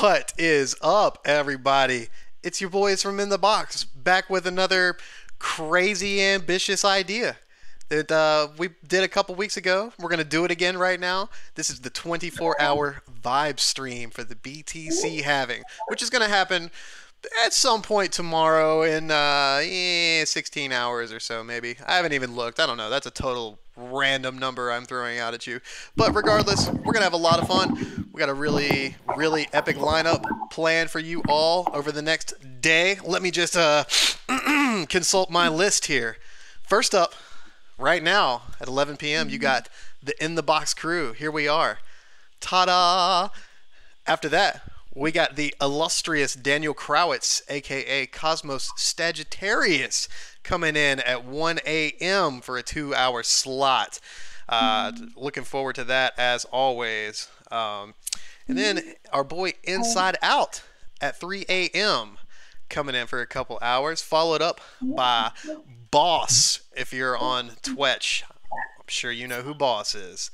What is up, everybody? It's your boys from InTheBox, back with another crazy ambitious idea that we did a couple weeks ago. We're going to do it again right now. This is the 24-hour vibe stream for the BTC Halving, which is going to happen at some point tomorrow in 16 hours or so, maybe. I haven't even looked. I don't know. That's a total random number I'm throwing out at you. But regardless, we're going to have a lot of fun. We got a really, really epic lineup planned for you all over the next day. Let me just consult my list here. First up, right now at 11 p.m., you got the InTheBox crew. Here we are. Ta-da! After that, we got the illustrious Daniel Krawisz, a.k.a. Cosmos Stagittarius, coming in at 1 a.m. for a 2-hour slot. Looking forward to that as always. And then our boy Inside Out at 3 a.m. coming in for a couple hours, followed up by Boss. If you're on Twetch, I'm sure you know who Boss is.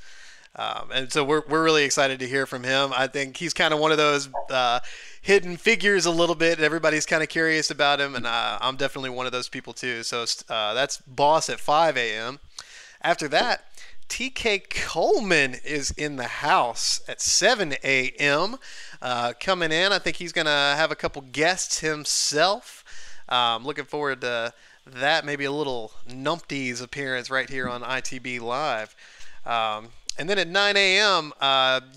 And so we're really excited to hear from him. I think he's kind of one of those hidden figures a little bit. Everybody's kind of curious about him, and I'm definitely one of those people too. So that's Boss at 5 a.m. After that, TK Coleman is in the house at 7 a.m. Coming in. I think he's going to have a couple guests himself. Looking forward to that. Maybe a little Numpty's appearance right here on ITB Live. And then at 9 a.m.,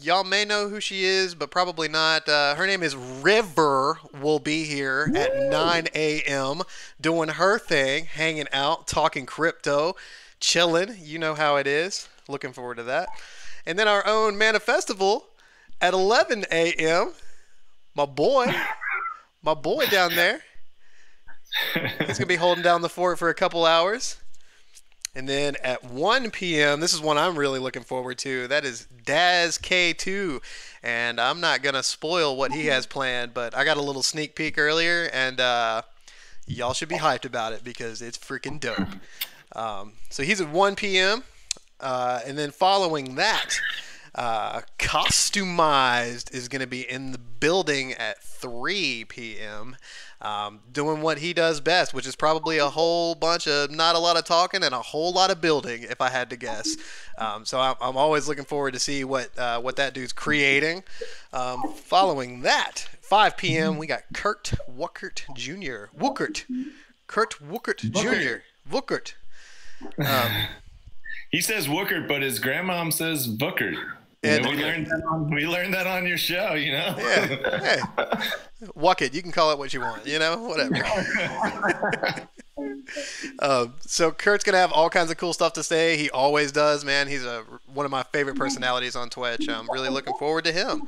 y'all may know who she is, but probably not. Her name is River, will be here at 9 a.m. doing her thing, hanging out, talking crypto, chilling. You know how it is. Looking forward to that. And then our own Manifestival at 11 a.m. My boy down there. He's going to be holding down the fort for a couple hours. And then at 1 p.m., this is one I'm really looking forward to. That is Daz K2. And I'm not going to spoil what he has planned, but I got a little sneak peek earlier, and y'all should be hyped about it because it's freaking dope. So he's at 1 p.m. And then following that, KOSTUUMized is going to be in the building at 3 p.m. Doing what he does best, which is probably a whole bunch of not a lot of talking and a whole lot of building, if I had to guess. So I'm always looking forward to see what that dude's creating. Following that, 5 p.m. we got Wuckert Jr. Wuckert Jr. Wuckert. He says Wuckert, but his grandmom says Wuckert. And we learned that on your show, you know? Yeah. Hey. Wuckert, you can call it what you want, you know? Whatever. So Kurt's going to have all kinds of cool stuff to say. He always does, man. He's one of my favorite personalities on Twitch. I'm really looking forward to him.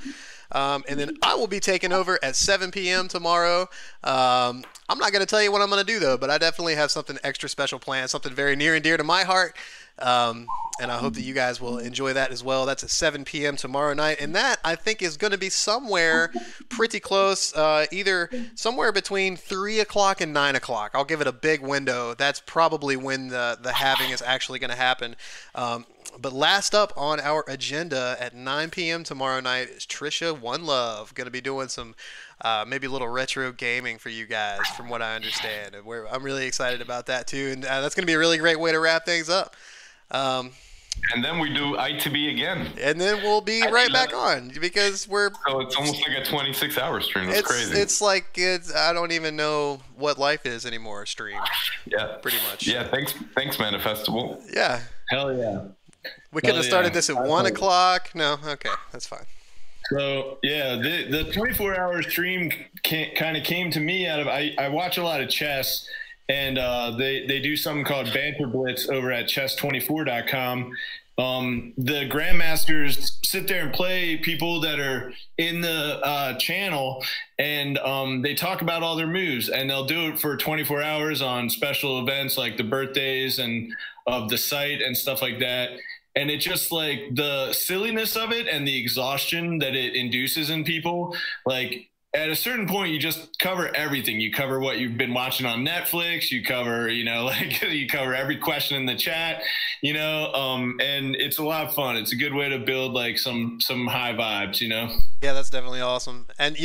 And then I will be taking over at 7 p.m. tomorrow. I'm not going to tell you what I'm going to do, though, but I definitely have something extra special planned, something very near and dear to my heart. And I hope that you guys will enjoy that as well. That's at 7 p.m. tomorrow night. And that, I think, is going to be somewhere pretty close, either somewhere between 3 o'clock and 9 o'clock. I'll give it a big window. That's probably when the halving is actually going to happen. But last up on our agenda at 9 p.m. tomorrow night is Trisha Wonlove. Going to be doing some maybe a little retro gaming for you guys, from what I understand. And I'm really excited about that, too. And that's going to be a really great way to wrap things up. And then we do ITB again. And then we'll be right back on because we're. So it's almost like a 26-hour stream. That's crazy. It's like I don't even know what life is anymore. Stream. Yeah. Pretty much. Yeah. Thanks, Manifestable. Yeah. Hell yeah. We could have started this at 1 o'clock. No. Okay. That's fine. So yeah, the 24-hour stream kind of came to me out of I watch a lot of chess, and they do something called Banter Blitz over at chess24.com. The grandmasters sit there and play people that are in the channel, and they talk about all their moves, and they'll do it for 24 hours on special events like the birthdays and of the site and stuff like that. And it's just like the silliness of it and the exhaustion that it induces in people. Like at a certain point, you just cover everything. You cover what you've been watching on Netflix. You cover, you cover every question in the chat, and it's a lot of fun. It's a good way to build like some high vibes, Yeah, that's definitely awesome. And,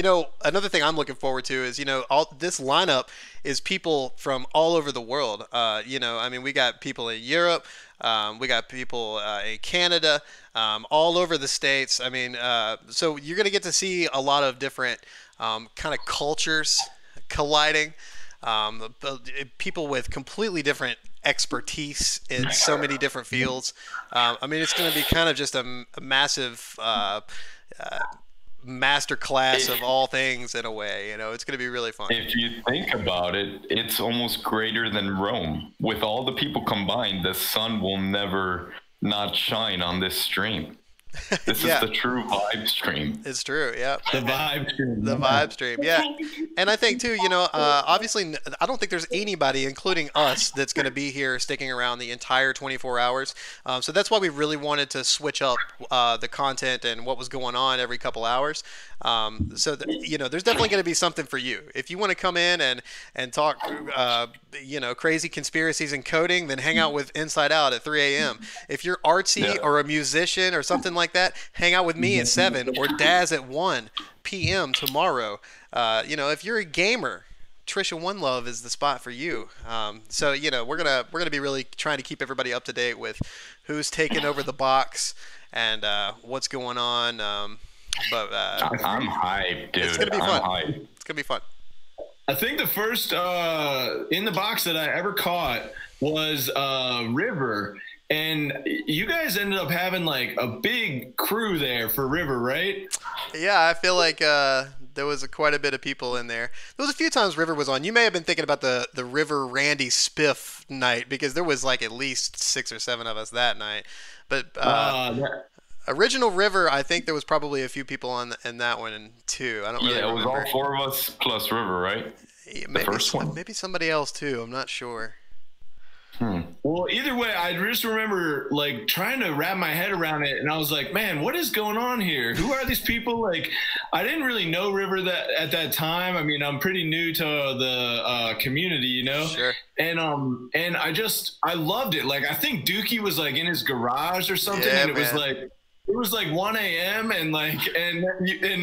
another thing I'm looking forward to is, all this lineup is people from all over the world. We got people in Europe. We got people in Canada, all over the States. So you're going to get to see a lot of different kind of cultures colliding, people with completely different expertise in so many different fields. It's going to be kind of just a massive master class of all things in a way. It's going to be really fun. If you think about it, it's almost greater than Rome. With all the people combined, the sun will never not shine on this stream. This is the true vibe stream. It's true, yeah. The vibe stream. The vibe stream, yeah. And I think too, obviously, I don't think there's anybody, including us, that's going to be here sticking around the entire 24 hours. So that's why we really wanted to switch up the content and what was going on every couple hours. There's definitely going to be something for you. If you want to come in and talk, crazy conspiracies and coding, then hang out with Inside Out at 3 a.m. If you're artsy or a musician or something like that, hang out with me at 7 or Daz at 1 p.m. tomorrow. If you're a gamer, Trisha Wonlove is the spot for you. We're gonna be really trying to keep everybody up to date with who's taking over the box and what's going on. I'm hyped, dude. It's gonna be fun. It's gonna be fun. I think the first in the box that I ever caught was River. And you guys ended up having like a big crew there for River, right? Yeah, I feel like there was quite a bit of people in there. There was a few times River was on. You may have been thinking about the River Randy Spiff night because there was like at least 6 or 7 of us that night. But original River, I think there was probably a few people in that one too. I don't really remember. It was all 4 of us plus River, right? Maybe, the first one. Maybe somebody else too. I'm not sure. Well, either way, I just remember like trying to wrap my head around it, and I was like, "Man, what is going on here? Who are these people?" Like, I didn't really know River at that time. I'm pretty new to the community, Sure. And I loved it. Like, I think Dookie was like in his garage or something, and it was like 1 a.m. and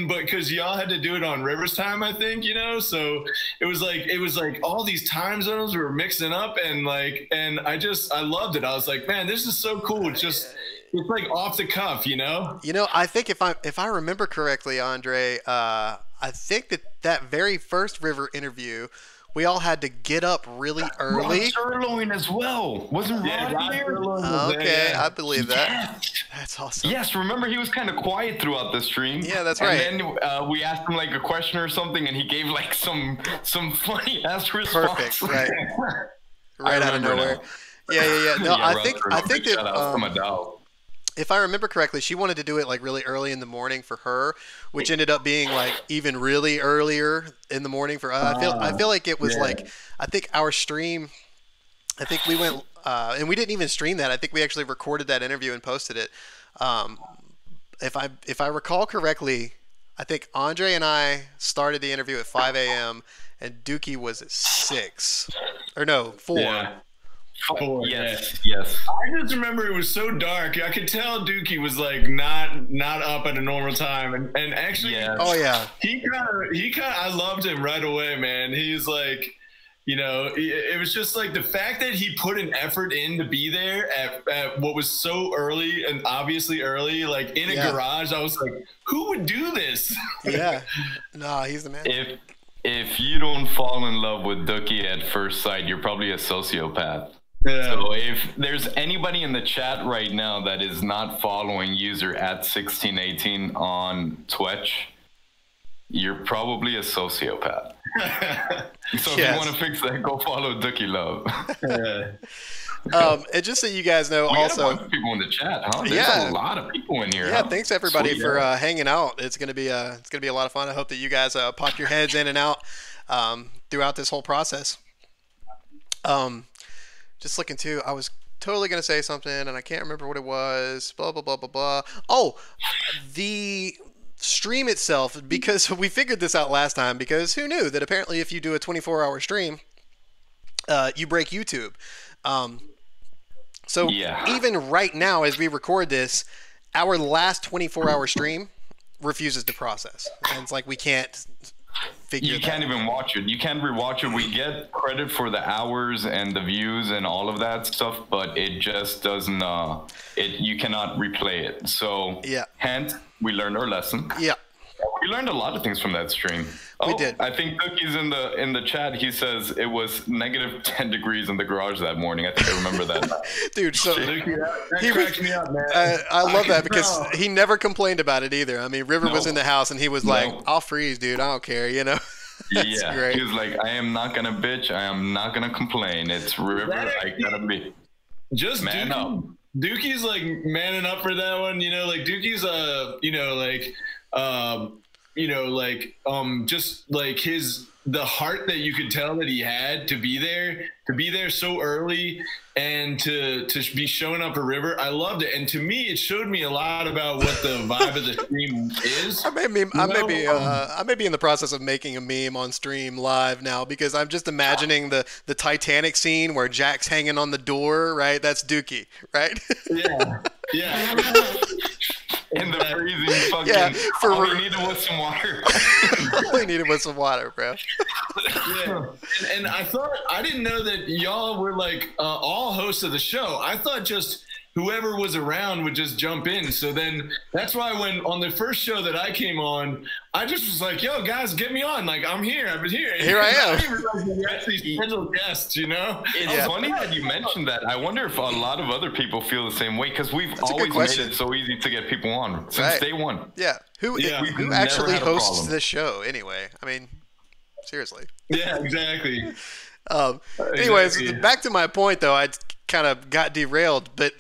but because y'all had to do it on River's time, I think, so it was like all these time zones were mixing up and I loved it. I was like, man, this is so cool. It's like off the cuff, I think if I remember correctly, Andre, I think that very first River interview, we all had to get up really early. Rod Sirloin as well. Wasn't Rod in there? Okay, I believe that. That's awesome. Yes, remember he was kind of quiet throughout the stream. Yeah, that's right. And then we asked him like a question or something, and he gave like some funny ass response. Perfect, right? Right out of nowhere. Now. Yeah. No, I think that. If I remember correctly, she wanted to do it like really early in the morning for her, which ended up being like even really earlier in the morning for us. I feel like it was like, I think our stream, I think we went, and we didn't even stream that. I think we actually recorded that interview and posted it. If I recall correctly, I think Andre and I started the interview at 5 a.m. and Dookie was at 6 or no, 4. Yeah. Yes. I just remember it was so dark. I could tell Dookie was like not up at a normal time, and actually, oh yeah, he kind of I loved him right away, man. He's like, You know, it was just like the fact that he put an effort in to be there at what was so early and obviously early, like in a garage. I was like, who would do this? Yeah. No, he's the man. If you don't fall in love with Dookie at first sight, you're probably a sociopath. Yeah. So if there's anybody in the chat right now that is not following user at 1618 on Twitch, you're probably a sociopath. So if you want to fix that, go follow Dookie Love. And just so you guys know, also got a bunch of people in the chat, huh? There's a lot of people in here. Yeah, thanks everybody for hanging out. It's gonna be a lot of fun. I hope that you guys pop your heads in and out throughout this whole process. Just looking too, I was totally gonna say something and I can't remember what it was. Blah blah blah blah blah. Oh, the stream itself, because we figured this out last time, because who knew that apparently if you do a 24-hour stream, you break YouTube. So even right now as we record this, our last 24-hour stream refuses to process. And it's like we can't figure You can't even watch it. You can't rewatch it. We get credit for the hours and the views and all of that stuff, but it just doesn't you cannot replay it. So hence we learned our lesson. Yeah. We learned a lot of things from that stream. We did. I think Cookie's in the chat. He says it was negative 10 degrees in the garage that morning. I think I remember that. Dude, so that cracks me up, man. I love that because he never complained about it either. I mean, River was in the house and he was like, "I'll freeze, dude. I don't care," you know. That's great. He was like, "I am not gonna bitch. I am not gonna complain. It's River. I gotta be just man up." Dookie's like manning up for that one, you know. Like Dookie's just like the heart that you could tell that he had to be there so early and to be showing up for River. I loved it, and to me it showed me a lot about what the vibe of the stream is. I may be in the process of making a meme on stream live now, because I'm just imagining the Titanic scene where Jack's hanging on the door, right? That's Dookie, right? Yeah. In the freezing fucking. All we needed was some water. All we needed was some water, bro. And I didn't know that y'all were like all hosts of the show. I thought just whoever was around would just jump in. So then that's why when on the first show that I came on, I just was like, "Yo, guys, get me on! Like, I'm here. I've been here. Here I am." I didn't realize we were actually scheduled guests, you know. It's funny that you mentioned that. I wonder if a lot of other people feel the same way, because we've always made it so easy to get people on since day one. Yeah. Who actually hosts this show anyway? I mean, seriously. Yeah, exactly. Anyways, back to my point though. I kind of got derailed, but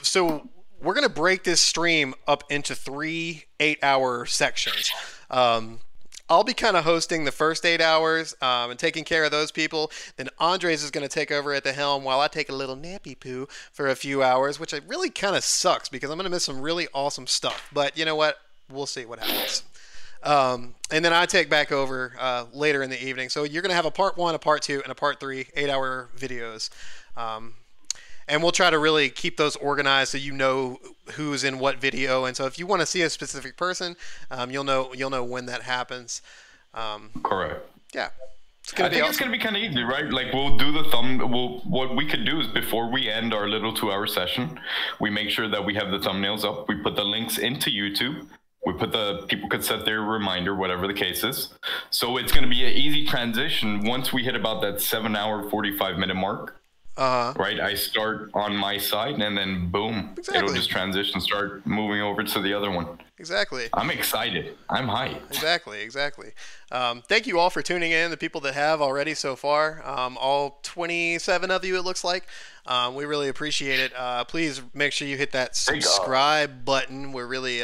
so we're gonna break this stream up into 3 8-hour sections. I'll be kind of hosting the first 8 hours and taking care of those people. Then Andres is going to take over at the helm while I take a little nappy poo for a few hours, which really kind of sucks because I'm going to miss some really awesome stuff. But you know what? We'll see what happens. And then I take back over later in the evening. So you're going to have a part 1, a part 2, and a part 3 8-hour videos. And we'll try to really keep those organized so you know who's in what video. And so if you want to see a specific person, you'll know when that happens. Correct. Yeah. It's going to be kind of easy, right? Like we'll do the what we could do is before we end our little 2-hour session, we make sure that we have the thumbnails up. We put the links into YouTube. We put people could set their reminder, whatever the case is. So it's going to be an easy transition once we hit about that 7-hour, 45-minute mark. Right, I start on my side, and then boom, it'll just transition, start moving over to the other one. Exactly. I'm excited. I'm hyped. Exactly. Thank you all for tuning in. The people that have already so far, all 27 of you, it looks like. We really appreciate it. Please make sure you hit that subscribe button. We're really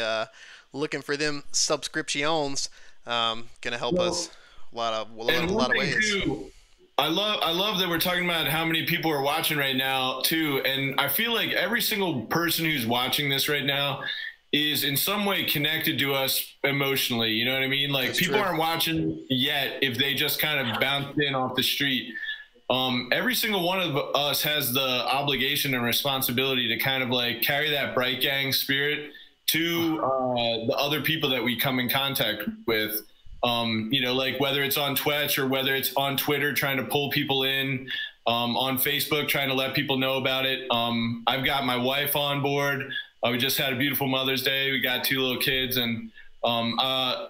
looking for them subscriptions. Gonna help us a lot of ways. I love that we're talking about how many people are watching right now too, and I feel like every single person who's watching this right now is in some way connected to us emotionally. You know what I mean? Like people aren't watching yet if they just kind of bounced in off the street. Every single one of us has the obligation and responsibility to kind of like carry that Bright Gang spirit to the other people that we come in contact with. You know, like whether it's on Twitch or whether it's on Twitter, trying to pull people in, on Facebook, trying to let people know about it. I've got my wife on board. We just had a beautiful Mother's Day. We got 2 little kids, and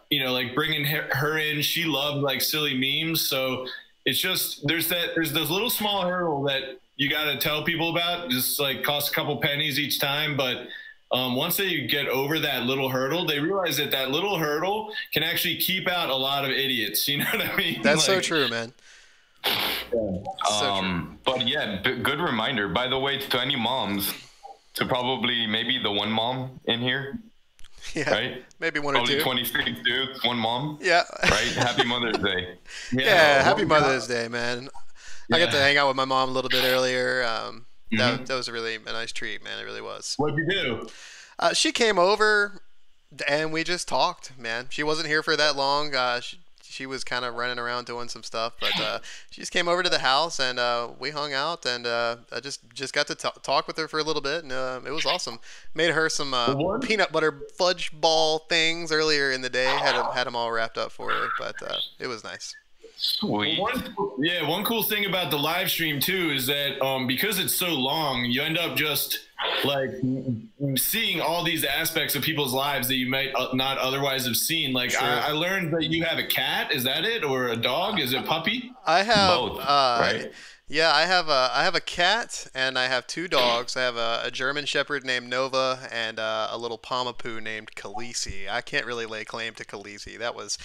you know, like bringing her in, she loved like silly memes. So it's just, there's this little small hurdle that you got to tell people about. Just like costs a couple pennies each time. But once they get over that little hurdle, they realize that little hurdle can actually keep out a lot of idiots. You know what I mean? That's so true, man. But yeah, good reminder, by the way, to any moms, to probably maybe the one mom in here. Yeah, right? Maybe one probably or two. 26 dudes, one mom. Yeah. Right? Happy Mother's Day. Yeah, happy Mother's Day, man. I got to hang out with my mom a little bit earlier. That was really a nice treat, man. It really was. What'd you do? She came over and we just talked, man. She wasn't here for that long. She was kind of running around doing some stuff, but she just came over to the house and we hung out, and I just got to talk with her for a little bit, and it was awesome. Made her some peanut butter fudge ball things earlier in the day. Had them all wrapped up for her, but it was nice. Sweet. One cool thing about the live stream too is that because it's so long, you end up just like seeing all these aspects of people's lives that you might not otherwise have seen. Like sure. I learned that you have a cat. Is that it, or a dog? Is it a puppy? I have both, right? Yeah, I have a cat and I have 2 dogs. I have a German Shepherd named Nova and a little Pomapoo named Khaleesi. I can't really lay claim to Khaleesi. That was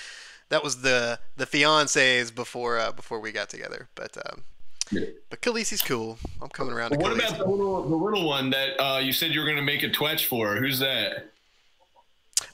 the fiancés before we got together, but Khaleesi's cool. I'm coming around to Khaleesi. What about the little one that you said you were going to make a Twetch for? Who's that?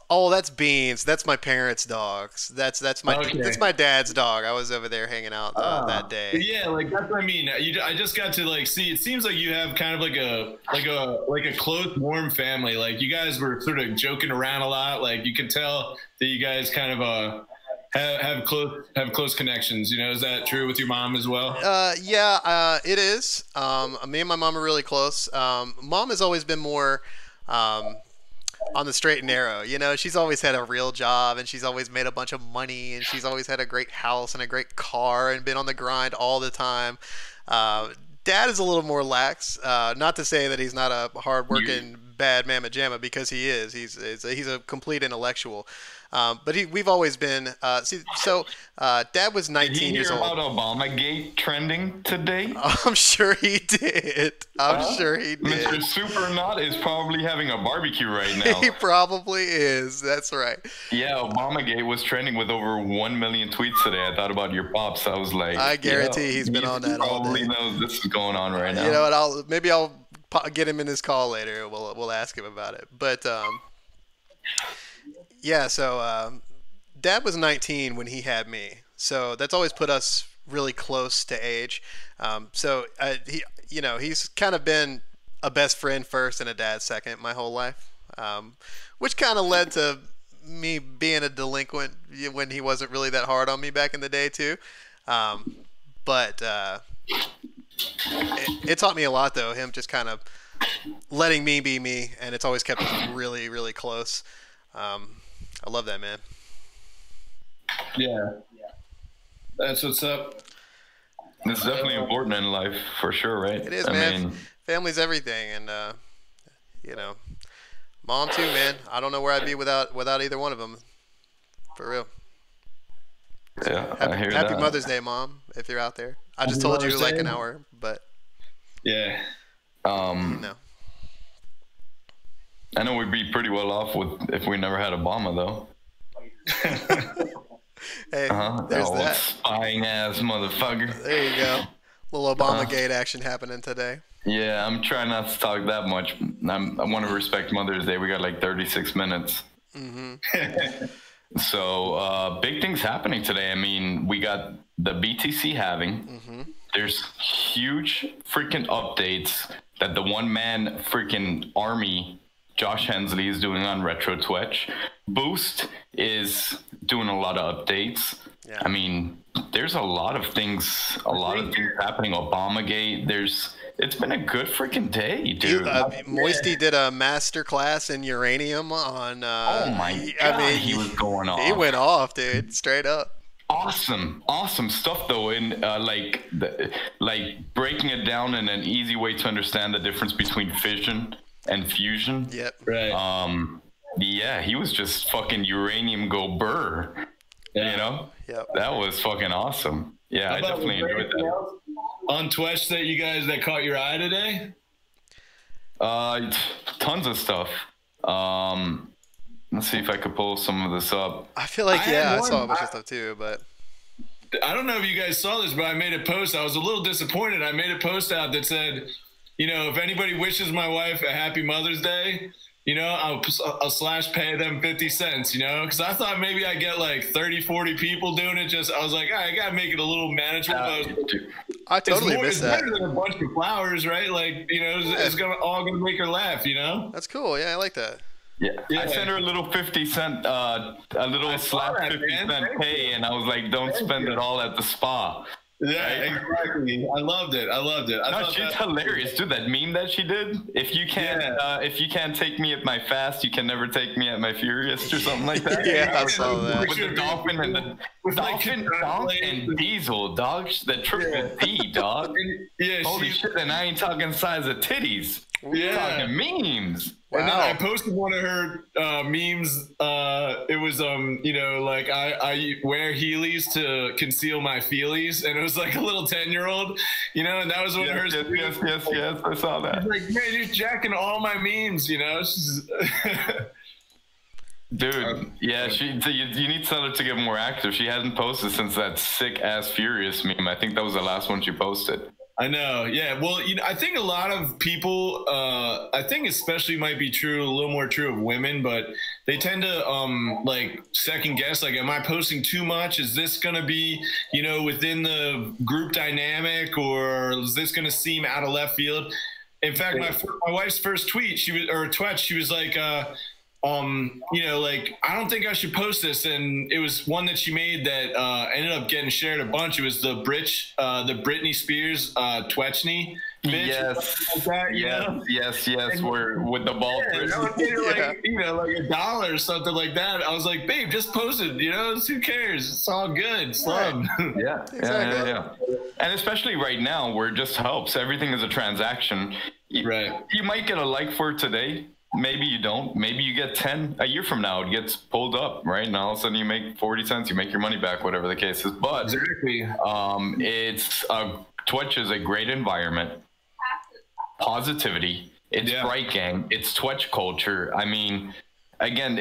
Oh, that's Beans. That's my parents' dogs. That's my dad's dog. I was over there hanging out that day. Yeah, like that's what I mean. I just got to like see. It seems like you have kind of like a close, warm family. Like you guys were sort of joking around a lot. Like you could tell that you guys kind of have close connections. You know, is that true with your mom as well? Yeah, it is. Me and my mom are really close. Mom has always been more on the straight and narrow. You know, she's always had a real job, and she's always made a bunch of money, and she's always had a great house and a great car and been on the grind all the time. Dad is a little more lax. Not to say that he's not a hard-working bad mamma jamma, because he is. He's a complete intellectual. But we've always been. Dad was 19 years old. Did you hear about Obamagate trending today? I'm sure he did. I'm sure he did. Mr. Supernaut is probably having a barbecue right now. He probably is. That's right. Yeah, Obamagate was trending with over 1 million tweets today. I thought about your pops. I was like, I guarantee he's been on that all day. He probably knows this is going on right now. You know what? Maybe I'll get him in this call later. We'll ask him about it. But yeah, so Dad was 19 when he had me, so that's always put us really close to age. He's kind of been a best friend first and a dad second my whole life, which kind of led to me being a delinquent when he wasn't really that hard on me back in the day too. But it taught me a lot, though, him just kind of letting me be me, and it's always kept us really, really close. I love that, man. Yeah. That's what's up. It's definitely important in life, for sure, right? It is, man. Family's everything, and mom too, man. I don't know where I'd be without either one of them. For real. Yeah, I hear that. Happy Mother's Day, Mom, if you're out there. I just told you like an hour, but yeah. I know we'd be pretty well off if we never had Obama, though. Hey, there's that spying ass motherfucker. There you go. Little Obamagate action happening today. Yeah, I'm trying not to talk that much. I want to respect Mother's Day. We got like 36 minutes. Mm-hmm. So big things happening today. I mean, we got the BTC Halving. Mm-hmm. There's huge freaking updates that the one-man freaking army Josh Hensley is doing on Retro Twitch. Boost is doing a lot of updates. Yeah. I mean, there's a lot of things happening. Obamagate. There's it's been a good freaking day, dude. Moisty did a master class in uranium on. Oh my god, he was going off. He went off, dude, straight up. Awesome stuff though, in like breaking it down in an easy way to understand the difference between fission and fusion. Yep. Right. Yeah, he was just fucking uranium go burr. Yeah. You know? Yep. That was fucking awesome. Yeah, I definitely enjoyed that. On Twitch that caught your eye today? Tons of stuff. Let's see if I could pull some of this up. I feel like, I saw a bunch of stuff too, but I don't know if you guys saw this, but I made a post. I was a little disappointed. I made a post out that said, you know, if anybody wishes my wife a happy Mother's Day, you know, I'll slash pay them 50 cents, you know, because I thought maybe I'd get like 30, 40 people doing it. I was like, I got to make it a little manageable. I totally missed that. It's better than a bunch of flowers, right? Like, you know, it's all going to make her laugh, you know? That's cool. Yeah, I like that. Yeah, I sent her a little 50 cent, a little slap 50 cent pay, and I was like, don't spend it all at the spa. Yeah, exactly. I loved it. No, she's hilarious, dude. That meme that she did. If you can't take me at my fast, you can never take me at my furious, or something like that. Yeah, I saw that. With the dolphin and the dolphin, dog, and diesel, dog. The triple D, dog. Yeah, holy shit! And I ain't talking size of titties. We're talking memes. Wow. And then I posted one of her memes. It was, you know, like I wear Heelys to conceal my feelies, and it was like a little 10-year-old, you know, and that was one of hers. Yes, I saw that. Like, man, you're jacking all my memes, you know. She's dude, yeah, you need to tell her to get more active. She hasn't posted since that sick ass Furious meme. I think that was the last one she posted. I know. Yeah. Well, you know, I think a lot of people, I think especially might be true, a little more true of women, but they tend to like second guess, like, am I posting too much? Is this going to be, you know, within the group dynamic, or is this going to seem out of left field? In fact, my wife's first tweet, Twitch, she was like, you know, like, I don't think I should post this. And it was one that she made that ended up getting shared a bunch. It was the Britney Spears Twetchny bitch. Yes. Like that, yes. We're with the ball. Yeah, like, you know, like $1 or something like that. I was like, babe, just post it. You know, who cares? It's all good. It's love. Yeah. Exactly. Yeah. And especially right now, where it just helps. Everything is a transaction. Right. You might get a like for it today. Maybe you don't. Maybe you get 10 a year from now. It gets pulled up, right? And all of a sudden you make 40 cents. You make your money back, whatever the case is. But exactly. Twitch is a great environment. Positivity. It's Bright Gang. It's Twitch culture. I mean, again,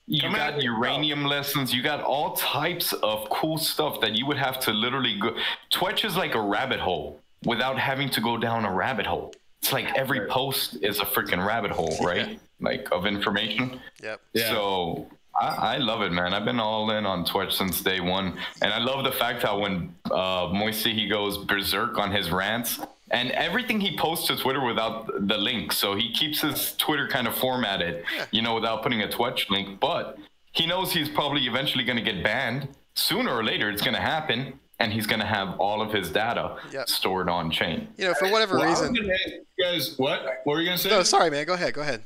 you got uranium lessons. You got all types of cool stuff that you would have to literally go. Twitch is like a rabbit hole without having to go down a rabbit hole. It's like every post is a freaking rabbit hole, right? Yeah. Like, of information. Yep. Yeah. So I love it, man. I've been all in on Twitch since day one. And I love the fact how when Moisty, he goes berserk on his rants, and everything he posts to Twitter without the link. So he keeps his Twitter kind of formatted, you know, without putting a Twitch link. But he knows he's probably eventually going to get banned. Sooner or later, it's going to happen. And he's going to have all of his data stored on chain. You know, for whatever reason. You guys, what were you going to say? No, sorry, man. Go ahead.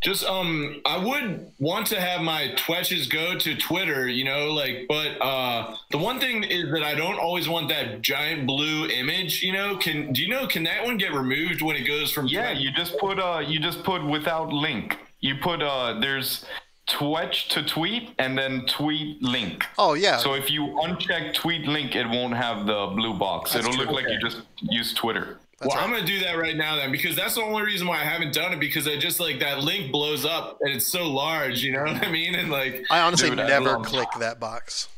Just, I would want to have my Twitches go to Twitter, you know, like, but the one thing is that I don't always want that giant blue image, you know. Can that one get removed when it goes from Twitch? You just put without link. You put there's Twitch to tweet and then tweet link. Oh yeah. So if you uncheck tweet link, it won't have the blue box. It'll look like you just use Twitter. Well, I'm gonna do that right now then, because that's the only reason why I haven't done it, because I just, like, that link blows up and it's so large, you know what I mean? And like, I honestly never click that box.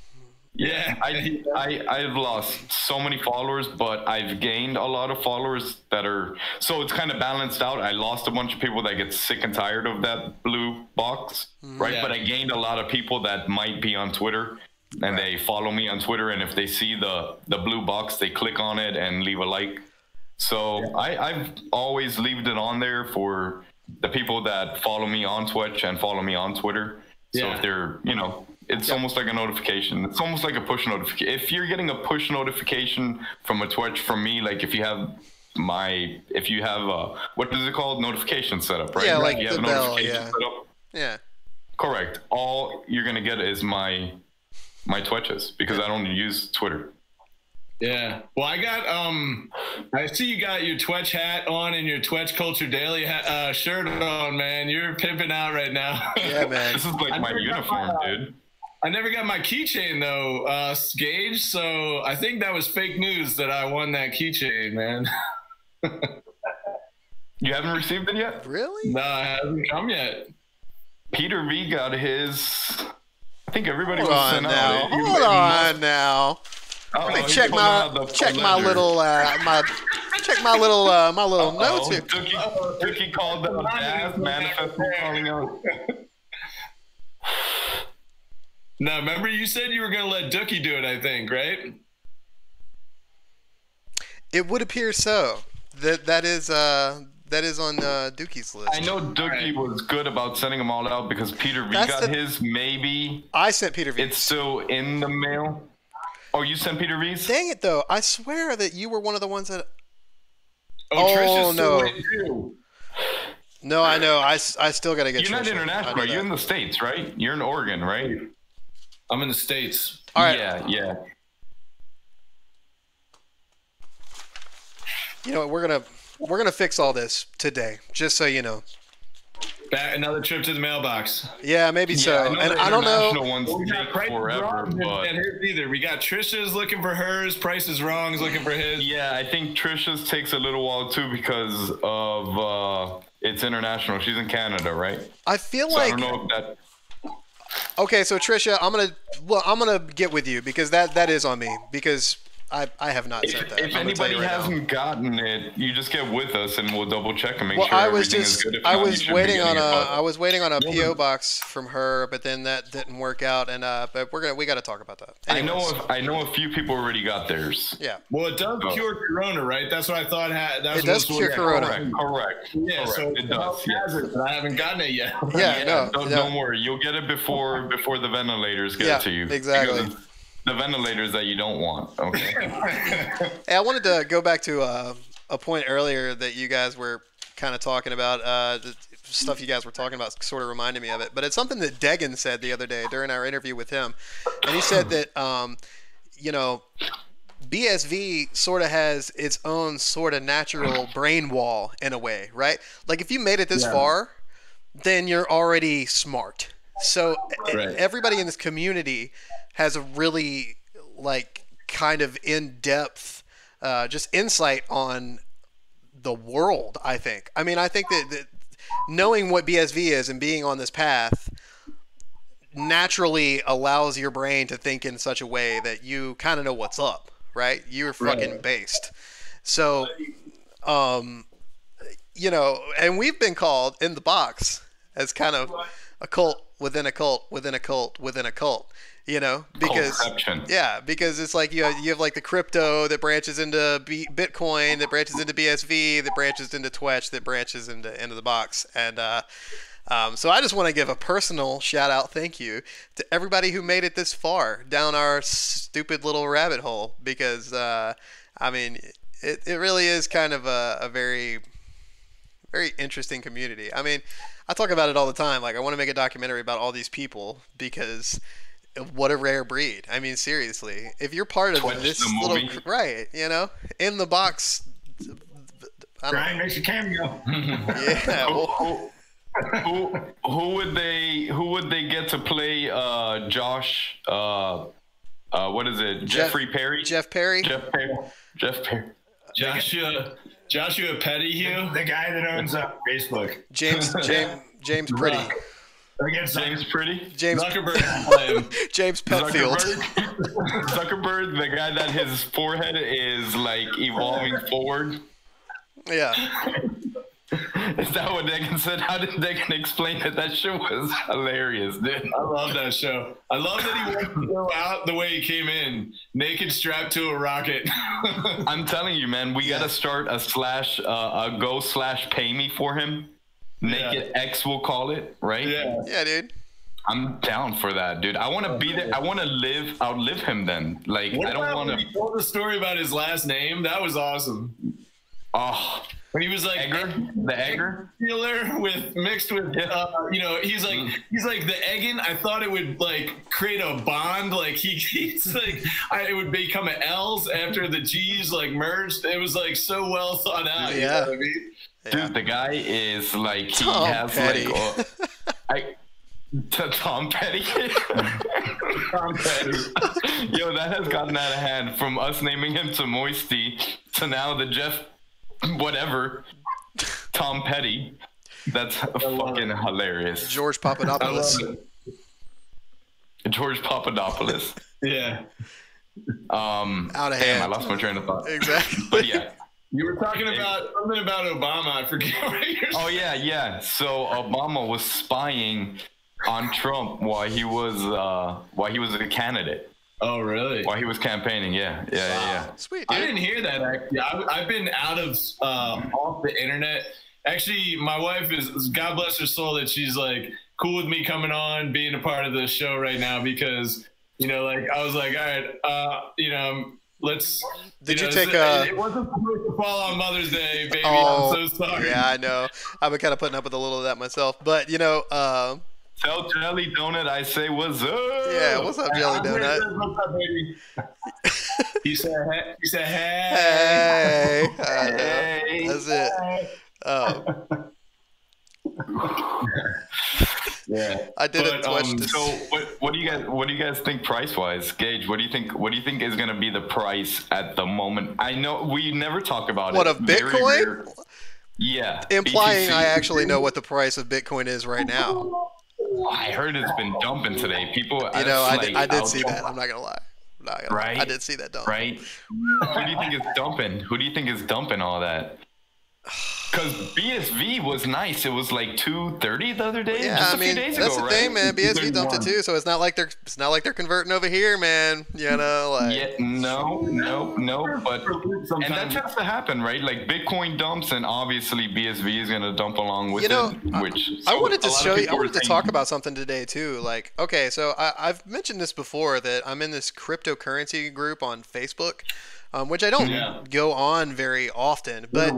Yeah, I've lost so many followers, but I've gained a lot of followers that are, so it's kind of balanced out. I lost a bunch of people that get sick and tired of that blue box, right? Yeah. But I gained a lot of people that might be on Twitter, and they follow me on Twitter, and if they see the blue box, they click on it and leave a like. So I've always left it on there for the people that follow me on Twitch and follow me on Twitter. So if they're, you know, it's almost like a notification. It's almost like a push notification. If you're getting a push notification from a Twitch from me, like if you have if you have what is it called, notification setup, right? Yeah, like you the have bell. notification Yeah. setup. Yeah. Correct. All you're gonna get is my Twitches because I don't use Twitter. Yeah. Well, I got I see you got your Twetch hat on and your Twetch Culture Daily shirt on, man. You're pimping out right now. Yeah, man. This is like my uniform, dude. I never got my keychain though, Gage. So I think that was fake news that I won that keychain, man. You haven't received it yet? Really? No, it hasn't come yet. Peter V got his. I think everybody Hold was on sent now. out. Hold on now. Let me check my little notes here. Dookie called the Jazz manifesting calling out. No, remember you said you were gonna let Dookie do it, I think, right? It would appear so. That is on Dookie's list. I know Dookie was good about sending them all out because Peter V got his. Maybe I sent Peter V. It's still in the mail. Oh, you sent Peter V's? Dang it, though! I swear that you were one of the ones that. Trish is no. still in too. No, I know. I still gotta get. You're not Trisha. international. You're in the States, right? You're in Oregon, right? I'm in the States. All right. Yeah. You know, we're gonna fix all this today, just so you know. Back another trip to the mailbox. Yeah, maybe so. I And I don't know. Ones take forever, but either. We got Trisha's looking for hers. Price is Wrong is looking for his. Yeah, I think Trisha's takes a little while too because of it's international. She's in Canada, right? I feel so like. I don't know if that. Okay, so Trisha, I'm gonna get with you because that is on me because I have not sent that. If anybody hasn't gotten it, you just get with us and we'll double check and make sure everything is good. I was waiting on a PO box from her, but then that didn't work out, and but we got to talk about that. Anyways. I know a few people already got theirs. Yeah. Well, it does cure Corona, right? That's what I thought. It does cure Corona. Correct. Yeah. So it does. But I haven't gotten it yet. Yeah. Don't worry. You'll get it before the ventilators get to you. Exactly. The ventilators that you don't want. Okay. Hey, I wanted to go back to a point earlier that you guys were kind of talking about. The stuff you guys were talking about sort of reminded me of it. But it's something that Degan said the other day during our interview with him. And he said that, BSV sort of has its own sort of natural brain wall in a way, right? Like if you made it this far, then you're already smart. So everybody in this community has a really kind of in-depth just insight on the world, I think. I mean, I think that knowing what BSV is and being on this path naturally allows your brain to think in such a way that you kind of know what's up, right? You're fucking based. So, and we've been called in the box as kind of a cult within a cult within a cult within a cult. Because it's like you have like the crypto that branches into Bitcoin, that branches into BSV, that branches into Twetch, that branches into InTheBox, and so I just want to give a personal shout out, thank you to everybody who made it this far down our stupid little rabbit hole, because it really is kind of a very, very interesting community. I mean, I talk about it all the time. Like I want to make a documentary about all these people because. What a rare breed. I mean, seriously. If you're part of this little... Right, in the box... Brian makes a cameo. Yeah. Who would they get to play Josh... what is it? Jeffrey Perry? Jeff Perry? Jeff Perry. Joshua Pettyhue? The guy that owns Facebook. James Pretty. James Pretty? James Zuckerberg. James Petfield. Zuckerberg, the guy that his forehead is like evolving forward. Yeah. Is that what Degan said? How did Degan explain it? That shit was hilarious, dude. I love that show. I love that he went to go out the way he came in, naked, strapped to a rocket. I'm telling you, man, we gotta start a go/pay me for him. Naked X, we'll call it, right? Yeah, dude. I'm down for that, dude. I want to be there. I want to outlive him then. Like, I don't want to. He told the story about his last name. That was awesome. Oh, when he was like the egger peeler mixed with you know, he's like the egging. I thought it would like create a bond. Like he's like it would become an L's after the G's like merged. It was like so well thought out. Yeah. You know what I mean? Dude, the guy is like Tom Petty. Tom Petty. Tom Petty. Yo, that has gotten out of hand from us naming him to Moisty to now the Jeff whatever Tom Petty. That's fucking hilarious. George Papadopoulos. George Papadopoulos. Yeah. Out of hand. Damn, I lost my train of thought. Exactly. But yeah. You were talking about something about Obama. I forget what you're saying. Oh yeah. So Obama was spying on Trump while he was a candidate. Oh really? While he was campaigning, yeah. Sweet, dude. I didn't hear that. Actually, I've been out of off the internet. Actually, my wife is, God bless her soul, that she's like cool with me coming on, being a part of the show right now, because you know, like I was like, all right, you know, let's. Did you know, take it wasn't supposed to fall on Mother's Day, baby. Oh, I'm so sorry. Yeah, I know. I've been kind of putting up with a little of that myself, but you know. Tell Jelly Donut I say what's up. Yeah, what's up, Jelly Donut? What's up, baby? He said, Hey. Hey. That's it. Yeah, I did it Twitch. So what do you guys think price wise? Gage, what do you think is gonna be the price at the moment? I know we never talk about What, it. of Bitcoin? Yeah. Implying BTC. I actually know what the price of Bitcoin is right now. I heard it's been dumping today. People, You know, I did see that. I'm not gonna lie. Right? I did see that dump. Right? Who do you think is dumping? Who do you think is dumping all that? Because BSV was nice. It was like 230 the other day. Yeah, just I mean, a few days that's ago, the right? thing, man. BSV dumped it too, so it's not like they're converting over here, man. You know, like. Yeah, no. But and that tends to happen, right? Like Bitcoin dumps, and obviously BSV is gonna dump along with it. Which I wanted to show you. I wanted to talk about something today too. Like, okay, so I've mentioned this before that I'm in this cryptocurrency group on Facebook, which I don't go on very often, but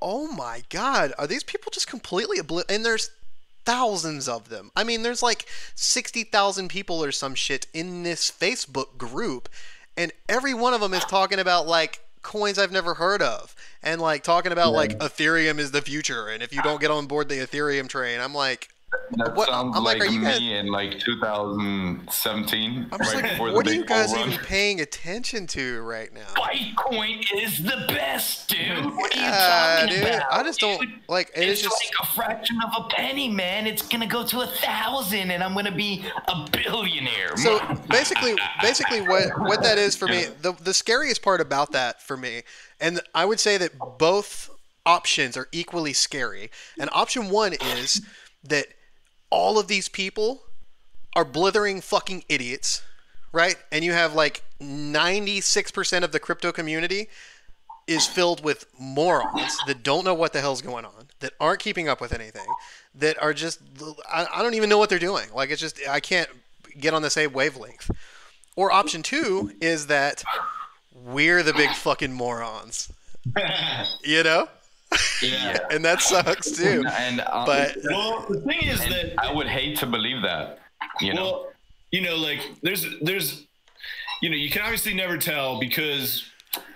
oh my God, are these people just completely and there's thousands of them. I mean, there's like 60,000 people or some shit in this Facebook group, and every one of them is talking about like coins I've never heard of, and like talking about like Ethereum is the future, and if you don't get on board the Ethereum train, I'm like, that what? sounds I'm like, like are you me guys? in like 2017, I'm just right like, before what the are big you guys bull even run. paying attention to right now? Bitcoin is the best, dude. What are Yeah, you talking dude, about? I just don't like. And it's just like a fraction of a penny, man. It's gonna go to 1,000, and I'm gonna be a billionaire. so basically what that is for me. The scariest part about that for me, and I would say that both options are equally scary. And option one is that all of these people are blithering fucking idiots, right? And you have like 96% of the crypto community is filled with morons that don't know what the hell's going on, that aren't keeping up with anything, that are just, I don't even know what they're doing. Like, it's just, I can't get on the same wavelength. Or option two is that we're the big fucking morons, you know? Yeah. And that sucks too. And But well, the thing is that I would hate to believe that. You know, well, you know, like there's, you know, you can obviously never tell because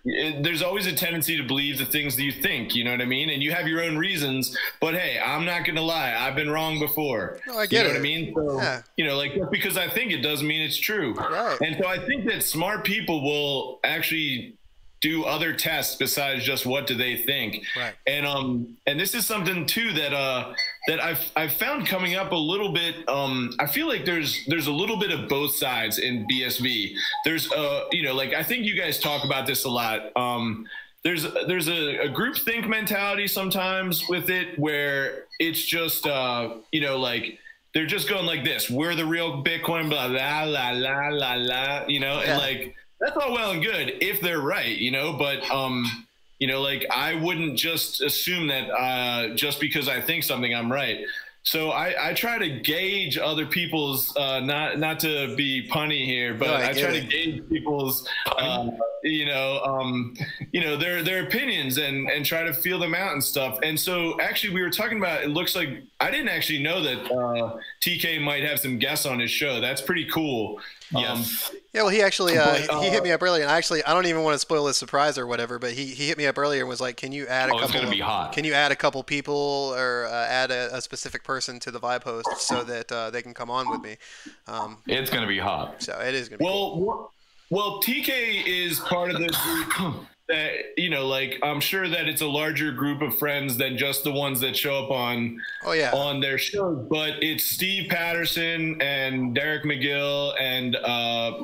there's always a tendency to believe the things that you think. You know what I mean? And you have your own reasons. But hey, I'm not gonna lie, I've been wrong before. No, I get you know it. what I mean? So, Yeah. you know, like just because I think it doesn't mean it's true. Right. And so I think that smart people will actually do other tests besides just what do they think. Right. And this is something too that that I've found coming up a little bit. I feel like there's a little bit of both sides in BSV. There's you know, like I think you guys talk about this a lot. There's a groupthink mentality sometimes with it where it's just you know, like they're just going like this, we're the real Bitcoin, blah la la la la la, you know, and like that's all well and good if they're right, you know, but you know, like I wouldn't just assume that just because I think something I'm right. So I try to gauge other people's not to be punny here, but I try to gauge people's their opinions and try to feel them out and stuff. And so actually we were talking about, it looks like I didn't actually know that TK might have some guests on his show. That's pretty cool. Yes. Yeah, well, he actually he hit me up earlier, and actually I don't even want to spoil his surprise or whatever, but he hit me up earlier and was like, "Can you add a couple? It's gonna be hot. Can you add a couple people or add a specific person to the Vibe host so that they can come on with me?" It's gonna be hot. So it is gonna be cool. Well, TK is part of this group that, I'm sure that it's a larger group of friends than just the ones that show up on their shows. But it's Steve Patterson and Derek McGill and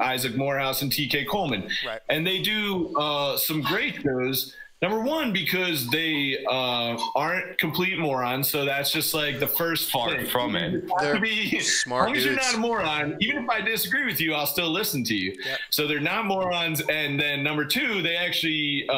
Isaac Morehouse and TK Coleman. Right. And they do some great shows. Number one, because they aren't complete morons, so that's just like the first part from it. They're As long smart as dudes. you're not a moron, even if I disagree with you, I'll still listen to you. Yep. So they're not morons. And then number two, they actually,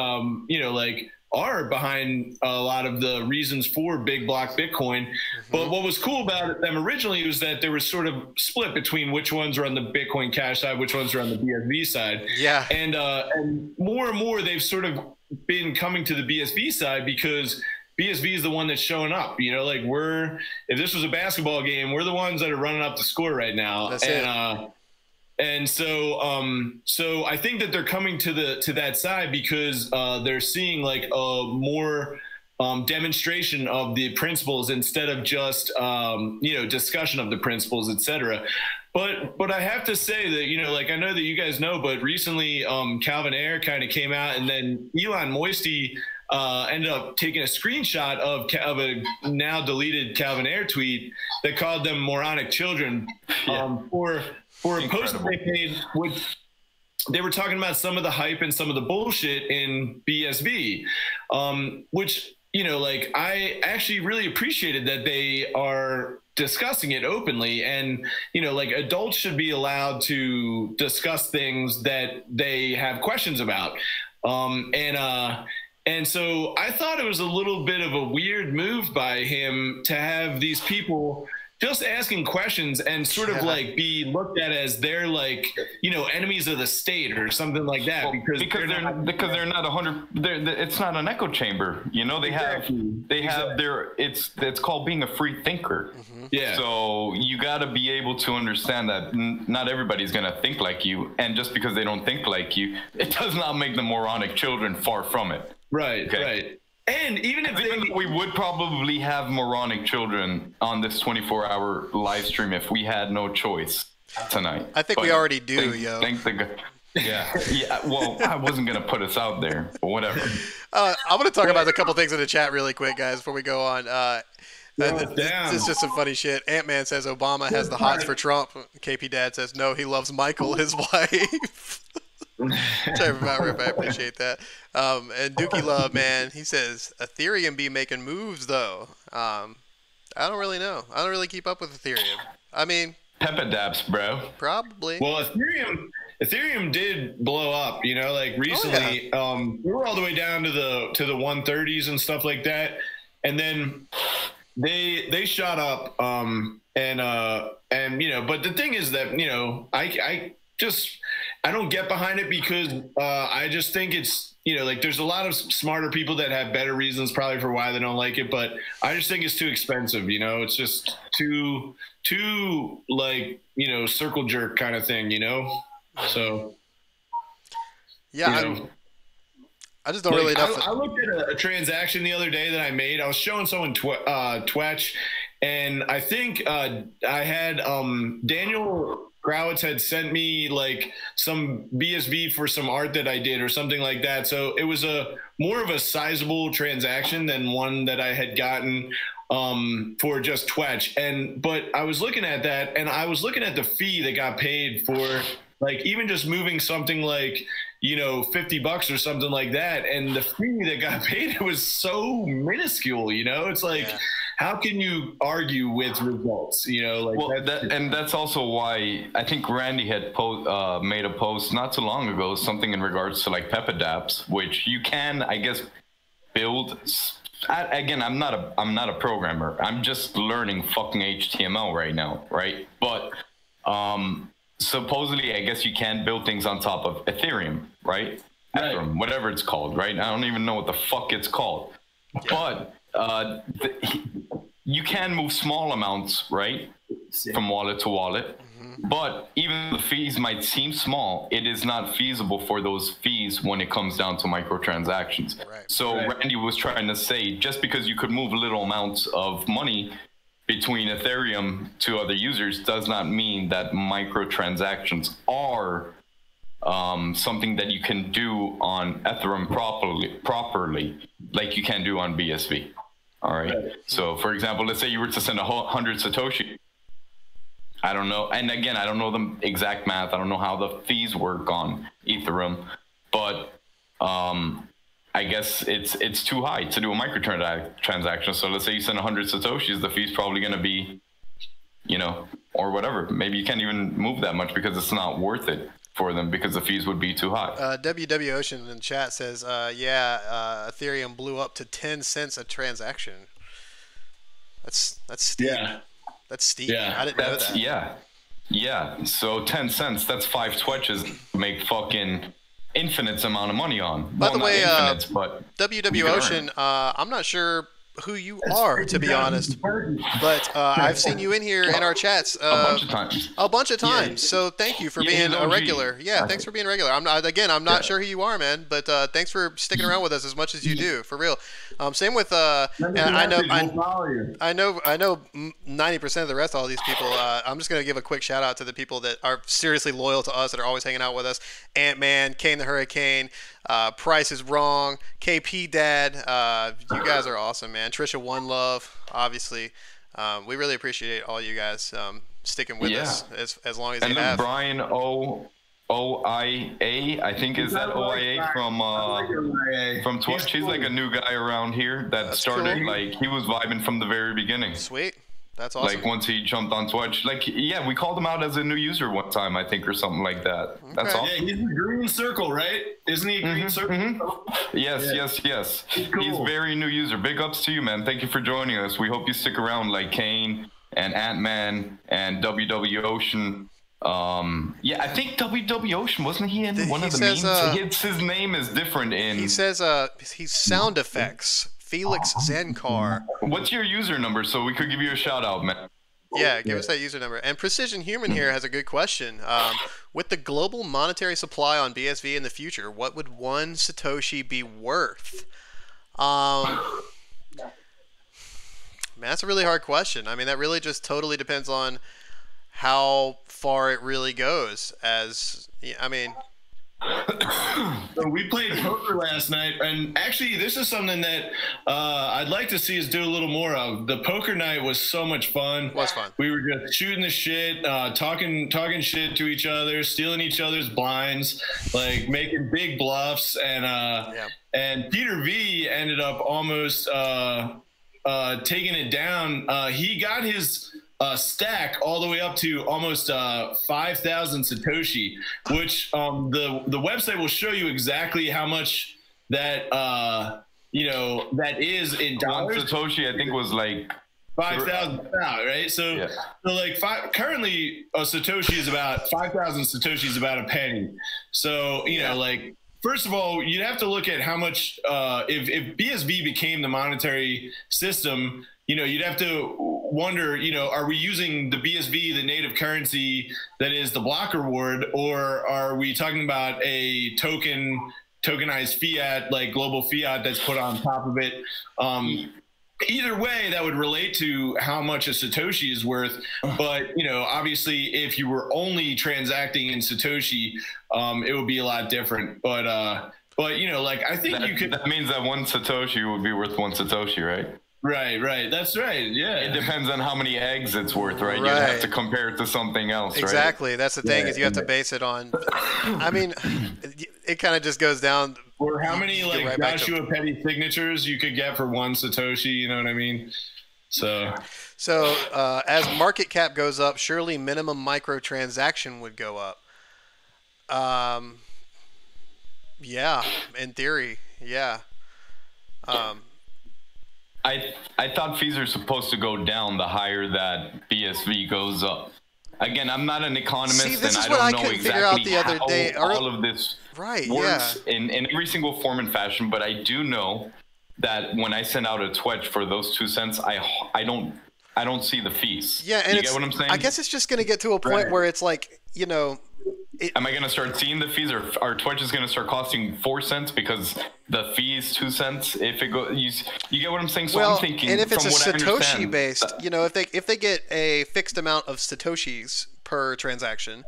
are behind a lot of the reasons for big block Bitcoin. But what was cool about them originally was that there was sort of split between which ones are on the Bitcoin Cash side, which ones are on the BSV side. Yeah. And more and more they've sort of been coming to the BSV side because BSV is the one that's showing up. If this was a basketball game, we're the ones that are running up the score right now. That's it. And so I think that they're coming to that side because they're seeing like a more demonstration of the principles instead of just discussion of the principles, etc. But I have to say that I know that you guys know, but recently Calvin Ayre kind of came out, and then Elon Moisty ended up taking a screenshot of a now deleted Calvin Ayre tweet that called them moronic children for a post that they made, which they were talking about some of the hype and some of the bullshit in BSV, which, I actually really appreciated that they are discussing it openly. And, adults should be allowed to discuss things that they have questions about. And so I thought it was a little bit of a weird move by him to have these people just asking questions and sort of be looked at as they're enemies of the state or something like that. Well, because they're not 100. It's not an echo chamber. They have their. It's called being a free thinker. Yeah. So you got to be able to understand that not everybody's gonna think like you, and just because they don't think like you, it does not make them moronic children. Far from it. Right. Okay? Right. And even if we would probably have moronic children on this 24-hour live stream if we had no choice tonight. I think we already do, yo. Thank the God. Yeah. Well, I wasn't gonna put us out there, but whatever. I'm gonna talk about a couple things in the chat really quick, guys, before we go on. This is just some funny shit. Ant-Man says Obama has the hots for Trump. KP Dad says no, he loves Michael, his wife. Sorry about Rip, I appreciate that. And Dookie Love, man, he says Ethereum be making moves though. I don't really know. I don't really keep up with Ethereum. I mean, Peppadabs, bro. Probably. Well, Ethereum did blow up. Recently, we were all the way down to the 130s and stuff like that, and then they shot up. But the thing is that I don't get behind it because I just think it's there's a lot of smarter people that have better reasons probably for why they don't like it, but I just think it's too expensive. It's just too circle jerk kind of thing. So yeah, I just don't really know. I looked at a transaction the other day that I made. I was showing someone Twetch, and I think I had Daniel Krawisz had sent me some BSV for some art that I did or something like that. So it was more of a sizable transaction than one that I had gotten for just Twetch. But I was looking at that, and I was looking at the fee that got paid for even just moving something $50 or something like that. And the fee that got paid, it was so minuscule, it's how can you argue with results? That's also why I think Randy had made a post not too long ago, something in regards to Peppadabs, which you can, I guess, build. Again, I'm not a programmer. I'm just learning fucking HTML right now, right? But supposedly, I guess you can build things on top of Ethereum, right? Ethereum, whatever it's called, right? I don't even know what the fuck it's called. Yeah. But you can move small amounts, right, from wallet to wallet. But even the fees might seem small, it is not feasible for those fees when it comes down to microtransactions. So Randy was trying to say, just because you could move little amounts of money between Ethereum to other users does not mean that microtransactions are something that you can do on Ethereum properly, like you can do on BSV. All right. So, for example, let's say you were to send 100 Satoshi. I don't know. And again, I don't know the exact math. I don't know how the fees work on Ethereum, but I guess it's too high to do a microtransaction. So let's say you send 100 Satoshis, the fee's probably going to be, you know, or whatever. Maybe you can't even move that much because it's not worth it for them because the fees would be too high. WW Ocean in chat says, Ethereum blew up to 10 cents a transaction. That's steep. Yeah. That's steep. Yeah. I didn't know that. Yeah. So 10 cents, that's 5 Twetches make fucking infinite amount of money on. By the way, WW Ocean, I'm not sure who you are, to be honest, but I've seen you in here in our chats a bunch of times. Yeah. So thank you for being a regular. Yeah, thanks for being a regular. I'm not sure who you are, man, but thanks for sticking around with us as much as you do, for real. Same with I know 90% of the rest of all these people. I'm just gonna give a quick shout out to the people that are seriously loyal to us, that are always hanging out with us. Ant-Man, Kane the Hurricane, Price is Wrong, KP Dad. You guys are awesome, man. Trisha Wonlove, obviously. We really appreciate all you guys sticking with us as long as you have. And Brian OIA, I think is that OIA from Twitch. He's like a new guy around here that started cool. Like he was vibing from the very beginning. Sweet. That's awesome. Like once he jumped on Twitch, like we called him out as a new user one time, I think, or something like that. Okay. That's awesome. Yeah, he's a green circle, right? Isn't he a green circle? Yes. Cool. He's very new user. Big ups to you, man. Thank you for joining us. We hope you stick around, like Kane and Ant-Man and WW Ocean. I think WW Ocean, wasn't he in one of the memes? His name is different in. He says he's sound effects. Felix Zenkar. What's your user number so we could give you a shout out, man? Yeah, give us that user number. And Precision Human here has a good question. With the global monetary supply on BSV in the future, what would 1 Satoshi be worth? Man, that's a really hard question. I mean, that really just totally depends on how far it really goes. So we played poker last night, and actually this is something that I'd like to see us do a little more of. The poker night was so much fun. It was fun. We were just shooting the shit, talking shit to each other, stealing each other's blinds, like making big bluffs, and Peter V ended up almost taking it down. He got his stack all the way up to almost 5,000 Satoshi, which the website will show you exactly how much that that is in dollars. One Satoshi, I think, was like 5,000 right? So currently a Satoshi is about 5,000 Satoshi is about a penny. So like, first of all, you'd have to look at how much if BSV became the monetary system. You'd have to wonder, are we using the BSV, the native currency that is the block reward, or are we talking about a tokenized fiat, like global fiat that's put on top of it? Either way, that would relate to how much a Satoshi is worth. But, obviously, if you were only transacting in Satoshi, it would be a lot different. But like, I think you could. That means that 1 Satoshi would be worth 1 Satoshi, right? Right. That's right. Yeah. It depends on how many eggs it's worth, right? You have to compare it to something else, right? Exactly. That's the thing, is you have to base it on. I mean, it kind of just goes down. Or how many Joshua Petty signatures you could get for 1 Satoshi? You know what I mean? So as market cap goes up, surely minimum microtransaction would go up. Yeah, in theory, yeah. I thought fees are supposed to go down the higher that BSV goes up. again, I'm not an economist. See, this and is what I don't know couldn't figure out exactly the other how day. all of this Right, works in every single form and fashion. But I do know that when I send out a Twitch for those 2 cents, I don't see the fees. Yeah, and you get what I'm saying? I guess it's just going to get to a point where it's like, you know, am I going to start seeing the fees, or our Twitch is going to start costing 4 cents because the fees 2 cents? If it goes, you get what I'm saying? So well, I'm thinking, and if it's a Satoshi based, that, you know, if they get a fixed amount of Satoshis per transaction,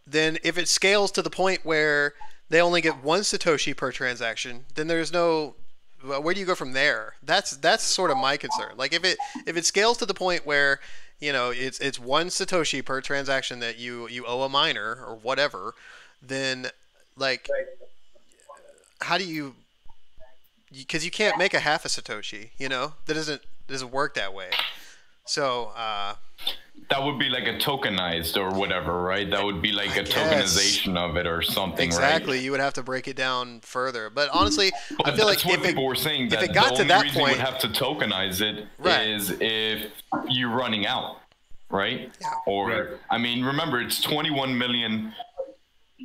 then if it scales to the point where they only get 1 Satoshi per transaction, then there's no. Where do you go from there? That's sort of my concern. Like if it scales to the point where, you know, it's 1 Satoshi per transaction that you owe a miner or whatever, then like how do you, because you can't make a half a Satoshi, you know, that doesn't work that way. So that would be like a tokenized or whatever, right? That would be like a tokenization of it or something, exactly. Right? You would have to break it down further. But honestly, but I feel like people were saying that if it got to that point, you would have to tokenize it is if you're running out, right? Yeah. Or I mean, remember it's 21 million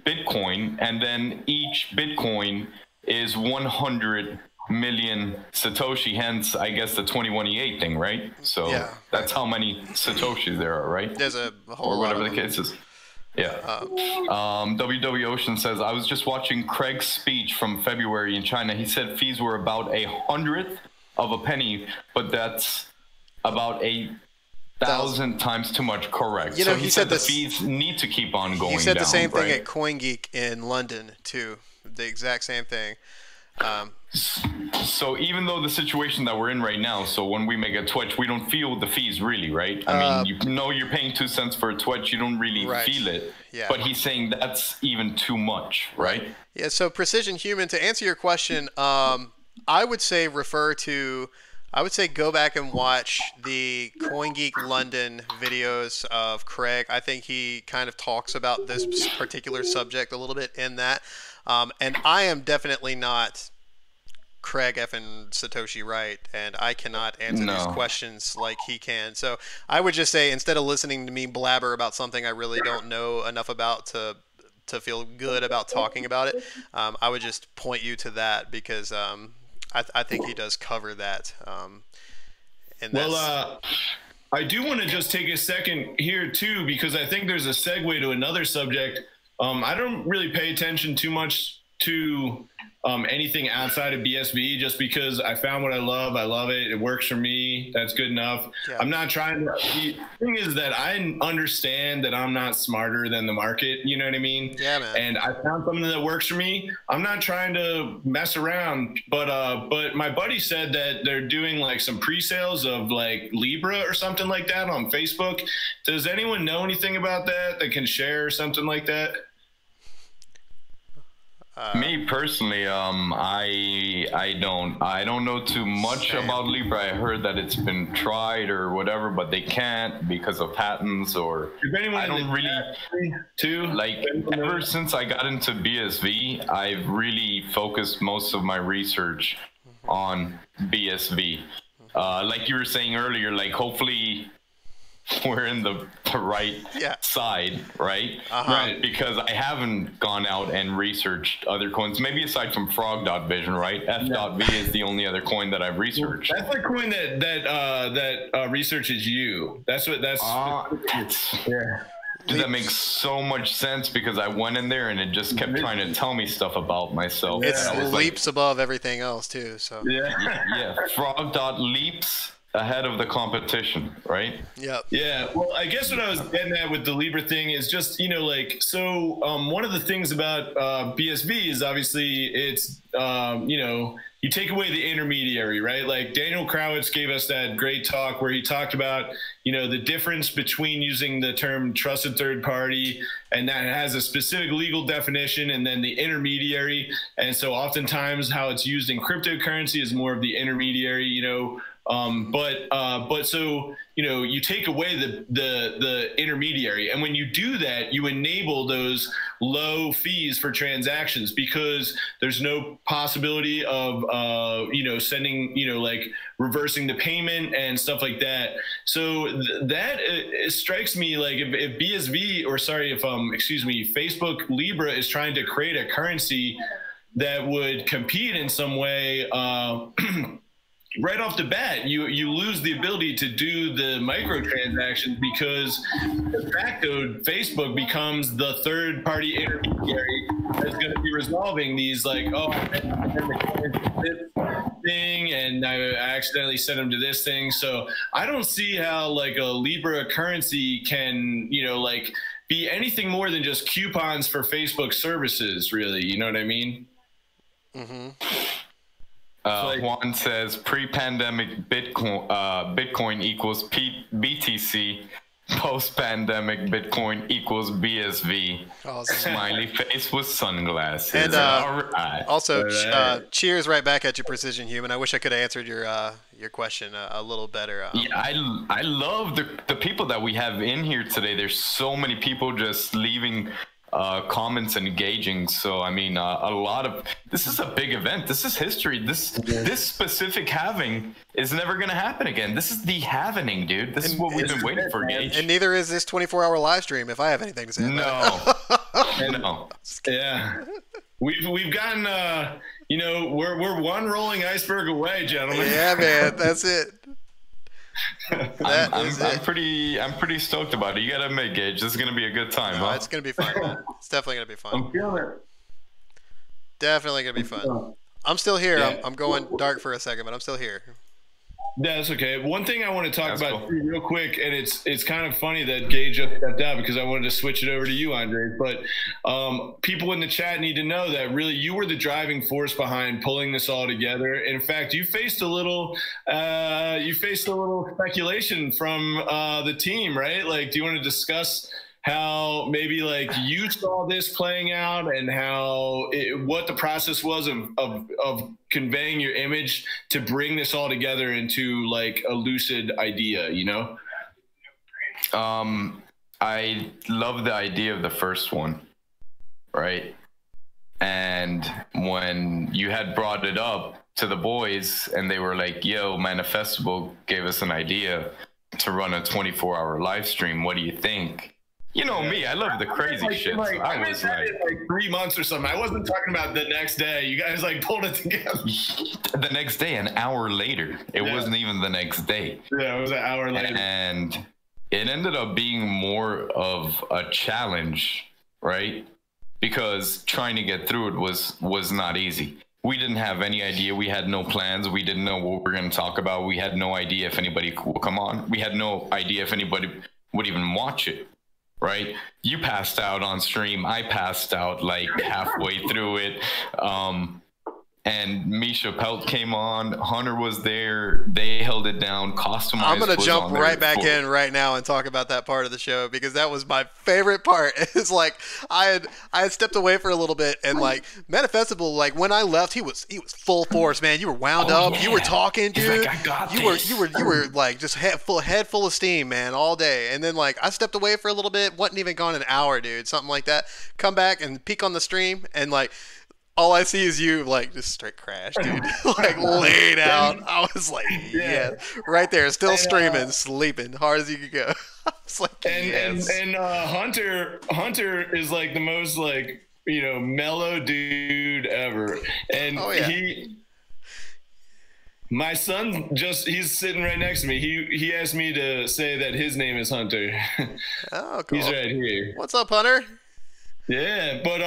Bitcoin, and then each Bitcoin is 100 million Satoshi, hence I guess the 21E8 thing, right? So that's how many Satoshis there are, right? There's a whole or whatever lot the case is. Yeah. WW Ocean says, I was just watching Craig's speech from February in China. He said fees were about 1/100 of a penny, but that's about 1,000 times too much. Correct. You know, so he said the fees need to keep on going down. He said the same thing right? at CoinGeek in London too. The exact same thing. So even though the situation that we're in right now, so when we make a Twitch, we don't feel the fees really, right? I mean, you know you're paying 2 cents for a Twitch, you don't really feel it. Yeah. But he's saying that's even too much, right? Yeah, so Precision Human, to answer your question, I would say go back and watch the CoinGeek London videos of Craig. I think he kind of talks about this particular subject a little bit in that. And I am definitely not Craig effing Satoshi Wright, and I cannot answer these questions like he can. So I would just say, instead of listening to me blabber about something I really don't know enough about to feel good about talking about it, I would just point you to that, because I think he does cover that. Well, I do want to just take a second here too, because I think there's a segue to another subject. I don't really pay attention too much to anything outside of BSV, just because I found what I love. I love it. It works for me. That's good enough. Yeah. I'm not trying to. The thing is that I understand that I'm not smarter than the market. You know what I mean? Yeah, man. And I found something that works for me. I'm not trying to mess around. But my buddy said that they're doing like some pre-sales of like Libra or something like that on Facebook. Does anyone know anything about that can share or something like that? Me personally, I don't know too much about Libra. I heard that it's been tried or whatever, but they can't because of patents, or I don't really like, ever since I got into BSV, I've really focused most of my research on BSV. Like you were saying earlier, like hopefully we're in the right side, right? Right. Because I haven't gone out and researched other coins, maybe aside from Frog.Vision, right? F.V is the only other coin that I've researched. That's the coin that researches you. Dude, that makes so much sense, because I went in there and it just kept trying to tell me stuff about myself. It's leaps above everything else too. So yeah. Frog.leaps ahead of the competition, right? Yeah. Well, I guess what I was getting at with the Libra thing is just, you know, like, so one of the things about BSV is obviously it's, you know, you take away the intermediary, right? Like Daniel Krawisz gave us that great talk where he talked about, you know, the difference between using the term trusted third party, and that has a specific legal definition, and then the intermediary. And so oftentimes how it's used in cryptocurrency is more of the intermediary, you know, But so, you know, you take away the intermediary, and when you do that, you enable those low fees for transactions, because there's no possibility of you know, sending, you know, like reversing the payment and stuff like that. So that it strikes me like if BSV, or sorry, if excuse me, Facebook Libra is trying to create a currency that would compete in some way, right off the bat, you lose the ability to do the microtransactions, because de facto Facebook becomes the third party intermediary that's going to be resolving these, like, oh, I sent the thing and I accidentally sent them to this thing. So I don't see how like a Libra currency can, you know, like be anything more than just coupons for Facebook services, really. You know what I mean? Mm-hmm. Juan says pre-pandemic Bitcoin equals BTC. Post-pandemic Bitcoin equals BSV. Awesome. Smiley face with sunglasses. And all right. Also, cheers right back at you, Precision Human. I wish I could have answered your question a little better. Yeah, I love the people that we have in here today. There's so many people just leaving comments and engaging. So I mean, a lot of this is a big event. This is history. This specific halving is never going to happen again. This is the halvening, dude. This is what we've been waiting for, Gage. And neither is this 24-hour live stream, if I have anything to say. No. No. Yeah. We've gotten you know, we're one rolling iceberg away, gentlemen. Yeah, man, that's it. I'm pretty stoked about it. You gotta admit, Gage, this is gonna be a good time. No, it's gonna be fun, man. It's definitely gonna be fun. I'm feeling it. Definitely gonna be fun. I'm still here. Yeah. I'm going dark for a second, but I'm still here. That's okay. One thing I want to talk about real quick, and it's kind of funny that Gage just stepped out because I wanted to switch it over to you, Andre. But people in the chat need to know that really you were the driving force behind pulling this all together. In fact, you faced a little speculation from the team, right? Like, do you want to discuss how maybe like you saw this playing out and how what the process was of conveying your image to bring this all together into like a lucid idea, you know? I love the idea of the first one, right? And when you had brought it up to the boys and they were like, yo, Manifestable gave us an idea to run a 24-hour live stream. What do you think? You know me, I love the crazy shit. So I was like 3 months or something. I wasn't talking about the next day. You guys like pulled it together. The next day, an hour later. It wasn't even the next day. Yeah, it was an hour later. And it ended up being more of a challenge, right? Because trying to get through it was not easy. We didn't have any idea. We had no plans. We didn't know what we were going to talk about. We had no idea if anybody would come on. We had no idea if anybody would even watch it. Right? You passed out on stream. I passed out like halfway through it. And Misha Pelt came on. Hunter was there. They held it down. KOSTUUMized. I'm going to jump right back in right now and talk about that part of the show because that was my favorite part. It's like I had stepped away for a little bit and like Manifestable, like when I left, he was full force, man. You were wound up. Yeah. You were talking, dude. He's like, I got this. You were like just head full of steam, man, all day. And then like I stepped away for a little bit. Wasn't even gone an hour, dude. Something like that. Come back and peek on the stream and like all I see is you, like, just straight crash, dude. Like, laid out. I was like, yeah. Right there, still streaming, sleeping, hard as you could go. I was like, yes. And Hunter is, like, the most, like, you know, mellow dude ever. And my son he's sitting right next to me. He asked me to say that his name is Hunter. Oh, cool. He's right here. What's up, Hunter? Yeah, but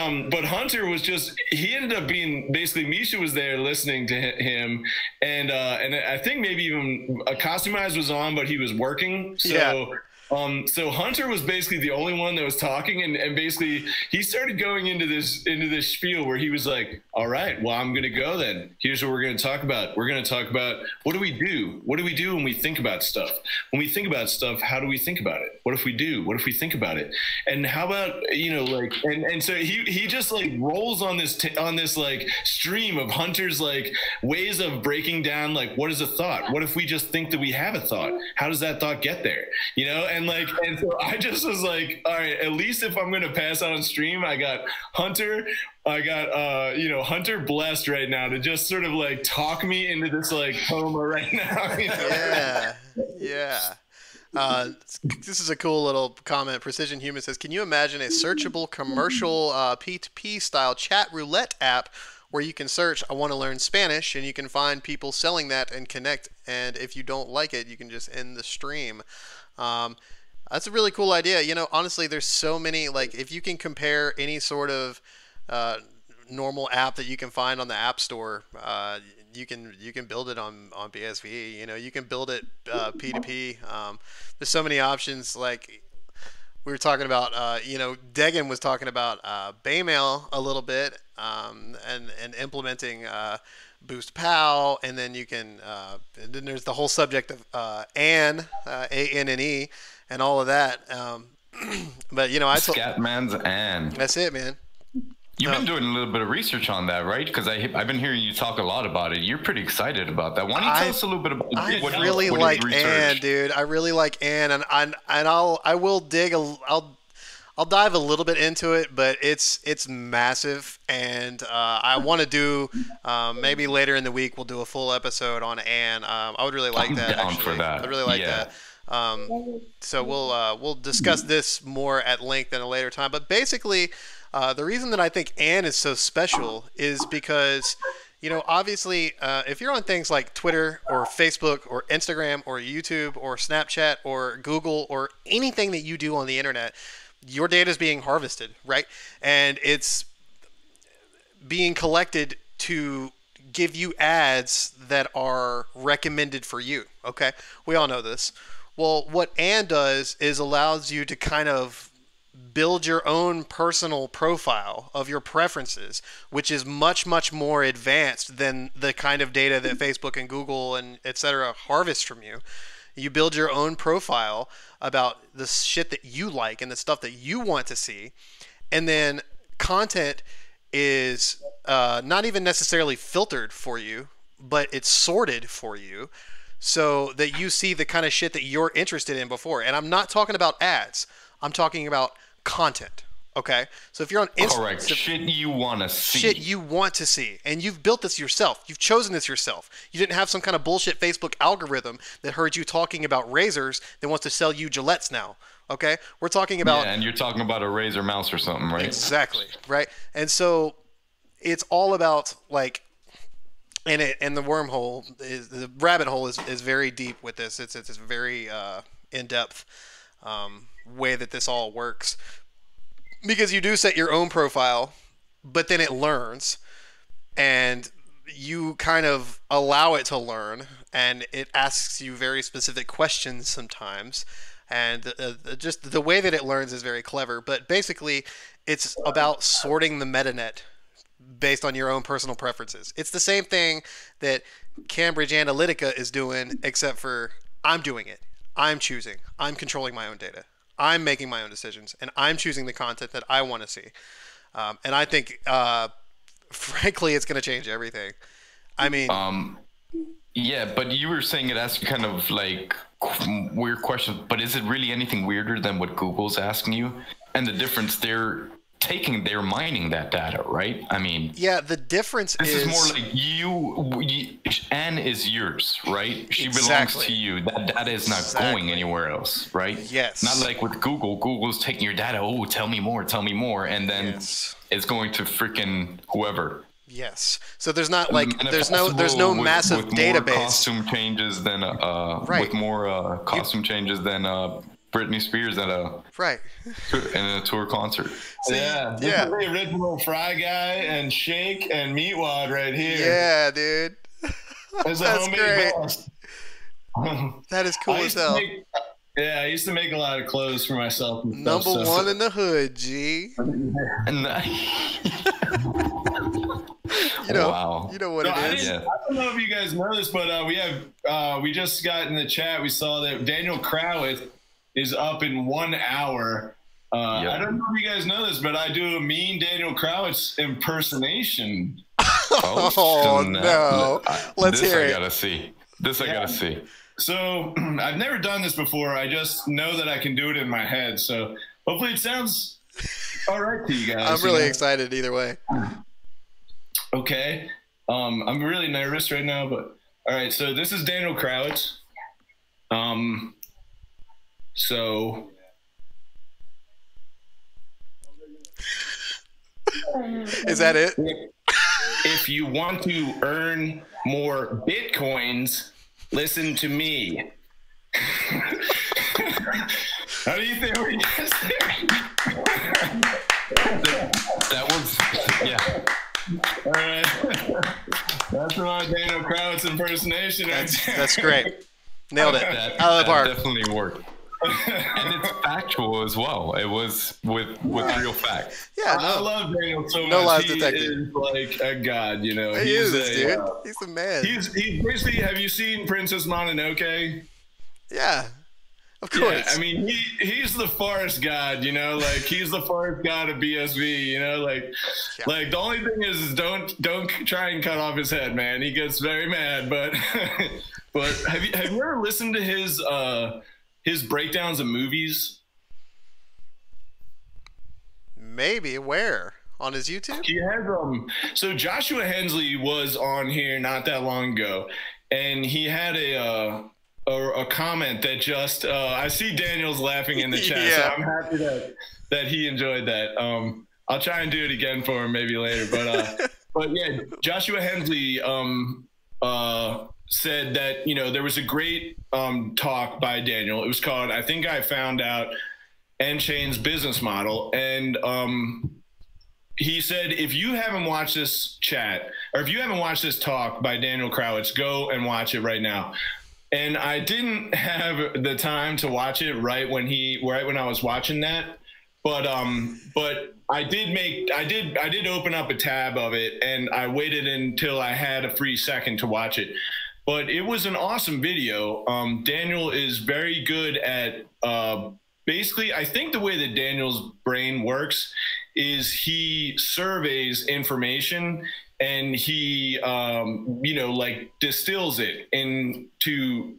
Hunter was he ended up being basically Misha was there listening to him, and I think maybe even KOSTUUMized was on, but he was working. So So Hunter was basically the only one that was talking, and basically he started going into this spiel where he was like, all right, well, I'm going to go then. Here's what we're going to talk about. We're going to talk about what do we do? What do we do when we think about stuff? When we think about stuff, how do we think about it? What if we do? What if we think about it? And how about, like, and so he just like rolls on this like stream of Hunter's like ways of breaking down, like, what is a thought? What if we just think that we have a thought? How does that thought get there? And so I just was like, all right, at least if I'm going to pass out on stream, I got Hunter, Hunter blessed right now to just sort of like talk me into this like coma right now. Yeah. This is a cool little comment. Precision Human says, can you imagine a searchable commercial P2P style chat roulette app where you can search, I want to learn Spanish, and you can find people selling that and connect, and if you don't like it, you can just end the stream. That's a really cool idea. Honestly, there's so many, like, if you can compare any sort of normal app that you can find on the App Store, you can build it on BSV. You can build it P2P. There's so many options. Like we were talking about, Degan was talking about Baymail a little bit, and implementing Boost POW, and then you can, and then there's the whole subject of ANNE, ANNE, and all of that. But Scatman's ANNE. That's it, man. You've been doing a little bit of research on that, right? Because I've been hearing you talk a lot about it. You're pretty excited about that. Why don't you tell us a little bit about what really like ANNE, dude. I really like ANNE, and I'll dive a little bit into it, but it's massive, and I want to do maybe later in the week we'll do a full episode on ANNE. I would really like that. Down for that. I really like that. So we'll discuss this more at length at a later time. But basically, the reason that I think ANNE is so special is because, obviously, if you're on things like Twitter or Facebook or Instagram or YouTube or Snapchat or Google or anything that you do on the internet, your data is being harvested, right? And it's being collected to give you ads that are recommended for you, okay? We all know this. Well, what ANNE does is allows you to kind of build your own personal profile of your preferences, which is much, much more advanced than the kind of data that Facebook and Google and etc. harvest from you. You build your own profile about the shit that you like and the stuff that you want to see, and then content is not even necessarily filtered for you, but it's sorted for you so that you see the kind of shit that you're interested in before. And I'm not talking about ads. I'm talking about content. Okay? So if you're on Instagram... Correct. Shit you want to see. Shit you want to see. And you've built this yourself. You've chosen this yourself. You didn't have some kind of bullshit Facebook algorithm that heard you talking about razors that wants to sell you Gillettes now. Okay? We're talking about... Yeah, and you're talking about a Razer mouse or something, right? Exactly. Right? And so it's all about, like... And the wormhole is, the rabbit hole is very deep with this. It's a very in-depth way that this all works, because you do set your own profile, but then it learns, and you kind of allow it to learn, and it asks you very specific questions sometimes, and just the way that it learns is very clever. But basically, it's about sorting the metanet based on your own personal preferences. It's the same thing that Cambridge Analytica is doing, except for I'm doing it. I'm choosing. I'm controlling my own data. I'm making my own decisions, and I'm choosing the content that I want to see. And I think, frankly, it's going to change everything. I mean... yeah, but you were saying it asks kind of like weird questions, but is it really anything weirder than what Google's asking you? And the difference they're mining that data, right? I mean, yeah, the difference this is more like you ANNE is yours, right? She belongs to you. That data is not going anywhere else, right? Yes. Not like with Google. Google's taking your data. Oh, tell me more, and then it's going to freaking whoever. Yes. So there's not like there's no massive with database. More costume changes than with more costume changes than Britney Spears at a tour concert. So yeah. The original Fry Guy and Shake and Meatwad right here. Yeah, dude. That's great. That is cool as hell. Yeah, I used to make a lot of clothes for myself. And Number stuff, one in the hood, G. You know, wow. You know what it is. I don't know if you guys know this, but we just got in the chat. We saw that Daniel Krawisz is up in 1 hour. I don't know if you guys know this, but I do a mean Daniel Krawisz impersonation. Oh no! Let's hear it. I gotta see. I gotta see. So I've never done this before. I just know that I can do it in my head. So hopefully it sounds all right to you guys. I'm really excited either way. Okay. I'm really nervous right now, but all right. So this is Daniel Krawisz. So is that it? If you want to earn more Bitcoins, listen to me. How do you think we guys That was, yeah. All right. That's my Daniel Krawisz impersonation. That's great. Nailed it. That, Out of the park. Definitely worked. And it's factual as well. It was with real facts. Yeah, I love Daniel so much. No lies he detected. is like a god, you know. He is, dude. He's the man. He's basically. Have you seen Princess Mononoke? Yeah, of course. Yeah, I mean, he's the forest god, you know. Like he's the forest god of BSV, you know. Like the only thing is don't try and cut off his head, man. He gets very mad. But but have you ever listened to his breakdowns of movies? Maybe. Where? On his YouTube? He has so Joshua Hensley was on here not that long ago, and he had a comment that just I see Daniel's laughing in the chat, Yeah. so I'm happy that he enjoyed that. I'll try and do it again for him maybe later, but yeah, Joshua Hensley said that, you know, there was a great talk by Daniel. It was called, I Think I Found Out N-Chain's Business Model. And he said, if you haven't watched this chat, or if you haven't watched this talk by Daniel Krawisz, go and watch it right now. And I didn't have the time to watch it right when I was watching that. But I did open up a tab of it, and I waited until I had a free second to watch it. But it was an awesome video. Daniel is very good at basically, I think the way that Daniel's brain works is he surveys information and he, you know, like distills it into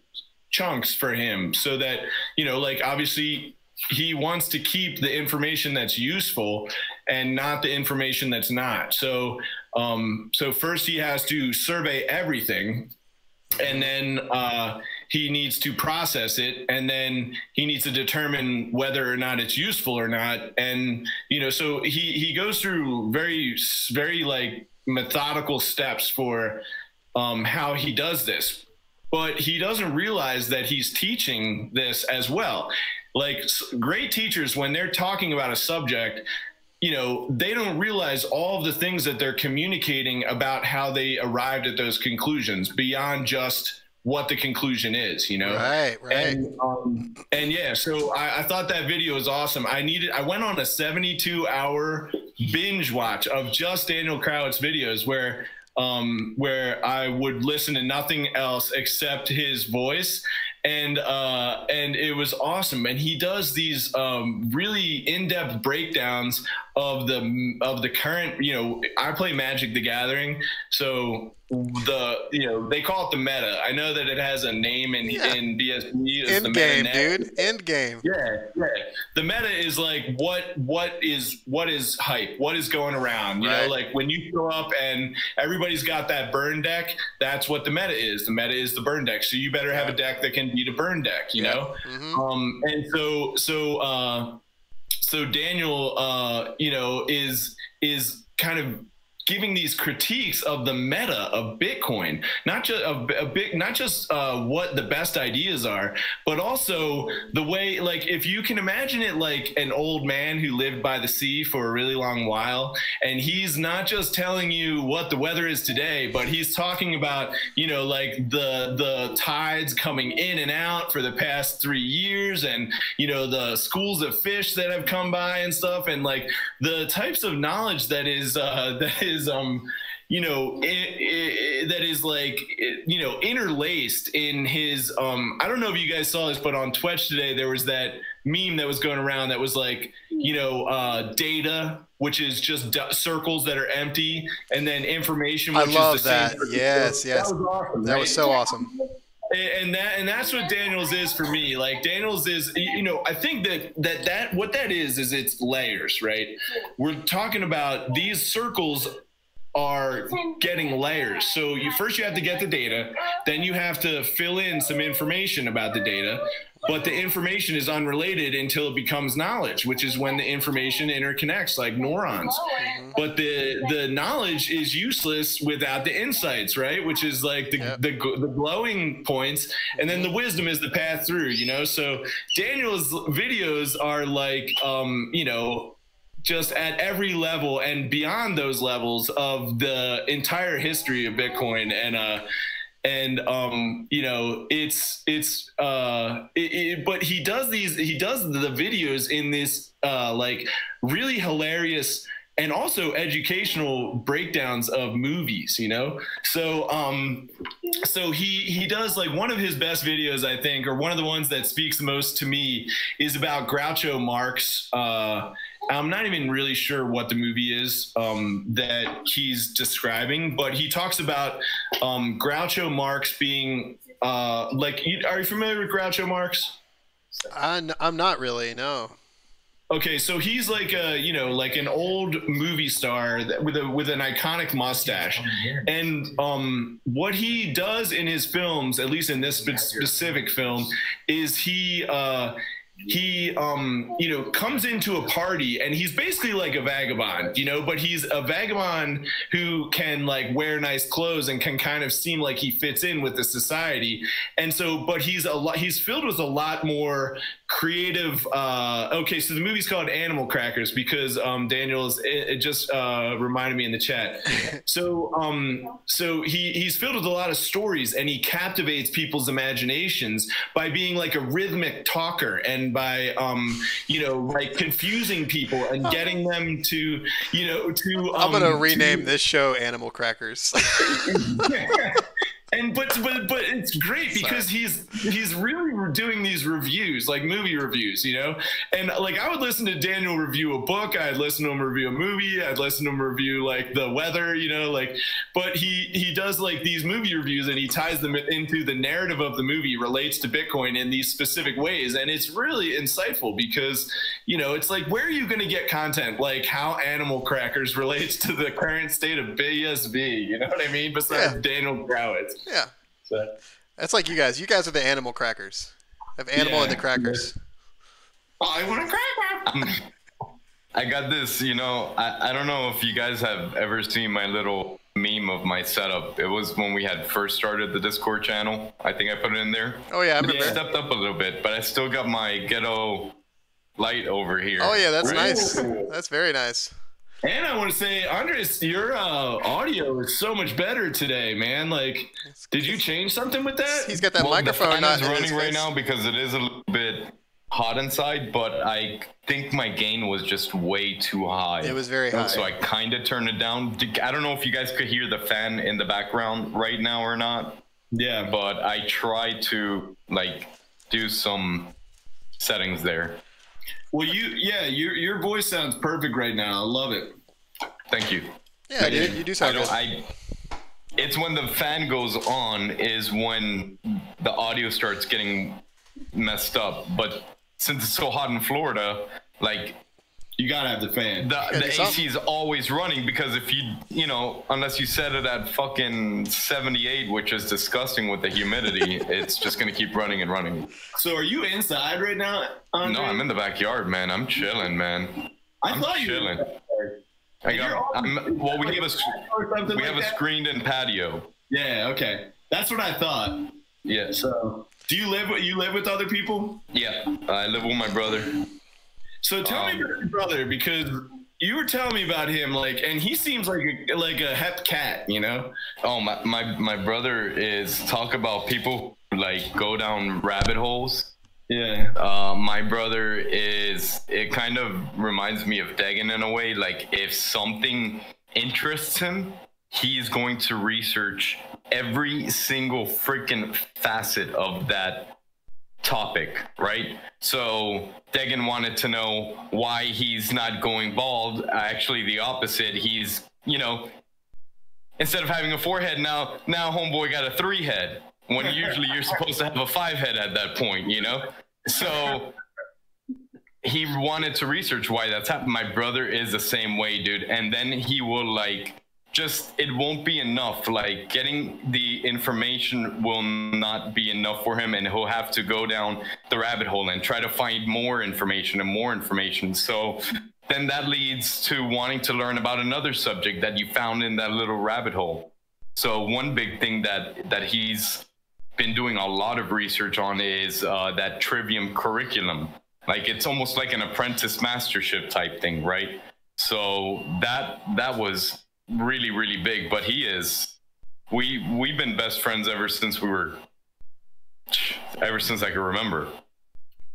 chunks for him so that, you know, like obviously he wants to keep the information that's useful and not the information that's not. So, so first he has to survey everything, and then he needs to process it, and then he needs to determine whether or not it's useful or not. And, you know, so he goes through very, very like methodical steps for how he does this, but he doesn't realize that he's teaching this as well. Like great teachers, when they're talking about a subject, you know, they don't realize all of the things that they're communicating about how they arrived at those conclusions beyond just what the conclusion is, you know? Right. And yeah, so I thought that video was awesome. I went on a 72-hour binge watch of just Daniel Krawisz videos where I would listen to nothing else except his voice. And it was awesome. And he does these really in-depth breakdowns of the current, you know, I play Magic the Gathering. So you know, they call it the meta. I know that it has a name in BSB. End game, dude. End game. Yeah. The meta is like what is hype? What is going around? You know, like when you show up and everybody's got that burn deck, that's what the meta is. The meta is the burn deck. So you better have a deck that can beat a burn deck, you know? Mm-hmm. And so Daniel you know, is kind of giving these critiques of the meta of Bitcoin, not just what the best ideas are, but also the way, like, if you can imagine it like an old man who lived by the sea for a really long while, and he's not just telling you what the weather is today, but he's talking about, you know, like the tides coming in and out for the past 3 years, and, you know, the schools of fish that have come by and stuff, and like the types of knowledge that is you know, that is like, you know, interlaced in his, I don't know if you guys saw this, but on Twitch today, there was that meme that was going around that was like, you know, data, which is just circles that are empty, and then information, which is the that. same. Yes. That was awesome. That was so awesome. And that's what Daniels is for me. Like, Daniels is, you know, I think that what that is it's layers, right? We're talking about these circles are getting layers. So you have to get the data, then you have to fill in some information about the data, but the information is unrelated until it becomes knowledge, which is when the information interconnects like neurons. But the knowledge is useless without the insights, right? Which is like the glowing points, and then the wisdom is the path through, you know? So Daniel's videos are like, you know, just at every level and beyond those levels of the entire history of Bitcoin. And you know, but he does the videos in this like really hilarious and also educational breakdowns of movies, you know? So so he does, like, one of his best videos, I think, or one of the ones that speaks the most to me, is about Groucho Marx. I'm not even really sure what the movie is that he's describing, but he talks about Groucho Marx being like, are you familiar with Groucho Marx? I'm not really, no. Okay, so he's like a, you know, like an old movie star with an iconic mustache, and what he does in his films, at least in this specific film, is he you know, comes into a party and he's basically like a vagabond, you know, but he's a vagabond who can like wear nice clothes and can kind of seem like he fits in with the society. And so, but he's filled with a lot more creative. Okay, so the movie's called Animal Crackers because it just reminded me in the chat. So so he's filled with a lot of stories, and he captivates people's imaginations by being like a rhythmic talker, and by you know, like confusing people and getting them to, you know, to I'm gonna rename this show Animal Crackers. And but it's great because he's really doing these reviews, like movie reviews, you know. And like, I would listen to Daniel review a book, I'd listen to him review a movie, I'd listen to him review like the weather, you know, like. But he does like these movie reviews, and he ties them into the narrative of the movie, relates to Bitcoin in these specific ways, and it's really insightful because, you know, it's like, where are you going to get content like how Animal Crackers relates to the current state of BSB? You know what I mean? Besides Daniel Krawisz. Yeah. So. That's like you guys. You guys are the Animal Crackers. Have animal in the crackers. I want a cracker. I got this, you know, I don't know if you guys have ever seen my little meme of my setup. It was when we had first started the Discord channel. I think I put it in there. Oh, yeah, I remember. I stepped up a little bit, but I still got my ghetto light over here. Oh, yeah, that's nice. That's very nice. And I want to say, Andres, your audio is so much better today, man. Like, did you change something with that? He's got that microphone the fan is running right now because it is a little bit hot inside, but I think my gain was just way too high. It was very high. So I kind of turned it down. I don't know if you guys could hear the fan in the background right now or not. Yeah. But I tried to, like, do some settings there. Well, your voice sounds perfect right now. I love it. Thank you. Yeah, dude, you do sound good. It's when the fan goes on is when the audio starts getting messed up. But since it's so hot in Florida, like, you gotta have the fan. The AC is always running because if you know, unless you set it at fucking 78, which is disgusting with the humidity, it's just gonna keep running and running. So are you inside right now, Andre? No, I'm in the backyard, man. I'm chilling, man. I'm chilling. Well, we have a screened-in patio. Yeah. Okay. That's what I thought. Yeah. So, do you live with other people? Yeah, I live with my brother. So tell me about your brother, because you were telling me about him, like, and he seems like a hep cat, you know? Oh, my brother is talk about people who, like, go down rabbit holes. Yeah. My brother it kind of reminds me of Dagan in a way. Like, if something interests him, he's going to research every single freaking facet of that topic, right? So Dagan wanted to know why he's not going bald. Actually, the opposite. He's, instead of having a 4-head, now homeboy got a 3-head, when usually you're supposed to have a 5-head at that point, So he wanted to research why that's happened. My brother is the same way, dude. And then he will, like, it won't be enough. Like, getting the information will not be enough for him, and he'll have to go down the rabbit hole and try to find more information and more information. So then that leads to wanting to learn about another subject that you found in that little rabbit hole. So one big thing that he's been doing a lot of research on is that Trivium curriculum. Like, it's almost like an apprentice mastership type thing, right? So that was really, really big. But we've been best friends ever since I can remember.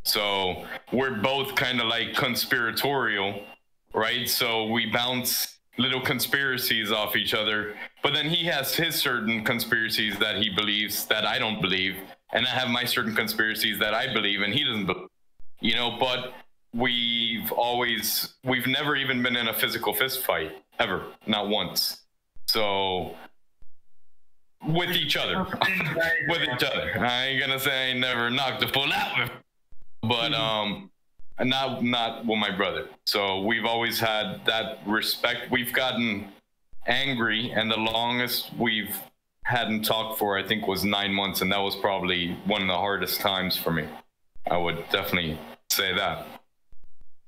So we're both kind of like conspiratorial, right? So we bounce little conspiracies off each other, but then he has his certain conspiracies that he believes that I don't believe, and I have my certain conspiracies that I believe and he doesn't believe, but we've never even been in a physical fist fight, ever, not once. So with each other. I ain't gonna say I ain't never knocked a fool out with, but not with my brother. So we've always had that respect. We've gotten angry, and the longest we've hadn't talked for, I think, was 9 months, and that was probably one of the hardest times for me. I would definitely say that.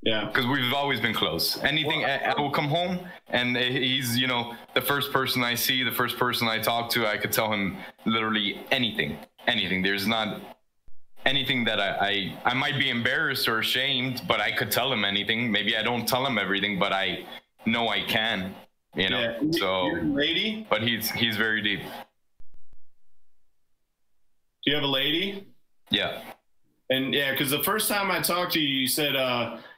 Yeah, because we've always been close. Anything, I will come home, and he's, the first person I see, the first person I talk to, I could tell him literally anything. There's not anything that I might be embarrassed or ashamed, but I could tell him anything. Maybe I don't tell him everything, but I know I can, Yeah. So, lady? But he's very deep. Do you have a lady? Yeah. And yeah, because the first time I talked to you, you said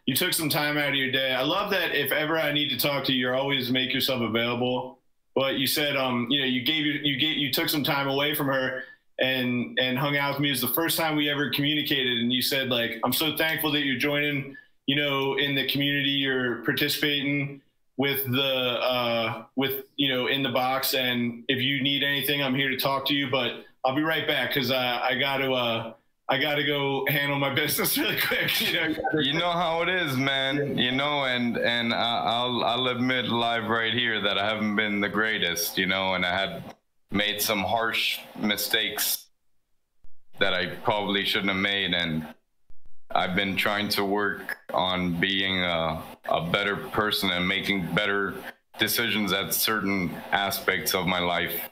you took some time out of your day. I love that if ever I need to talk to you, you always make yourself available. But you said you took some time away from her and hung out with me. It was the first time we ever communicated, and you said, like, I'm so thankful that you're joining, in the community, you're participating with the in the box, and if you need anything, I'm here to talk to you. But I'll be right back, because I got to go handle my business really quick. You know how it is, man. And I'll admit live right here that I haven't been the greatest, and I had made some harsh mistakes that I probably shouldn't have made, and I've been trying to work on being a better person and making better decisions at certain aspects of my life.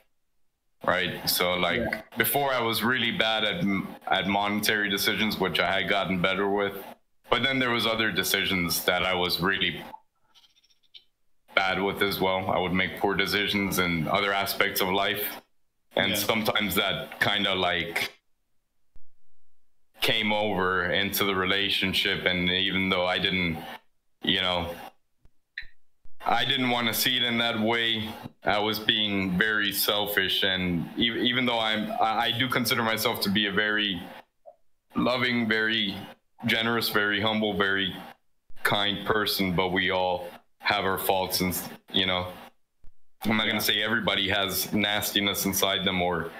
Right. So, like, before I was really bad at monetary decisions, which I had gotten better with. But then there was other decisions that I was really bad with as well. I would make poor decisions in other aspects of life. And sometimes that kind of like came over into the relationship. And even though I didn't, I didn't want to see it in that way, I was being very selfish. And even though I do consider myself to be a very loving, very generous, very humble, very kind person, but we all have our faults, and I'm not going to say everybody has nastiness inside them or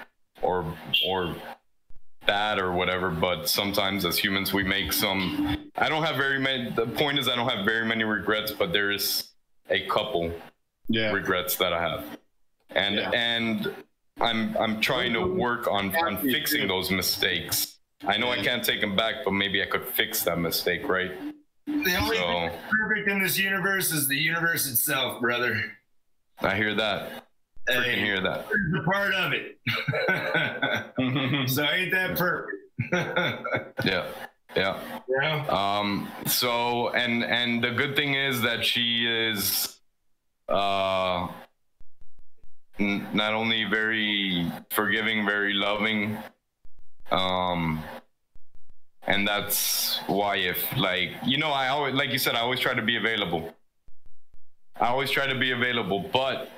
bad or whatever, but sometimes as humans we make some. I don't have very many. The point is, I don't have very many regrets, but there is a couple regrets that I have, and I'm trying to work on fixing those mistakes. I know I can't take them back, but maybe I could fix that mistake, right? The only thing that's perfect in this universe is the universe itself, brother. I hear that. Freaking hear that. It's a part of it. So ain't that perfect? Yeah. So and the good thing is that she is not only very forgiving, very loving, and that's why, if I always, like you said, I always try to be available. But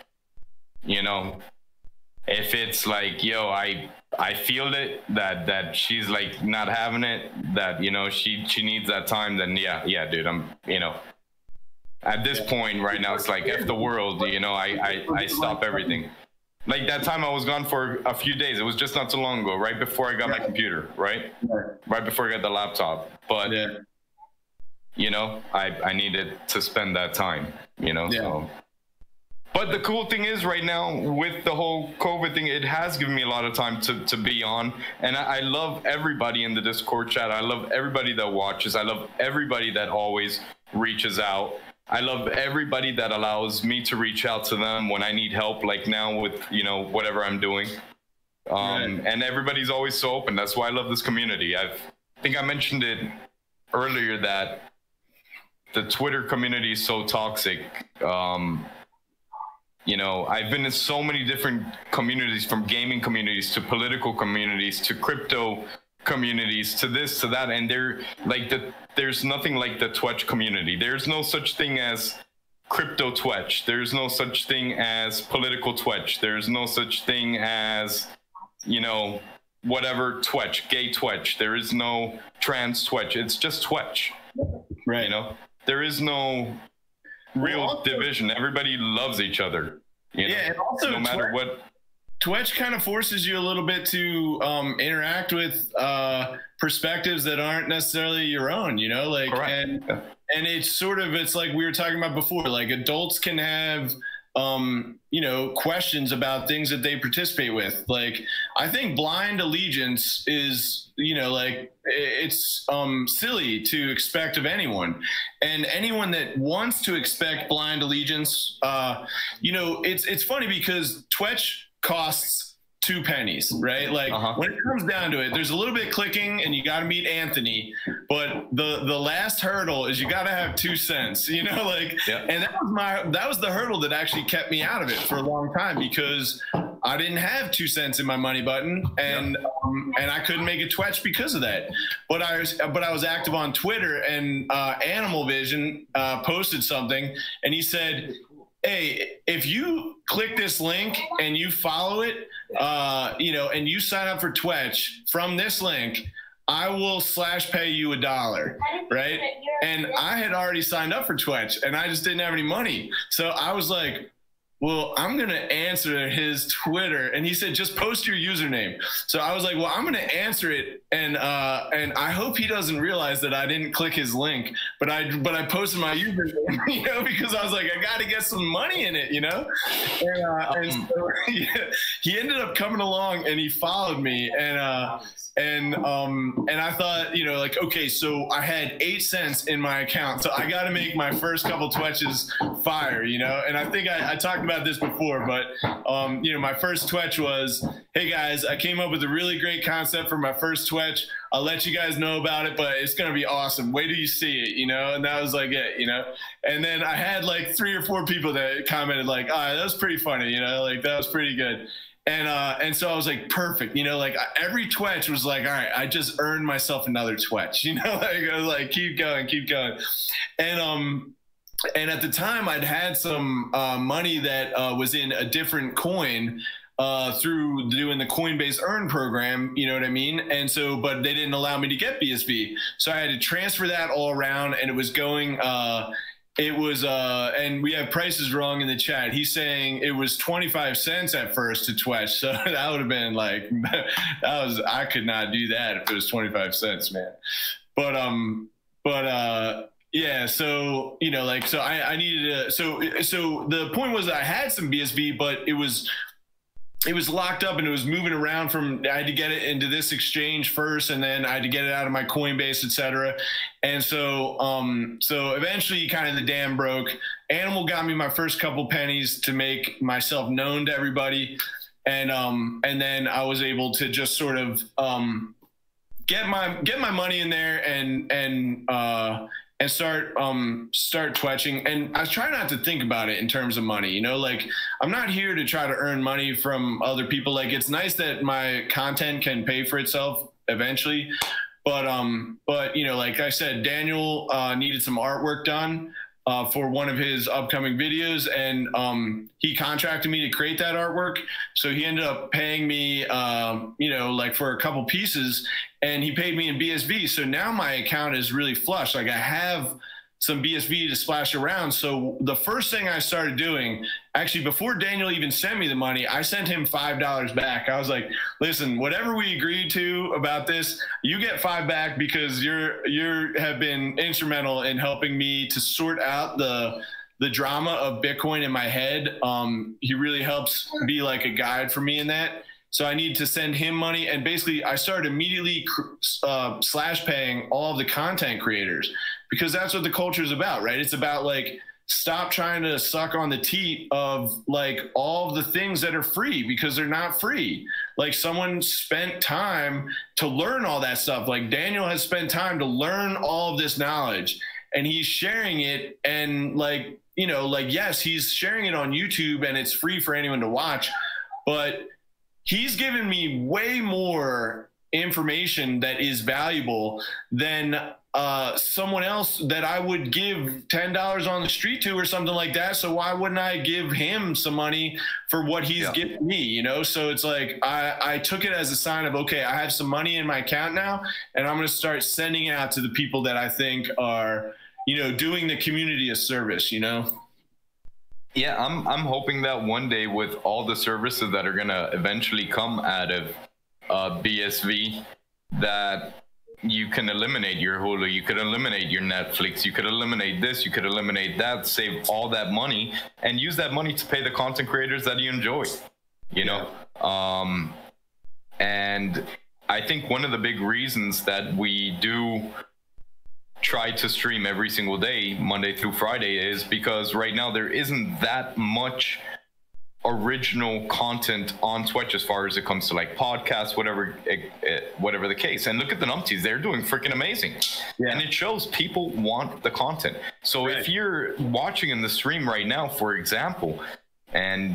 if it's like, yo, I feel it that she's like not having it, that she needs that time, then yeah dude, I'm at this point right now, it's like F the world, I stop everything. Like that time I was gone for a few days. It was just not too long ago, right before I got my computer, right before I got the laptop. But I needed to spend that time, so. But the cool thing is right now with the whole COVID thing, it has given me a lot of time to be on. And I love everybody in the Discord chat. I love everybody that watches. I love everybody that always reaches out. I love everybody that allows me to reach out to them when I need help, like now with, whatever I'm doing. And everybody's always so open. That's why I love this community. I think I mentioned it earlier that the Twitter community is so toxic. I've been in so many different communities, from gaming communities to political communities to crypto communities to this to that, and there's nothing like the Twetch community. There's no such thing as crypto Twetch. There's no such thing as political Twetch. There's no such thing as whatever Twetch, gay Twetch. There is no trans Twetch. It's just Twetch, right? There is no real division. Everybody loves each other, and also no matter what. Twitch kind of forces you a little bit to interact with perspectives that aren't necessarily your own, and it's like we were talking about before, like adults can have questions about things that they participate with. Like, I think blind allegiance is, it's silly to expect of anyone. And anyone that wants to expect blind allegiance, it's funny because Twitch costs 2 pennies, right? Like when it comes down to it, there's a little bit clicking and you got to meet Anthony, but the last hurdle is you got to have 2 cents, and that was the hurdle that actually kept me out of it for a long time, because I didn't have 2 cents in my money button, and I couldn't make a Twitch because of that. But I was active on Twitter, and Animal Vision posted something, and he said, hey, if you click this link and you follow it, and you sign up for Twitch from this link, I will /pay you $1, right? And I had already signed up for Twitch, and I just didn't have any money. So I was like, well, I'm going to answer his Twitter. And he said, just post your username. So I was like, well, I'm going to answer it. And I hope he doesn't realize that I didn't click his link, but I posted my username, because I was like, I got to get some money in it, and so he ended up coming along and he followed me, and I thought, okay, so I had 8 cents in my account, so I got to make my first couple Twitches fire, and I think I talked about this before, but my first Twitch was, hey guys, I came up with a really great concept for my first Twitch. I'll let you guys know about it, but it's gonna be awesome. Wait till you see it, and that was like it, and then I had like 3 or 4 people that commented like, that was pretty funny, like that was pretty good. And so I was like, perfect, like every Twitch was like, all right, I just earned myself another Twitch, like I was like, keep going. And at the time I'd had some money that was in a different coin through doing the Coinbase Earn program, you know what I mean? And so, but they didn't allow me to get BSV. So I had to transfer that all around, and it was going, and we have prices wrong in the chat. He's saying it was 25 cents at first to Twitch. So that would have been like, I could not do that if it was 25 cents, man. Yeah, so so I needed to. So the point was that I had some BSV, but it was it was locked up and it was moving around from, I had to get it into this exchange first, and then I had to get it out of my Coinbase, etc. And so, so eventually kind of the dam broke. Animal got me my first couple pennies to make myself known to everybody. And then I was able to just sort of, get my money in there and start twetching. And I try not to think about it in terms of money, you know, like I'm not here to try to earn money from other people. Like, it's nice that my content can pay for itself eventually. But you know, like I said, Daniel needed some artwork done for one of his upcoming videos, and he contracted me to create that artwork. So he ended up paying me, you know, like for a couple pieces, and he paid me in BSV. So now my account is really flush. Like, I have some BSV to splash around. So the first thing I started doing, actually before Daniel even sent me the money, I sent him $5 back. I was like, listen, whatever we agreed to about this, you get $5 back, because you have been instrumental in helping me to sort out the drama of Bitcoin in my head. He really helps be like a guide for me in that. So I need to send him money. And basically I started immediately slash paying all of the content creators, because that's what the culture is about, right? It's about like, stop trying to suck on the teat of like all of the things that are free, because they're not free. Like, someone spent time to learn all that stuff. Like, Daniel has spent time to learn all of this knowledge, and he's sharing it. And like, you know, like, yes, he's sharing it on YouTube and it's free for anyone to watch, but he's given me way more information that is valuable than someone else that I would give $10 on the street to or something like that. So why wouldn't I give him some money for what he's given me, you know? So it's like, I took it as a sign of, okay, I have some money in my account now, and I'm going to start sending it out to the people that I think are, you know, doing the community a service, you know? Yeah, I'm hoping that one day, with all the services that are gonna eventually come out of BSV, that you can eliminate your Hulu, you could eliminate your Netflix, you could eliminate this, you could eliminate that, save all that money, and use that money to pay the content creators that you enjoy, you know? And I think one of the big reasons that we do try to stream every single day, Monday through Friday, is because right now there isn't that much original content on Twitch as far as it comes to like podcasts, whatever the case. And look at the numpties, they're doing freaking amazing. And it shows people want the content. So if you're watching in the stream right now, for example, and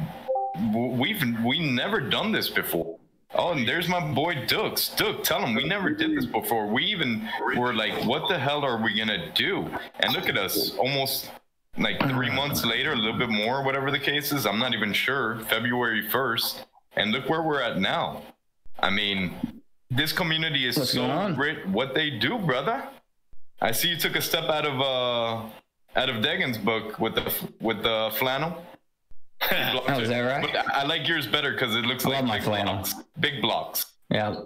we've never done this before. Oh, and there's my boy Dux. Dux, tell him we never did this before. We even were like, what the hell are we gonna do? And look at us, almost like 3 months later, a little bit more, whatever the case is. I'm not even sure, February 1st. And look where we're at now. I mean, this community is so great. What they do, brother. I see you took a step out of Degan's book with the flannel. Oh, is that right? But I like yours better because it looks like my flannel. Big blocks. Yeah,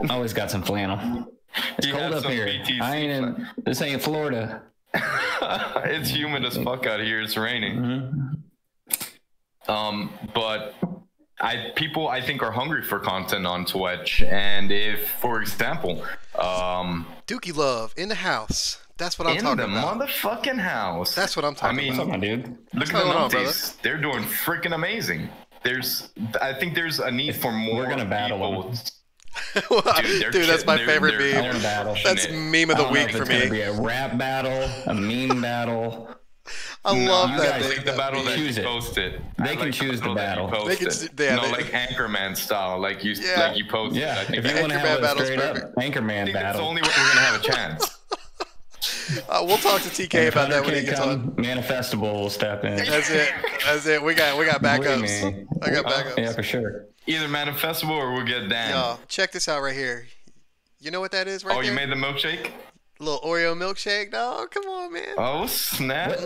always got some flannel. It's cold up here. BTC this ain't Florida. It's humid as fuck out here. It's raining. But people I think are hungry for content on Twitch, and if, for example, Dookie Love in the house. That's what I'm talking about. In the motherfucking house. That's what I'm talking about. What's up, dude? Look at the numpties. They're doing freaking amazing. I think there's a need for more. We're gonna battle them. Dude, that's my favorite meme. That's meme of the week for me. It's gonna be a rap battle, a meme battle. I love that. You guys pick the battle that you posted. They can choose the battle. They can, like Anchorman style, like you posted. Yeah, if you want to have a straight up Anchorman battle, that's the only way we're gonna have a chance. We'll talk to TK about that when he gets on. Manifestable will step in. That's it. We got backups. I got backups. Yeah, for sure. Either Manifestable or we'll get Dan. Yo, check this out right here. You know what that is right there? Oh, you made the milkshake? Little Oreo milkshake, dog. Come on, man. Oh, snap.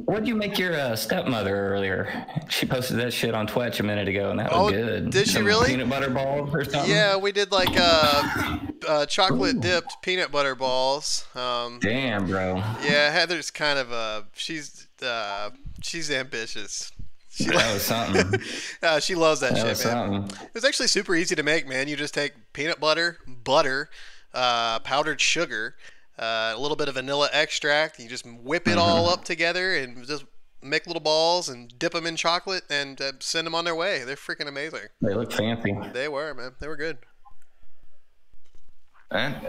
What'd you make your stepmother earlier? She posted that shit on Twitch a minute ago, and that was good. Did she really? Peanut butter balls or something? Yeah, we did like chocolate dipped peanut butter balls. Damn, bro. Yeah, Heather's kind of she's ambitious. That was something. She loves that shit, man. Something. It was actually super easy to make, man. You just take peanut butter, powdered sugar, a little bit of vanilla extract. You just whip it all up together and just make little balls and dip them in chocolate and send them on their way. They're freaking amazing. They look fancy. They were, man. They were good.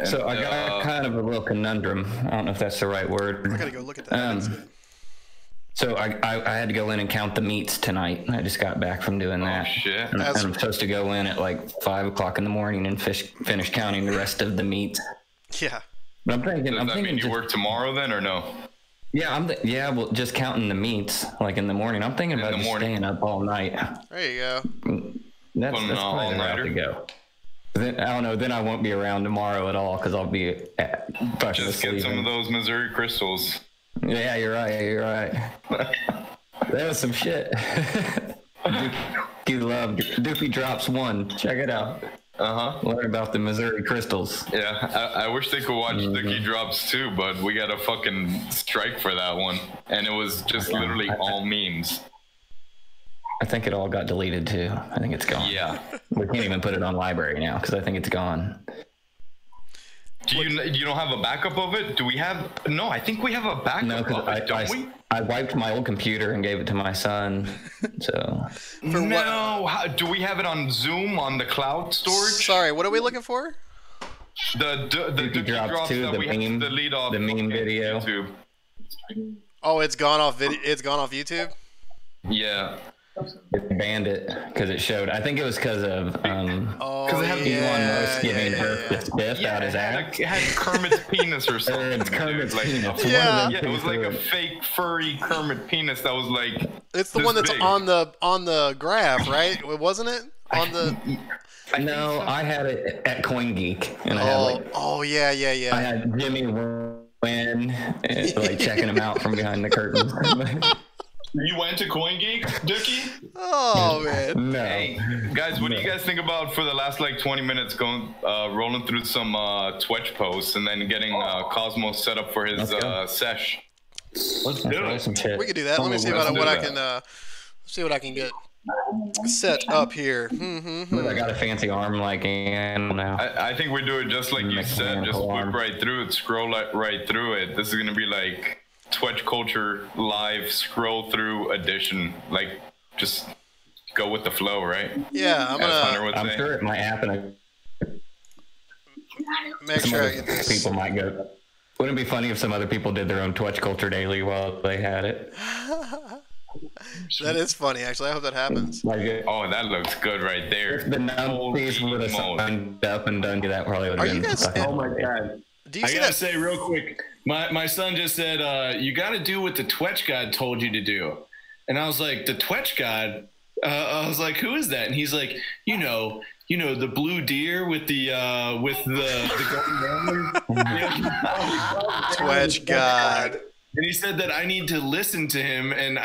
So I got kind of a little conundrum. I don't know if that's the right word. I gotta go look at that. So I had to go in and count the meats tonight. I just got back from doing that. Oh, shit. And I'm supposed to go in at like 5 o'clock in the morning and finish counting the rest of the meats. Yeah. But I'm thinking. Does that mean you work tomorrow then, or no? Yeah, well, just counting the meats like in the morning. I'm thinking about just staying up all night. There you go. That's probably the route to go. Then, I don't know. Then I won't be around tomorrow at all because I'll be just get some of those Missouri crystals. Yeah, you're right. That was some shit. Dookie drops 1. Check it out. Learn about the Missouri crystals. Yeah, I wish they could watch Dookie Drops too, but we got a fucking strike for that one, and it was just literally all memes. I think it all got deleted too. I think it's gone. Yeah. We can't even put it on library now because I think it's gone. You don't have a backup of it? Do we have? No, I think we have a backup of it, don't we? I wiped my old computer and gave it to my son. So. Do we have it on Zoom on the cloud storage? Sorry, what are we looking for? The Dookie drops too, that we have to delete off the meme video. YouTube. Oh, it's gone off video. It's gone off YouTube. Yeah. It banned it because it showed. I think it was because of it had Elon Musk giving birth to Stiff out his ass. It had Kermit's penis or something. It's Kermit's penis. Yeah, it was like a fake furry Kermit penis that was like. It's the one that's big. on the graph, right? Wasn't it on the? No, I had it at CoinGeek, and yeah. I had Jimmy Wynn like checking him out from behind the curtain. You went to CoinGeek, Dookie? Oh man! No, hey, guys, what do you guys think about for the last like 20 minutes going rolling through some Twitch posts and then getting Cosmos set up for his sesh? Let's do it. Some shit. We could do that. Let me see what I can get set up here. I got a fancy arm like Ann now. I think we do it just like you said, just whip right through it, scroll right through it. This is gonna be like Twitch Culture Live scroll through edition. Like, just go with the flow, right? Yeah, I'm sure it might happen. Make sure I get this. People might go. Wouldn't it be funny if some other people did their own Twitch Culture Daily while they had it? That is funny, actually. I hope that happens. Oh, that looks good right there. If the numpties would have signed up and done that, probably would have been. Oh my god! I gotta say real quick, my son just said, "You got to do what the Twetch God told you to do," and I was like, "The Twetch God?" I was like, "Who is that?" And he's like, "You know, the blue deer with the golden antlers." Twetch God. And he said that I need to listen to him, and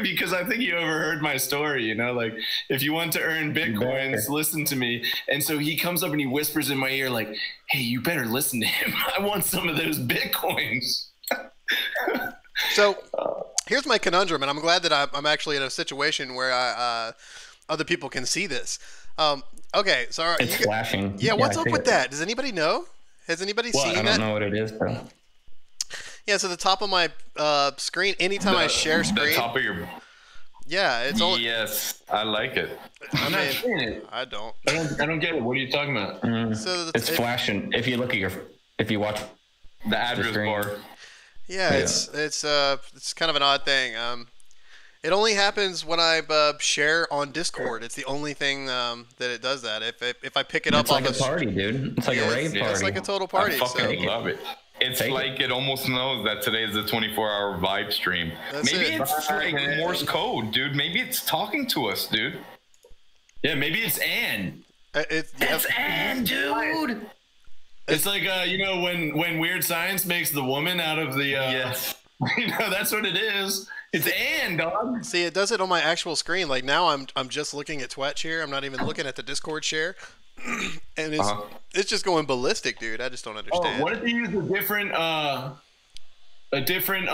because I think he overheard my story, like, if you want to earn Bitcoins, listen to me. And so he comes up and he whispers in my ear, like, hey, you better listen to him. I want some of those Bitcoins. So here's my conundrum, and I'm glad that I'm actually in a situation where other people can see this. Okay, so it's flashing. Yeah, what's up with that? Does anybody know? Has anybody seen that? I don't know what it is, though. Yeah, so the top of my screen, anytime I share screen. The top of your. Yeah, it's all. Yes, I like it. I'm not seeing it. I don't. I don't get it. What are you talking about? So it's flashing. If you look at if you watch the address bar. Yeah, it's kind of an odd thing. It only happens when I share on Discord. It's the only thing that it does that. If I pick it up off a party, dude. It's like a rave party. It's like a total party. I fucking love it. It's like it almost knows that today is the 24-hour vibe stream. Maybe it's like Morse code, dude. Maybe it's talking to us, dude. Yeah, maybe it's Ann. It's Ann, dude. It's like when Weird Science makes the woman out of the yes. That's what it is. It's Ann, dog. See, it does it on my actual screen. Like now I'm just looking at Twitch here. I'm not even looking at the Discord share. And it's just going ballistic, dude. I just don't understand. What if you use a different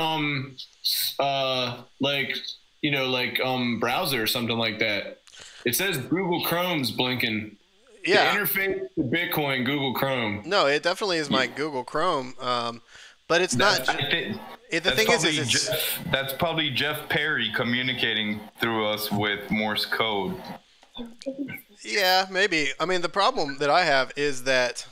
like like browser or something like that. It says Google Chrome's blinking. Yeah. The interface to Bitcoin, Google Chrome. No, it definitely is my Google Chrome. But it's not. The thing is, that's probably Jeff Perry communicating through us with Morse code. Yeah, maybe. I mean, the problem that I have is that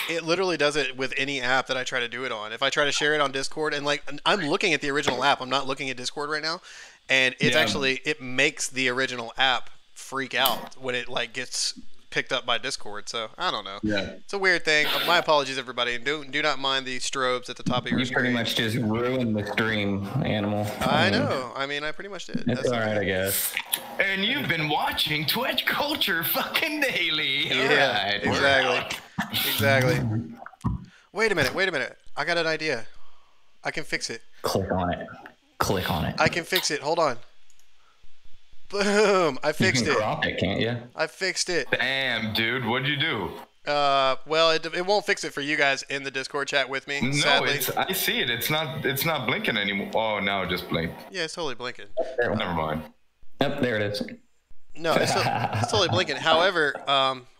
it literally does it with any app that I try to do it on. If I try to share it on Discord, and like I'm looking at the original app, I'm not looking at Discord right now, and it's actually it makes the original app freak out when it like gets picked up by Discord. So I don't know. Yeah, it's a weird thing. My apologies, everybody, and do not mind the strobes at the top of your screen. You pretty much just ruined the stream, Animal. I know. I mean, I pretty much did. That's all right, I guess. And you've been watching Twitch Culture fucking daily. Yeah, right. Exactly. Exactly. Wait a minute. I got an idea. I can fix it. Click on it. I can fix it. Hold on. Boom! I fixed it. Crop it, can't you? I fixed it. Damn, dude, what'd you do? Well, it won't fix it for you guys in the Discord chat with me. No, sadly. I see it. It's not blinking anymore. Oh, now it just blinked. Yeah, it's totally blinking. Never mind. Yep, there it is. No, it's totally blinking. However,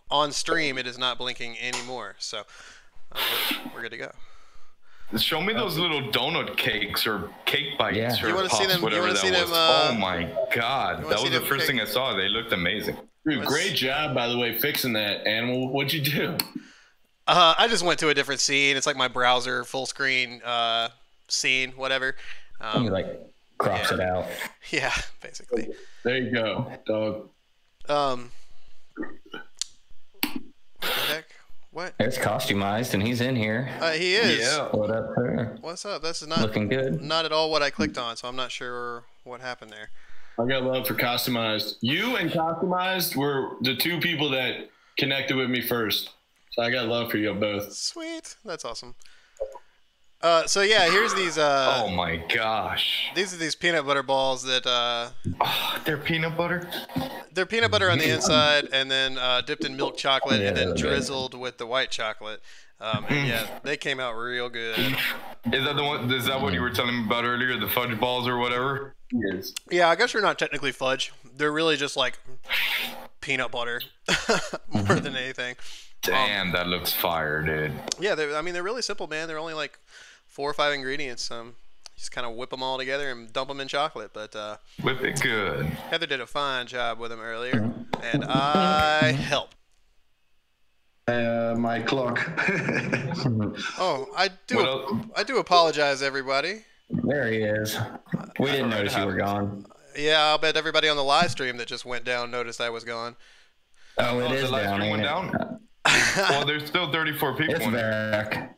on stream it is not blinking anymore. So we're good to go. Show me those little donut cakes or cake bites or you pops, see them, whatever that was. Oh my god, that was the first thing I saw. They looked amazing. Dude, great job, by the way, fixing that, Animal. What'd you do? I just went to a different scene. It's like my browser full screen scene, whatever. He like crops it out. Yeah, basically. There you go, dog. What the heck? What? There's KOSTUUMized, and he's in here. He is. Yeah. What up there? What's up? This is not looking good. Not at all what I clicked on, so I'm not sure what happened there. I got love for KOSTUUMized. You and KOSTUUMized were the two people that connected with me first. So I got love for you both. Sweet. That's awesome. So yeah, here's these. Oh my gosh. These are these peanut butter balls that. They're peanut butter. They're peanut butter on the inside, and then dipped in milk chocolate, and then drizzled with the white chocolate. And yeah, they came out real good. Is that the one? Is that what you were telling me about earlier? The fudge balls or whatever? Yes. Yeah, I guess they're not technically fudge. They're really just like peanut butter more than anything. Damn, that looks fire, dude. Yeah, they're really simple, man. They're only like 4 or 5 ingredients. Just kind of whip them all together and dump them in chocolate. But whip it good. Heather did a fine job with them earlier, and I helped. My clock. Oh, I do apologize, everybody. There he is. We didn't notice you were gone. Yeah, I'll bet everybody on the live stream that just went down noticed I was gone. Oh, it is the live down. stream went down? Well, there's still 34 people it's in there. back.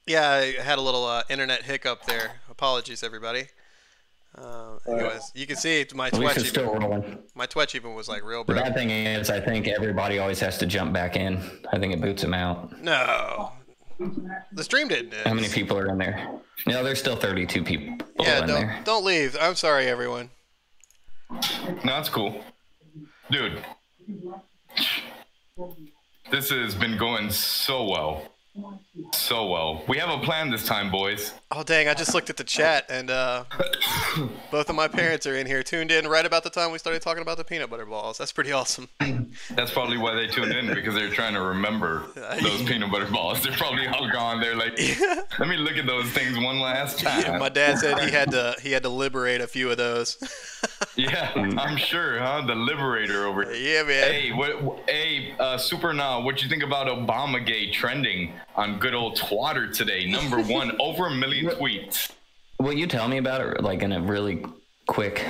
Yeah, I had a little internet hiccup there. Apologies, everybody. Anyways, you can see my Twitch still rolling. My Twitch even was like real The broke. bad thing is, I think everybody always has to jump back in. I think it boots them out. No. The stream didn't. How many people are in there? No, there's still 32 people yeah, in there. Don't leave. I'm sorry, everyone. No, that's cool. Dude. This has been going so well. So well. We have a plan this time, boys. Oh, dang. I just looked at the chat, and both of my parents are in here, tuned in right about the time we started talking about the peanut butter balls. That's pretty awesome. That's probably why they tuned in, because they're trying to remember those peanut butter balls. They're probably all gone. They're like, let me look at those things one last time. Yeah, my dad said he had to liberate a few of those. Yeah, I'm sure, huh? The liberator over here. Yeah, man. Hey, Super Now, what you think about Obamagate trending on good old Twitter today? #1, over 1 million tweets. Will you tell me about it, like in a really quick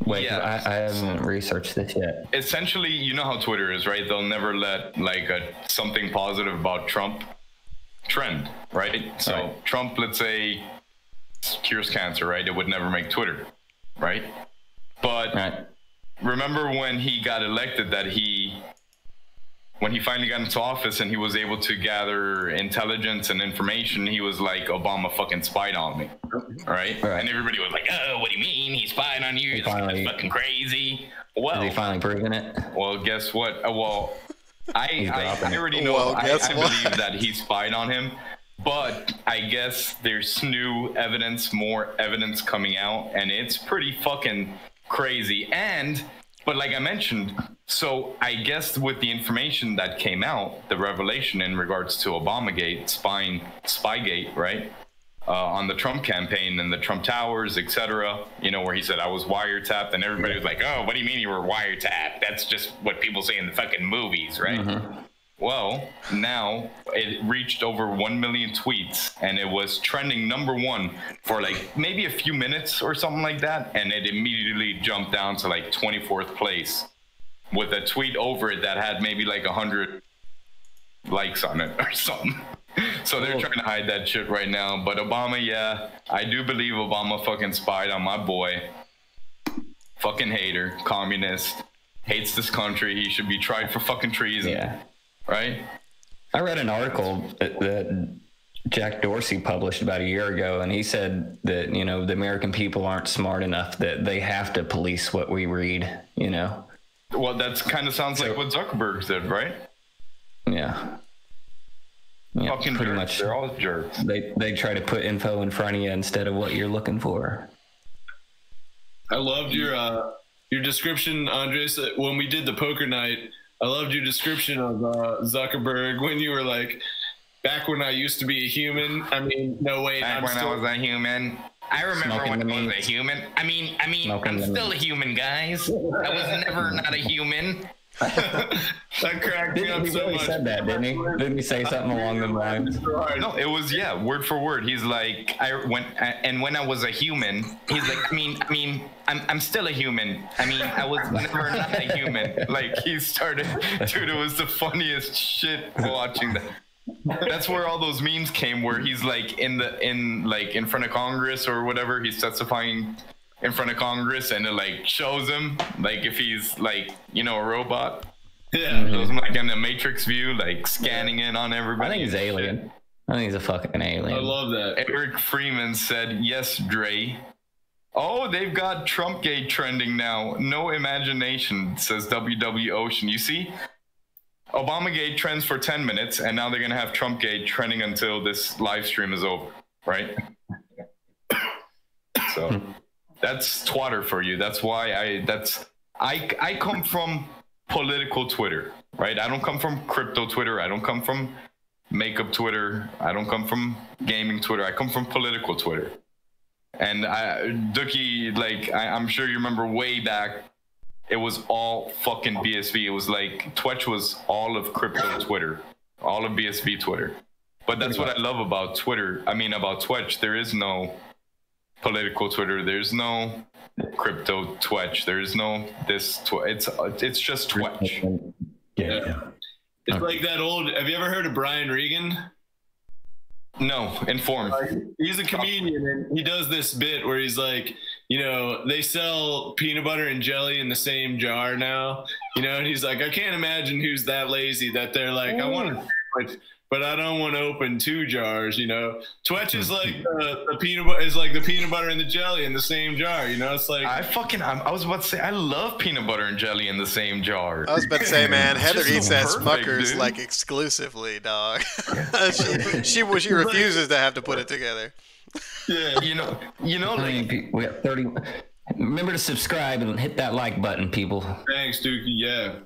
way? Yeah. I haven't researched this yet. Essentially, you know how Twitter is, right? They'll never let like something positive about Trump trend, right? So right. Trump, let's say, cures cancer, right? It would never make Twitter, right? But Right. remember when he got elected when he finally got into office and he was able to gather intelligence and information, he was like, Obama fucking spied on me, right? And everybody was like, oh, what do you mean? He spied on you? That's fucking crazy. Well, Is he finally proven it? Well, guess what? I already know. Well, I guess what? believe that he spied on him, But I guess there's new evidence, more evidence coming out, and it's pretty fucking crazy. But like I mentioned, so I guess with the information that came out, the revelation in regards to Obamagate, Spygate, right? On the Trump campaign and the Trump Towers, etc., you know, where he said I was wiretapped, and everybody was like, oh, what do you mean you were wiretapped? That's just what people say in the fucking movies, right? Mm-hmm. Well, now it reached over 1 million tweets, and it was trending #1 for like maybe a few minutes or something like that, and it immediately jumped down to like 24th place with a tweet over it that had maybe like 100 likes on it or something. So they're trying to hide that shit right now. But Obama, yeah, I do believe Obama fucking spied on my boy. Fucking hater, communist, hates this country. He should be tried for fucking treason. Yeah. Right? I read an article that Jack Dorsey published about a year ago, and he said that, you know, the American people aren't smart enough, that they have to police what we read, you know? Well, that's kind of sounds like what Zuckerberg said, right? Yeah. Yeah, fucking pretty jerks. Much. They're all jerks. They try to put info in front of you instead of what you're looking for. I loved your description, Andres, when we did the poker night. I loved your description of Zuckerberg when you were like, back when I used to be a human. I mean, no way. Back when I was a human. I remember when I was a human. I mean, I'm still a human, guys. I was never not a human. That cracked me up so much. He said that, didn't he? Didn't he say something along the lines? No, it was, yeah, word for word. He's like, when I was a human, he's like, I'm still a human. I mean, I was never not a human. Like, he started, dude, it was the funniest shit watching that. That's where all those memes came, where he's like in front of Congress or whatever, he's testifying in front of Congress, and it like shows him like if he's like, you know, a robot. Yeah, shows him like in the Matrix view, like scanning in on everybody. I think he's alien. Shit. I think he's a fucking alien. I love that. Eric Freeman said, "Yes, Dre." Oh, they've got Trumpgate trending now. No imagination, says WW Ocean. You see, Obamagate trends for 10 minutes, and now they're gonna have Trumpgate trending until this live stream is over, right? So. That's twatter for you. That's why I come from political Twitter, right? I don't come from crypto Twitter. I don't come from makeup Twitter. I don't come from gaming Twitter. I come from political Twitter. And Dookie, like, I'm sure you remember way back, it was all fucking BSV. It was like Twetch was all of crypto Twitter, all of BSV Twitter. But that's what I love about Twitter. I mean, about Twetch, there is no political Twitter, there's no crypto Twitch, there's no this it's just Twitch. Yeah. It's like that old, have you ever heard of Brian Regan? No, inform. He's a comedian, and he does this bit where he's like, you know, they sell peanut butter and jelly in the same jar now, you know, and he's like, I can't imagine who's that lazy that they're like, I want a sandwich, but I don't want to open 2 jars, you know. Twitch is like the peanut butter is like the peanut butter and the jelly in the same jar, you know. It's like I was about to say I love peanut butter and jelly in the same jar. I was about to say, man, Heather eats that Smuckers like exclusively, dog. she refuses to have to put it together. Yeah, you know, like, we got 30. Remember to subscribe and hit that like button, people. Thanks, Dookie. Yeah.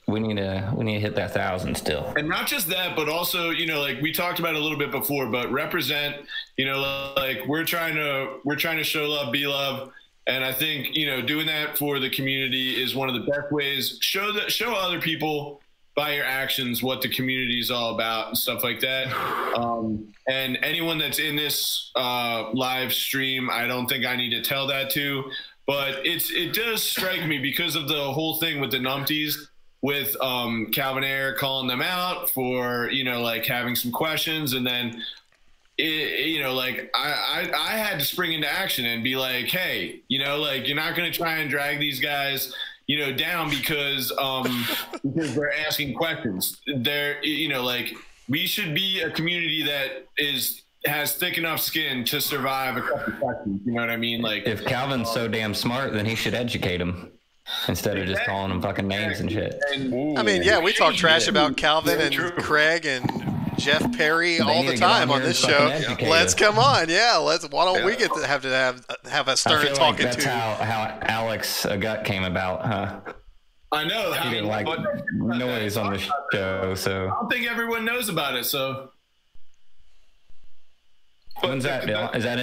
We need to hit that 1,000 still. And not just that, but also, you know, like we talked about it a little bit before, but represent, you know, like we're trying to show love, be love. And I think, you know, doing that for the community is one of the best ways. Show other people by your actions what the community is all about and stuff like that. And anyone that's in this live stream, I don't think I need to tell that to, but it does strike me because of the whole thing with the numpties, with Calvin Air calling them out for, you know, like having some questions. And then, you know, like I had to spring into action and be like, hey, you know, like you're not going to try and drag these guys, you know, down because they're asking questions. They're, you know, like we should be a community that has thick enough skin to survive a couple questions. You know what I mean? Like if Calvin's so damn smart, then he should educate him. Instead of just calling them fucking names and shit. I mean, yeah, we talk trash about Calvin and Craig and Jeff Perry all need the to get on time on here this and show. fucking educate Let's us. come on. Yeah, let's. Why don't we get to have a I stern feel like talking that's to? how Alex Gut came about, huh? I know. He didn't like noise on the show, so. I don't think everyone knows about it. So When's that? Is that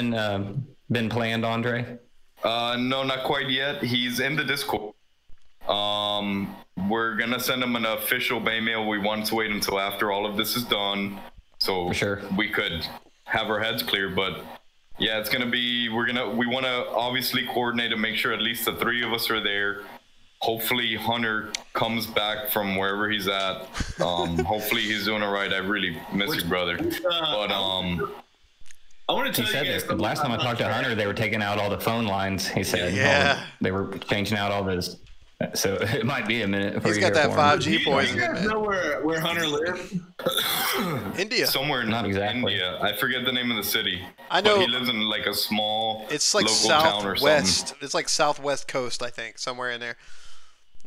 been planned, Andre? No, not quite yet. He's in the Discord. We're gonna send him an official Bay mail. We want to wait until after all of this is done, so For sure. we could have our heads clear. But yeah, it's gonna be. We want to obviously coordinate and make sure at least the three of us are there. Hopefully Hunter comes back from wherever he's at. Hopefully he's doing all right. I really miss you, brother. But I want to He tell said you guys. that the last time I talked to Hunter, they were taking out all the phone lines. He said, Yeah. they were changing out all this. So it might be a minute before He's you got hear that from him. 5G Do you poisoning, guys man. know where Hunter lives? India. somewhere in Not exactly. India. I forget the name of the city. I know- But he lives in like a small It's like local town or something. southwest. It's like southwest coast, I think, somewhere in there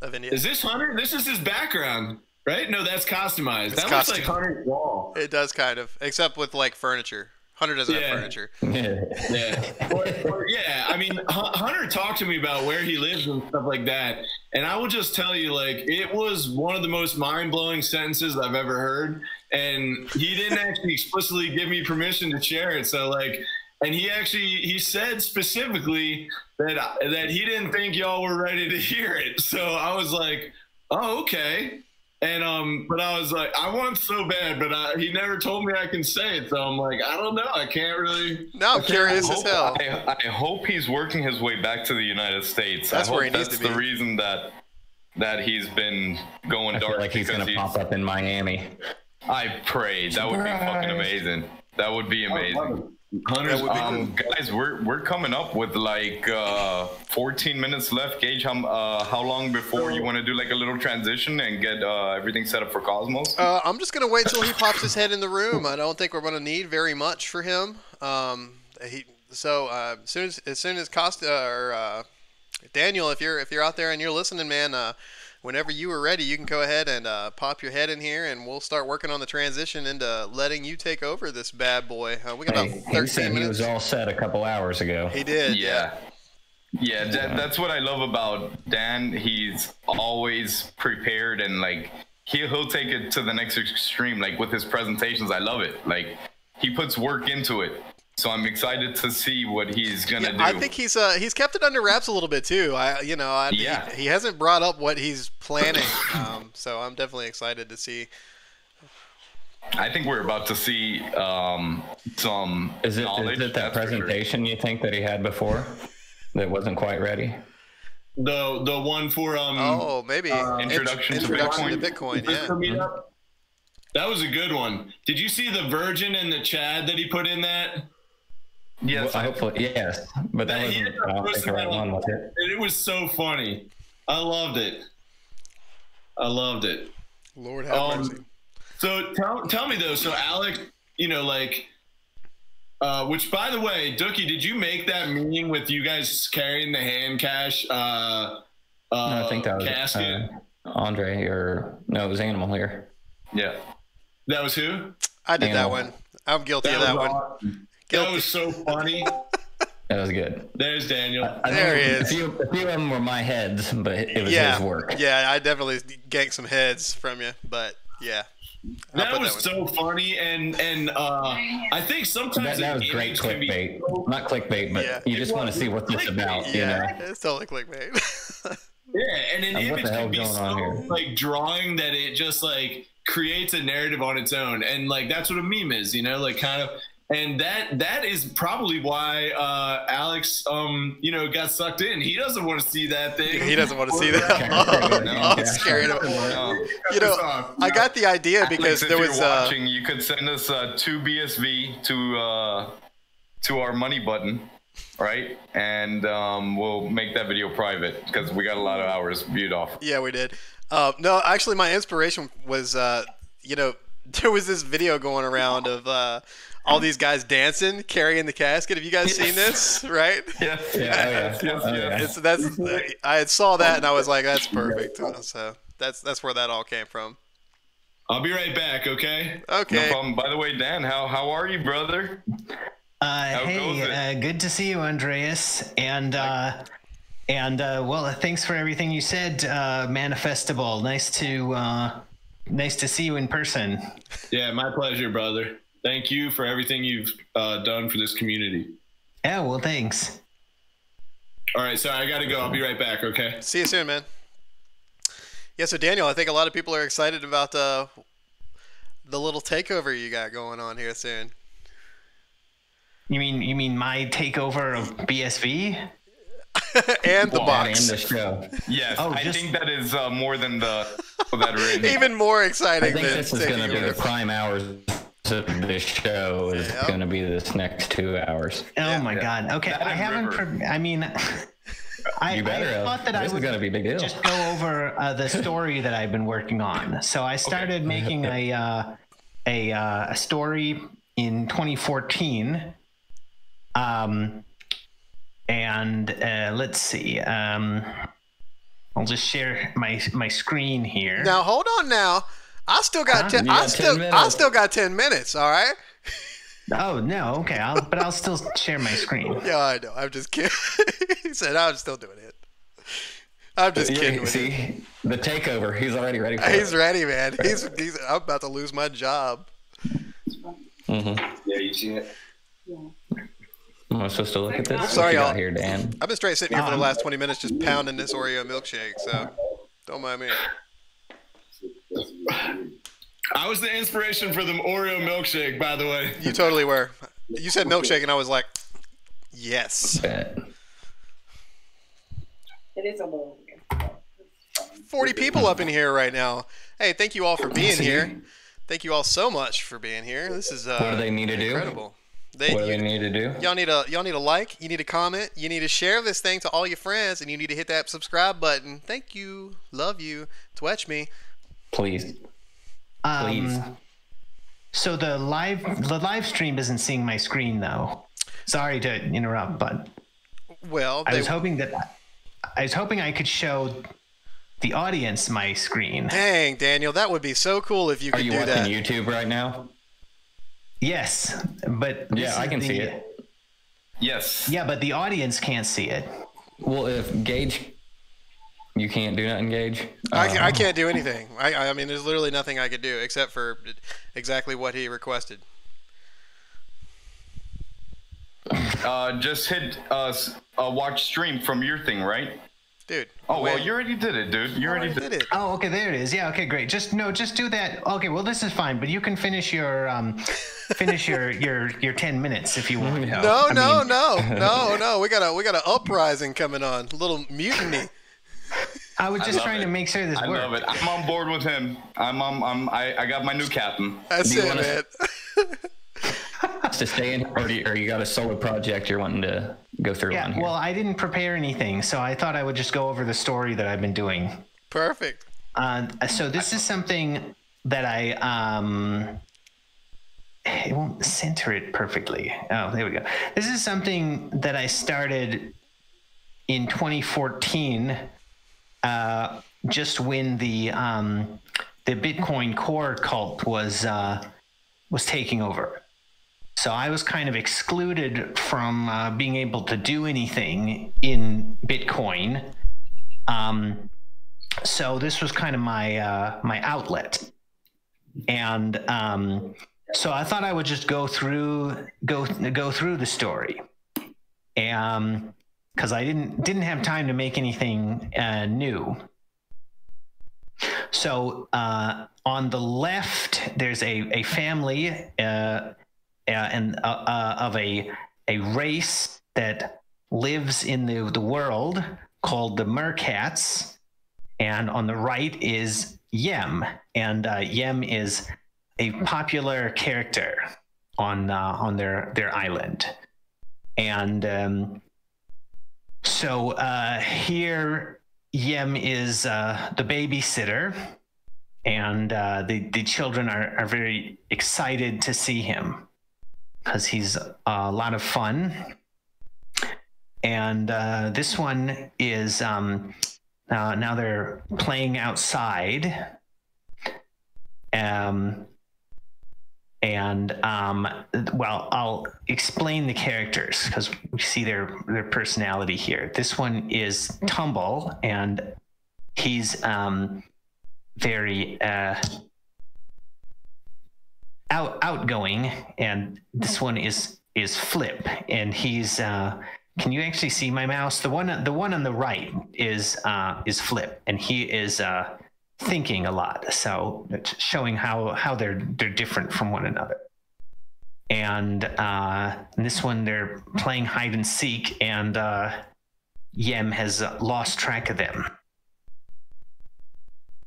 of India. Is this Hunter? This is his background, right? No, that's customized. It's That looks like custom. Hunter's wall. It does kind of, except with like furniture. Hunter doesn't have Yeah. furniture. Yeah. Yeah. Yeah. I mean, Hunter talked to me about where he lives and stuff like that. And I will just tell you, like, it was one of the most mind-blowing sentences I've ever heard. And he didn't actually explicitly give me permission to share it. So, like, and he said specifically that he didn't think y'all were ready to hear it. So I was like, oh, okay. And but I was like, I want so bad, but he never told me I can say it. So I'm like, I don't know, I can't really. Now I'm curious as hell. I hope he's working his way back to the United States. That's I hope where he needs that's to be. the reason that he's been going I feel dark. like he's going to pop up in Miami. I pray that would be fucking amazing. That would be amazing. Hunter's Guys, we're coming up with like 14 minutes left. Gage, how long before you want to do like a little transition and get everything set up for Cosmos? I'm just gonna wait till he pops his head in the room. I don't think we're gonna need very much for him. As soon as Daniel, if you're out there and you're listening, man, whenever you are ready, you can go ahead and pop your head in here, and we'll start working on the transition into letting you take over this bad boy. We got about He 13 said minutes. he was all set a couple hours ago. He did. Yeah. Yeah, that's what I love about Dan. He's always prepared, and like he'll take it to the next extreme. Like with his presentations, I love it. Like he puts work into it. So I'm excited to see what he's gonna do. I think he's kept it under wraps a little bit too. He hasn't brought up what he's planning, so I'm definitely excited to see. I think we're about to see some Is it knowledge. that that's for sure. presentation you think that he had before that wasn't quite ready? the one for Maybe Introduction to Bitcoin. Yeah. That was a good one. Did you see the Virgin and the Chad that he put in that? Yes, Well, hopefully, yes. But that He wasn't, ended up I don't think, the posting right that one, on- was it? and it was so funny. I loved it. Lord have mercy. So tell me though. So Alec, which by the way, Dookie, did you make that meme with you guys carrying the hand cash? No, I think that was casket. Andre, or no, it was Animal here. Yeah. That was who? I did that Animal. one. I'm guilty of that was one. awesome. Guilty. That was so funny. That was good. There's Daniel. There he is. A few of them were my heads, but it was Yeah, his work. yeah, I definitely ganked some heads from you, but yeah. That was so funny, and I think sometimes That was great image can be clickbait. Not clickbait, but Yeah. you just want to see what this is about, you know? Yeah, it's totally clickbait. Yeah, and an What image the hell can be going on so here? like drawing that it just like creates a narrative on its own, and like that's what a meme is, like kind of. And that is probably why Alex, got sucked in. He doesn't want to see that thing. He doesn't want to see that. It's scary. I got the idea because Alex, there if was you're watching, you could send us 2 BSV to our money button, right? And we'll make that video private because we got a lot of hours viewed off. Yeah, we did. No, actually, my inspiration was, there was this video going around of all these guys dancing, carrying the casket. Have you guys seen this? Right? Yes. I had saw that and I was like, that's perfect. So that's where that all came from. I'll be right back, okay? Okay. No problem. By the way, Dan, how are you, brother? Hey, good to see you, Andreas. And well, thanks for everything you said, Manifestable. Nice to see you in person. Yeah, my pleasure, brother. Thank you for everything you've done for this community. Yeah, well, thanks. All right, sorry, I got to go. I'll be right back, okay? See you soon, man. Yeah, so Daniel, I think a lot of people are excited about the little takeover you got going on here soon. You mean my takeover of BSV? And the box. And the show. Yes, Oh, I just- think that is more than that written. Even more exciting I think than this is going to be taking the over. prime hours of this show is Yep. going to be this next 2 hours. Oh my God. Okay, That I and haven't. River. I better have. thought that This I is would gonna be a big deal. just go over the story that I've been working on. So I started making a story in 2014. Let's see. I'll just share my screen here. Now hold on. Now I still got Huh? 10. You I got 10 still minutes. got 10 minutes. All right. Oh no, okay. I'll still share my screen. Yeah, I know. I'm just kidding. He said I'm still doing it. I'm just kidding Yeah, with you. see, the takeover. He's already ready for He's it. ready, man. He's. I'm about to lose my job. Yeah, you see it? Am I supposed to look at this? Sorry, what you y'all. got here, Dan. I've been straight sitting here for the last 20 minutes just pounding this Oreo milkshake. So don't mind me. I was the inspiration for the Oreo milkshake, by the way. You totally were. You said milkshake, and I was like, yes. Bet. It is a little. 40 people up in here right now. Hey, thank you all for being here. Thank you all so much for being here. This is What do they need to do? incredible. What do they need to do? Y'all need a like, you need to comment, you need to share this thing to all your friends, and you need to hit that subscribe button. Thank you. Love you. Twetch me. Please. Please. So the live stream isn't seeing my screen though. Sorry to interrupt, but Well, I was hoping I could show the audience my screen. dang, Daniel, that would be so cool if you Are could you do watching that. YouTube right now? Yes, but this Yeah, I is can the- see it. Yes. Yeah, but the audience can't see it. Well, if Gage, you can't do nothing, Gage. I can't do anything. I mean, there's literally nothing I could do except for exactly what he requested. Just hit watch stream from your thing, right? Dude. Oh, well, wait. you already did it, dude. You I already already did it. Oh, okay, there it is. Yeah, okay, great. Just do that. Okay, well, this is fine, but you can finish your 10 minutes if you want. No, I no, mean, no. We got a uprising coming on. A little mutiny. I was just love trying it. to make sure this I worked. love it. I'm on board with him. I got my new captain. That's Do you it, wanna- man. To stay in, or you got a solo project you're wanting to go through on Yeah, here? well, I didn't prepare anything, so I thought I would just go over the story that I've been doing. Perfect. So this is something that it won't center it perfectly. Oh, there we go. This is something that I started in 2014, just when the Bitcoin core cult was taking over. So I was kind of excluded from being able to do anything in Bitcoin. So this was kind of my outlet, and so I thought I would just go through the story, because I didn't have time to make anything new. So on the left, there's a family and of a race that lives in the world called the Mercats, and on the right is Yem, and Yem is a popular character on their island, and so here Yem is the babysitter, and the children are very excited to see him because he's a lot of fun. And this one is now they're playing outside, Well, I'll explain the characters because we see their personality here. This one is Tumble, and he's very outgoing, and this one is Flip, and he's can you actually see my mouse? The one on the right is Flip, and he is thinking a lot, so it's showing how they're different from one another. And in this one they're playing hide and seek, and Yem has lost track of them.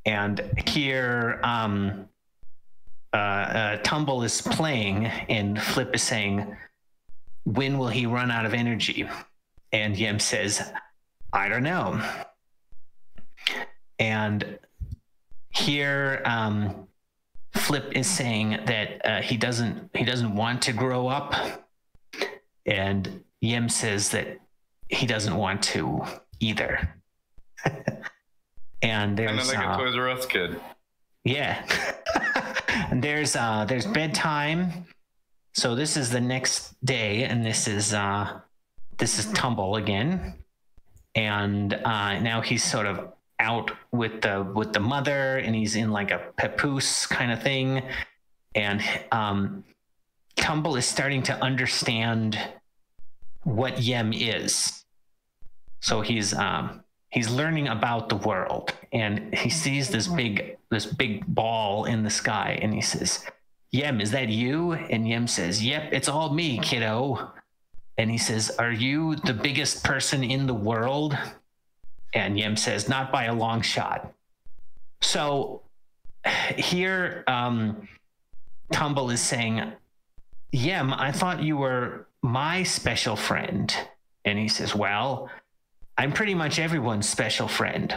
And here Tumble is playing, and Flip is saying, when will he run out of energy? And Yem says, I don't know. And here Flip is saying that he doesn't want to grow up, and Yem says that he doesn't want to either. And there's kind of like a Toys R Us kid. Yeah. And there's bedtime. So this is the next day, and this is Tumble again, and now he's sort of out with the mother, and he's in like a papoose kind of thing, and Tumble is starting to understand what Yem is. So he's learning about the world, and he sees this big ball in the sky, and he says, Yem, is that you? And Yem says, yep, it's all me, kiddo. And he says, are you the biggest person in the world? And Yem says, not by a long shot. So here Tumble is saying, Yem, I thought you were my special friend. And he says, well, I'm pretty much everyone's special friend.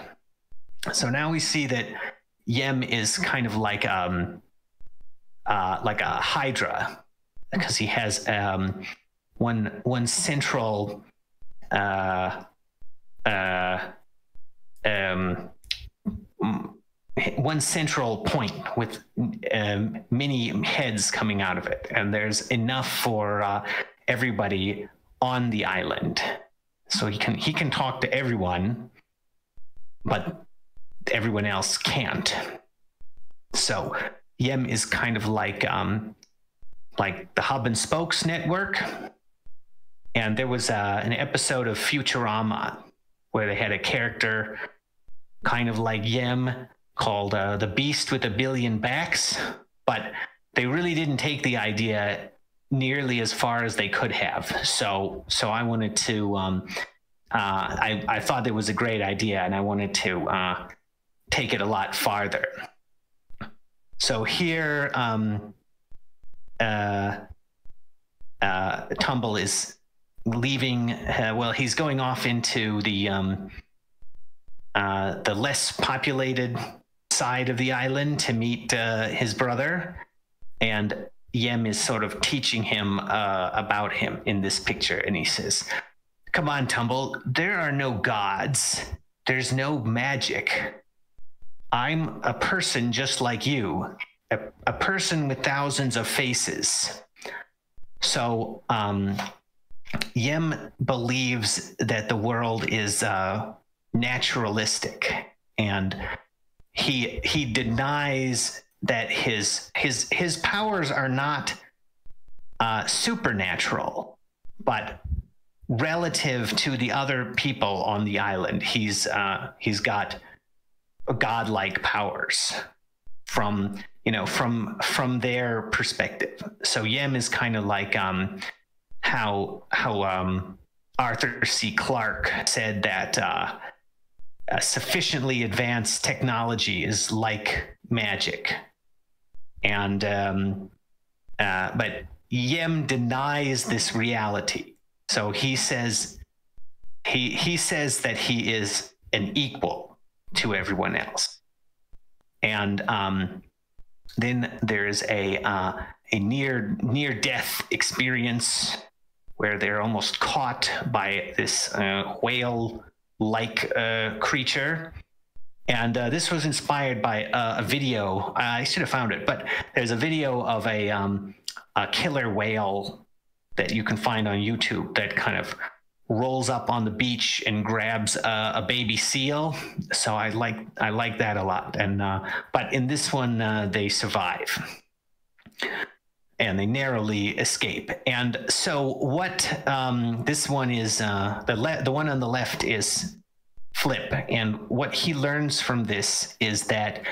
So now we see that Yem is kind of like a hydra, because he has one central one central point with many heads coming out of it, and there's enough for everybody on the island. So he can talk to everyone, but everyone else can't. So Yem is kind of like the Hub and Spokes network. And there was an episode of Futurama where they had a character kind of like Yem called the Beast with a Billion Backs, but they really didn't take the idea nearly as far as they could have. So I wanted to, I thought it was a great idea, and I wanted to take it a lot farther. So here, Tumble is leaving. Well, he's going off into the less populated side of the island to meet his brother, and Yem is sort of teaching him about him in this picture, and he says, "Come on, Tumble. There are no gods. There's no magic. I'm a person just like you, a person with thousands of faces." So Yem believes that the world is naturalistic, and he denies that his powers are not supernatural, but relative to the other people on the island, he's got godlike powers from their perspective. So Yem is kind of like how Arthur C. Clarke said that a sufficiently advanced technology is like magic, and but Yem denies this reality. So he says that he is an equal to everyone else. And then there's a near death experience where they're almost caught by this whale like creature, And this was inspired by a video. I should have found it, but there's a video of a killer whale that you can find on YouTube that kind of rolls up on the beach and grabs a baby seal. So I like that a lot. And but in this one, they survive and they narrowly escape. And so what this one is, the one on the left is Flip, and what he learns from this is that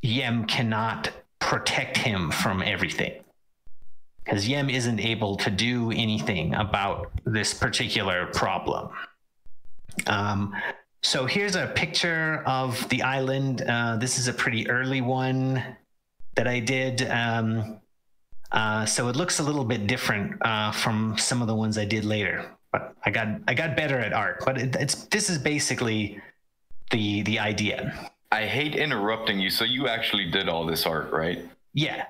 Yem cannot protect him from everything, because Yem isn't able to do anything about this particular problem. So here's a picture of the island. This is a pretty early one that I did. So it looks a little bit different from some of the ones I did later. But I got better at art. But this is basically the idea. I hate interrupting you. So you actually did all this art, right? Yeah.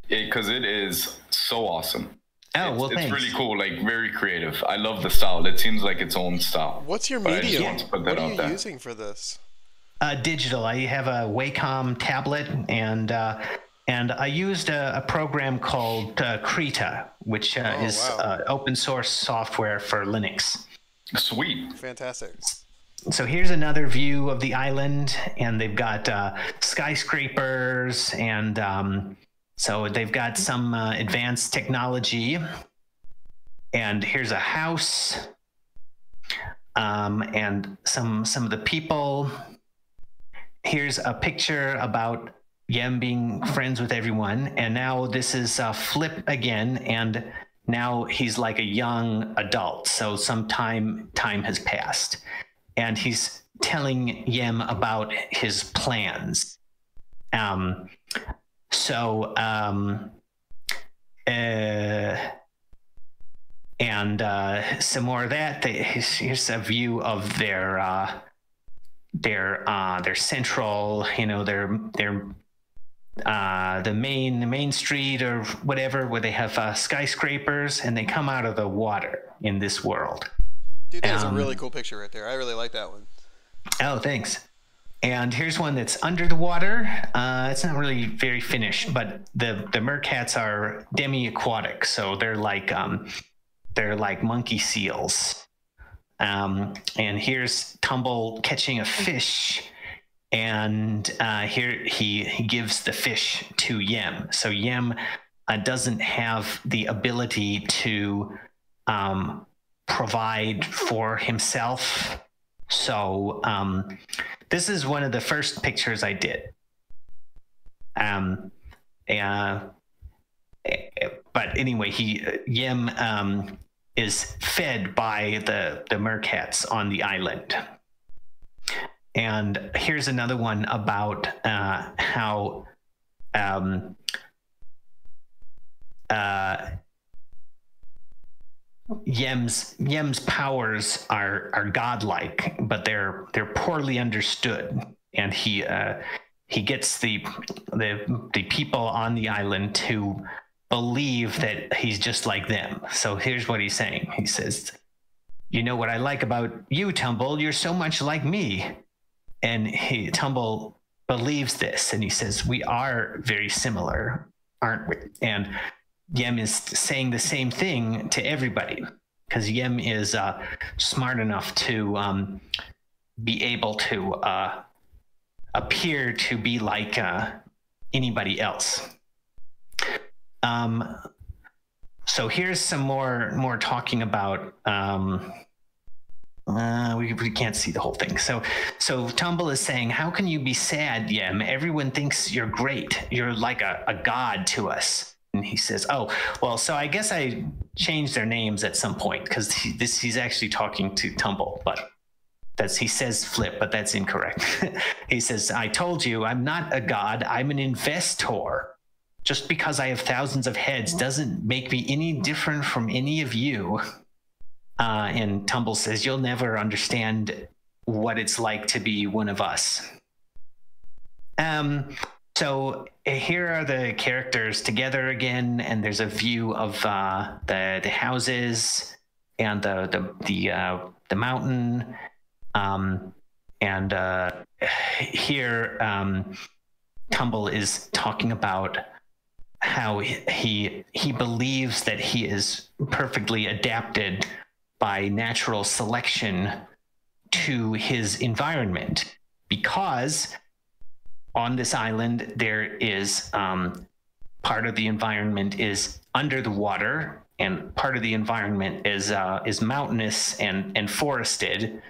Because it is so awesome. Oh, It's thanks. really cool, like very creative. I love the style. It seems like its own style. What's your But I just medium? want to put What that are out you there. using for this? Digital. I have a Wacom tablet, and I used a program called Krita, which is wow. open source software for Linux. Sweet. Fantastic. So here's another view of the island, and they've got skyscrapers, and so they've got some advanced technology. And here's a house, and some of the people. Here's a picture about Yem being friends with everyone, and now this is Flip again, and now he's like a young adult, so some time has passed, and he's telling Yem about his plans. And some more of that. Here's a view of their central, the main street or whatever, where they have skyscrapers, and they come out of the water in this world. Dude, that is a really cool picture right there. I really like that one. Oh, thanks. And here's one that's under the water. It's not really very finished, but the mercats are demi-aquatic, so they're like monkey seals. And here's Tumble catching a fish, and here he gives the fish to Yem. So Yem doesn't have the ability to provide for himself. So this is one of the first pictures I did. But anyway, Yem is fed by the mercats on the island. And here's another one about how Yem's powers are godlike, but they're poorly understood, and he gets the people on the island to believe that he's just like them. So here's what he's saying. He says, "You know what I like about you, Tumble? You're so much like me." And Tumble believes this, and he says, "We are very similar, aren't we?" And Yem is saying the same thing to everybody, because Yem is smart enough to be able to appear to be like anybody else. So here's some more talking about. We can't see the whole thing. So Tumble is saying, "How can you be sad, Yem? Everyone thinks you're great. You're like a god to us." And he says, "Oh, well, so I guess I changed their names at some point, because he's actually talking to Tumble, but he says Flip, but that's incorrect." He says, "I told you, I'm not a god. I'm an investor. Just because I have thousands of heads doesn't make me any different from any of you." And Tumble says, "You'll never understand what it's like to be one of us." So here are the characters together again, and there's a view of the houses and the mountain, And here, Tumble is talking about how he believes that he is perfectly adapted by natural selection to his environment, because on this island there is part of the environment is under the water, and part of the environment is mountainous and forested.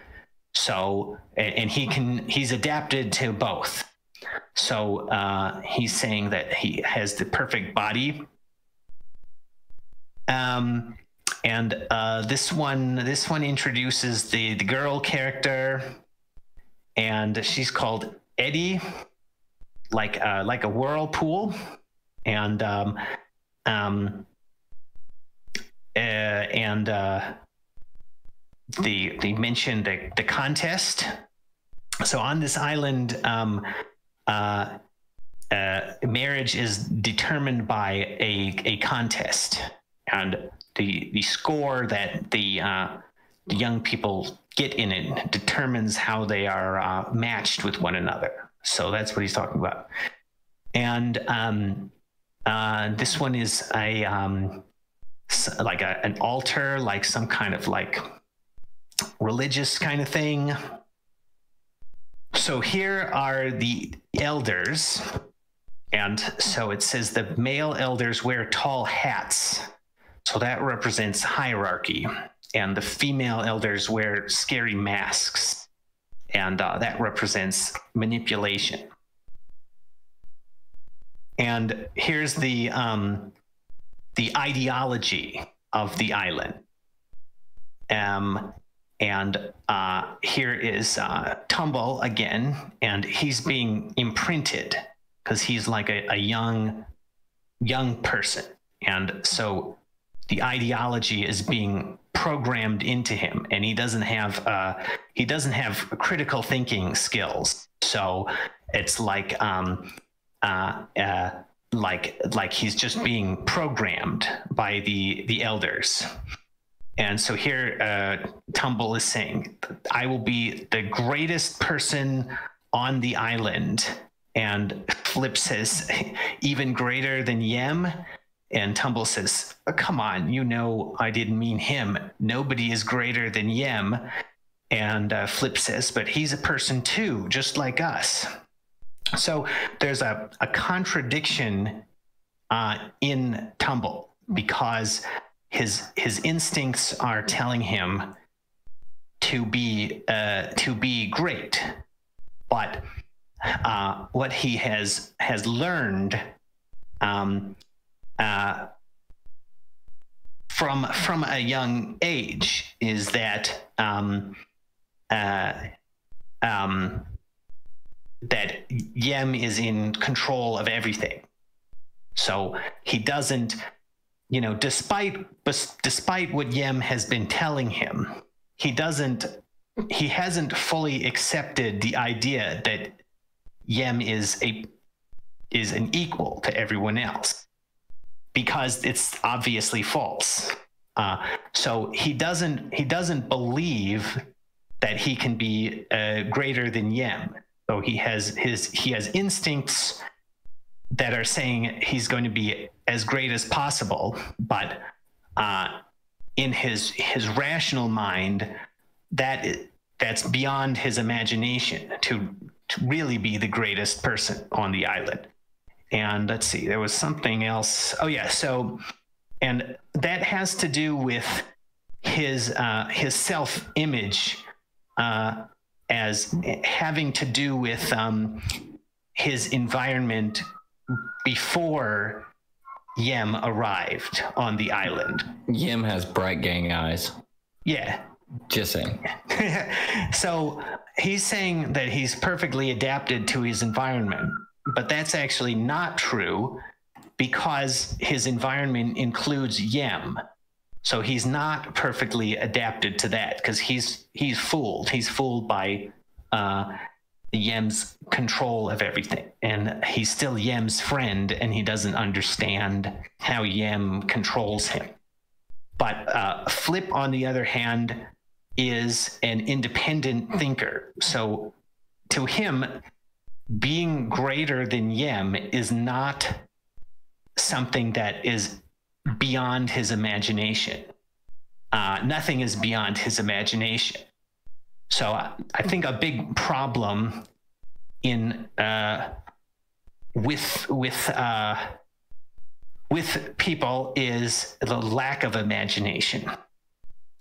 So, and he's adapted to both. So he's saying that he has the perfect body. And this one introduces the girl character, and she's called Eddie, like a whirlpool, and they mentioned the contest. So on this island, marriage is determined by a contest, and the score that the young people get in it determines how they are matched with one another. So that's what he's talking about. And this one is an altar, like some kind of like religious kind of thing. So here are the elders, and so it says the male elders wear tall hats, so that represents hierarchy, and the female elders wear scary masks, and that represents manipulation. And here's the ideology of the island. And here is Tumble again, and he's being imprinted because he's like a young person, and so the ideology is being programmed into him, and he doesn't have critical thinking skills. So it's like he's just being programmed by the elders. And so here, Tumble is saying, I will be the greatest person on the island. And Flip says, even greater than Yem? And Tumble says, oh, come on, you know I didn't mean him. Nobody is greater than Yem. And Flip says, but he's a person too, just like us. So there's a contradiction in Tumble, because his instincts are telling him to be great, but what he has learned from a young age is that that Yem is in control of everything. So he doesn't, despite what Yem has been telling him, he hasn't fully accepted the idea that Yem is an equal to everyone else, because it's obviously false. So he doesn't believe that he can be greater than Yem. So he has instincts that are saying he's going to be as great as possible, but in his rational mind, that's beyond his imagination to really be the greatest person on the island. And let's see, there was something else. Oh yeah, so, and that has to do with his self-image as having to do with his environment before Yem arrived on the island. Yem has bright gang eyes. Yeah. Just saying. So he's saying that he's perfectly adapted to his environment, but that's actually not true, because his environment includes Yem. So he's not perfectly adapted to that, because he's fooled. He's fooled by Yem's control of everything, and he's still Yem's friend, and he doesn't understand how Yem controls him. But Flip, on the other hand, is an independent thinker. So to him, being greater than Yem is not something that is beyond his imagination. Nothing is beyond his imagination. So I think a big problem in with people is the lack of imagination.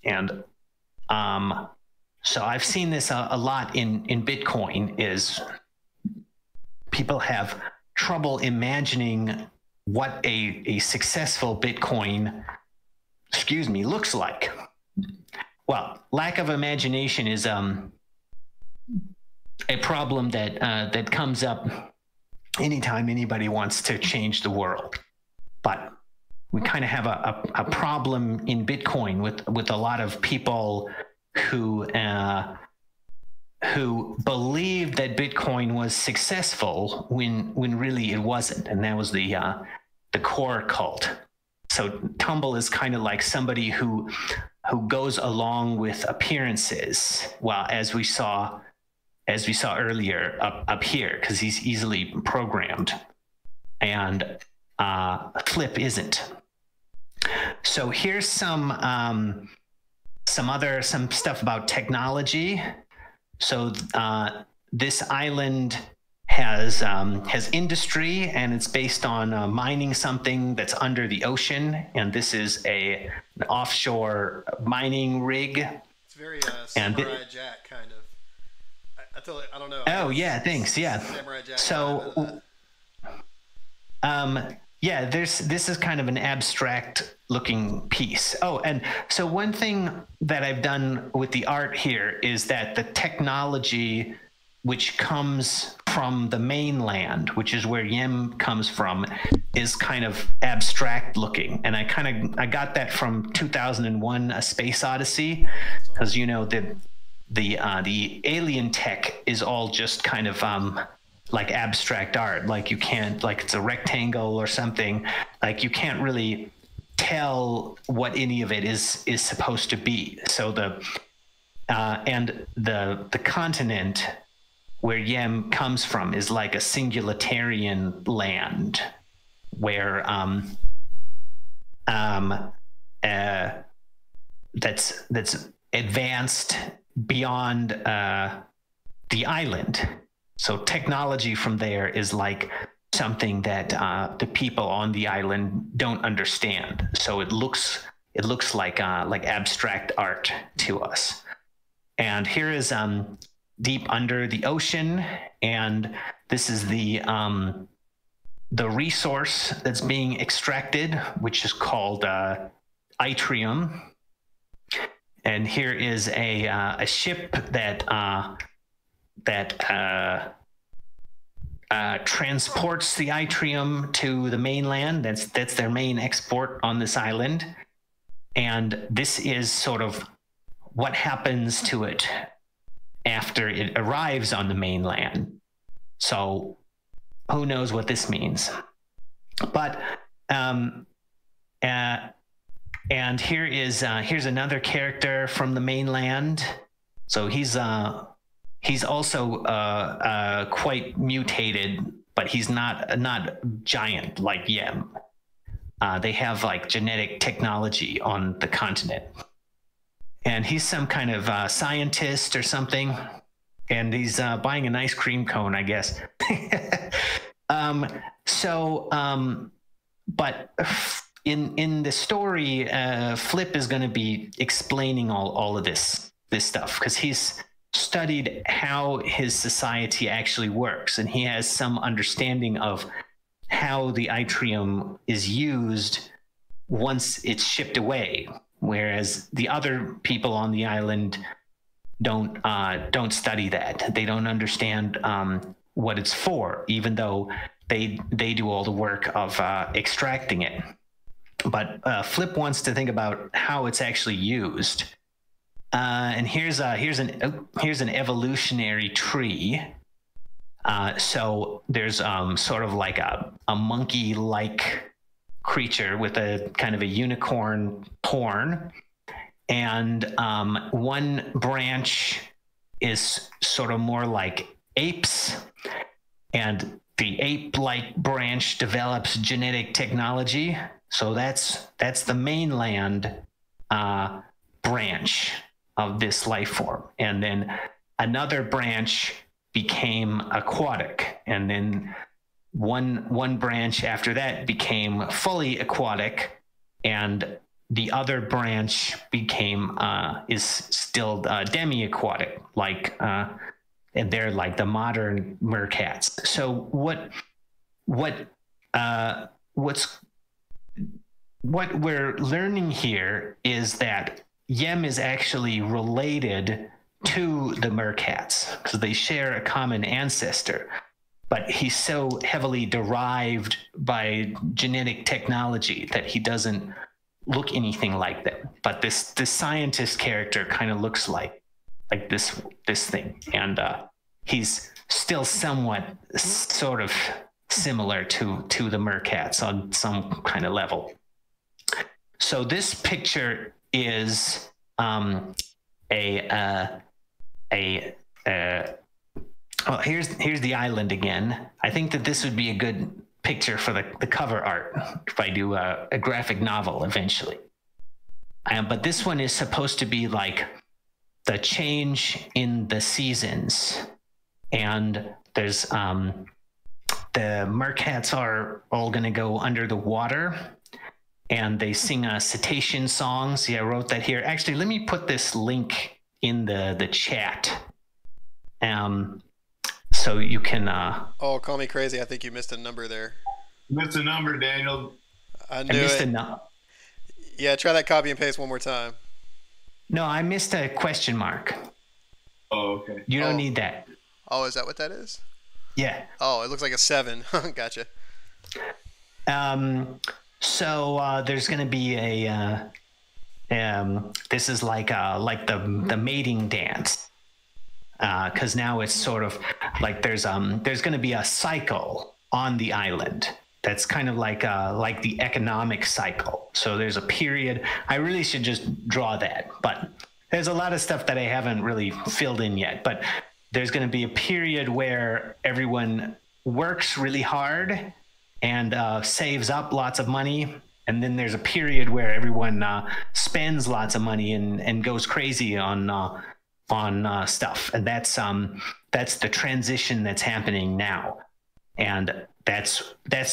And so I've seen this a lot in Bitcoin, is people have trouble imagining what a successful Bitcoin, looks like. Well, lack of imagination is a problem that comes up anytime anybody wants to change the world. But we kind of have a problem in Bitcoin with a lot of people who believed that Bitcoin was successful when really it wasn't, and that was the core cult. So Tumble is kind of like somebody who goes along with appearances. Well, as we saw earlier up here, because he's easily programmed, and Flip isn't. So here's some stuff about technology. So this island has industry, and it's based on mining something that's under the ocean. And this is an offshore mining rig. It's very Samurai Jack kind of. I don't know. Oh yeah, thanks. Yeah. Samurai Jack. So, yeah, this is kind of an abstract looking piece. Oh, and so one thing that I've done with the art here is that the technology which comes from the mainland, which is where Yem comes from, is kind of abstract looking. And I got that from 2001: A Space Odyssey, because the alien tech is all just kind of like abstract art. Like you can't, like it's a rectangle or something, like you can't really tell what any of it is supposed to be. So the continent where Yem comes from is like a singularitarian land where that's advanced beyond the island. So technology from there is like something that the people on the island don't understand. So it looks like abstract art to us. And here is deep under the ocean, and this is the resource that's being extracted, which is called yttrium. And here is a ship that transports the yttrium to the mainland. That's their main export on this island. And this is sort of what happens to it after it arrives on the mainland. So who knows what this means? But and here's another character from the mainland. So he's also quite mutated, but he's not giant like Yem. They have like genetic technology on the continent, and he's some kind of scientist or something, and he's buying an ice cream cone, I guess. But in the story, Flip is going to be explaining all of this stuff, because he's studied how his society actually works, and he has some understanding of how the yttrium is used once it's shipped away, whereas the other people on the island don't study that. They don't understand what it's for, even though they do all the work of extracting it. But Flip wants to think about how it's actually used. And here's an evolutionary tree. So there's sort of like a monkey-like creature with a kind of a unicorn horn, and one branch is sort of more like apes, and the ape-like branch develops genetic technology. So that's the mainland branch of this life form. And then another branch became aquatic, and then one branch after that became fully aquatic, and the other branch became is still demi-aquatic, like and they're like the modern mercats. So what we're learning here is that Yem is actually related to the mercats because they share a common ancestor, but he's so heavily derived by genetic technology that he doesn't look anything like them. But this scientist character kind of looks like this thing, and he's still somewhat sort of similar to the mercats on some kind of level. So this picture is well, here's the island again. I think that this would be a good picture for the cover art if I do a graphic novel eventually. But this one is supposed to be like the change in the seasons, and there's the mercats are all going to go under the water, and they sing a cetacean song. See, I wrote that here. Actually, let me put this link in the chat, so you can. Oh, call me crazy. I think you missed a number there. Missed a number, Daniel. I knew it. Yeah, try that copy and paste one more time. No, I missed a question mark. Oh, okay. You don't need that. Oh, is that what that is? Yeah. Oh, it looks like a 7. Gotcha. So there's going to be a. This is like the mating dance, because now it's sort of like there's going to be a cycle on the island. That's kind of like the economic cycle. So there's a period. I really should just draw that, but there's a lot of stuff that I haven't really filled in yet. But there's going to be a period where everyone works really hard and saves up lots of money. And then there's a period where everyone spends lots of money and goes crazy on stuff. And that's the transition that's happening now. And that's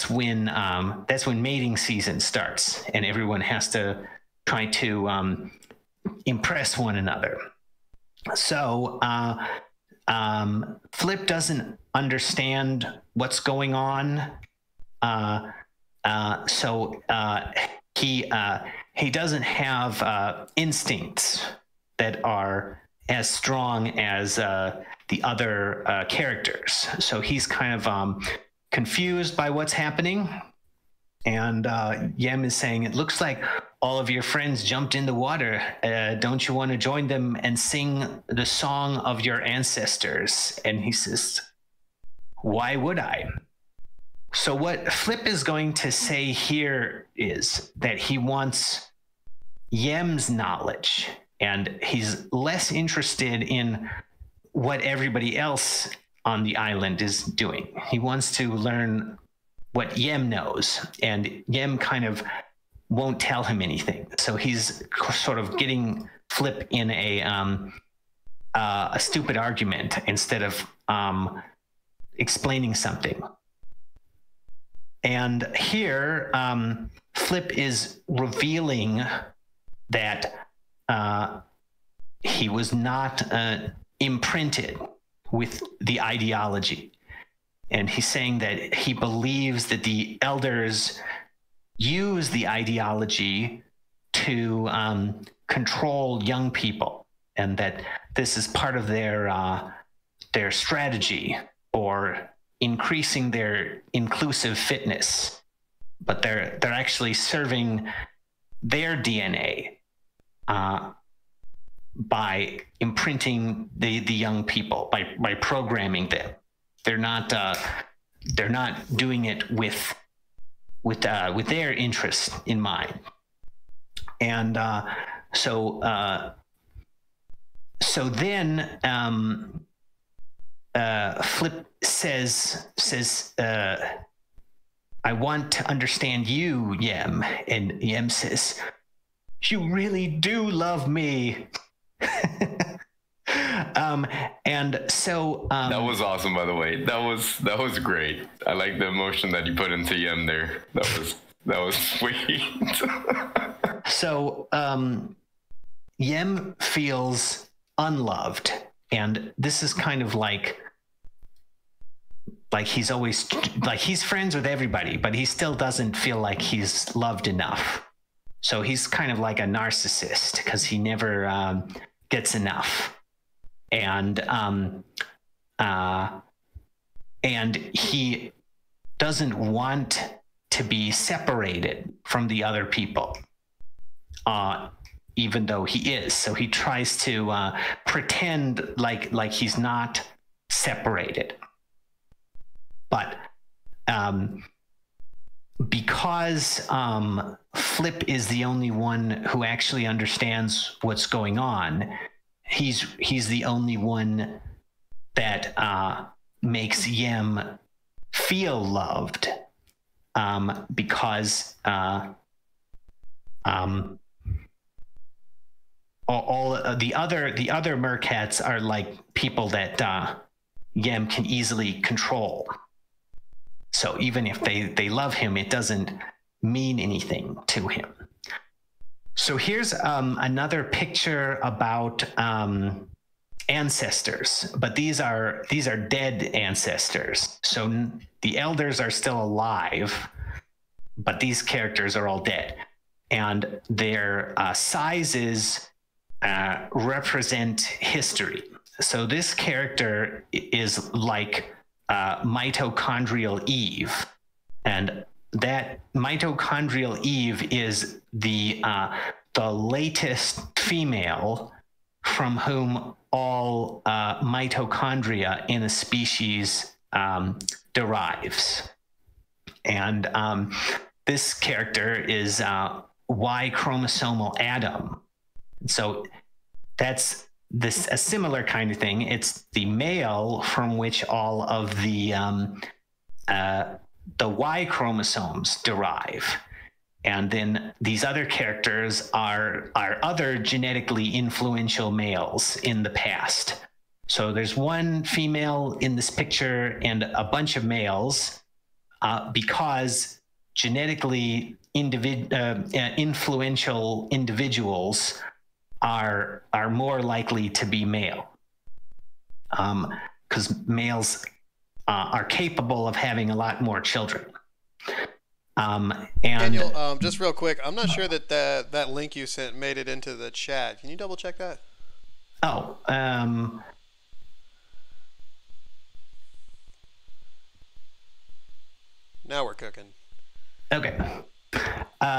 when mating season starts, and everyone has to try to impress one another. So Flip doesn't understand what's going on. So he doesn't have instincts that are as strong as the other characters. So he's kind of confused by what's happening. And Yem is saying, it looks like all of your friends jumped in the water. Don't you want to join them and sing the song of your ancestors? And he says, why would I? So what Flip is going to say here is that he wants Yem's knowledge, and he's less interested in what everybody else on the island is doing. He wants to learn what Yem knows, and Yem kind of won't tell him anything. So he's sort of getting Flip in a stupid argument instead of explaining something. And here, Flip is revealing that he was not imprinted with the ideology. And he's saying that he believes that the elders use the ideology to control young people, and that this is part of their strategy for increasing their inclusive fitness. But they're actually serving their DNA by imprinting the young people, by programming them. They're not doing it with their interests in mind. And so then Flip says, I want to understand you, Yem. And Yem says, you really do love me. And so that was awesome, by the way. That was great. I like the emotion that you put into Yem there. That was sweet. So Yem feels unloved, and this is kind of like he's always like he's friends with everybody, but he still doesn't feel like he's loved enough. So he's kind of like a narcissist because he never gets enough. And he doesn't want to be separated from the other people, even though he is. So he tries to pretend like he's not separated. But because Flip is the only one who actually understands what's going on, he's the only one that makes Yem feel loved, because all the other mercats are like people that Yem can easily control. So even if they love him, it doesn't mean anything to him. So here's another picture about ancestors, but these are dead ancestors. So the elders are still alive, but these characters are all dead, and their sizes represent history. So this character is like mitochondrial Eve, and that mitochondrial Eve is the latest female from whom all mitochondria in a species derives. And this character is Y chromosomal Adam. So that's a similar kind of thing. It's the male from which all of the Y chromosomes derive. And then these other characters are other genetically influential males in the past. So there's one female in this picture and a bunch of males, because genetically influential individuals are more likely to be male, because males are capable of having a lot more children. And Daniel, just real quick, I'm not sure that link you sent made it into the chat. Can you double check that? Oh, now we're cooking. Okay.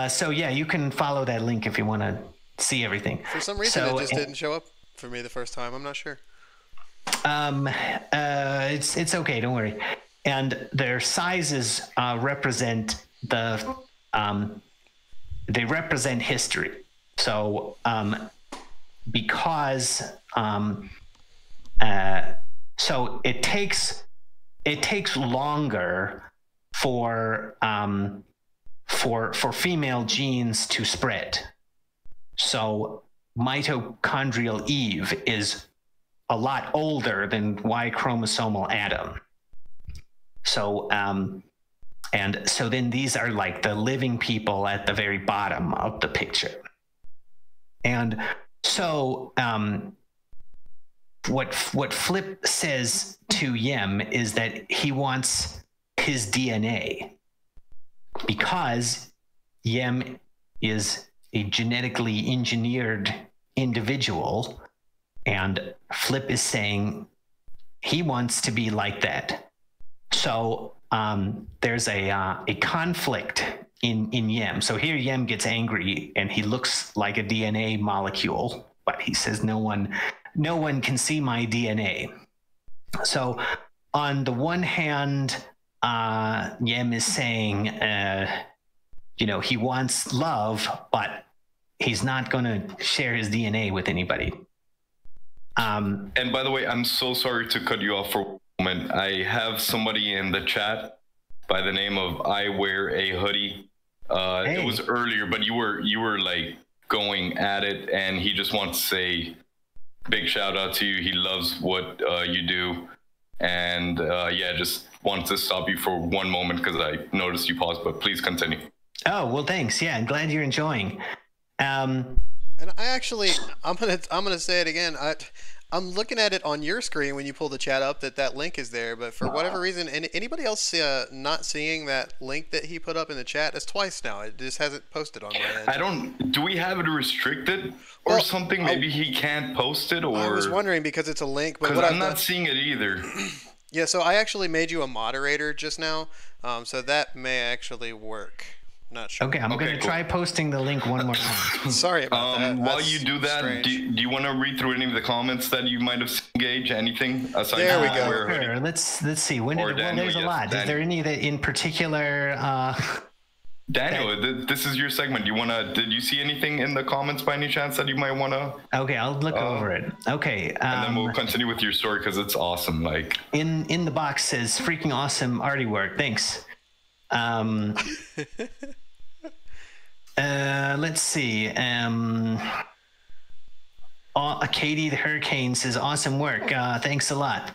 So yeah, you can follow that link if you want to see everything. For some reason, it just didn't show up for me the first time. I'm not sure. It's okay. Don't worry. And their sizes represent they represent history. So because so it takes longer for female genes to spread. So mitochondrial Eve is a lot older than Y chromosomal Adam. So and so then these are like the living people at the very bottom of the picture. And so what Flip says to Yem is that he wants his DNA, because Yem is a genetically engineered individual, and Flip is saying he wants to be like that. So there's a conflict in Yem. So here Yem gets angry and he looks like a DNA molecule, but he says no one can see my DNA. So on the one hand, Yem is saying, he wants love, but he's not going to share his DNA with anybody. And by the way, I'm so sorry to cut you off for a moment. I have somebody in the chat by the name of I Wear a Hoodie. It was earlier, but you were like going at it, and he just wants to say big shout out to you. He loves what you do, and just wanted to stop you for one moment because I noticed you paused. But please continue. Oh well, thanks. Yeah, I'm glad you're enjoying. And I'm gonna say it again. I'm looking at it on your screen when you pull the chat up that link is there, but for whatever reason, anybody else not seeing that link that he put up in the chat? It's twice now. It just hasn't posted on my end. Do we have it restricted or something? Maybe he can't post it, or I was wondering because it's a link, but I'm not seeing it either. Yeah, so I actually made you a moderator just now, so that may actually work. Not sure. Okay, I'm going to try posting the link one more time. Sorry about that. While you do that, do you want to read through any of the comments that you might have engaged? Anything aside? There we go. Sure. Let's see. There's a lot. Daniel. Is there any that in particular? Daniel, this is your segment. Did you see anything in the comments by any chance that you might want to? Okay, I'll look over it. Okay. And then we'll continue with your story because it's awesome. Like in the box says freaking awesome arty work. Thanks. Let's see. Katie the Hurricane says awesome work. Thanks a lot.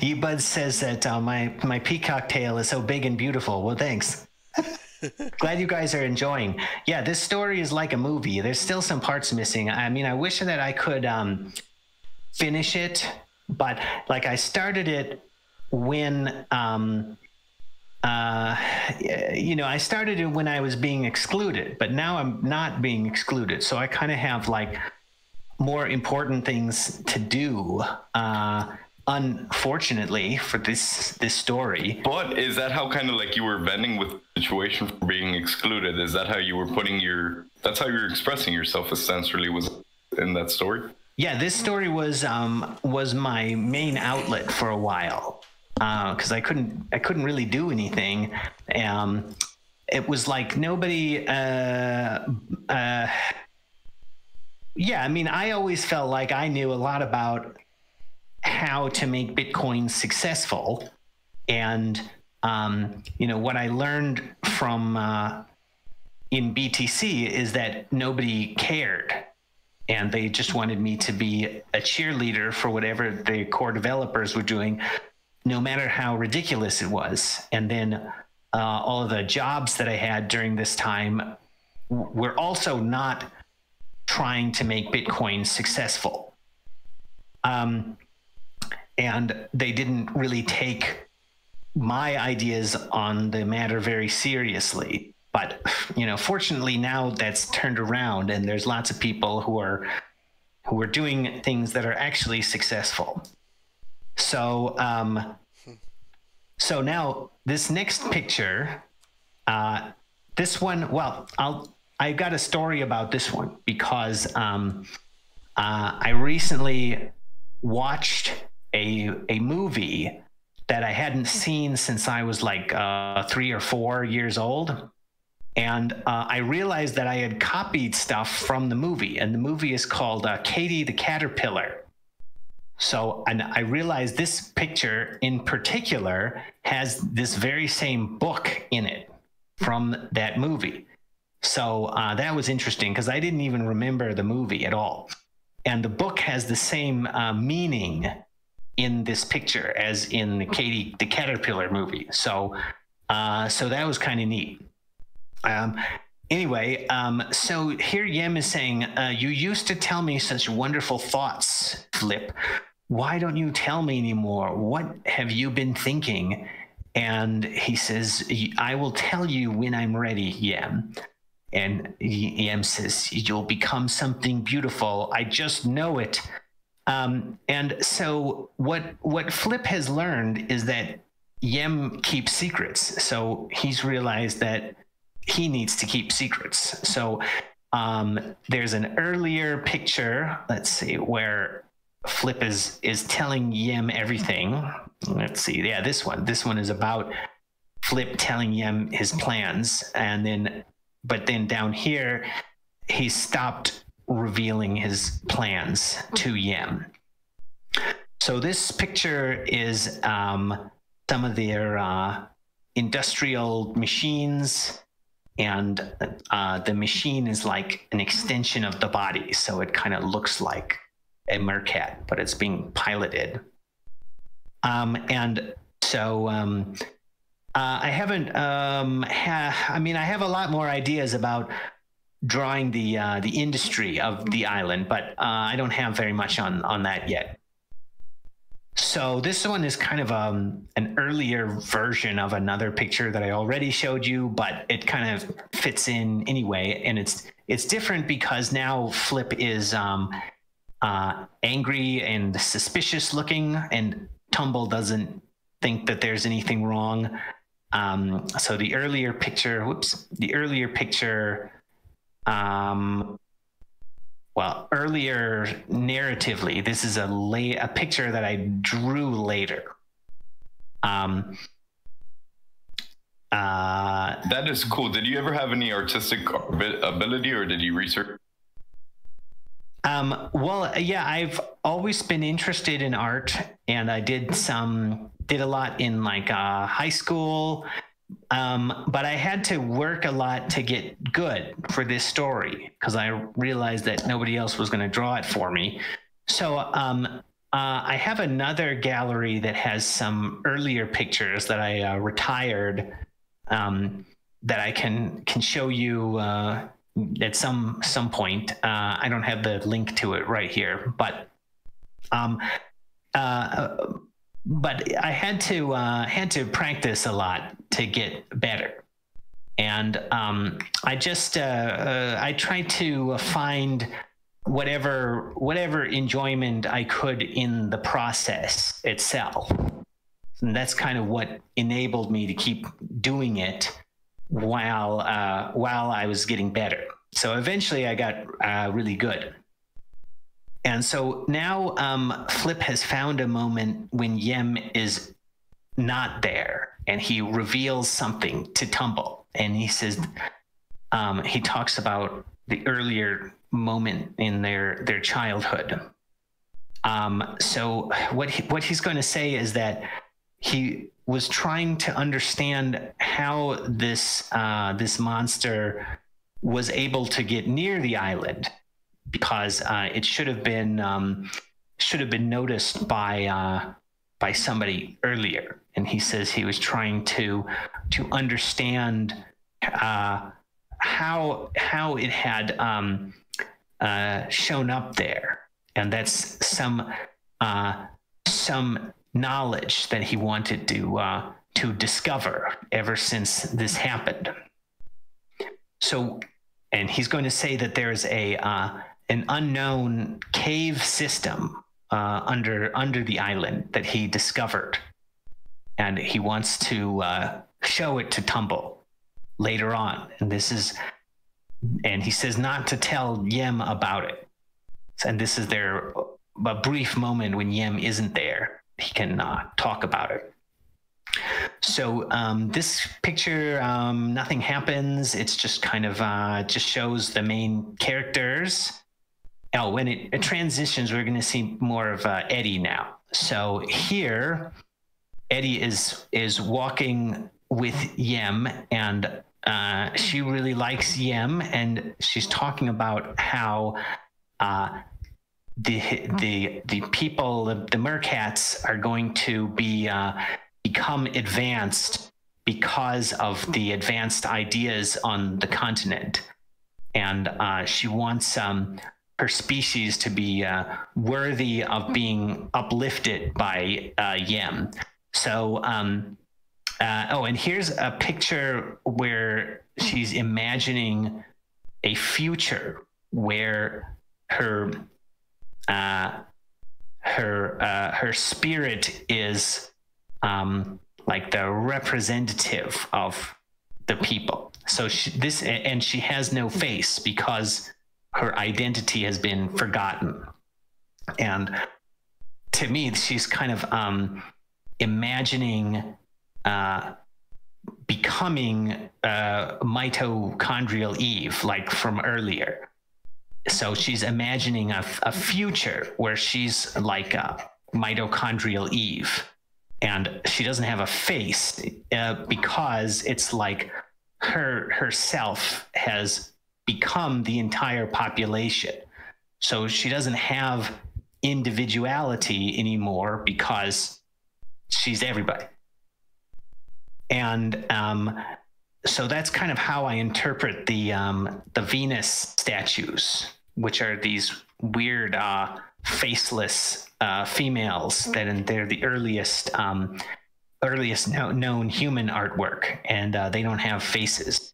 Ebud says that my peacock tail is so big and beautiful. Well, thanks. Glad you guys are enjoying. Yeah, this story is like a movie. There's still some parts missing. I mean, I wish that I could finish it, but like I started it when I started it when I was being excluded, but now I'm not being excluded, so I kind of have like more important things to do, unfortunately, for this story. But is that how kind of like you were venting with the situation for being excluded? Is that how you were that's how you're expressing yourself essentially, was in that story? Yeah, this story was my main outlet for a while. Because I couldn't really do anything. It was like nobody. I mean, I always felt like I knew a lot about how to make Bitcoin successful, and what I learned from in BTC is that nobody cared, and they just wanted me to be a cheerleader for whatever the core developers were doing, no matter how ridiculous it was. And then all of the jobs that I had during this time were also not trying to make Bitcoin successful. And they didn't really take my ideas on the matter very seriously. But, fortunately now that's turned around, and there's lots of people who are doing things that are actually successful. So now this next picture, this one, well, I got a story about this one because I recently watched a movie that I hadn't seen since I was like 3 or 4 years old. And I realized that I had copied stuff from the movie, and the movie is called Katie the Caterpillar. So, and I realized this picture in particular has this very same book in it from that movie. So that was interesting because I didn't even remember the movie at all. And the book has the same meaning in this picture as in the Katie the Caterpillar movie. So that was kind of neat. Anyway, so here Yem is saying, you used to tell me such wonderful thoughts, Flip. Why don't you tell me anymore? What have you been thinking? And he says, I will tell you when I'm ready, Yem. And Yem says, you'll become something beautiful. I just know it. And so what Flip has learned is that Yem keeps secrets. So he's realized that he needs to keep secrets. So there's an earlier picture, let's see, where Flip is telling Yem everything. Let's see. Yeah, this one is about Flip telling Yem his plans. And then but then down here, he stopped revealing his plans to Yem. So this picture is some of their industrial machines, and the machine is like an extension of the body, so it kind of looks like a mercat, but it's being piloted. And so I haven't I have a lot more ideas about drawing the industry of the island, but I don't have very much on that yet. So this one is kind of an earlier version of another picture that I already showed you, but it kind of fits in anyway, and it's different because now Flip is angry and suspicious looking, and Tumble doesn't think that there's anything wrong. So the earlier picture, earlier narratively, this is a picture that I drew later. That is cool. Did you ever have any artistic ability, or did you research? Well, yeah, I've always been interested in art, and I did a lot in like high school. But I had to work a lot to get good for this story because I realized that nobody else was going to draw it for me. So I have another gallery that has some earlier pictures that I retired that I can show you at some point. I don't have the link to it right here, but I had to practice a lot to get better, and I tried to find whatever enjoyment I could in the process itself, and that's kind of what enabled me to keep doing it while I was getting better. So eventually I got really good. And so now Flip has found a moment when Yem is not there, and he reveals something to Tumble. And he says, he talks about the earlier moment in their childhood. So what he's going to say is that he was trying to understand how this monster was able to get near the island, because it should have been noticed by somebody earlier. And he says he was trying to understand how it had shown up there, and that's some knowledge that he wanted to discover ever since this happened. So, and he's going to say that there's an unknown cave system under the island that he discovered, and he wants to show it to Tumble later on. And he says not to tell Yem about it. And this is a brief moment when Yem isn't there. He can talk about it. So this picture, nothing happens. It's just kind of just shows the main characters. Oh, when it transitions, we're going to see more of Eddie now. So here, Eddie is walking with Yem, and she really likes Yem, and she's talking about how the people, the mercats, are going to become advanced because of the advanced ideas on the continent, and she wants her species to be worthy of being uplifted by Yem. So, and here's a picture where she's imagining a future where her spirit is like the representative of the people. So she has no face because her identity has been forgotten. And to me, she's kind of imagining becoming mitochondrial Eve, like from earlier. So she's imagining a future where she's like a mitochondrial Eve, and she doesn't have a face because it's like herself has become the entire population. So she doesn't have individuality anymore because she's everybody. And so that's kind of how I interpret the Venus statues, which are these weird faceless females that they're the earliest known human artwork, and they don't have faces.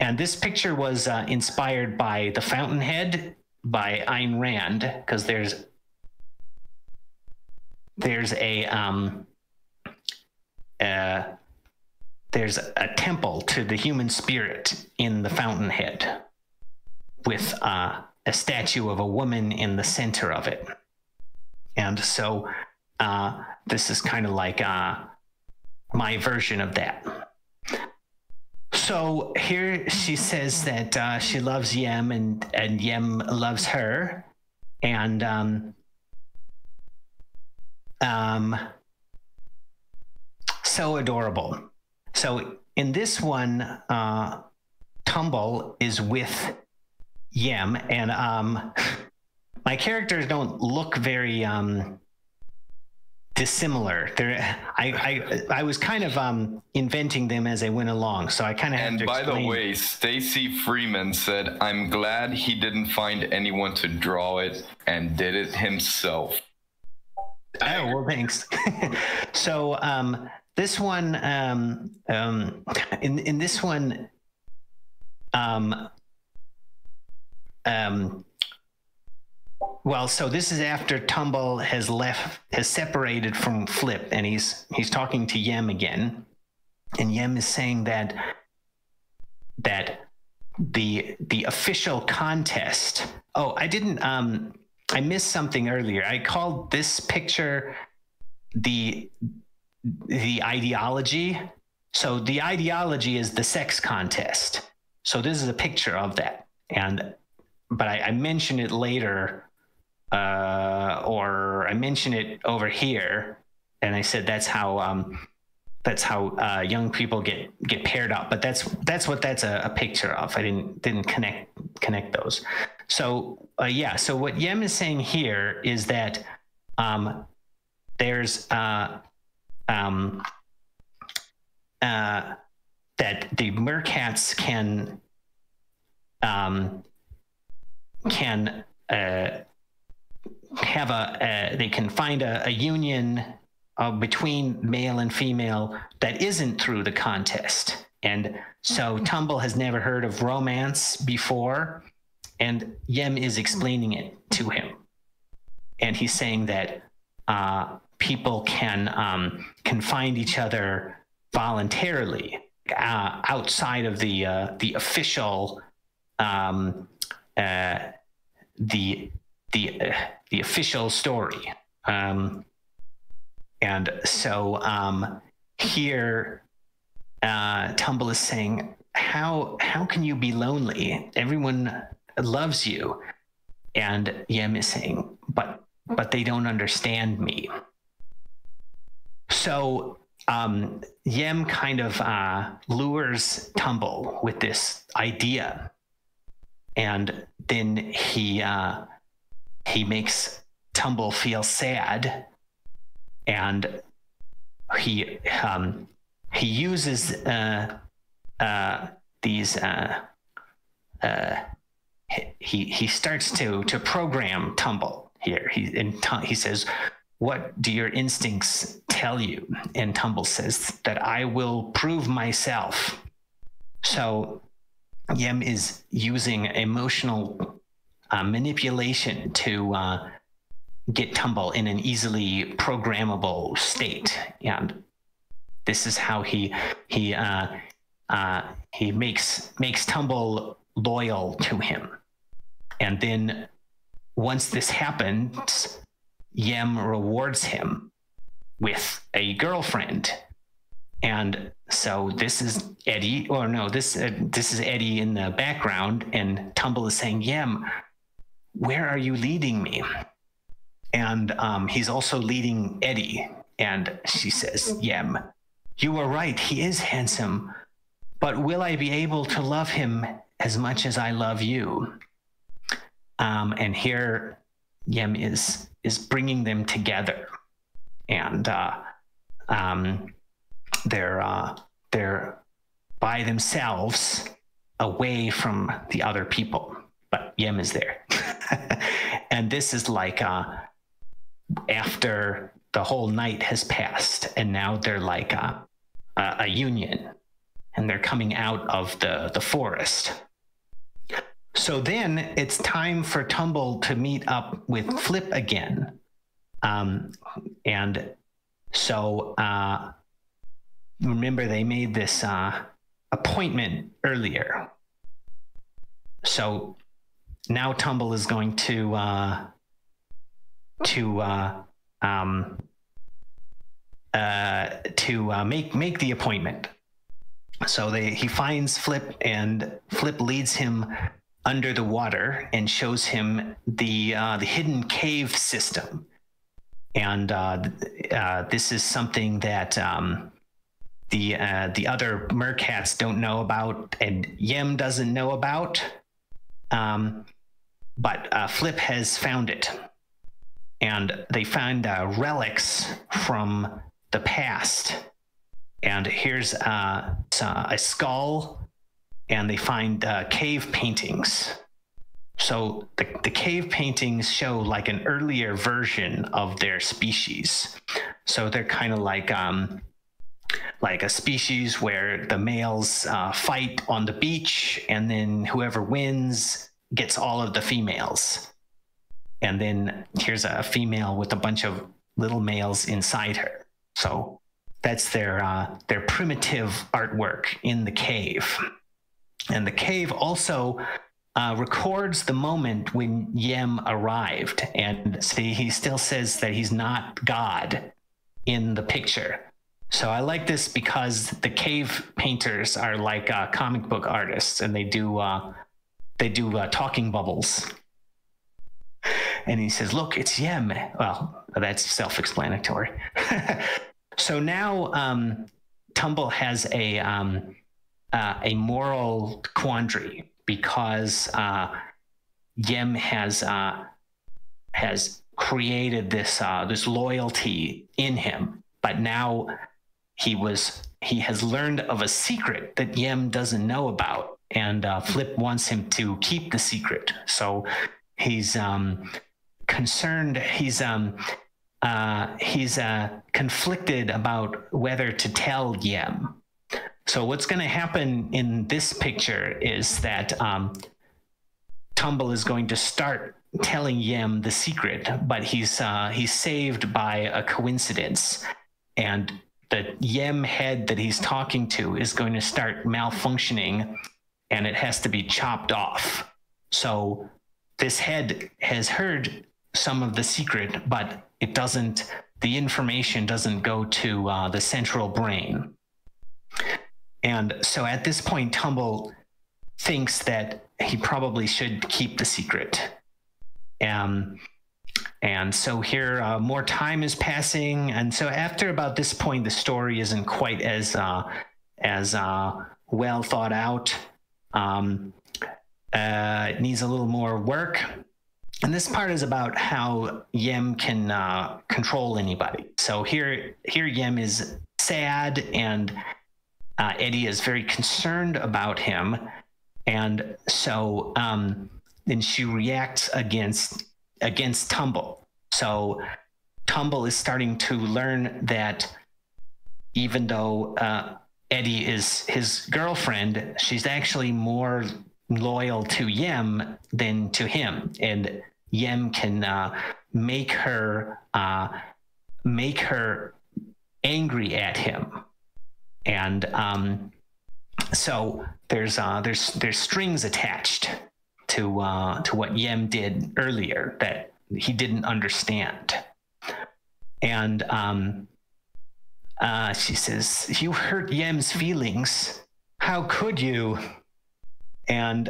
And this picture was inspired by The Fountainhead by Ayn Rand, because there's a temple to the human spirit in The Fountainhead with a statue of a woman in the center of it. And so this is kind of like my version of that. So here she says that she loves Yem and Yem loves her. And so adorable. So in this one, Tumble is with Yem, and my characters don't look very dissimilar. I was kind of inventing them as I went along, so I kind of had to explain. And by the way, Stacy Freeman said, "I'm glad he didn't find anyone to draw it and did it himself." Oh, well, thanks. So this one, in this one, well, so this is after Tumble has separated from Flip, and he's talking to Yem again, and Yem is saying that the official contest. Oh, I missed something earlier. I called this picture the ideology. So the ideology is the sex contest. So this is a picture of that. But I mentioned it later, or I mentioned it over here, and I said that's how young people get paired up. But that's what that's a picture of. I didn't connect those. So yeah. So what Yem is saying here is that there's that the mercats can have they can find a union between male and female that isn't through the contest. And so Tumble has never heard of romance before, and Yem is explaining it to him. And he's saying that people can find each other voluntarily outside of the official the official story. And so here Tumble is saying, how can you be lonely? Everyone loves you. And Yem is saying, but they don't understand me. So Yem kind of lures Tumble with this idea, and then he makes Tumble feel sad, and he uses these he starts to program Tumble here. He says, "What do your instincts tell you?" And Tumble says that I will prove myself. So Yem is using emotional manipulation to get Tumble in an easily programmable state. And this is how he makes Tumble loyal to him. And then once this happens, Yem rewards him with a girlfriend. And so this is Eddie, or no, this is Eddie in the background, and Tumble is saying, Yem, where are you leading me? And he's also leading Eddie. And she says, Yem, you are right, he is handsome, but will I be able to love him as much as I love you? And here Yem is bringing them together. And they're by themselves away from the other people, but Yem is there. And this is like after the whole night has passed, and now they're like a union, and they're coming out of the forest. So then it's time for Tumble to meet up with Flip again. And so remember, they made this appointment earlier. So now Tumble is going to make the appointment. So he finds Flip, and Flip leads him under the water and shows him the hidden cave system. And this is something that the other mercats don't know about, and Yem doesn't know about. But Flip has found it, and they find relics from the past. And here's a skull, and they find cave paintings. So the cave paintings show like an earlier version of their species. So they're kind of like a species where the males fight on the beach, and then whoever wins gets all of the females. And then here's a female with a bunch of little males inside her. So that's their primitive artwork in the cave. And the cave also records the moment when Yem arrived. And see, he still says that he's not God in the picture. So I like this because the cave painters are like comic book artists, and they do talking bubbles. And he says, look, it's Yem. Well, that's self-explanatory. So now Tumble has a moral quandary, because Yem has created this loyalty in him, but now he has learned of a secret that Yem doesn't know about, and Flip wants him to keep the secret. So he's concerned. He's conflicted about whether to tell Yem. So what's going to happen in this picture is that Tumble is going to start telling Yem the secret, but he's saved by a coincidence, and the Yem head that he's talking to is going to start malfunctioning, and it has to be chopped off. So this head has heard some of the secret, but the information doesn't go to the central brain. And so at this point, Tumble thinks that he probably should keep the secret. And so here, more time is passing. And so after about this point, the story isn't quite as well thought out. It needs a little more work. And this part is about how Yem can control anybody. So here Yem is sad, and Eddie is very concerned about him. And so then she reacts against Tumble. So Tumble is starting to learn that even though Eddie is his girlfriend, she's actually more loyal to Yem than to him, and Yem can make her angry at him. And so there's strings attached to what Yem did earlier that he didn't understand. And She says, "You hurt Yem's feelings. How could you?" And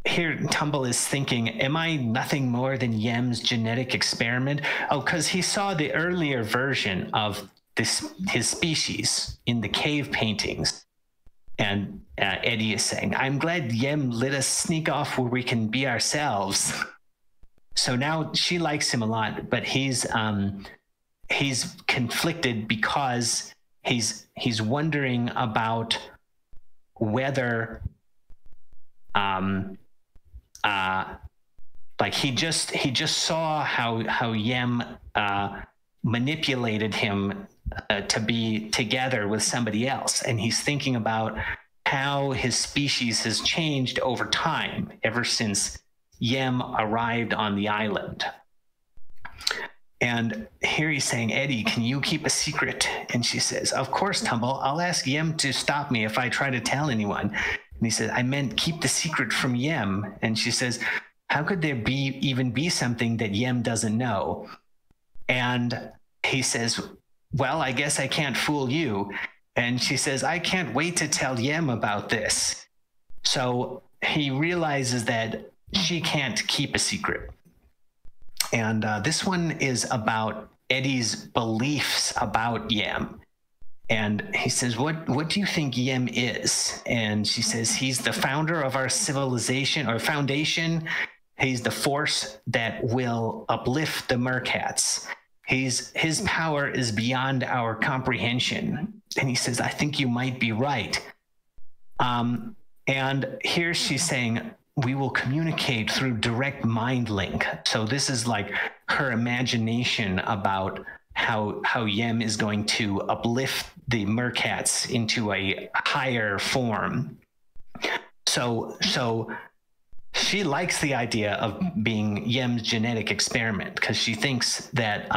here Tumble is thinking, am I nothing more than Yem's genetic experiment? Oh, because he saw the earlier version of his species in the cave paintings. And Eddie is saying, "I'm glad Yem let us sneak off where we can be ourselves." So now she likes him a lot, but he's conflicted because he's wondering about whether like he just saw how Yem manipulated him to be together with somebody else, and he's thinking about how his species has changed over time ever since Yem arrived on the island. And here he's saying, "Eddie, can you keep a secret?" And she says, "Of course, Tumble. I'll ask Yem to stop me if I try to tell anyone." And he says, "I meant keep the secret from Yem." And she says, "How could there even be something that Yem doesn't know?" And he says, "Well, I guess I can't fool you." And she says, "I can't wait to tell Yem about this." So he realizes that she can't keep a secret. And this one is about Eddie's beliefs about Yem. And he says, what do you think Yem is? And she says, "He's the founder of our civilization or foundation. He's the force that will uplift the Mercats. His power is beyond our comprehension." And he says, "I think you might be right." And here she's saying, "We will communicate through direct mind link." So this is like her imagination about how Yem is going to uplift the Mercats into a higher form. So she likes the idea of being Yem's genetic experiment because she thinks that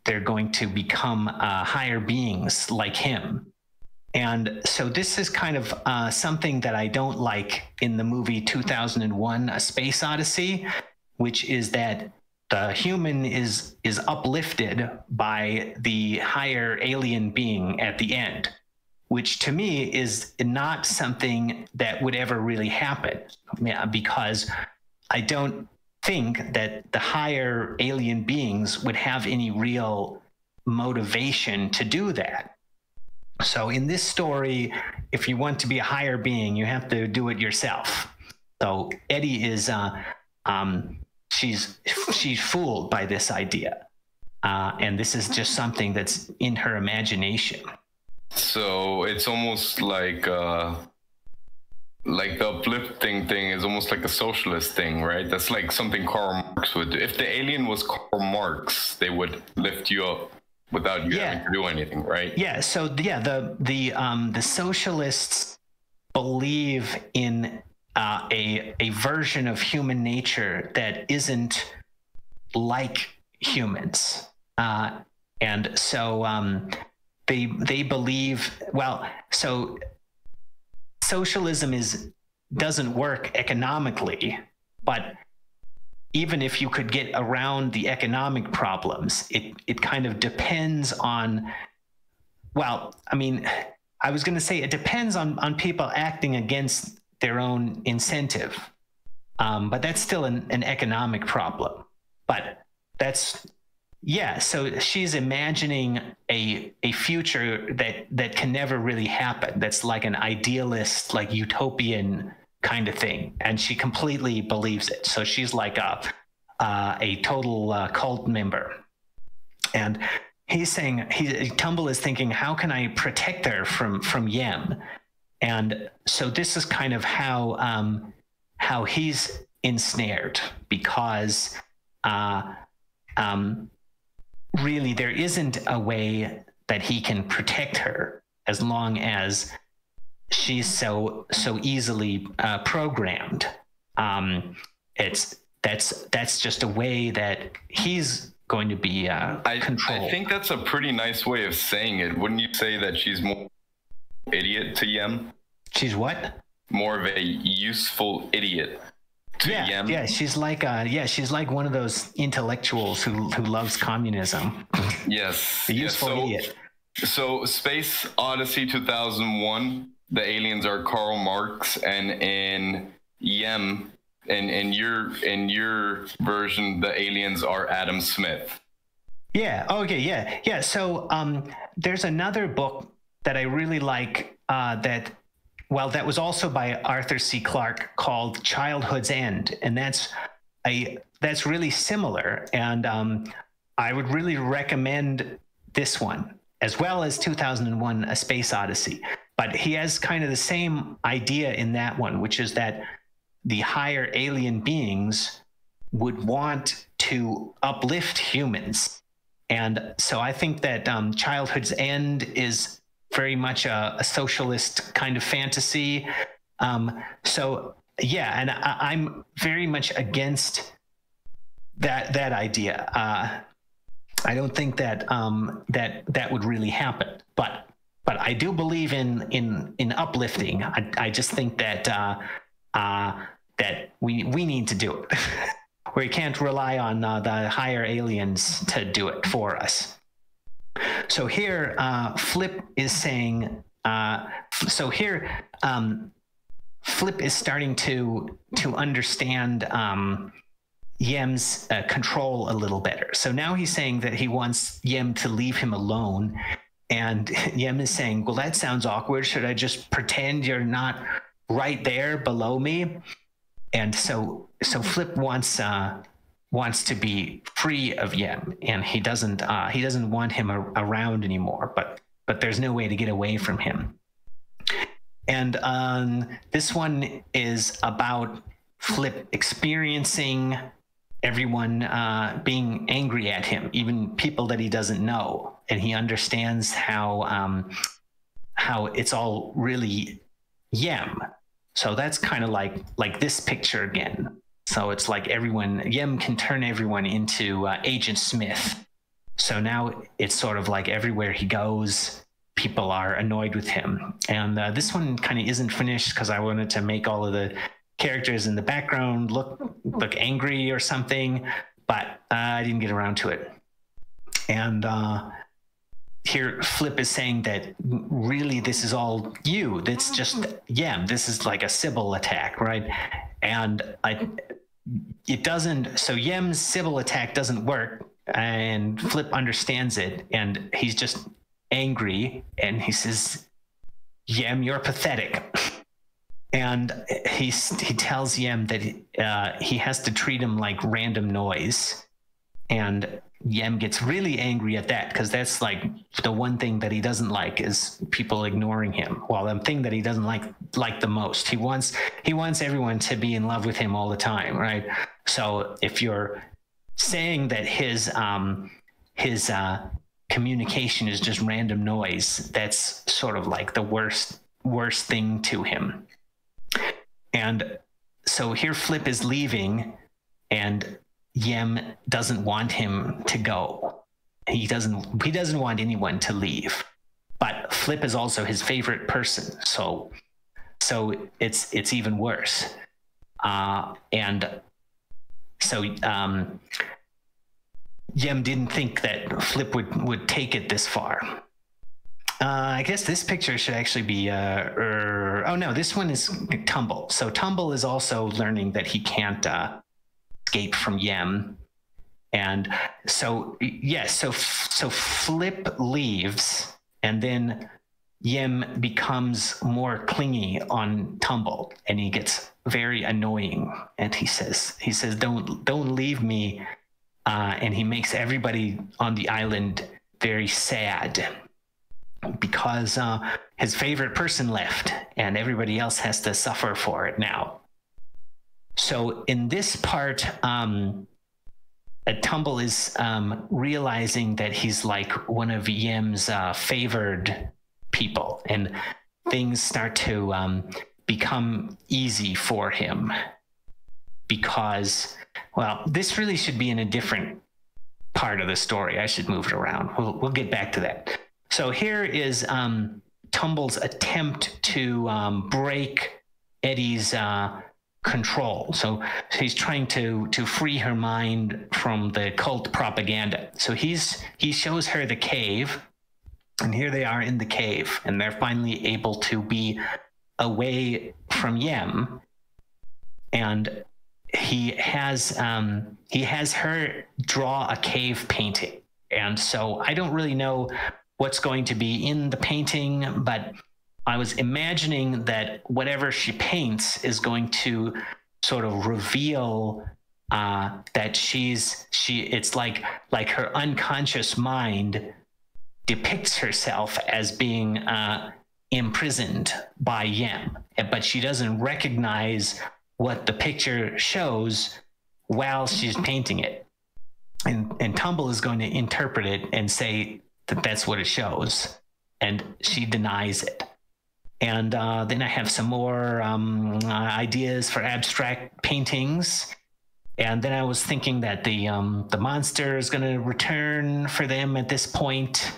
they're going to become higher beings like him. And so this is kind of something that I don't like in the movie 2001: A Space Odyssey, which is that the human is uplifted by the higher alien being at the end, which to me is not something that would ever really happen, because I don't think that the higher alien beings would have any real motivation to do that. So in this story, if you want to be a higher being, you have to do it yourself. So Eddie is she's fooled by this idea, and this is just something that's in her imagination. So it's almost like the uplifting thing is almost like a socialist thing, right? That's like something Karl Marx would do. If the alien was Karl Marx, they would lift you up without you having to do anything, right? Yeah. So the socialists believe in a version of human nature that isn't like humans, and so they believe, well, so socialism doesn't work economically, but even if you could get around the economic problems, it kind of depends on, well, I mean, I was going to say it depends on people acting against their own incentive, but that's still an economic problem. But that's, yeah, so she's imagining a future that can never really happen. That's like an idealist, like utopian kind of thing, and she completely believes it. So she's like a total cult member. And he's saying, Tumble is thinking, how can I protect her from Yem? And so this is kind of how he's ensnared, because really there isn't a way that he can protect her as long as she's so easily programmed. That's just a way that he's going to be controlled. I think that's a pretty nice way of saying it. Wouldn't you say that she's more idiot to Yem? She's what? More of a useful idiot to Yem. Yeah, she's like one of those intellectuals who loves communism. Yes. A useful idiot. So Space Odyssey 2001, the aliens are Karl Marx, and in Yem, in your version, the aliens are Adam Smith. Yeah. Okay. Yeah. Yeah. So there's another book that I really like that was also by Arthur C. Clarke called Childhood's End, and that's really similar. And I would really recommend this one as well as 2001: A Space Odyssey. But he has kind of the same idea in that one, which is that the higher alien beings would want to uplift humans. And so I think that Childhood's End is very much a socialist kind of fantasy. So yeah, and I'm very much against that idea. I don't think that that would really happen. But I do believe in uplifting. I just think that that we need to do it. We can't rely on the higher aliens to do it for us. So here, Flip is saying. Flip is starting to understand Yem's control a little better. So now he's saying that he wants Yem to leave him alone, and Yem is saying, "Well, that sounds awkward. Should I just pretend you're not right there below me?" And so Flip wants to be free of Yem, and he doesn't want him around anymore. But there's no way to get away from him. And this one is about Flip experiencing everyone being angry at him, even people that he doesn't know, and he understands how it's all really Yem. So that's kind of like this picture again. So it's like Yem can turn everyone into Agent Smith. So now it's sort of like everywhere he goes, people are annoyed with him. And this one kind of isn't finished because I wanted to make all of the characters in the background look angry or something, but I didn't get around to it. And here Flip is saying that really this is all you. That's just Yem. This is like a Sybil attack, right? And it doesn't. So Yem's Sybil attack doesn't work, and Flip understands it, and he's just angry, and he says, "Yem, you're pathetic." And he tells Yem that he has to treat him like random noise, and Yem gets really angry at that because that's like the one thing that he doesn't like is people ignoring him. Well, the thing that he doesn't like the most. He wants everyone to be in love with him all the time, right? So if you're saying that his communication is just random noise, that's sort of like the worst thing to him. And so here Flip is leaving, and Yem doesn't want him to go. He doesn't want anyone to leave. But Flip is also his favorite person, so it's even worse. And so Yem didn't think that Flip would take it this far. I guess this picture should actually be oh no, this one is Tumble. So Tumble is also learning that he can't escape from Yem. And so yes, so Flip leaves, and then Yem becomes more clingy on Tumble, and he gets very annoying, and he says don't leave me, and he makes everybody on the island very sad because his favorite person left, and everybody else has to suffer for it now. So in this part, Tumble is realizing that he's like one of Yem's favored people, and things start to become easy for him because, well, this really should be in a different part of the story. I should move it around. We'll get back to that. So here is Tumble's attempt to break Eddie's control. So he's trying to free her mind from the cult propaganda. So he shows her the cave, And here they are in the cave, and they're finally able to be away from Yem. And he has her draw a cave painting. And so I don't really know what's going to be in the painting, but I was imagining that whatever she paints is going to sort of reveal that it's like her unconscious mind depicts herself as being imprisoned by Yem, but she doesn't recognize what the picture shows while she's painting it. And Tumble is going to interpret it and say that that's what it shows, and she denies it. And then I have some more ideas for abstract paintings. And then I was thinking that the monster is going to return for them at this point,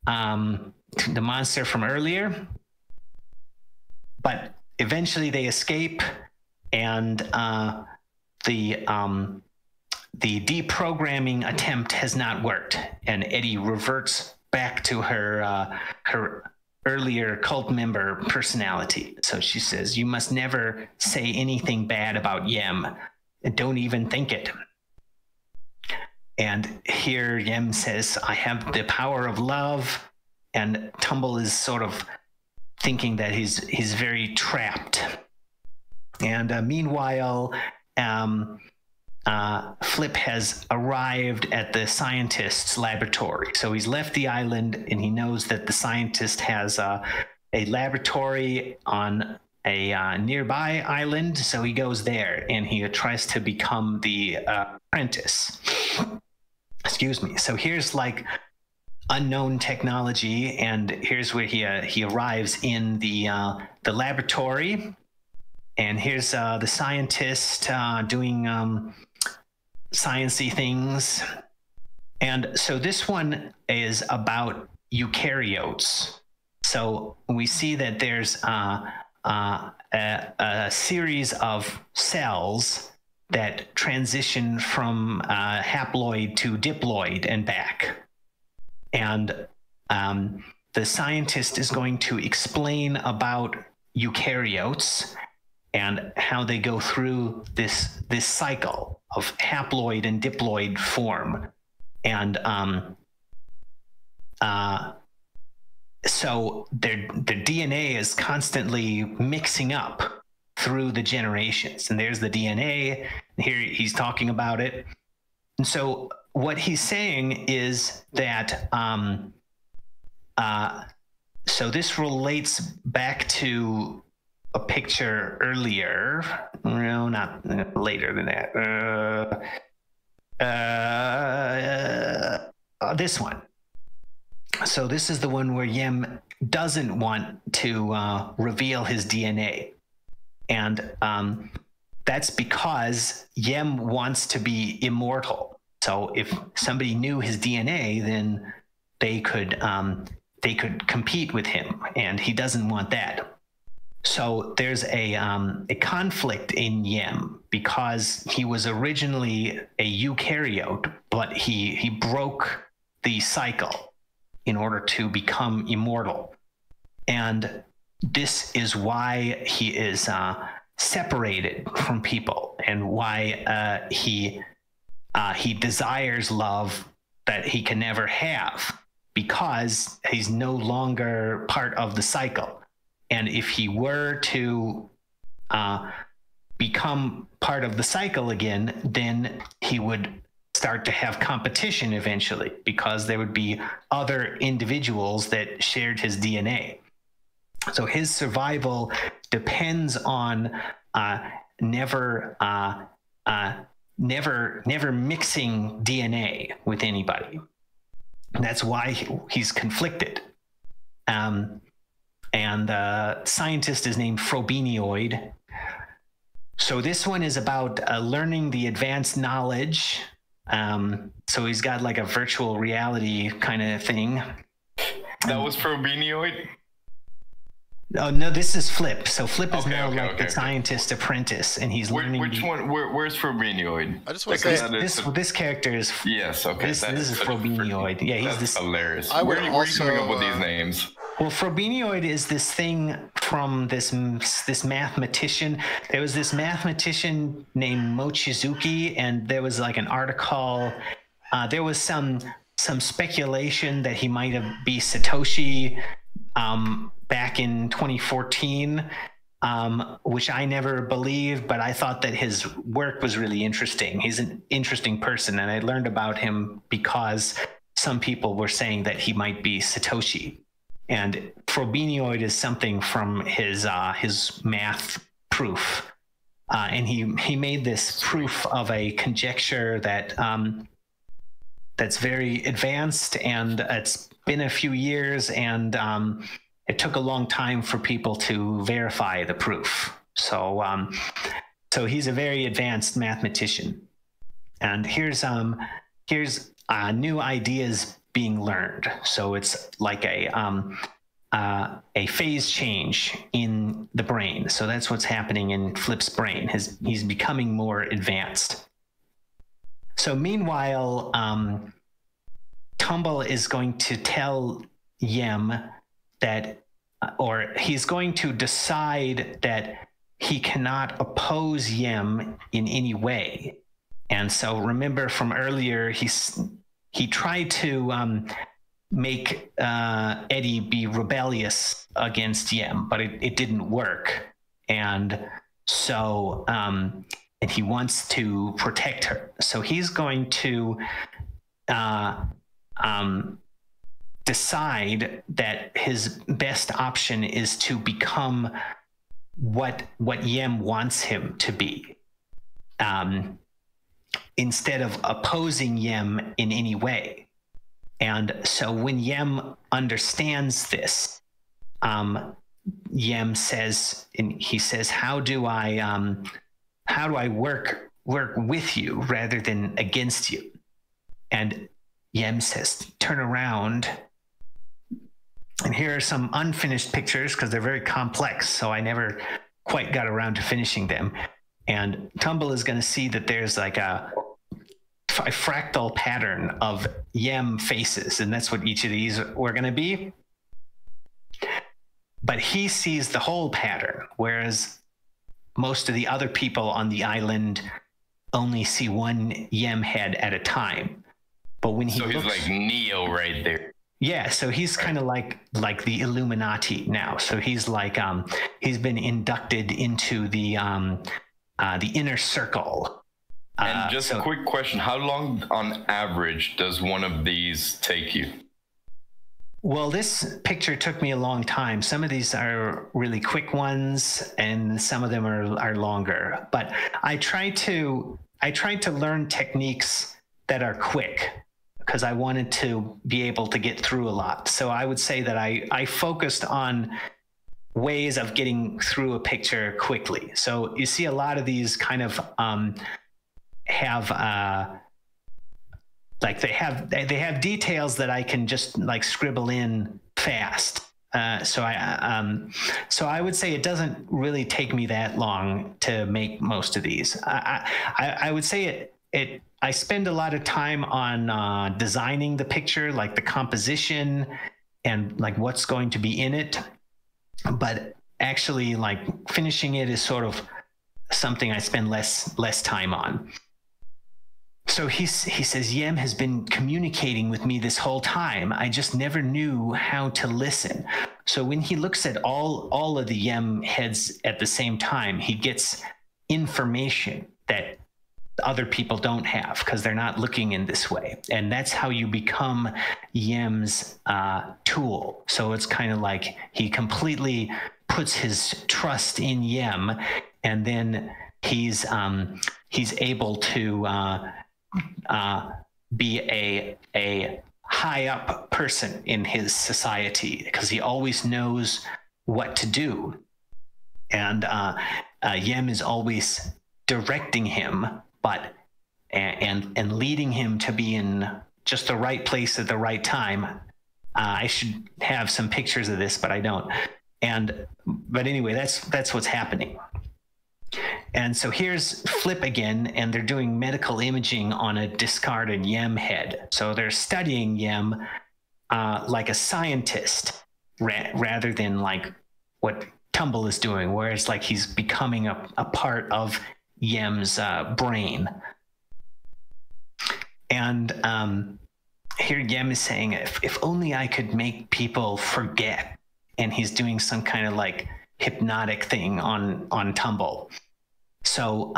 the monster from earlier. But eventually they escape, and the deprogramming attempt has not worked, and Eddie reverts back to her earlier cult member personality. So she says, "You must never say anything bad about Yem. Don't even think it." And here Yem says, "I have the power of love," and Tumble is sort of thinking that he's very trapped. And meanwhile, Flip has arrived at the scientist's laboratory. So he's left the island, and he knows that the scientist has a laboratory on a nearby island. So he goes there, and he tries to become the apprentice. Excuse me. So here's like unknown technology, and here's where he arrives in the laboratory. And here's the scientist doing sciencey things. And so this one is about eukaryotes. So we see that there's a series of cells that transition from haploid to diploid and back. And the scientist is going to explain about eukaryotes and how they go through this cycle of haploid and diploid form. And so their DNA is constantly mixing up through the generations. And there's the DNA. Here he's talking about it. And so what he's saying is that so this relates back to a picture earlier. No, not later than that. This one. So this is the one where Yem doesn't want to reveal his DNA. And that's because Yem wants to be immortal. So if somebody knew his DNA, then they could compete with him, and he doesn't want that. So there's a conflict in Yem because he was originally a eukaryote, but he broke the cycle in order to become immortal. And this is why he is separated from people, and why he desires love that he can never have, because he's no longer part of the cycle. And if he were to become part of the cycle again, then he would start to have competition eventually, because there would be other individuals that shared his DNA. So his survival depends on never mixing DNA with anybody. And that's why he's conflicted. And the scientist is named Frobinioid. So this one is about learning the advanced knowledge. So he's got like a virtual reality kind of thing. That was Frobinioid? Oh no, this is Flip. So Flip is the scientist apprentice, and he's learning. Which one? Where's Frobinioid? I just want to say this character is. Yes. Okay. This is Frobinioid. Yeah, he's this. Hilarious. Where are you coming up with these names? Well, Frobinioid is this thing from this mathematician. There was this mathematician named Mochizuki, and there was like an article. There was some speculation that he might be Satoshi back in 2014, which I never believed, but I thought that his work was really interesting. He's an interesting person, and I learned about him because some people were saying that he might be Satoshi. And Frobinioid is something from his math proof. And he made this proof of a conjecture that that's very advanced, and it's been a few years, and it took a long time for people to verify the proof. So he's a very advanced mathematician. And here's new ideas being learned. So it's like a phase change in the brain. So that's what's happening in Flip's brain. He's becoming more advanced. So meanwhile, Tumble is going to tell Yem that, or he's going to decide that he cannot oppose Yem in any way. And so remember from earlier, he tried to make Eddie be rebellious against Yem, but it didn't work. And so, and he wants to protect her. So he's going to decide that his best option is to become what Yem wants him to be, instead of opposing Yem in any way. And so when Yem understands this, Yem says, and he says, how do I work with you rather than against you? And Yem says, turn around. And here are some unfinished pictures because they're very complex, so I never quite got around to finishing them. And Tumble is going to see that there's like a fractal pattern of Yem faces, and that's what each of these were going to be. But he sees the whole pattern, whereas most of the other people on the island only see one Yem head at a time. But when he's like Neo right there. Yeah, so he's kind of like the Illuminati now. So he's like he's been inducted into the inner circle. And just a quick question: how long, on average, does one of these take you? Well, this picture took me a long time. Some of these are really quick ones, and some of them are longer. But I tried to learn techniques that are quick, because I wanted to be able to get through a lot. So I would say that I focused on ways of getting through a picture quickly. So you see a lot of these kind of have they have details that I can just like scribble in fast. So I would say it doesn't really take me that long to make most of these. I would say I spend a lot of time on designing the picture, like the composition and like what's going to be in it. But actually, like finishing it is sort of something I spend less time on. So he says, Yem has been communicating with me this whole time. I just never knew how to listen. So when he looks at all of the Yem heads at the same time, he gets information that other people don't have because they're not looking in this way. And that's how you become Yem's tool. So it's kind of like he completely puts his trust in Yem, and then he's able to be a high up person in his society because he always knows what to do. And Yem is always directing him, but and leading him to be in just the right place at the right time. I should have some pictures of this, but I don't. But anyway, that's what's happening. And so here's Flip again, and they're doing medical imaging on a discarded Yem head. So they're studying Yem like a scientist rather than like what Tumble is doing, where it's like he's becoming a part of Yem's brain. And here Yem is saying, if only I could make people forget. And he's doing some kind of like hypnotic thing on Tumble. So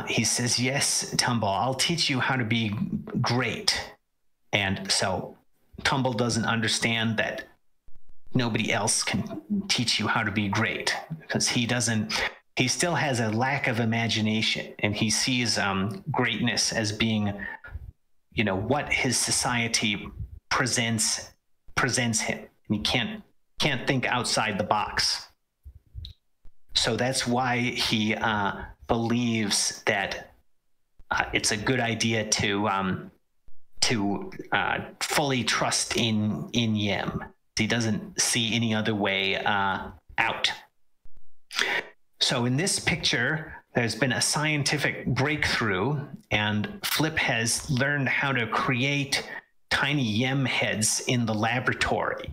he says, yes, Tumble, I'll teach you how to be great. And so Tumble doesn't understand that nobody else can teach you how to be great, because he still has a lack of imagination, and he sees greatness as being, you know, what his society presents him. And he can't think outside the box. So that's why he believes that it's a good idea to fully trust in Yem. He doesn't see any other way out. So in this picture, there's been a scientific breakthrough, and Flip has learned how to create tiny Yem heads in the laboratory.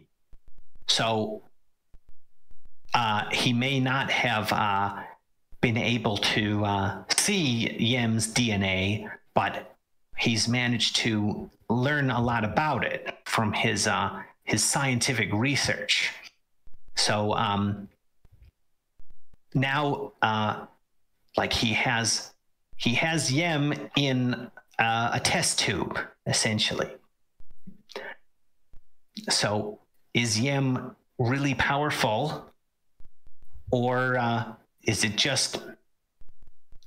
So he may not have been able to see Yem's DNA, but he's managed to learn a lot about it from his scientific research. So now, like he has Yem in a test tube, essentially. So is Yem really powerful, or is it just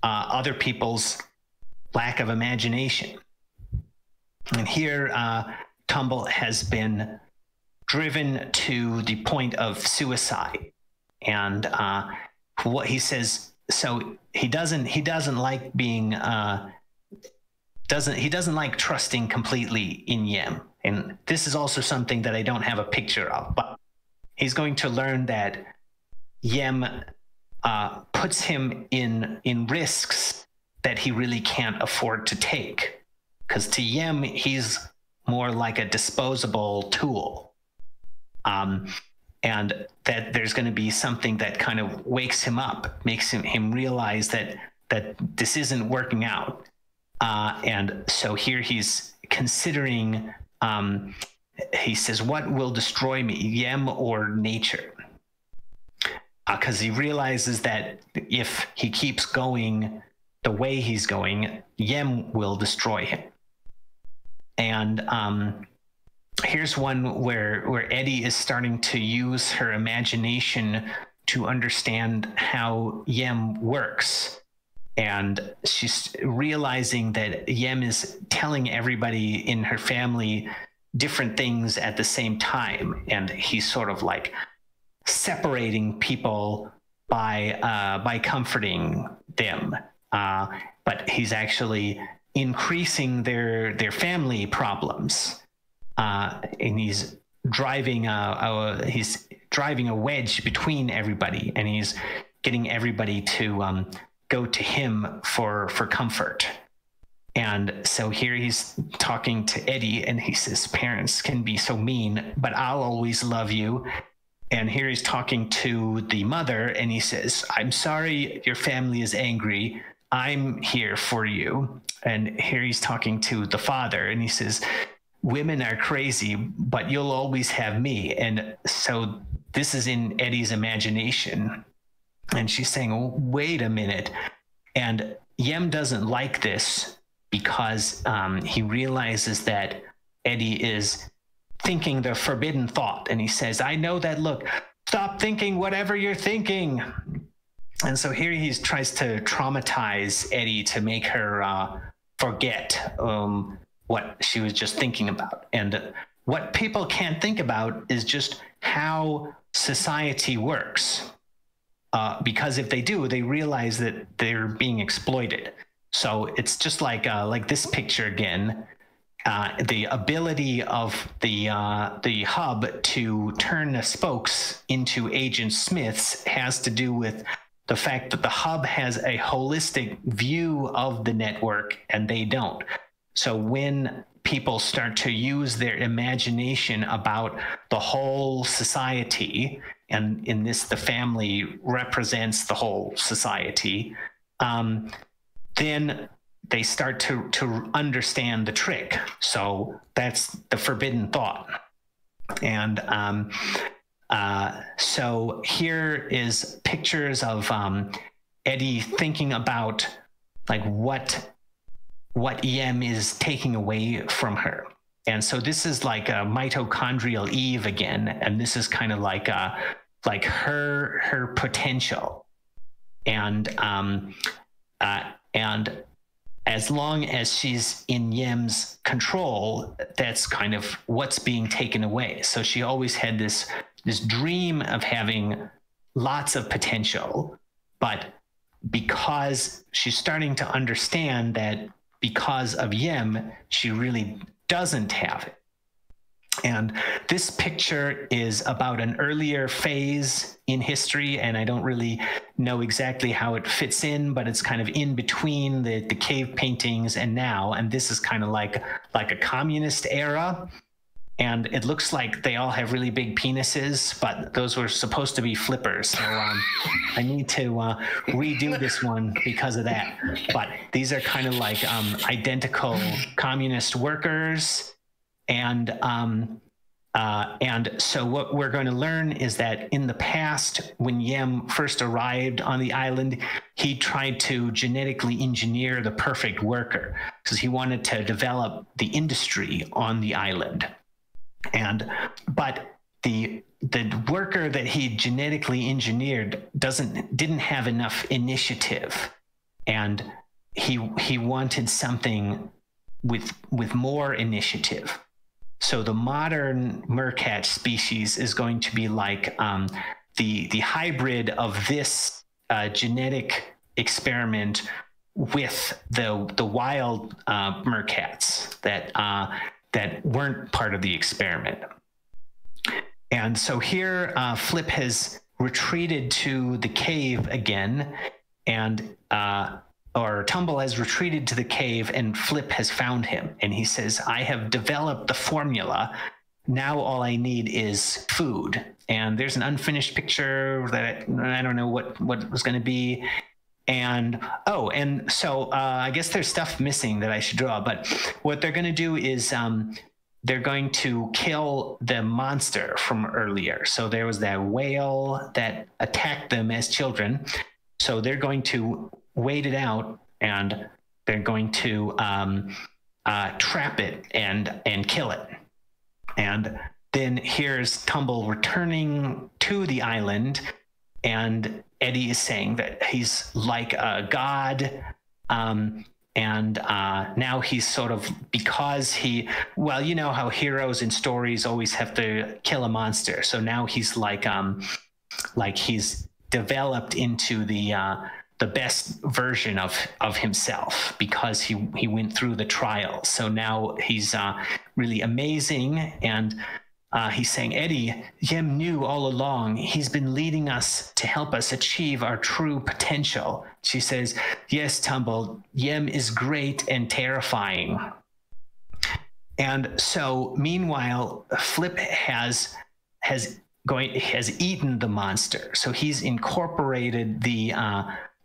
other people's lack of imagination? And here, Tumble has been driven to the point of suicide, and what he says. So he doesn't like being doesn't like trusting completely in Yem, and this is also something that I don't have a picture of. But he's going to learn that Yem puts him in risks that he really can't afford to take, because to Yem he's more like a disposable tool. And that there's going to be something that kind of wakes him up, makes him realize that this isn't working out. And so here he's considering, he says, what will destroy me, Yem or nature? Because he realizes that if he keeps going the way he's going, Yem will destroy him. And here's one where Eddie is starting to use her imagination to understand how Yem works. And she's realizing that Yem is telling everybody in her family different things at the same time. And he's sort of like separating people by comforting them. But he's actually increasing their family problems. And he's driving a wedge between everybody, and he's getting everybody to go to him for comfort. And so here he's talking to Eddie, and he says, parents can be so mean, but I'll always love you. And here he's talking to the mother, and he says, I'm sorry your family is angry. I'm here for you. And here he's talking to the father, and he says, women are crazy, but you'll always have me. And so this is in Eddie's imagination. And she's saying, oh, wait a minute. And Yem doesn't like this because he realizes that Eddie is thinking the forbidden thought. And he says, I know that, look, stop thinking whatever you're thinking. And so here he tries to traumatize Eddie to make her forget what she was just thinking about. And what people can't think about is just how society works. Because if they do, they realize that they're being exploited. So it's just like this picture again. the ability of the hub to turn the spokes into Agent Smiths has to do with the fact that the hub has a holistic view of the network and they don't. So when people start to use their imagination about the whole society, and in this, the family represents the whole society, then they start to understand the trick. So that's the forbidden thought. And so here is pictures of Eddie thinking about like what Yem is taking away from her. And so this is like a mitochondrial Eve again, and this is kind of like her potential. And as long as she's in Yem's control, that's kind of what's being taken away. So she always had this dream of having lots of potential, but because she's starting to understand that because of Yem, she really doesn't have it. And this picture is about an earlier phase in history, and I don't really know exactly how it fits in, but it's kind of in between the cave paintings and now. And this is kind of like a communist era. And it looks like they all have really big penises, but those were supposed to be flippers. So I need to redo this one because of that. But these are kind of like identical communist workers. And so what we're going to learn is that in the past, when Yem first arrived on the island, he tried to genetically engineer the perfect worker because he wanted to develop the industry on the island. But the worker that he genetically engineered didn't have enough initiative, and he wanted something with more initiative. So the modern mercat species is going to be like the hybrid of this genetic experiment with the wild mercats that weren't part of the experiment. And so here Flip has retreated to the cave again, and or Tumble has retreated to the cave, and Flip has found him. And he says, I have developed the formula. Now all I need is food. And there's an unfinished picture that I don't know what it was going to be. And so I guess there's stuff missing that I should draw. But what they're going to do is they're going to kill the monster from earlier. So there was that whale that attacked them as children. So they're going to wait it out, and they're going to trap it and kill it. And then here's Tumble returning to the island, and Eddie is saying that he's like a god, and now he's sort of, because you know how heroes in stories always have to kill a monster. So now he's like he's developed into the best version of himself because he went through the trial. So now he's really amazing, and he's saying, Eddie, Yem knew all along. He's been leading us to help us achieve our true potential. She says, yes, Tumble, Yem is great and terrifying. And so meanwhile, Flip has eaten the monster. So he's incorporated the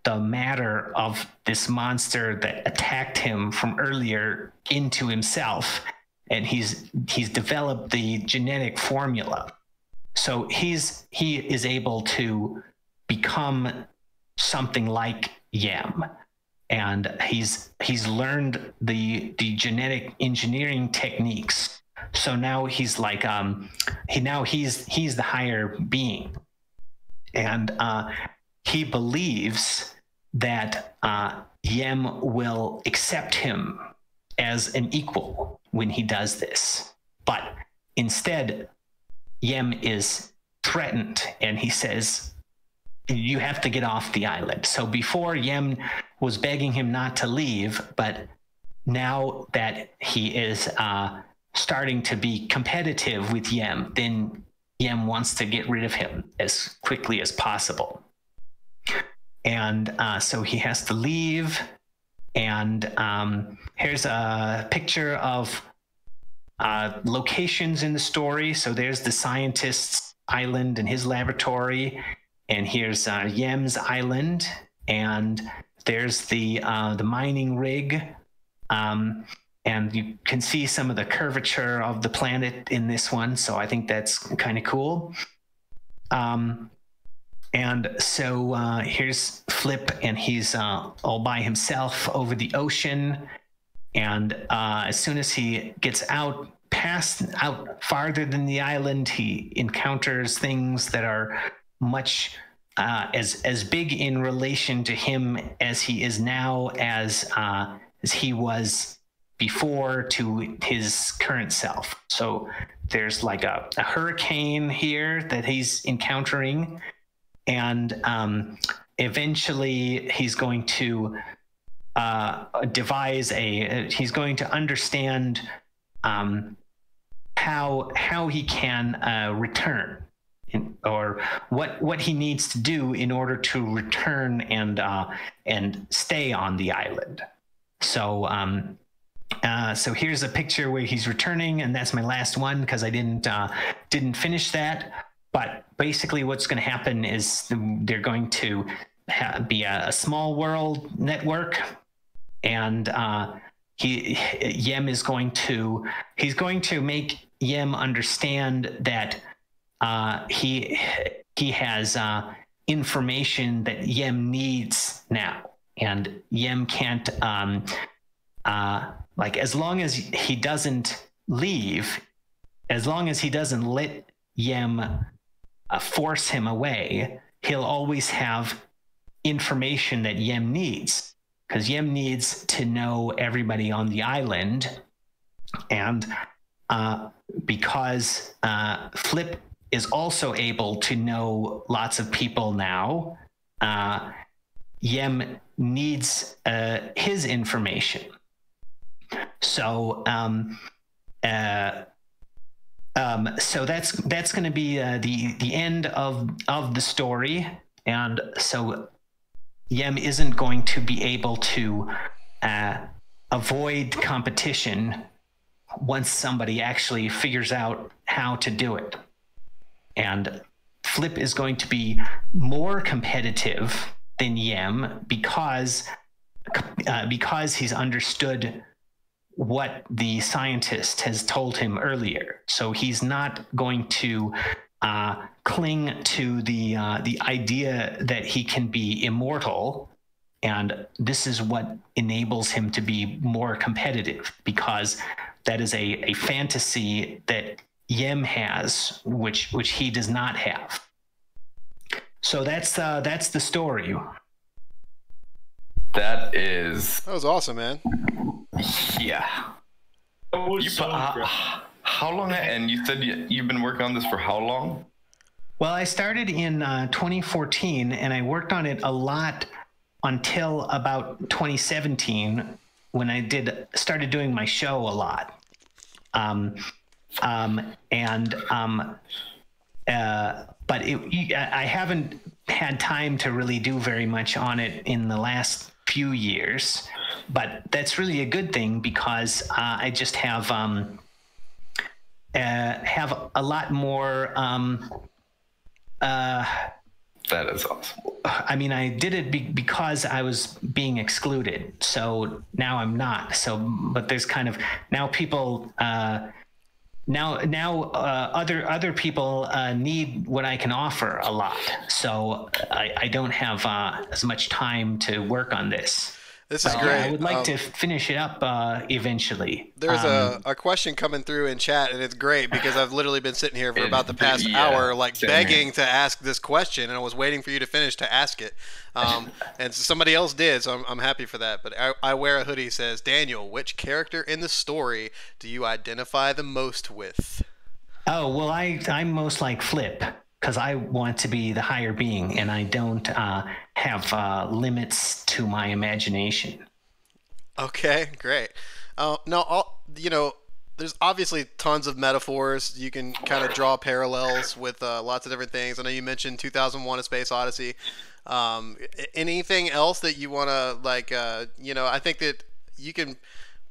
matter of this monster that attacked him from earlier into himself, and he's developed the genetic formula. So he is able to become something like Yem, and he's learned the genetic engineering techniques. So now he's like he's the higher being, and he believes that Yem will accept him as an equal when he does this. But instead, Yem is threatened, and he says, you have to get off the island. So before, Yem was begging him not to leave, but now that he is starting to be competitive with Yem, then Yem wants to get rid of him as quickly as possible. And so he has to leave. And here's a picture of locations in the story. So there's the scientist's island and his laboratory. And here's Yem's island. And there's the mining rig. And you can see some of the curvature of the planet in this one. So I think that's kind of cool. And so here's Flip, and he's all by himself over the ocean. And as soon as he gets out farther than the island, he encounters things that are much as big in relation to him as he is now, as he was before to his current self. So there's like a hurricane here that he's encountering. And eventually he's going to he's going to understand how he can return, or what he needs to do in order to return and stay on the island. So so here's a picture where he's returning, and that's my last one because I didn't finish that. But basically what's going to happen is they're going to be a small world network, and Yem is going to make Yem understand that he has information that Yem needs now, and Yem can't as long as he doesn't leave, as long as he doesn't let Yem force him away, he'll always have information that Yem needs, because Yem needs to know everybody on the island. And because Flip is also able to know lots of people now, Yem needs his information. So so that's going to be the end of the story. And so Yem isn't going to be able to avoid competition once somebody actually figures out how to do it. And Flip is going to be more competitive than Yem because he's understood what the scientist has told him earlier. So he's not going to cling to the idea that he can be immortal, and this is what enables him to be more competitive, because that is a fantasy that Yem has, which he does not have. So that's the story. That was awesome, man. Yeah. How long? And you said you've been working on this for how long? Well, I started in 2014, and I worked on it a lot until about 2017, when I started doing my show a lot. But I haven't had time to really do very much on it in the last few years, but that's really a good thing, because I just have a lot more. That is awesome. I mean, I did it because I was being excluded, so now I'm not. So, but there's kind of now people. Now other people need what I can offer a lot, so I don't have as much time to work on this. This is great. I would like to finish it up eventually. There's a question coming through in chat, and it's great because I've literally been sitting here for about the past hour, begging to ask this question, and I was waiting for you to finish to ask it. And somebody else did, so I'm happy for that. But I Wear a Hoodie says, Daniel, which character in the story do you identify the most with? Oh, well, I'm most like Flip, because I want to be the higher being, and I don't have limits to my imagination. Okay, great. No, there's obviously tons of metaphors. You can kind of draw parallels with lots of different things. I know you mentioned 2001: A Space Odyssey. Anything else that you want to like? I think that you can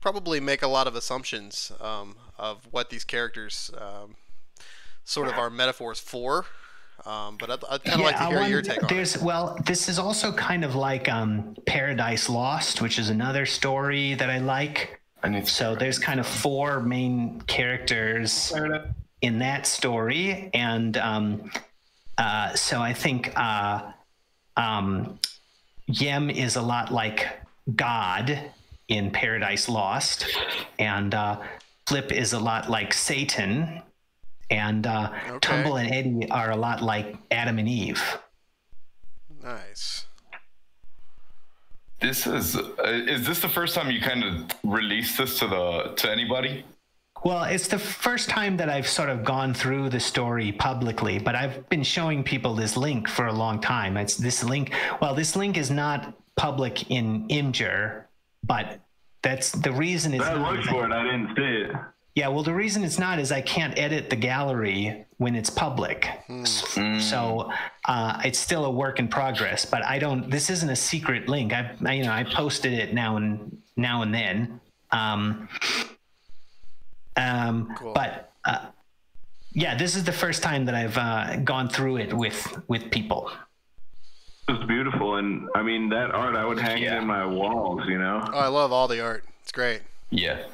probably make a lot of assumptions of what these characters sort of are metaphors for. But I'd kind of like to hear your take on it. Well, this is also kind of like Paradise Lost, which is another story that I like. So there's kind of four main characters in that story, and so I think Yem is a lot like God in Paradise Lost, and Flip is a lot like Satan, and Tumble and Eddie are a lot like Adam and Eve. Nice. This is this the first time you kind of released this to anybody? Well, it's the first time that I've sort of gone through the story publicly, but I've been showing people this link for a long time. It's this link. Well, this link is not public in Imgur, but that's the reason it's I looked for it. I didn't see it. Yeah, well, the reason it's not is I can't edit the gallery when it's public. So it's still a work in progress, but I don't, this isn't a secret link. I posted it now and then. Cool. But yeah, this is the first time that I've gone through it with people. It's beautiful. And I mean, that art, I would hang it in my walls, you know? Oh, I love all the art. It's great. Yeah.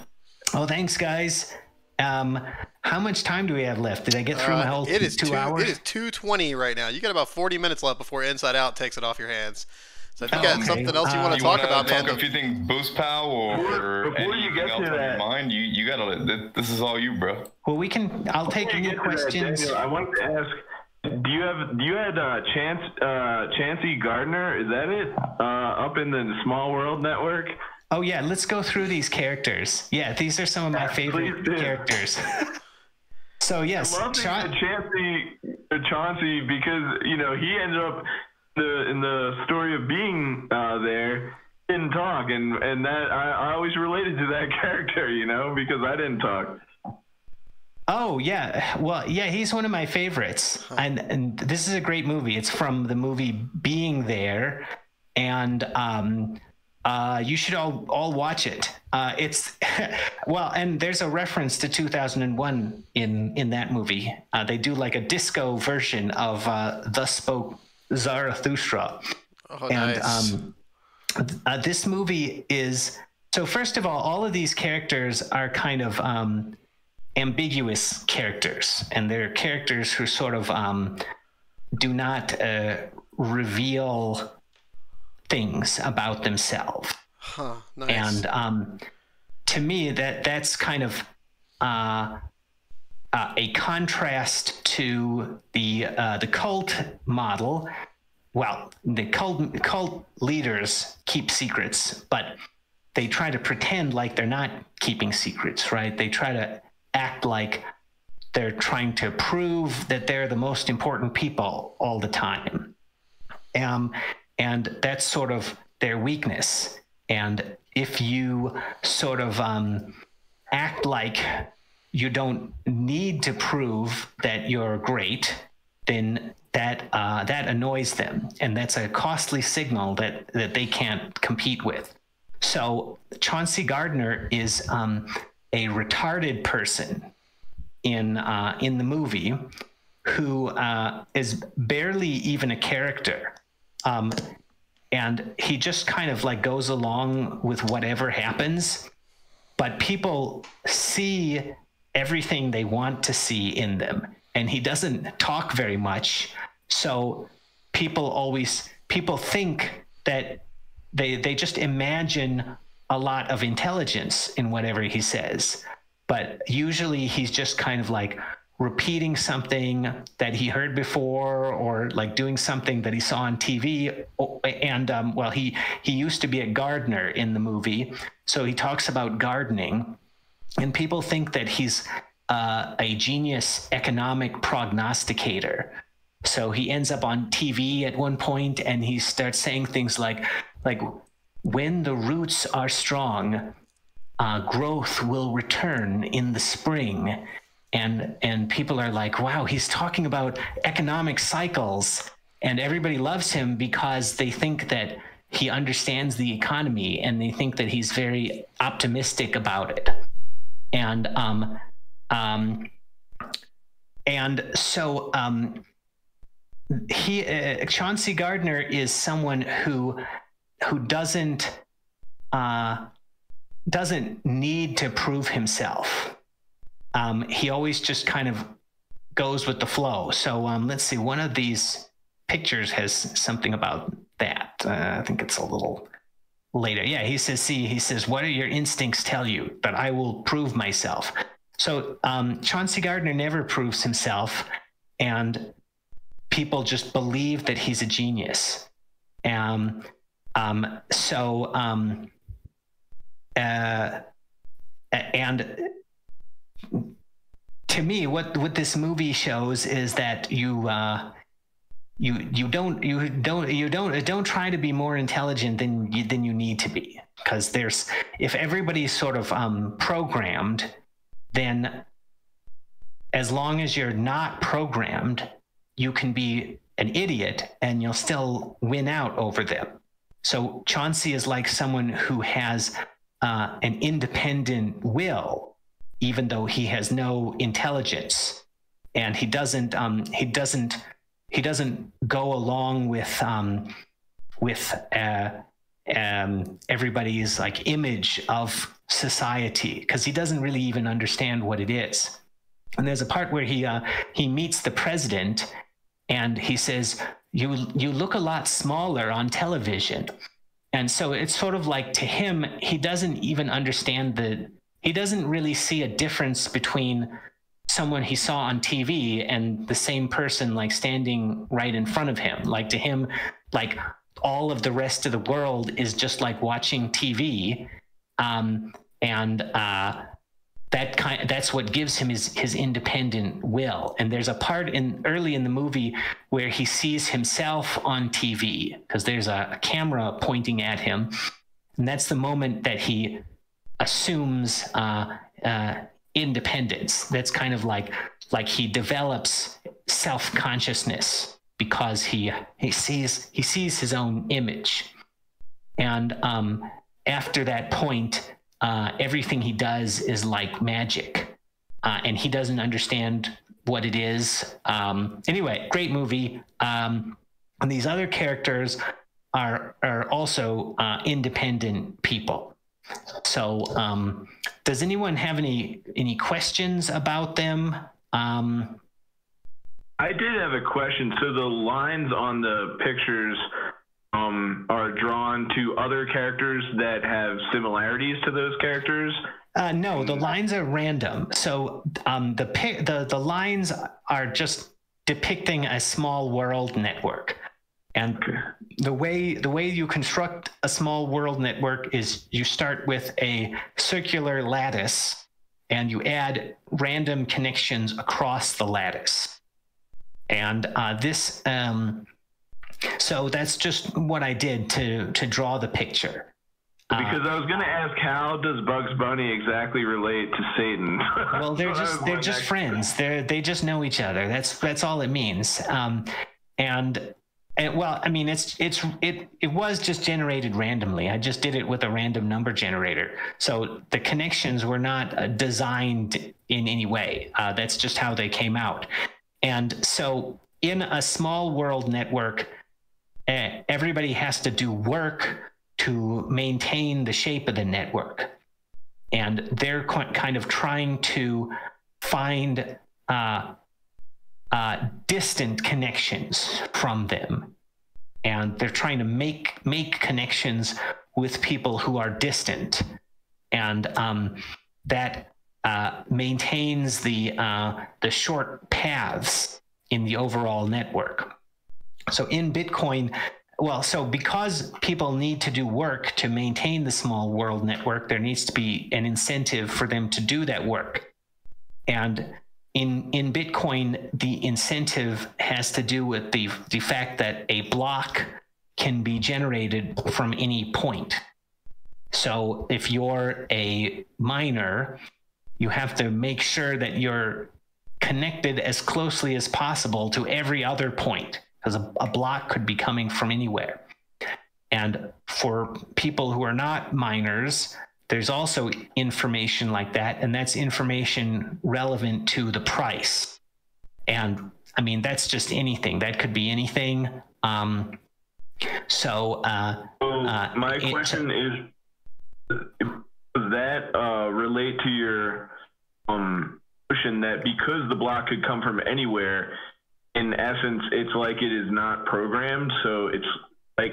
Oh, thanks, guys. How much time do we have left? Did I get through my whole 2 hours? It is 2:20 right now. You got about 40 minutes left before Inside Out takes it off your hands. So if you got something else you want to talk about, man. If you think Boost Pal or anything else on your mind, you gotta. This is all you, bro. Well, I'll take any questions. Daniel, I wanted to ask. Do you had Chancey Gardner? Is that it? Up in the Small World Network? Oh yeah, let's go through these characters. Yeah, these are some of my favorite characters. So yes, I love Chauncey because he ended up in the story of being there, didn't talk, and that I always related to that character, because I didn't talk. Oh yeah, well yeah, he's one of my favorites, and this is a great movie. It's from the movie Being There, and you should all watch it. It's well, and there's a reference to 2001 in that movie. They do like a disco version of Thus Spoke Zarathustra. Oh, nice. And this movie is, so first of all of these characters are kind of ambiguous characters, and they're characters who sort of do not reveal things about themselves. Huh, nice. And to me, that's kind of a contrast to the cult model. Well, the cult leaders keep secrets, but they try to pretend like they're not keeping secrets, right? They try to act like they're trying to prove that they're the most important people all the time. And that's sort of their weakness. And if you sort of act like you don't need to prove that you're great, then that annoys them, and that's a costly signal that they can't compete with. So Chauncey Gardner is a retarded person in the movie who is barely even a character. And he just kind of like goes along with whatever happens, but people see everything they want to see in them, and he doesn't talk very much. So people think that they just imagine a lot of intelligence in whatever he says, but usually he's just kind of like repeating something that he heard before, or like doing something that he saw on TV. And well, he used to be a gardener in the movie, so he talks about gardening, and people think that he's a genius economic prognosticator. So he ends up on TV at one point, and he starts saying things like when the roots are strong, growth will return in the spring. And people are like, wow, he's talking about economic cycles, and everybody loves him because they think that he understands the economy, and they think that he's very optimistic about it. And so Chauncey Gardiner is someone who doesn't need to prove himself. He always just kind of goes with the flow. So let's see, one of these pictures has something about that. I think it's a little later. Yeah, he says, what do your instincts tell you? But I will prove myself. So Chauncey Gardiner never proves himself, and people just believe that he's a genius. And to me, what this movie shows is that you don't try to be more intelligent than you need to be, because if everybody's sort of programmed, then as long as you're not programmed, you can be an idiot and you'll still win out over them. So Chauncey is like someone who has an independent will, even though he has no intelligence, and he doesn't go along with everybody's like image of society, because he doesn't really even understand what it is. And there's a part where he meets the president, and he says, you look a lot smaller on television. And so it's sort of like, to him, he doesn't even understand he doesn't really see a difference between someone he saw on TV and the same person like standing right in front of him. Like, to him, like, all of the rest of the world is just like watching TV. That's what gives him his independent will. And there's a part early in the movie where he sees himself on TV, because there's a camera pointing at him, and that's the moment that he assumes independence. That's kind of like he develops self-consciousness because he sees his own image. And after that point, everything he does is like magic, and he doesn't understand what it is. Anyway, great movie. And these other characters are also independent people. So does anyone have any questions about them? I did have a question. So the lines on the pictures are drawn to other characters that have similarities to those characters? No, the lines are random. So the lines are just depicting a small world network. And the way you construct a small world network is you start with a circular lattice, and you add random connections across the lattice. And so that's just what I did to draw the picture. Because I was going to ask, how does Bugs Bunny exactly relate to Satan? Well, they're just friends. They just know each other. That's all it means. And well, I mean, it was just generated randomly. I just did it with a random number generator. So the connections were not designed in any way. That's just how they came out. And so in a small world network, everybody has to do work to maintain the shape of the network. And they're kind of trying to find distant connections from them. And they're trying to make connections with people who are distant. And that maintains the short paths in the overall network. So in Bitcoin, so because people need to do work to maintain the small world network, there needs to be an incentive for them to do that work. And in Bitcoin, the incentive has to do with the fact that a block can be generated from any point. So if you're a miner, you have to make sure that you're connected as closely as possible to every other point, because a block could be coming from anywhere. And for people who are not miners, there's also information like that, and that's information relevant to the price. And I mean, that's just anything. That could be anything. My question is, does that relate to your notion that because the block could come from anywhere, in essence, it's like it is not programmed, so it's like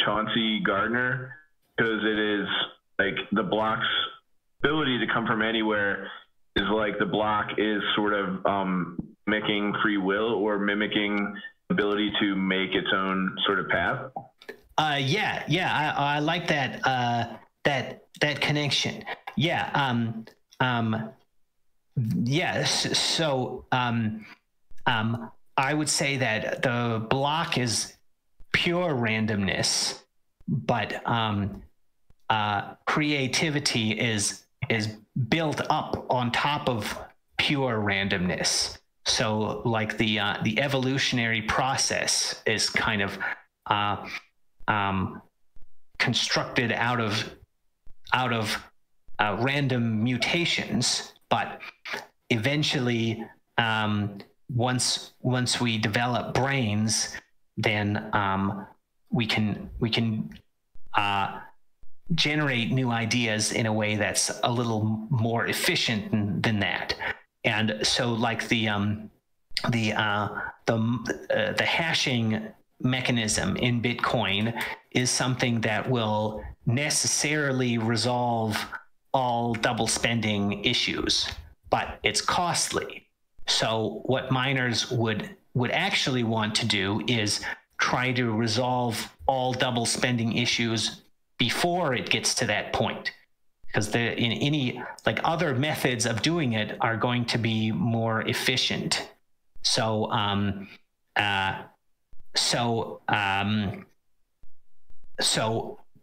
Chauncey Gardner, because it is like the block's ability to come from anywhere is like the block is sort of mimicking free will or mimicking ability to make its own sort of path. I like that that connection. Yes. So I would say that the block is pure randomness, but creativity is built up on top of pure randomness. So like the evolutionary process is kind of constructed out of random mutations, but eventually once we develop brains, then we can generate new ideas in a way that's a little more efficient than that. And so like the hashing mechanism in Bitcoin is something that will necessarily resolve all double spending issues, but it's costly. So what miners would actually want to do is try to resolve all double spending issues before it gets to that point, because in any like other methods of doing it are going to be more efficient. So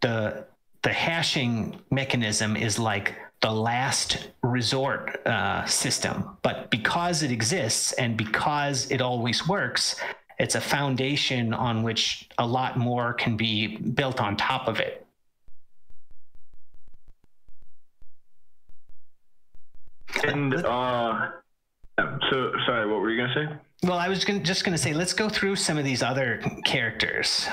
the hashing mechanism is like the last resort system, but because it exists and because it always works, it's a foundation on which a lot more can be built on top of it. And so sorry, what were you gonna say? Well, I was just gonna say, let's go through some of these other characters.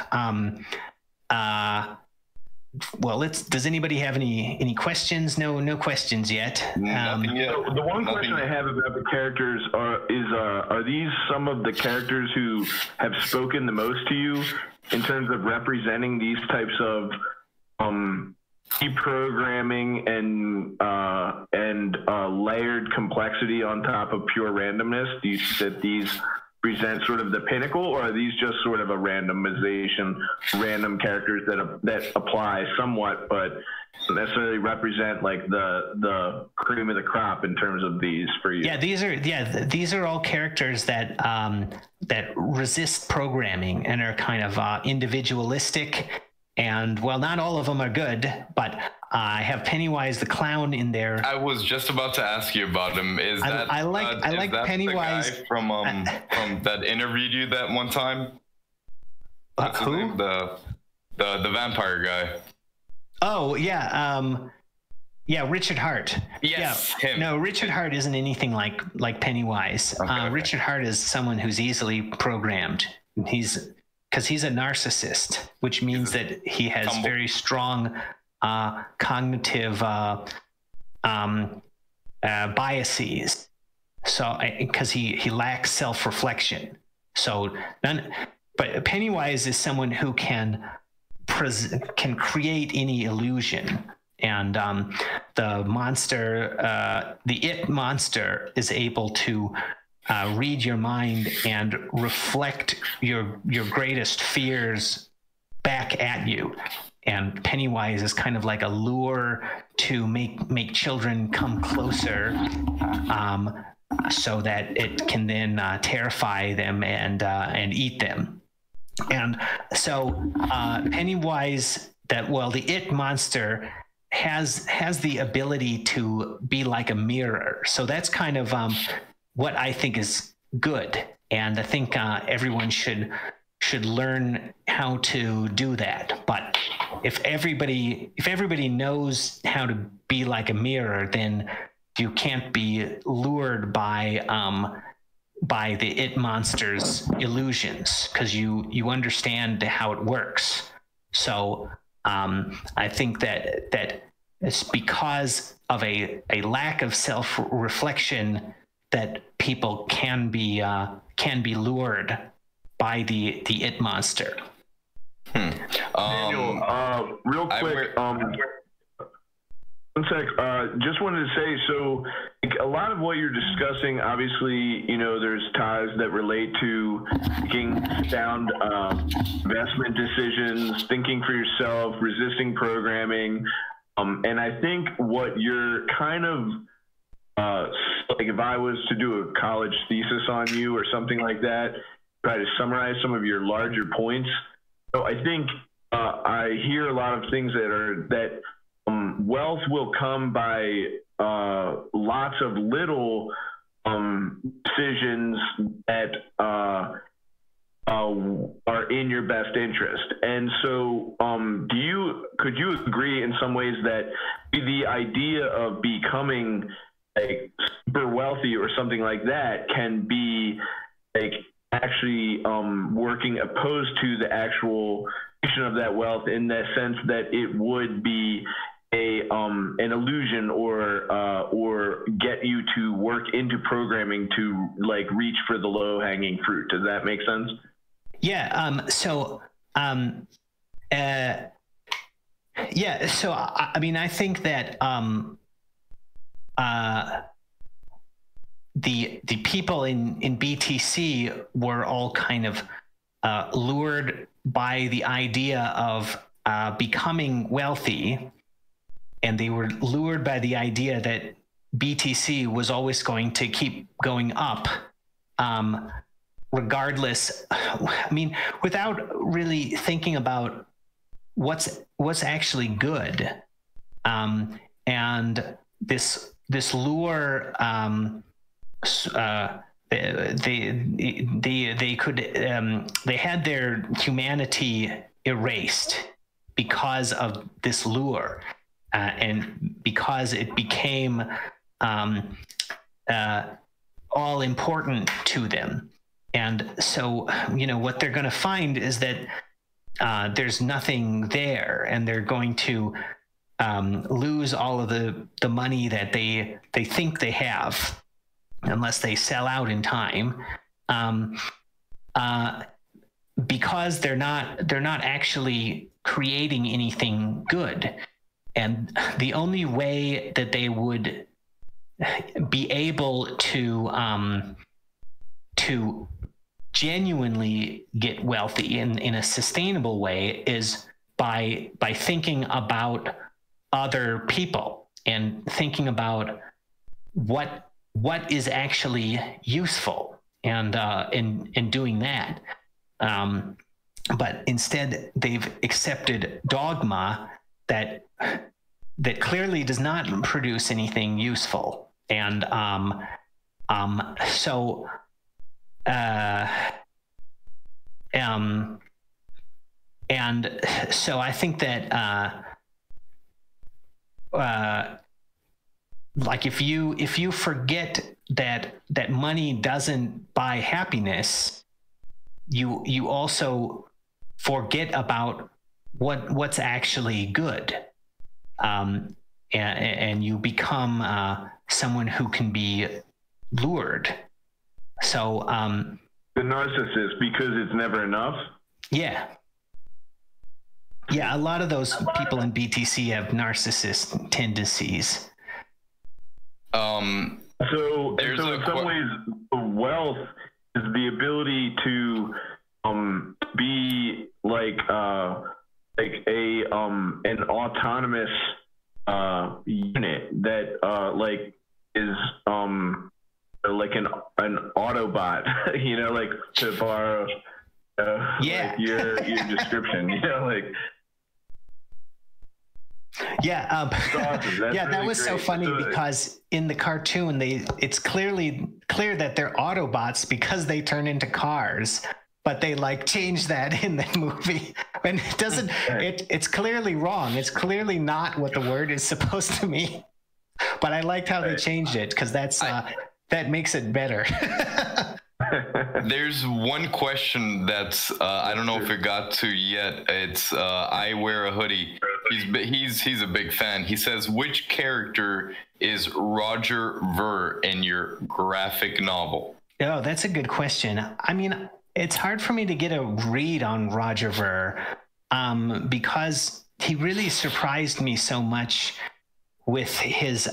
Does anybody have any questions? No questions yet. The one question I have about the characters are these some of the characters who have spoken the most to you in terms of representing these types of deprogramming and layered complexity on top of pure randomness? Do you think that these present sort of the pinnacle, or are these just sort of a randomization, random characters that apply somewhat, but don't necessarily represent like the cream of the crop in terms of these for you? These are all characters that that resist programming and are kind of individualistic. And well, not all of them are good, but I have Pennywise the clown in there. I was just about to ask you about him. I like Pennywise, the guy from that interviewed you that one time? What's his name? The vampire guy. Oh yeah, Richard Hart. Yes, him. No, Richard Hart isn't anything like Pennywise. Okay. Richard Hart is someone who's easily programmed. Because he's a narcissist, which means that he has very strong cognitive biases. So, because he lacks self-reflection. But Pennywise is someone who can create any illusion, and the monster, the It monster, is able to read your mind and reflect your greatest fears back at you. And Pennywise is kind of like a lure to make children come closer, so that it can then terrify them and eat them. And so Pennywise well, the it monster has the ability to be like a mirror. So that's kind of what I think is good, and I think everyone should learn how to do that. But if everybody knows how to be like a mirror, then you can't be lured by the it monster's illusions, because you understand how it works. So I think that it's because of a lack of self-reflection that people can be lured by the it monster. Daniel, real quick, one sec. Just wanted to say, so like, a lot of what you're discussing, obviously, there's ties that relate to making sound investment decisions, thinking for yourself, resisting programming. And I think what you're kind of, like if I was to do a college thesis on you or something like that, try to summarize some of your larger points. So I think I hear a lot of things that wealth will come by lots of little decisions that are in your best interest. And so could you agree in some ways that the idea of becoming like super wealthy or something like that can be like actually working opposed to the actual creation of that wealth, in the sense that it would be an illusion or get you to work into programming to like reach for the low-hanging fruit? Does that make sense? Yeah. So I mean, I think that the people in BTC were all kind of lured by the idea of becoming wealthy, and they were lured by the idea that BTC was always going to keep going up, regardless. I mean, without really thinking about what's actually good, and this lure. They had their humanity erased because of this lure, and because it became all important to them. And so, what they're going to find is that there's nothing there, and they're going to lose all of the money that they think they have, unless they sell out in time, because they're not actually creating anything good. And the only way that they would be able to genuinely get wealthy in a sustainable way is by thinking about other people and thinking about what is actually useful, and in doing that. But instead, they've accepted dogma that clearly does not produce anything useful. And so I think that like if you forget that money doesn't buy happiness, you also forget about what's actually good, and you become someone who can be lured. So the narcissist, because it's never enough. Yeah, a lot of those people in BTC have narcissist tendencies. So in some ways, wealth is the ability to be like an autonomous unit that like is like an Autobot, like, to borrow like your description, like. Yeah, yeah, that really was so great. funny So- because in the cartoon, it's clear that they're Autobots because they turn into cars, but they like change that in the movie, and it doesn't. It's clearly wrong. It's clearly not what the word is supposed to mean. But I liked how they changed it because that makes it better. There's one question that's I don't know if it got to yet. It's I wear a hoodie. He's a big fan. He says, which character is Roger Ver in your graphic novel? Oh, that's a good question. I mean, it's hard for me to get a read on Roger Ver because he really surprised me so much with his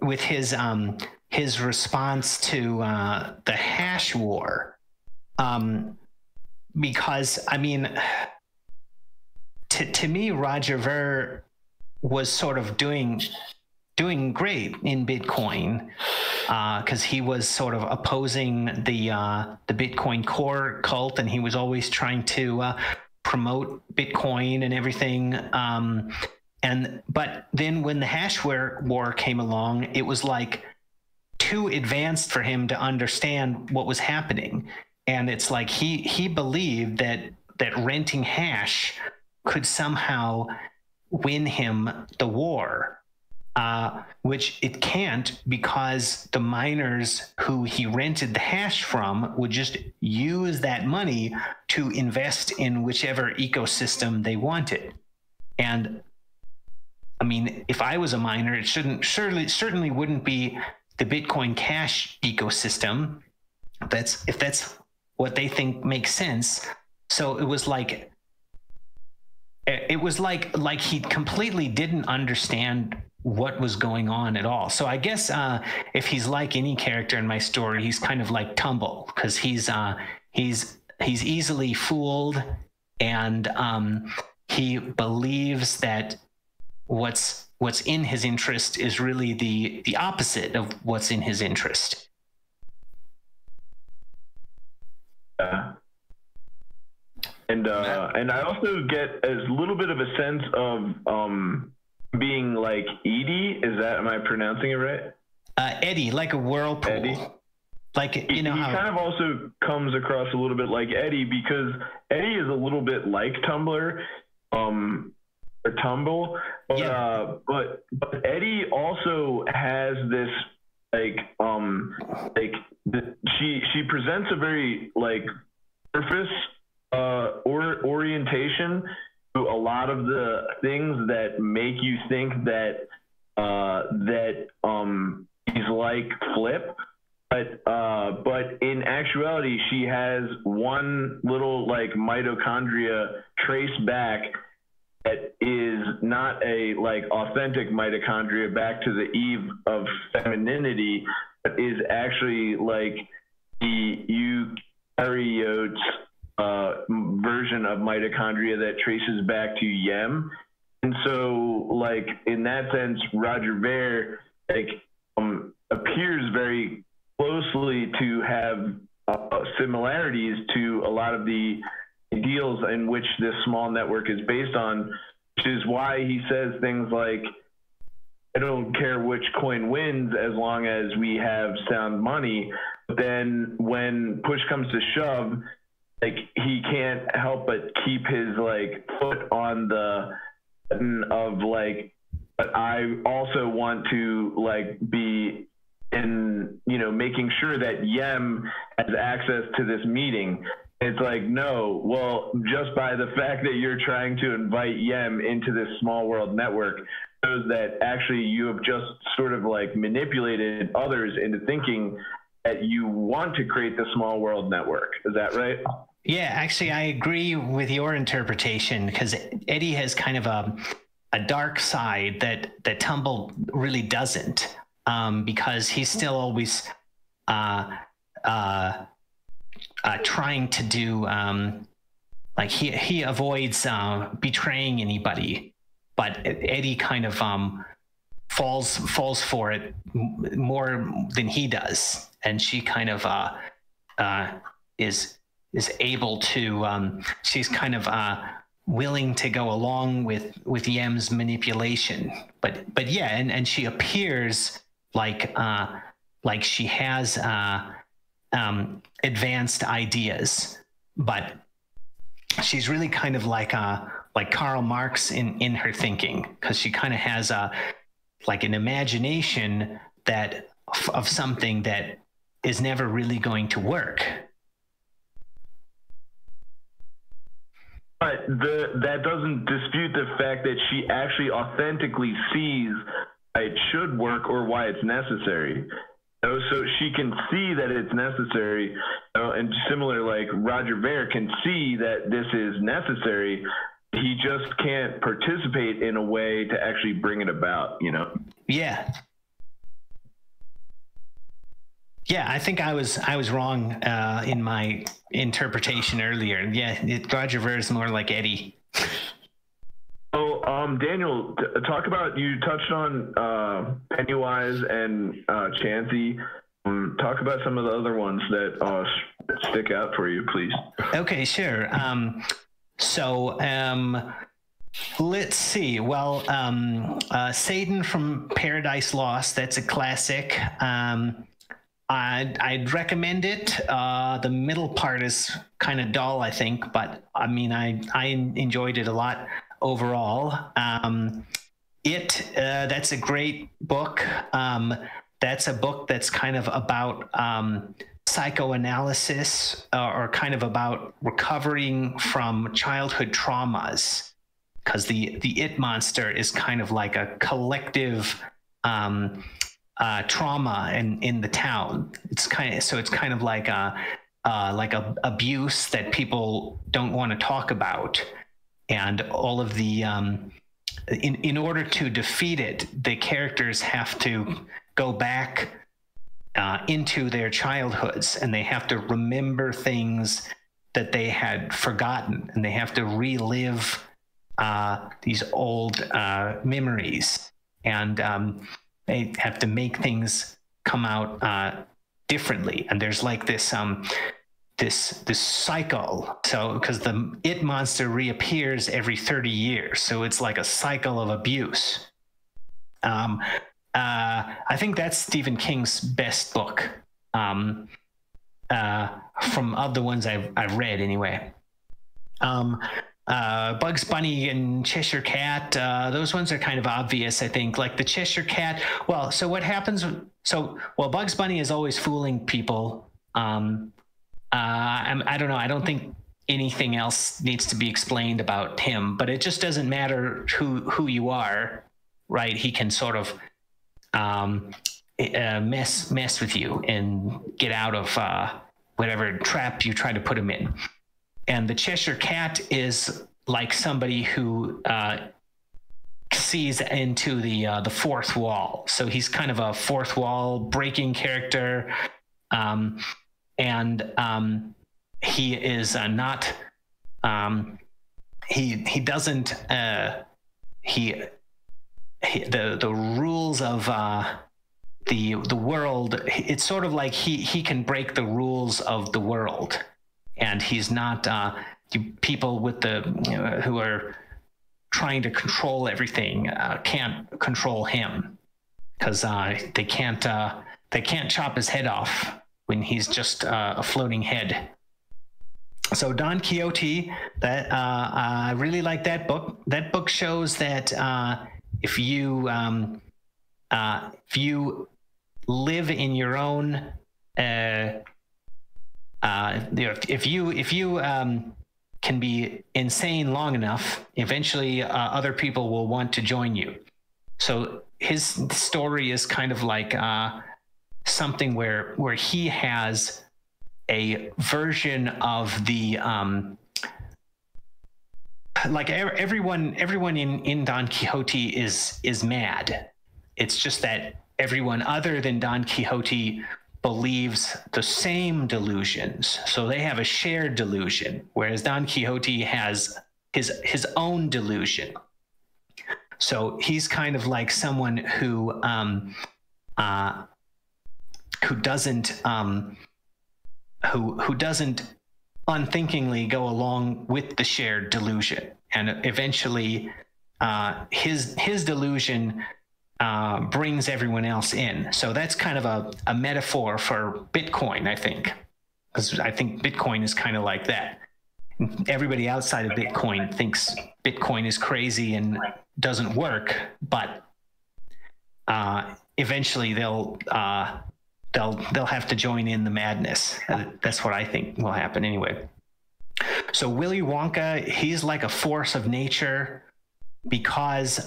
with his response to the hash war, because I mean, to me, Roger Ver was sort of doing great in Bitcoin because he was sort of opposing the Bitcoin core cult, and he was always trying to promote Bitcoin and everything. But then when the hash war came along, it was like too advanced for him to understand what was happening. And it's like he believed that renting hash could somehow win him the war, which it can't, because the miners who he rented the hash from would just use that money to invest in whichever ecosystem they wanted. And I mean, if I was a miner, it certainly wouldn't be the Bitcoin Cash ecosystem. If that's what they think makes sense. So it was like he completely didn't understand what was going on at all. So I guess if he's like any character in my story, he's kind of like Tumble, because he's easily fooled, and he believes that what's in his interest is really the opposite of what's in his interest. And I also get a little bit of a sense of being like Edie. Am I pronouncing it right? Eddie, like a whirlpool. Eddie. Like, you know, he how kind of also comes across a little bit like Eddie, because Eddie is a little bit like Tumblr, or Tumble, but Yeah. But Eddie also has this she presents a very like surface orientation to a lot of the things that make you think that he's like Flip. But in actuality, she has one little like mitochondria traced back that is not a like authentic mitochondria back to the eve of femininity, but is actually like the eukaryotes version of mitochondria that traces back to Yem. And so, like, in that sense, Roger Ver appears very closely to have similarities to a lot of the ideals in which this small network is based on, which is why he says things like, I don't care which coin wins as long as we have sound money. But then when push comes to shove, like, he can't help but keep his like foot on the button of like, but I also want to like be in, you know, making sure that Yem has access to this meeting. It's like, no, well, just by the fact that you're trying to invite Yem into this small world network shows that actually you have just sort of like manipulated others into thinking that you want to create the small world network. Is that right? Yeah, actually, I agree with your interpretation, because Eddie has kind of a dark side that Tumble really doesn't, because he's still always trying to do like he avoids betraying anybody, but Eddie kind of falls for it more than he does, and she kind of is able to she's kind of willing to go along with Yem's manipulation. But yeah, and she appears like she has advanced ideas, but she's really kind of like Karl Marx in her thinking, because she kind of has like an imagination that of something that is never really going to work. But that doesn't dispute the fact that she actually authentically sees why it should work or why it's necessary. You know, so she can see that it's necessary, you know, and similar, like Roger Ver can see that this is necessary. He just can't participate in a way to actually bring it about, you know? Yeah. Yeah, I think I was wrong in my interpretation earlier. Yeah, Roger Ver is more like Eddie. So, Daniel, talk about, you touched on Pennywise and Chansey. Talk about some of the other ones that stick out for you, please. Okay, sure. Let's see. Well, Satan from Paradise Lost, that's a classic. I'd recommend it. The middle part is kind of dull, I think, but I mean, I enjoyed it a lot overall. That's a great book. That's a book that's kind of about psychoanalysis, or kind of about recovering from childhood traumas, because the it monster is kind of like a collective trauma in the town. It's kind of like a abuse that people don't want to talk about, and all of the in order to defeat it, the characters have to go back into their childhoods, and they have to remember things that they had forgotten, and they have to relive these old memories, and they have to make things come out differently. And there's like this this cycle. So because the it monster reappears every 30 years, so it's like a cycle of abuse. I think that's Stephen King's best book, from of the ones I've read anyway. Bugs Bunny and Cheshire Cat, those ones are kind of obvious, I think. Like the Cheshire Cat, well, so what happens? Bugs Bunny is always fooling people. I don't know. I don't think anything else needs to be explained about him, but it just doesn't matter who you are, right? He can sort of mess with you and get out of whatever trap you try to put him in. And the Cheshire Cat is like somebody who sees into the fourth wall. So he's kind of a fourth wall breaking character, and he is not. He doesn't. The rules of the world. It's sort of like he can break the rules of the world. And he's not people with who are trying to control everything can't control him, because they can't chop his head off when he's just a floating head. So Don Quixote, that I really like that book. That book shows that if you live in your own if you can be insane long enough, eventually other people will want to join you. So his story is kind of like something where he has a version of the like everyone in Don Quixote is mad. It's just that everyone other than Don Quixote believes the same delusions, so they have a shared delusion, whereas Don Quixote has his own delusion. So he's kind of like someone who doesn't unthinkingly go along with the shared delusion, and eventually his delusion brings everyone else in. So that's kind of a metaphor for Bitcoin, I think, because I think Bitcoin is kind of like that. Everybody outside of Bitcoin thinks Bitcoin is crazy and doesn't work, but eventually they'll have to join in the madness. That's what I think will happen anyway. So Willy Wonka, he's like a force of nature, because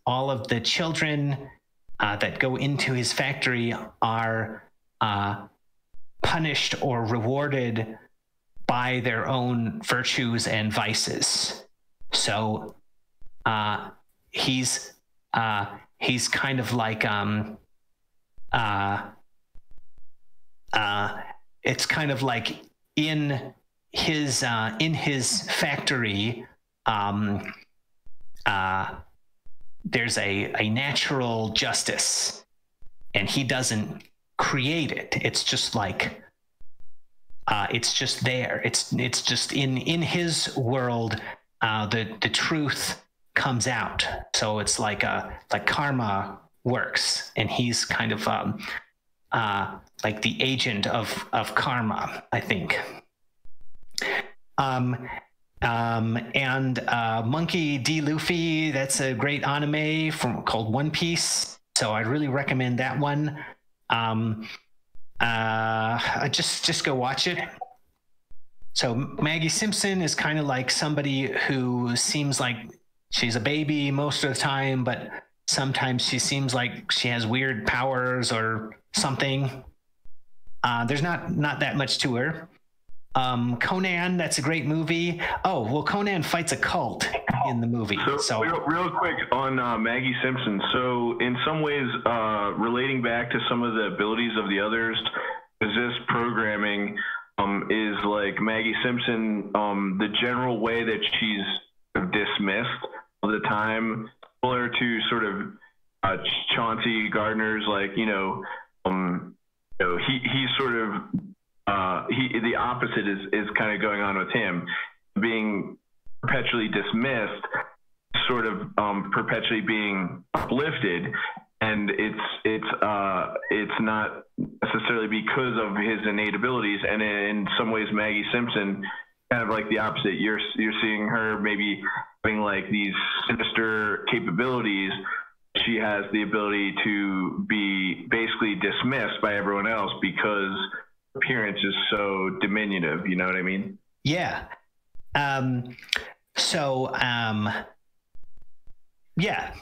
all of the children that go into his factory are punished or rewarded by their own virtues and vices. So he's kind of like it's kind of like in his factory there's a natural justice, and he doesn't create it. It's just like it's just there. It's just in his world. The truth comes out. So it's like karma works, and he's kind of like the agent of karma, I think. And Monkey D. Luffy, that's a great anime called One Piece. So I really recommend that one. Just go watch it. So Maggie Simpson is kind of like somebody who seems like she's a baby most of the time, but sometimes she seems like she has weird powers or something. There's not that much to her. Conan, that's a great movie. Oh, well, Conan fights a cult in the movie. So real quick on Maggie Simpson. So in some ways, relating back to some of the abilities of the others, resist programming is like Maggie Simpson, the general way that she's dismissed all the time, similar to sort of Chauncey Gardner's, like, he's sort of the opposite is kind of going on with him, being perpetually dismissed, sort of perpetually being uplifted, and it's not necessarily because of his innate abilities. And in some ways, Maggie Simpson, kind of like the opposite. You're seeing her maybe having like these sinister capabilities. She has the ability to be basically dismissed by everyone else because appearance is so diminutive, you know what I mean? Yeah. Yeah.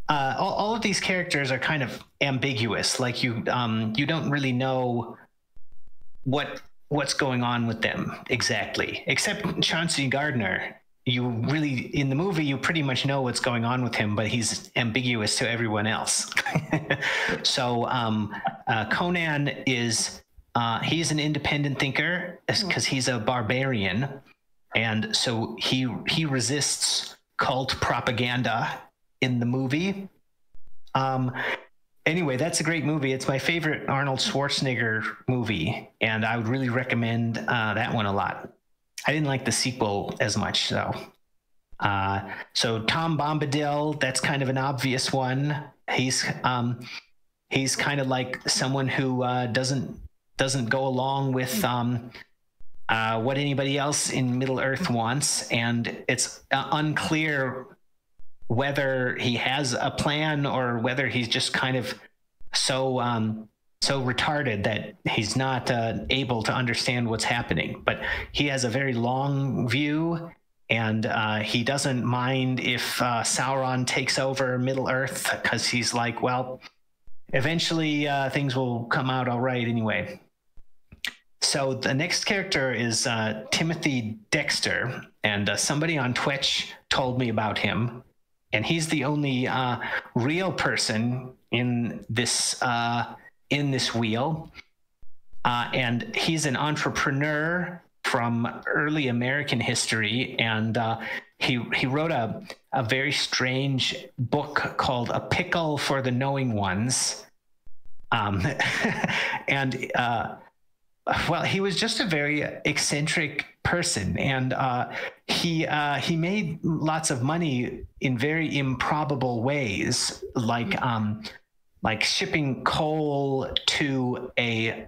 All of these characters are kind of ambiguous. Like you don't really know what's going on with them exactly, except Chauncey Gardner. You really, in the movie, you pretty much know what's going on with him, but he's ambiguous to everyone else. So Conan is, he's an independent thinker because he's a barbarian. And so he resists cult propaganda in the movie. Anyway, that's a great movie. It's my favorite Arnold Schwarzenegger movie, and I would really recommend that one a lot. I didn't like the sequel as much, though. So Tom Bombadil, that's kind of an obvious one. He's kind of like someone who doesn't go along with what anybody else in Middle Earth wants, and it's unclear whether he has a plan or whether he's just kind of so retarded that he's not able to understand what's happening. But he has a very long view, and he doesn't mind if Sauron takes over Middle Earth, because he's like, well, eventually things will come out all right anyway. So the next character is Timothy Dexter, and somebody on Twitch told me about him, and he's the only real person in this wheel, and he's an entrepreneur from early American history, and he wrote a very strange book called A Pickle for the Knowing Ones, and well, he was just a very eccentric person, and he made lots of money in very improbable ways, like shipping coal to a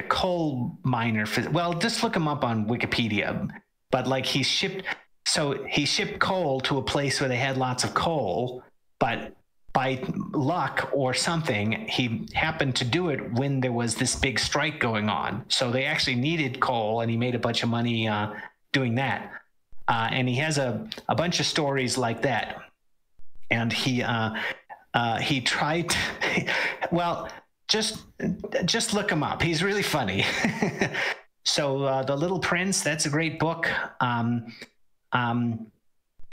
coal miner. Well, just look him up on Wikipedia. But like he shipped coal to a place where they had lots of coal, but by luck or something, he happened to do it when there was this big strike going on. So they actually needed coal, and he made a bunch of money doing that. And he has a bunch of stories like that. And he tried to, well, just look him up. He's really funny. So The Little Prince, that's a great book.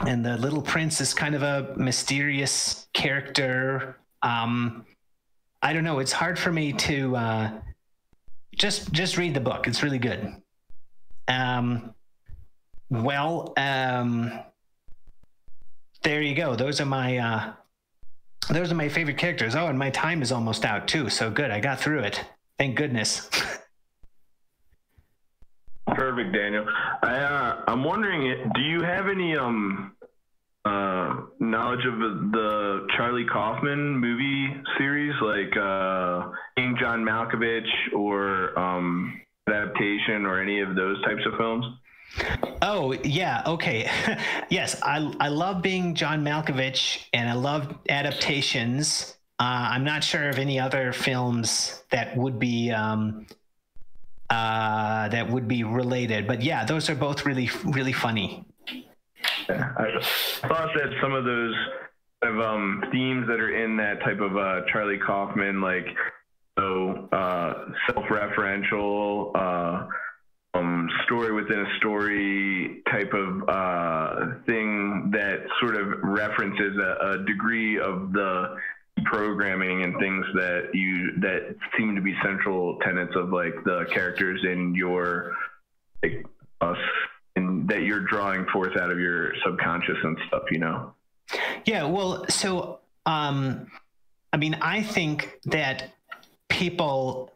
And the Little Prince is kind of a mysterious character. I don't know. It's hard for me to just read the book. It's really good. There you go. Those are my favorite characters. Oh, and my time is almost out too. So good. I got through it. Thank goodness. Perfect, Daniel. I'm wondering, do you have any knowledge of the Charlie Kaufman movie series, like King John Malkovich or adaptation or any of those types of films? Oh, yeah. Okay. Yes, I love being John Malkovich, and I love adaptations. I'm not sure of any other films that would be related, but yeah, those are both really, really funny. Yeah, I thought that some of those themes that are in that type of Charlie Kaufman, like self-referential, story within a story type of thing that sort of references a degree of the programming and things that seem to be central tenets of like the characters in your and that you're drawing forth out of your subconscious and stuff, you know? Yeah, well, so I mean, I think that people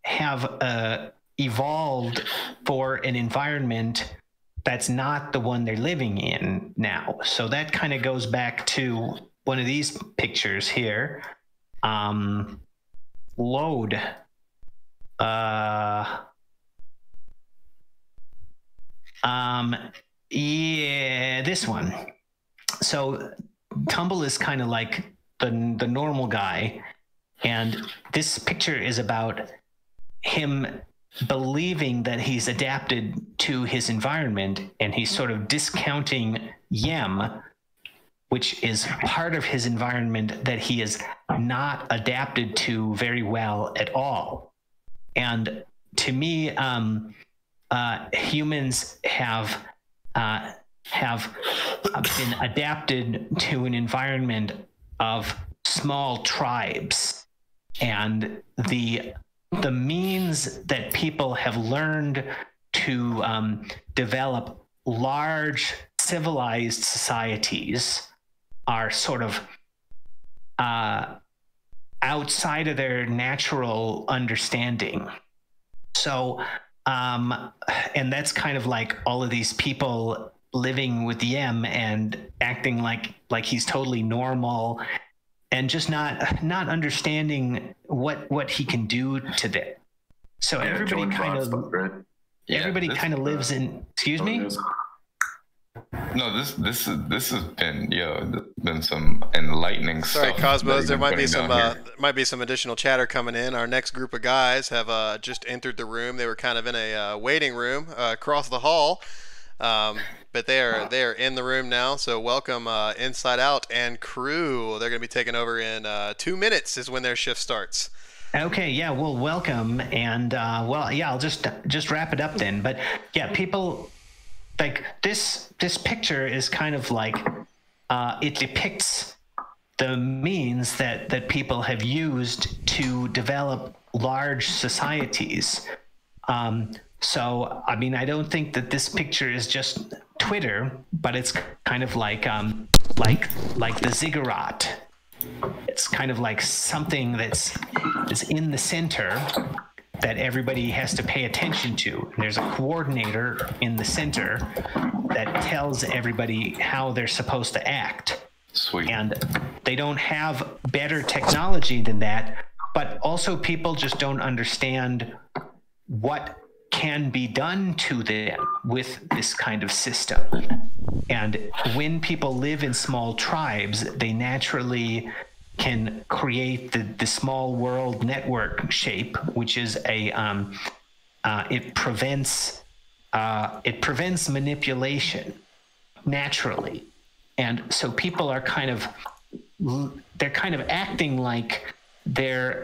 have evolved for an environment that's not the one they're living in now. So that kind of goes back to one of these pictures here. Load. Yeah, this one. So Tumble is kind of like the normal guy, and this picture is about him believing that he's adapted to his environment, and he's sort of discounting Yem, which is part of his environment that he is not adapted to very well at all. And to me, humans have been adapted to an environment of small tribes, and the means that people have learned to develop large civilized societies are sort of outside of their natural understanding. So, and that's kind of like all of these people living with Yem and acting like he's totally normal, and just not understanding what he can do to them. So yeah, everybody kind of lives in. Excuse me. No, this has been been some enlightening stuff. Sorry, Cosmos. There might be some additional chatter coming in. Our next group of guys have just entered the room. They were kind of in a waiting room across the hall, but they are in the room now. So welcome, Inside Out and crew. They're going to be taking over in 2 minutes. Is when their shift starts. Okay, yeah, well, welcome, and I'll just wrap it up then. But yeah, people. Like this picture is kind of like it depicts the means that people have used to develop large societies. So I mean, I don't think that this picture is just Twitter, but it's kind of like the ziggurat. It's kind of like something that's in the center, that everybody has to pay attention to. And there's a coordinator in the center that tells everybody how they're supposed to act. Sweet. And they don't have better technology than that, but also people just don't understand what can be done to them with this kind of system. And when people live in small tribes, they naturally can create the small world network shape, which is it prevents manipulation naturally. And so people are kind of acting like they're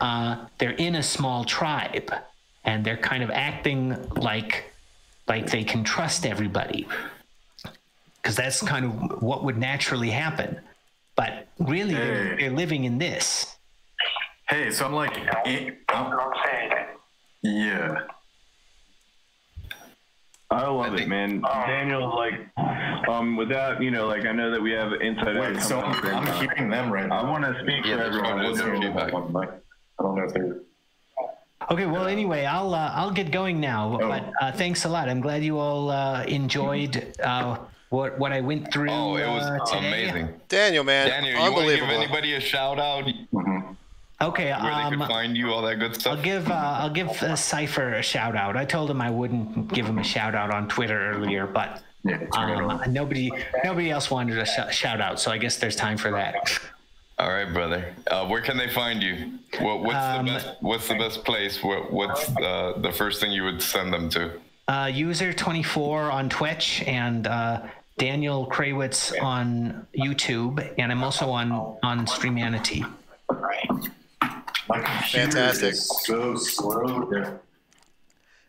in a small tribe, and they're kind of acting like they can trust everybody, because that's kind of what would naturally happen. But really, they're living in this. Hey, so I'm like, yeah. I love it, man. Daniel, like, without, like, I know that we have inside out. Wait, so I'm hearing them right now. I want to speak for everyone. I don't know if they're... Okay, well, anyway, I'll get going now. But thanks a lot. I'm glad you all enjoyed what I went through. Oh, it was today. amazing. Daniel, man, Daniel, you want to give unbelievable. anybody a shout out? Okay, Where they could find you, all that good stuff. I'll give Cypher a shout out. I told him I wouldn't give him a shout out on Twitter earlier, but nobody else wanted a shout out, so I guess there's time for that. All right, brother. Where can they find you? What's the best place? What's the first thing you would send them to? User24 on Twitch, and Daniel Krawisz on YouTube, and I'm also on Streamanity. Fantastic. So slow.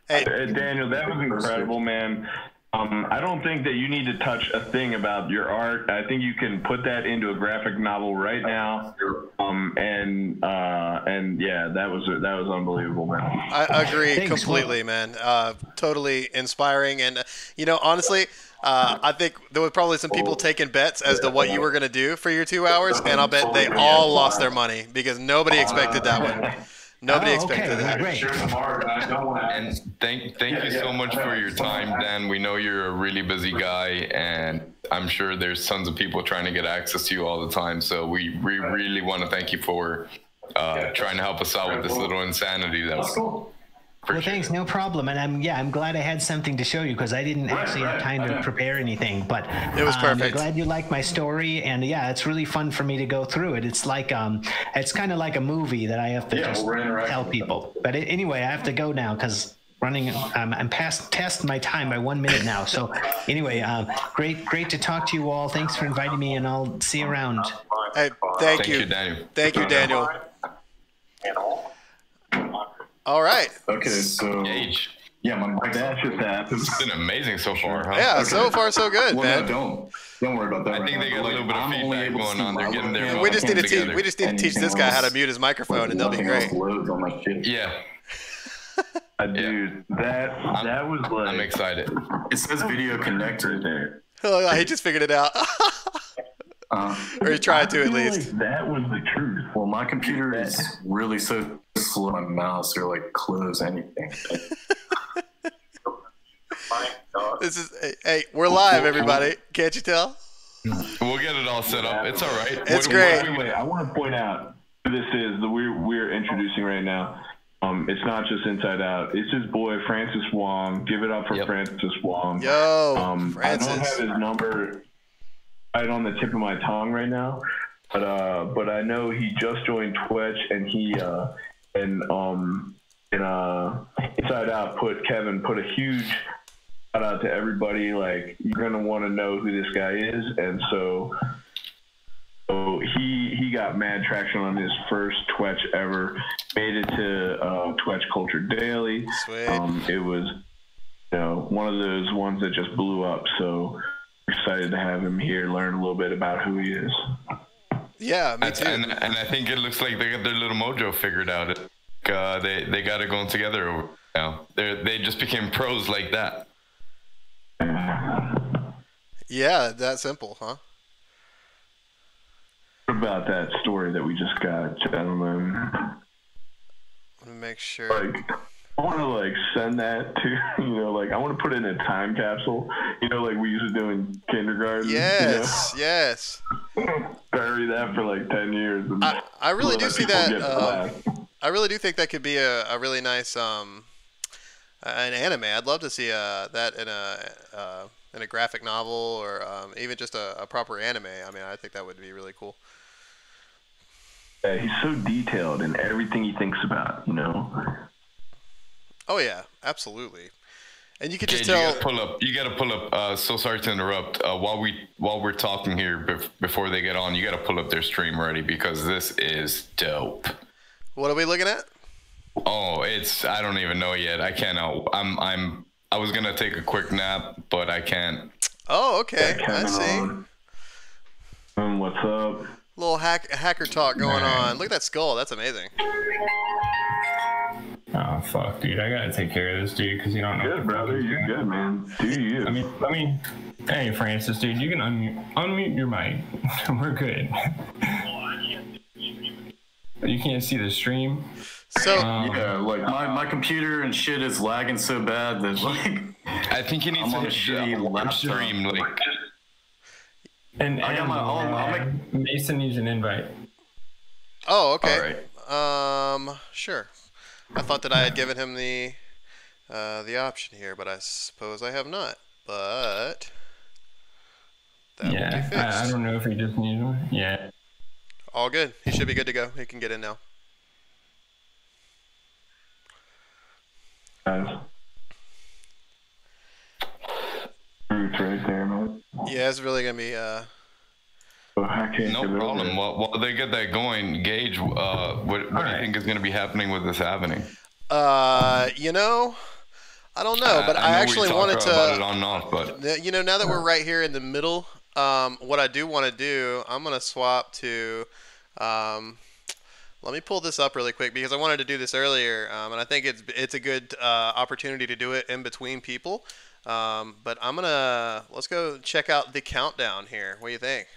Hey, Daniel, that was incredible, man. I don't think that you need to touch a thing about your art. I think you can put that into a graphic novel right now. And yeah, that was unbelievable, man. I agree completely, man. Totally inspiring, and honestly, I think there were probably some people taking bets as to what you were gonna do for your 2 hours, and I'll bet they all lost their money because nobody expected that one. Nobody expected that. Great. And thank you so much for your time, Dan. We know you're a really busy guy, and I'm sure there's tons of people trying to get access to you all the time. So we really want to thank you for trying to help us out with this little insanity. That's Well, thanks, no problem. And I'm glad I had something to show you, because I didn't actually have time to prepare anything. But it was perfect. I'm glad you liked my story, and yeah, it's really fun for me to go through it. It's like it's kind of like a movie that I have to just tell people. But anyway, I have to go now because I'm past my time by 1 minute now. So anyway, great to talk to you all. Thanks for inviting me, and I'll see you around. Hey, thank you, Daniel. Thank you, Daniel. All right. Okay, so Gage. yeah, my mic's That just happened. It's been amazing so far, huh? Yeah, so far so good, well, man. no, don't worry about that. I think they got a little bit of feedback going on. They're getting their We just need to together. teach this guy how to mute his microphone, and they'll be great. Yeah. Dude, that was like. I'm excited. It says video connected there. Oh, he just figured it out. Or he tried to, at least. Like that was the truth. Well, my computer is really so slow. My mouse or like close anything. This is hey, we're live, everybody. Can't you tell? We'll get it all set up. It's all right. It's great. Wait, I want to point out who this is that we're introducing right now. It's not just Inside Out. It's his boy Francis Wong. Give it up for Francis Wong. Yo, Francis. I don't Francis. have his number right on the tip of my tongue right now, but I know he just joined Twitch, and Inside Out Kevin put a huge shout out to everybody. Like, you're gonna want to know who this guy is, and so he got mad traction on his first Twitch ever. Made it to Twitch Culture Daily. Sweet. It was one of those ones that just blew up. So excited to have him here, learn a little bit about who he is. Yeah, me too. And I think it looks like they got their little mojo figured out. They got it going together now. They just became pros like that. Yeah, that simple, huh? What about that story that we just got, gentlemen? Let me make sure. Like, I want to like send that to, I want to put it in a time capsule, like we used to do in kindergarten. Yes, yes. Bury that for like 10 years. And I really do see that. class. I really do think that could be a really nice an anime. I'd love to see that in a graphic novel or even just a proper anime. I mean, I think that would be really cool. Yeah, he's so detailed in everything he thinks about, Oh yeah, absolutely. And you could just You tell. gotta pull up. So sorry to interrupt. While we're talking here, before they get on, you gotta pull up their stream already because this is dope. What are we looking at? Oh, I don't even know yet. I can't know. I was gonna take a quick nap, but I can't. Oh, okay. I see. What's up? Little hacker talk going on. Look at that skull. That's amazing. Oh fuck, dude! I gotta take care of this dude because you don't know. Good, brother. You're good, man. Do you? I mean, hey, Francis, dude, you can unmute your mic. We're good. You can't see the stream. So yeah, like my computer and shit is lagging so bad that like I think you need I'm on to a shitty laptop. stream like. And I got my Mason needs an invite. Oh, okay. All right. Sure. I thought that I had given him the option here, but I suppose I have not. But that will be fixed. I don't know if he just needs one. Yeah. All good. He should be good to go. He can get in now. Roots right there, man. Yeah, it's really gonna be No problem. While they get that going, Gage, what do you think is going to be happening with this happening? I don't know, but I actually wanted to. About it on and off, but now that we're right here in the middle, what I do want to do, I'm gonna swap to. Let me pull this up really quick because I wanted to do this earlier, and I think it's a good opportunity to do it in between people. But let's go check out the countdown here. What do you think?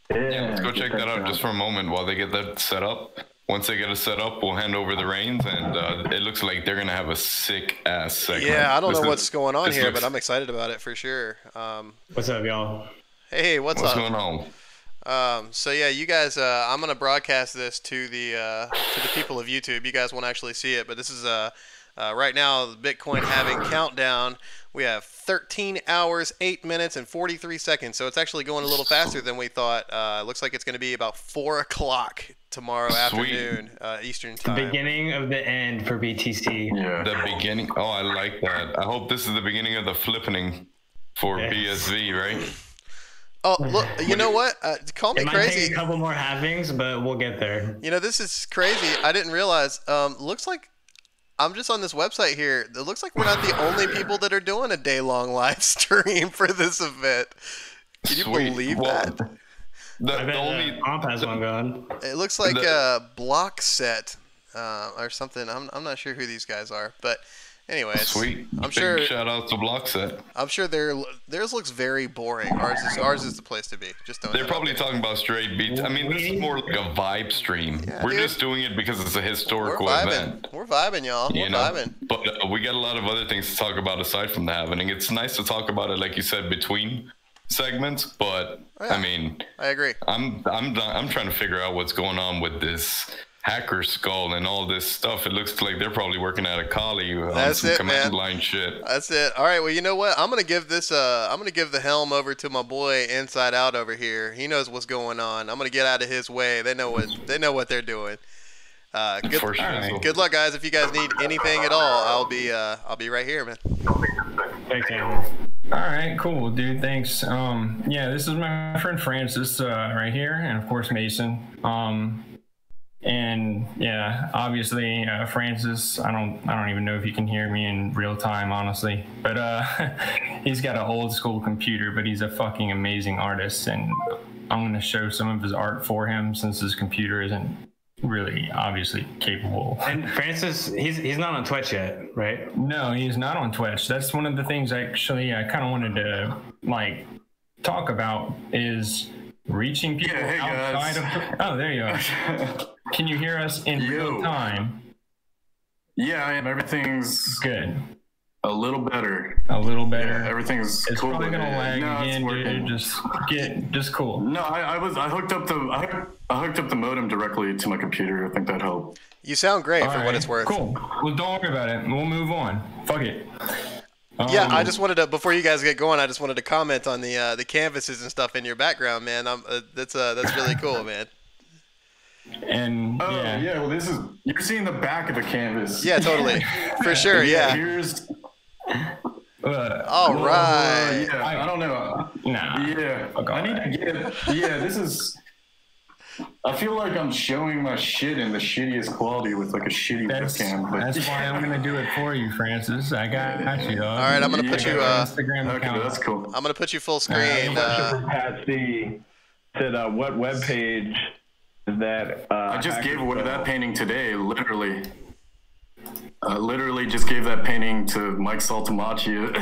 Yeah, let's go check that out just for a moment while they get that set up. Once they get it set up, we'll hand over the reins, and it looks like they're gonna have a sick ass segment. Yeah, I don't know what's going on here, but I'm excited about it for sure. What's up, y'all? Hey, what's up? What's going on? So yeah, you guys, I'm gonna broadcast this to the people of YouTube. You guys won't actually see it, but this is right now the Bitcoin halving countdown. We have 13 hours, 8 minutes, and 43 seconds. So it's actually going a little faster than we thought. Looks like it's going to be about 4 o'clock tomorrow afternoon, Eastern time. The beginning of the end for BTC. Yeah. The beginning. Oh, I like that. I hope this is the beginning of the flippening for BSV, right? Oh, look, you know what? Call me It might crazy. take a couple more halvings, but we'll get there. This is crazy. I didn't realize. Looks like I'm just on this website here. It looks like we're not the only people that are doing a day-long live stream for this event. Can you believe that? I bet Comp has one going. It looks like Block Set or something. I'm not sure who these guys are, but anyway, Sweet. I'm sure. Shout out to Block Set. I'm sure theirs looks very boring. Ours is the place to be. Just don't. They're probably talking about straight beats. I mean, this is more like a vibe stream. Yeah, we're dude. just doing it because it's a historical We're vibing. event. We're vibing, y'all. We're vibing. But we got a lot of other things to talk about aside from the happening. It's nice to talk about it, like you said, between segments. But Yeah, I mean, I agree. I'm trying to figure out what's going on with this hacker skull and all this stuff. It looks like they're probably working at a Kali on some command line shit. That's it. All right. Well, you know what? I'm gonna give the helm over to my boy Inside Out over here. He knows what's going on. I'm gonna get out of his way. They know what they're doing. Good luck, guys. If you guys need anything at all, I'll be right here, man. Okay. All right, cool, dude. Thanks. Yeah, this is my friend Francis right here, and of course Mason. And yeah, obviously Francis, I don't even know if you can hear me in real time, honestly. But he's got an old school computer, but he's a fucking amazing artist, and I'm gonna show some of his art for him since his computer isn't really obviously capable. And Francis, he's not on Twitch yet, right? No, he's not on Twitch. That's one of the things actually I kind of wanted to like talk about is reaching people outside of. Oh, there you are. Can you hear us in real time? Yeah, I am. Everything's Good. a little better. A little better. Yeah, everything's It's cool. probably gonna lag No, it's again, working. dude. Just cool. No, I hooked up the modem directly to my computer. I think that helped. You sound great for what it's worth. Cool. Well, don't worry about it. We'll move on. Fuck it. Yeah, I just wanted to, before you guys get going, I just wanted to comment on the canvases and stuff in your background, man. That's really cool, man. And yeah, well, you're seeing the back of the canvas. Yeah, totally, for sure. Yeah. Here's. All right. Yeah, I don't know. Nah. Yeah, I need to get. Yeah, this is. I feel like I'm showing my shit in the shittiest quality with like a shitty webcam. That's why I'm gonna do it for you, Francis. I got you, dog. All right, I'm gonna put you. Instagram okay, account. that's cool. I'm gonna put you full screen. Pat C said, "What web page is that?" I just gave away that painting today, literally. I literally just gave that painting to Mike Saltamacci.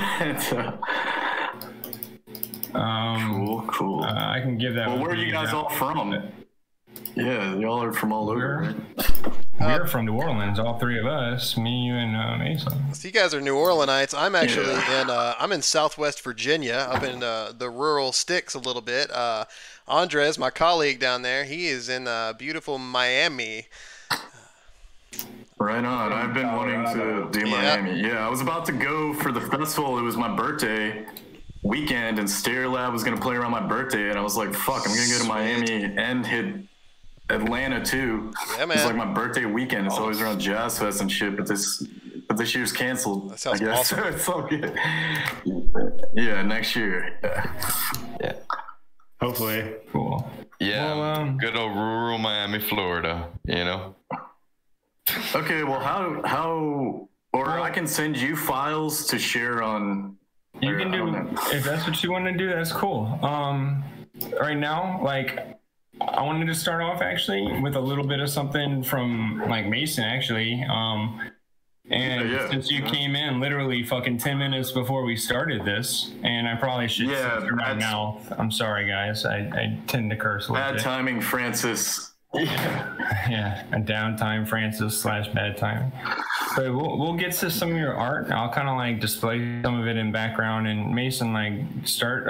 Cool. I can give that. Well, where are you guys all from? Yeah, y'all are from all over. Right? We're from New Orleans, all three of us, me, you, and Mason. So you guys are New Orleanites. I'm actually I'm in Southwest Virginia, up in the rural sticks a little bit. Andres, my colleague down there, he is in beautiful Miami. Right on. I've been wanting to do Miami. Yeah, I was about to go for the festival. It was my birthday weekend, and Stair Lab was going to play around my birthday, and I was like, fuck, I'm going to go to Miami and hit Atlanta too. Yeah, man. It's like my birthday weekend. It's always around Jazz Fest and shit, but this year's canceled. That sounds I guess. awesome. It's all good. Yeah, next year. Yeah. Hopefully. Cool. Yeah, Well, good old rural Miami, Florida, you know? Okay, well, how or I can send you files to share on. You can do, if that's what you want to do, that's cool. Right now, like, I wanted to start off actually with a little bit of something from like Mason actually. Since you came in literally fucking 10 minutes before we started this, and I probably should censor my mouth. I'm sorry, guys. I tend to curse a little bit. Bad timing, Francis. Yeah, a downtime, Francis / bad timing. But we'll get to some of your art. I'll kind of like display some of it in background, and Mason like start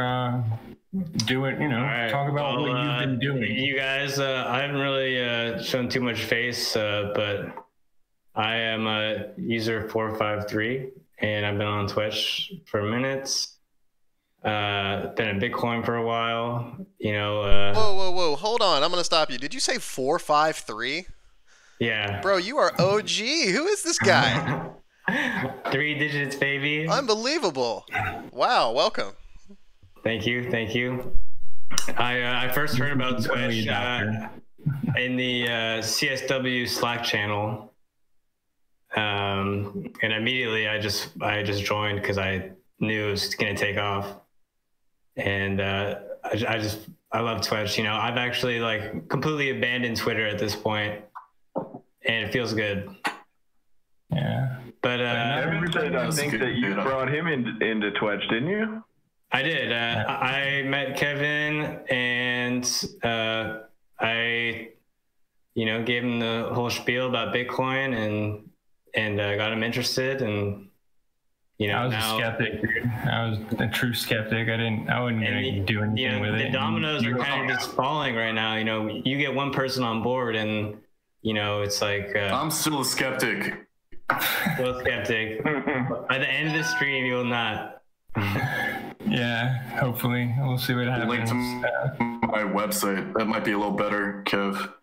do it. You know, right, talk about what you've been doing. You guys, I haven't really shown too much face, but I am a user 453, and I've been on Twitch for minutes. Been in Bitcoin for a while, you know. Whoa! Hold on, I'm gonna stop you. Did you say 453? Yeah. Bro, you are OG. Who is this guy? 3 digits, baby. Unbelievable. Wow, welcome. Thank you. I first heard about Twitch in the CSW Slack channel, and immediately I just joined because I knew it was gonna take off. And I love Twitch. You know, I've actually like completely abandoned Twitter at this point, and it feels good. Yeah. But Evan said, I think that you brought him into Twitch, didn't you? I did. I met Kevin, and I, you know, gave him the whole spiel about Bitcoin, and got him interested, and. You know, I was a skeptic, dude. I was a true skeptic. I wasn't gonna do anything with it. The dominoes are kind of just falling right now. You know, you get one person on board, and you know, it's like I'm still a skeptic. Still a skeptic. By the end of the stream, you will not. Yeah, hopefully we'll see what happens. Link to my website. That might be a little better, Kev.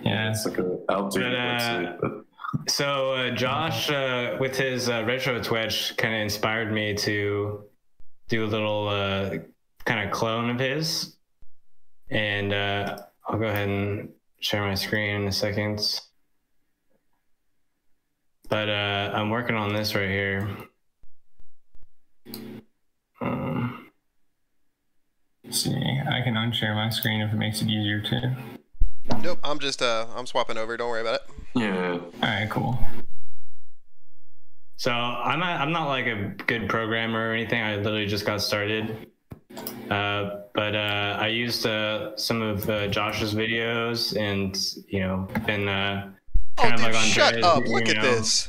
Yeah, it's like an outdated website. But... So Josh, with his retro Twitch, kind of inspired me to do a little kind of clone of his, and I'll go ahead and share my screen in a second. But I'm working on this right here. See, I can unshare my screen if it makes it easier too. Nope, I'm just I'm swapping over. Don't worry about it. Yeah. All right, cool. So I'm not like a good programmer or anything. I literally just got started. But I used some of Josh's videos, and you know, been kind of like on shut Dread, up! Look at this.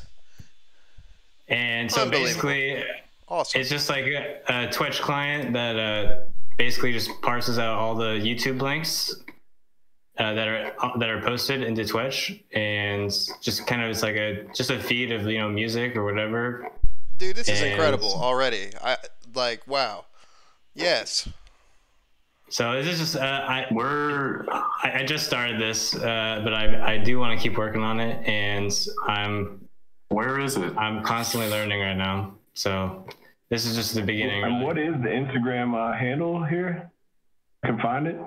And so basically, awesome. It's just like a Twitch client that basically just parses out all the YouTube links that are posted into Twitch, and just kind of it's like just a feed of music or whatever. Dude, this is incredible already. Wow. Yes. So this is just I just started this, but I do want to keep working on it, and Where is it? I'm constantly learning right now. So this is just the beginning. And what is the Instagram handle here? I can find it.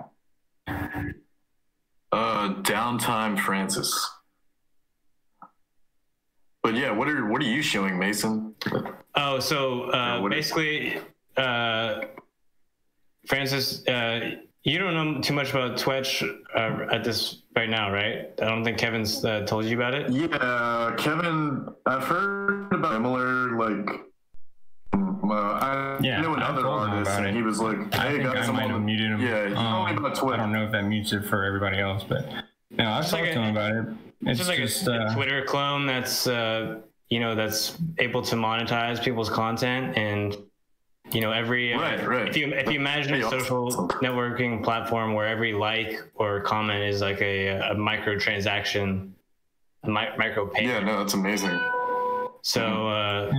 Downtime Francis. But yeah, what are you showing, Mason? Oh, so basically, Francis, you don't know too much about Twitch at this right now, right? I don't think Kevin's told you about it. Yeah, Kevin, I've heard about similar, like, I knew another artist, and he was like, hey, I might have muted him. Yeah, he told me about Twitch. I don't know if that mutes it for everybody else, but no, I've talked to him about it. It's just like a Twitter clone that's, that's able to monetize people's content, and every if you imagine a social networking platform where every like or comment is like a microtransaction, a micro payment. Yeah, no, that's amazing. So,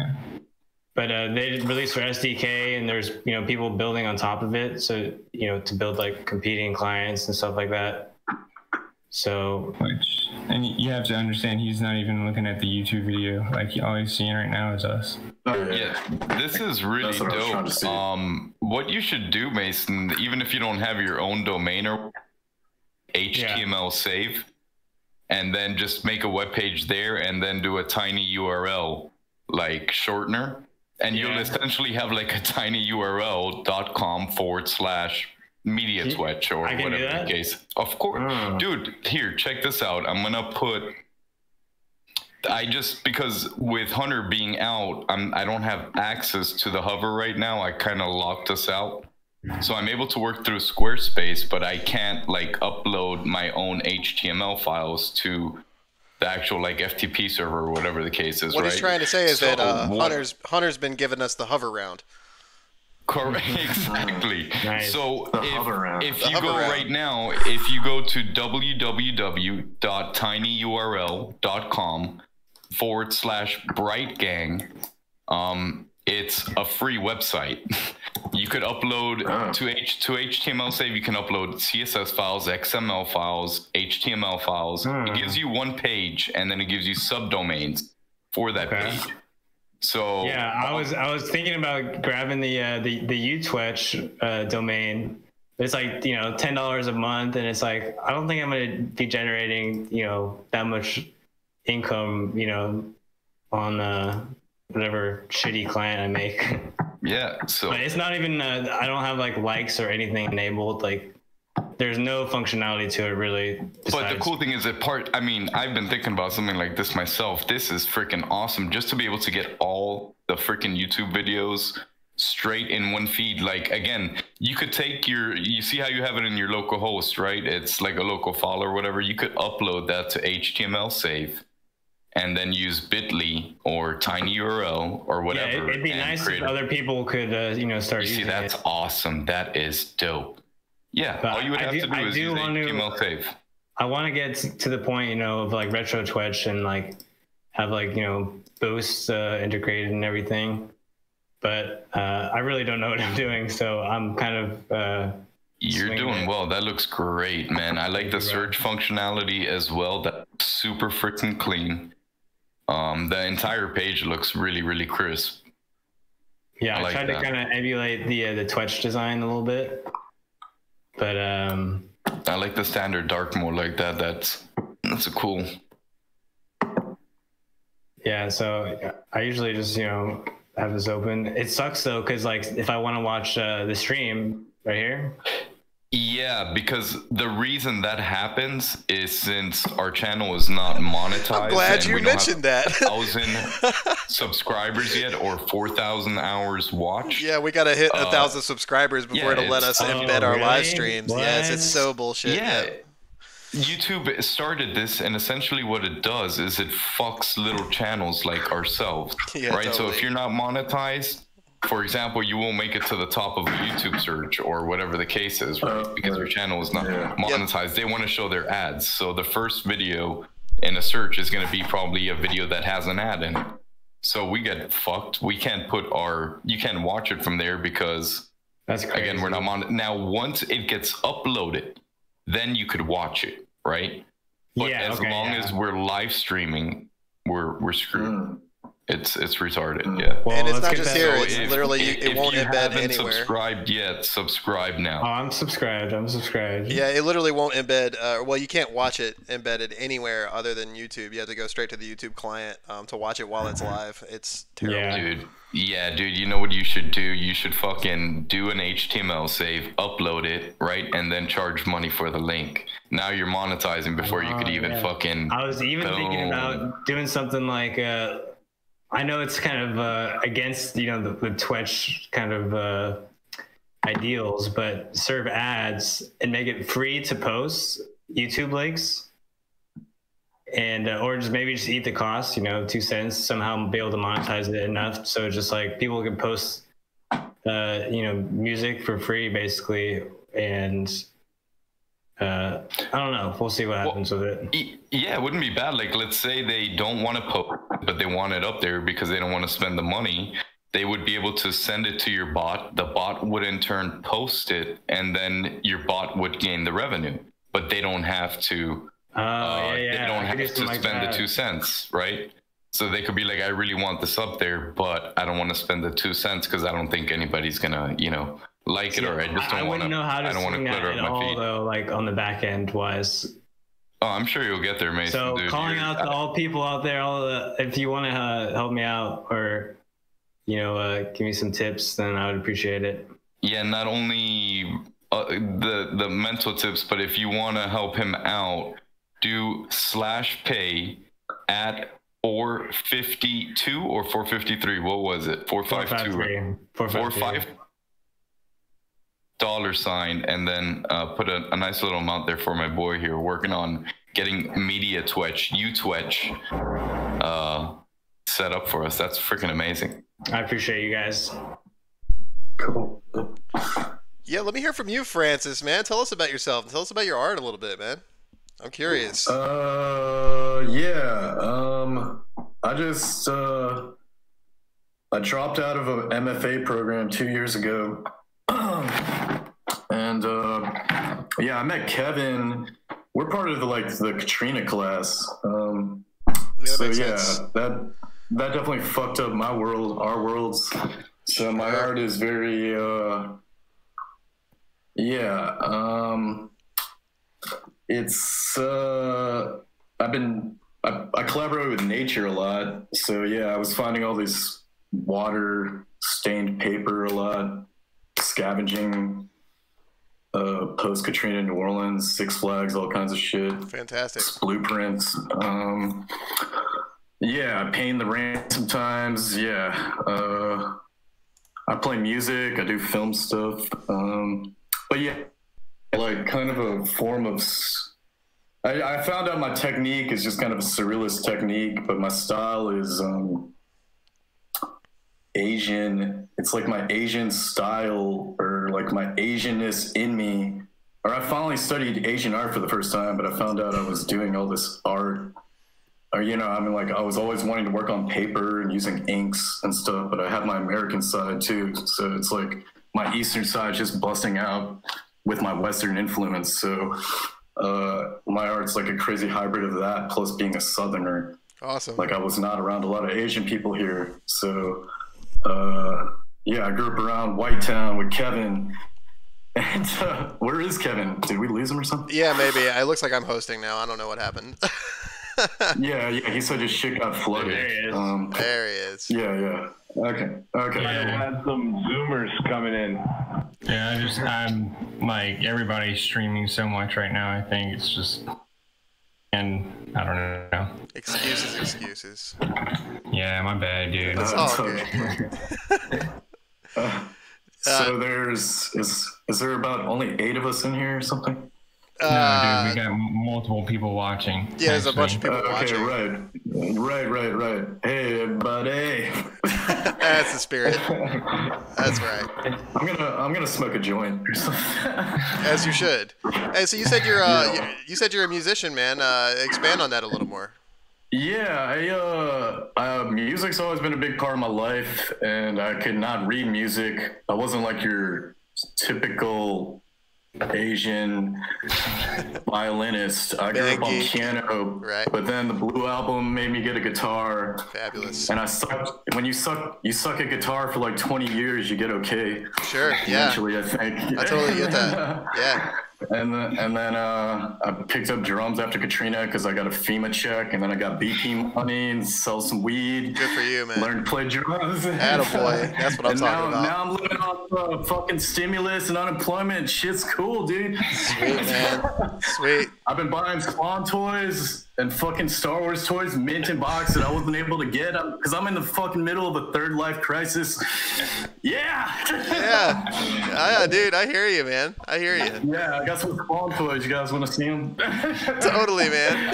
but they released their SDK, and there's people building on top of it, so to build like competing clients and stuff like that. So, and you have to understand, he's not even looking at the YouTube video. Like, all he's seeing right now is us. Yeah, this is really dope. What you should do, Mason, even if you don't have your own domain or HTML save, and then just make a web page there, and then do a tiny URL like shortener, and you'll essentially have like a tiny URL.com/media Twitch or whatever the case. Of course. Dude, here, check this out. I'm gonna put, because with Hunter being out, I don't have access to the hover right now. I kind of locked us out. So I'm able to work through Squarespace, but I can't like upload my own HTML files to the actual like FTP server or whatever the case is. What he's trying to say is that Hunter's been giving us the hover round. Correct, exactly. Nice. So if you go right now, if you go to www.tinyurl.com/brightgang, it's a free website. You could upload to HTML save. You can upload CSS files, XML files, HTML files. It gives you one page, and then it gives you subdomains for that page. So yeah, I was thinking about grabbing the UTwitch domain. It's like $10 a month, and it's like I don't think I'm gonna be generating that much income on whatever shitty client I make. Yeah, so but it's not even I don't have like likes or anything enabled. Like there's no functionality to it really. But the cool thing is that I've been thinking about something like this myself. This is freaking awesome, just to be able to get all the freaking YouTube videos straight in one feed. Like, again, you could take you see how you have it in your local host, right? It's like a local file or whatever. You could upload that to HTML save, and then use Bitly or tinyurl or whatever. Yeah, it'd be nice if other people could, start using it. See, that's awesome. That is dope. Yeah, but all you would have to do is use HTML save. I want to get to the point, of like retro Twitch and like have like, boosts integrated and everything. But I really don't know what I'm doing, so I'm kind of. You're doing well. That looks great, man. I like the search functionality as well. That's super freaking clean. The entire page looks really, really crisp. Yeah, I tried to kind of emulate the Twitch design a little bit, but I like the standard dark mode like that. That's a cool. Yeah, so I usually just have this open. It sucks though, because like if I want to watch the stream right here. Yeah, because the reason that happens is since our channel is not monetized. I'm glad you mentioned that. 1,000 subscribers yet, or 4,000 hours watched. Yeah, we gotta hit 1,000 subscribers before it'll let us embed our live streams. What? Yes, it's so bullshit. Yeah. YouTube started this, and essentially what it does is it fucks little channels like ourselves, Yeah, right? So totally. if you're not monetized, for example, you won't make it to the top of a YouTube search or whatever the case is, right? Because your channel is not monetized. They want to show their ads. So the first video in a search is going to be probably a video that has an ad in it. So we get fucked. We can't you can't watch it from there because, That's crazy. again, we're not now, once it gets uploaded, then you could watch it, right? But as long as we're live streaming, we're screwed. It's retarded, yeah. Well, And it's let's not get just that- here. So It's literally it won't embed If you haven't anywhere. subscribed yet, subscribe now. Oh, I'm subscribed. Yeah, it literally won't embed. Well, you can't watch it embedded anywhere other than YouTube. You have to go straight to the YouTube client to watch it while it's live. It's terrible. Dude, you know what you should do? You should fucking do an HTML save, upload it, right, and then charge money for the link. Now you're monetizing before you could even fucking. I was even thinking about doing something like. I know it's kind of against the Twitch kind of ideals, but serve ads and make it free to post YouTube links, and or just maybe just eat the cost, 2 cents, somehow be able to monetize it enough so just like people can post music for free basically, and I don't know. We'll see what happens with it. Yeah, it wouldn't be bad. Like, let's say they don't want to post, but they want it up there because they don't want to spend the money. They would be able to send it to your bot. The bot would in turn post it, and then your bot would gain the revenue. But they don't have to. They don't have to spend the 2 cents, right? So they could be like, I really want this up there, but I don't want to spend the 2 cents because I don't think anybody's gonna, like it, or I just don't want to. I don't want to clutter up at my all, feed. though, like on the back end wise. Oh, I'm sure you'll get there, Mason. So dude. calling out to all people out there, if you want to help me out or give me some tips, then I would appreciate it. Yeah, not only the mental tips, but if you want to help him out, do /pay at 452 or 453. What was it? 452. 453. $, and then put a nice little amount there for my boy here working on getting media Twitch, UTwitch set up for us. That's freaking amazing. I appreciate you guys. Cool. Yeah, let me hear from you, Francis, man. Tell us about yourself. Tell us about your art a little bit, man. I'm curious. I dropped out of an MFA program 2 years ago. And I met Kevin. We're part of the Katrina class. That definitely fucked up my world, our worlds. So my art is very it's I collaborate with nature a lot. So I was finding all this water stained paper a lot, scavenging post Katrina New Orleans, Six Flags, all kinds of shit. Fantastic. Blueprints. I paint the rain sometimes. I play music, I do film stuff. Kind of a form of I found out my technique is just kind of a surrealist technique, but my style is Asian. It's like my Asian style, or like my Asianness in me. Or I finally studied Asian art for the first time, but I found out I was doing all this art. Or, I was always wanting to work on paper and using inks and stuff, but I have my American side too. So it's like my Eastern side just busting out with my Western influence. So my art's like a crazy hybrid of that, plus being a Southerner. Awesome. Like I was not around a lot of Asian people here. So I grew up around White Town with Kevin. And where is Kevin? Did we lose him or something? Yeah, maybe. It looks like I'm hosting now. I don't know what happened. He said his shit got flooded. There he is. There he is. Yeah. Okay. I had some Zoomers coming in. Yeah, I'm like, everybody's streaming so much right now. I think it's just, and I don't know. Excuses. Yeah, my bad, dude. That's all good. So is there about only 8 of us in here or something? No, dude, we got multiple people watching. Yeah, there's a bunch of people watching. Right. Hey, buddy. That's the spirit. That's right. I'm gonna smoke a joint or something. As you should. Hey, so you said you said you're a musician, man. Expand on that a little more. Yeah, music's always been a big part of my life, and I could not read music. I wasn't like your typical Asian violinist. I grew up on piano, right? But then the Blue Album made me get a guitar. Fabulous. And I sucked. When you suck at guitar for like 20 years, you get okay. Sure. Yeah. Eventually, I think. I totally get that. Yeah. And then I picked up drums after Katrina because I got a FEMA check, and then I got BP money and sell some weed. Good for you, man. Learn to play drums. Attaboy. That's what I'm talking about. Now I'm living off fucking stimulus and unemployment. Shit's cool, dude. Sweet, man. Sweet. I've been buying Spawn toys and fucking Star Wars toys, mint in box, that I wasn't able to get because I'm in the fucking middle of a third life crisis. Yeah. Yeah, dude, I hear you, man. I hear you. Yeah, I got some Spawn toys. You guys want to see them? Totally, man.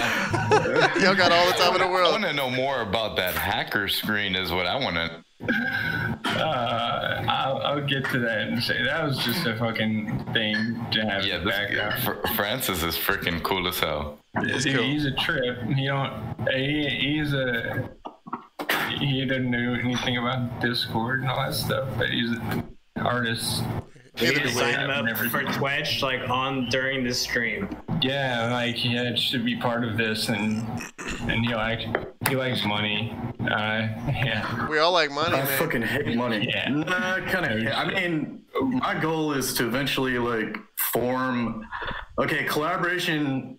Y'all got all the time in the world. I want to know more about that hacker screen is what I want to. I'll get to that and say that was just a fucing thing to have. Yeah, Francis is freaking cool as hell. He's a trip. He doesn't know anything about Discord and all that stuff, but he's an artist. You can sign him up for Twitch during this stream. Yeah, it should be part of this, and he likes money. Yeah. We all like money, man. I fucking hate money. Yeah. Nah, kind of. I mean, my goal is to eventually form. Okay, collaboration.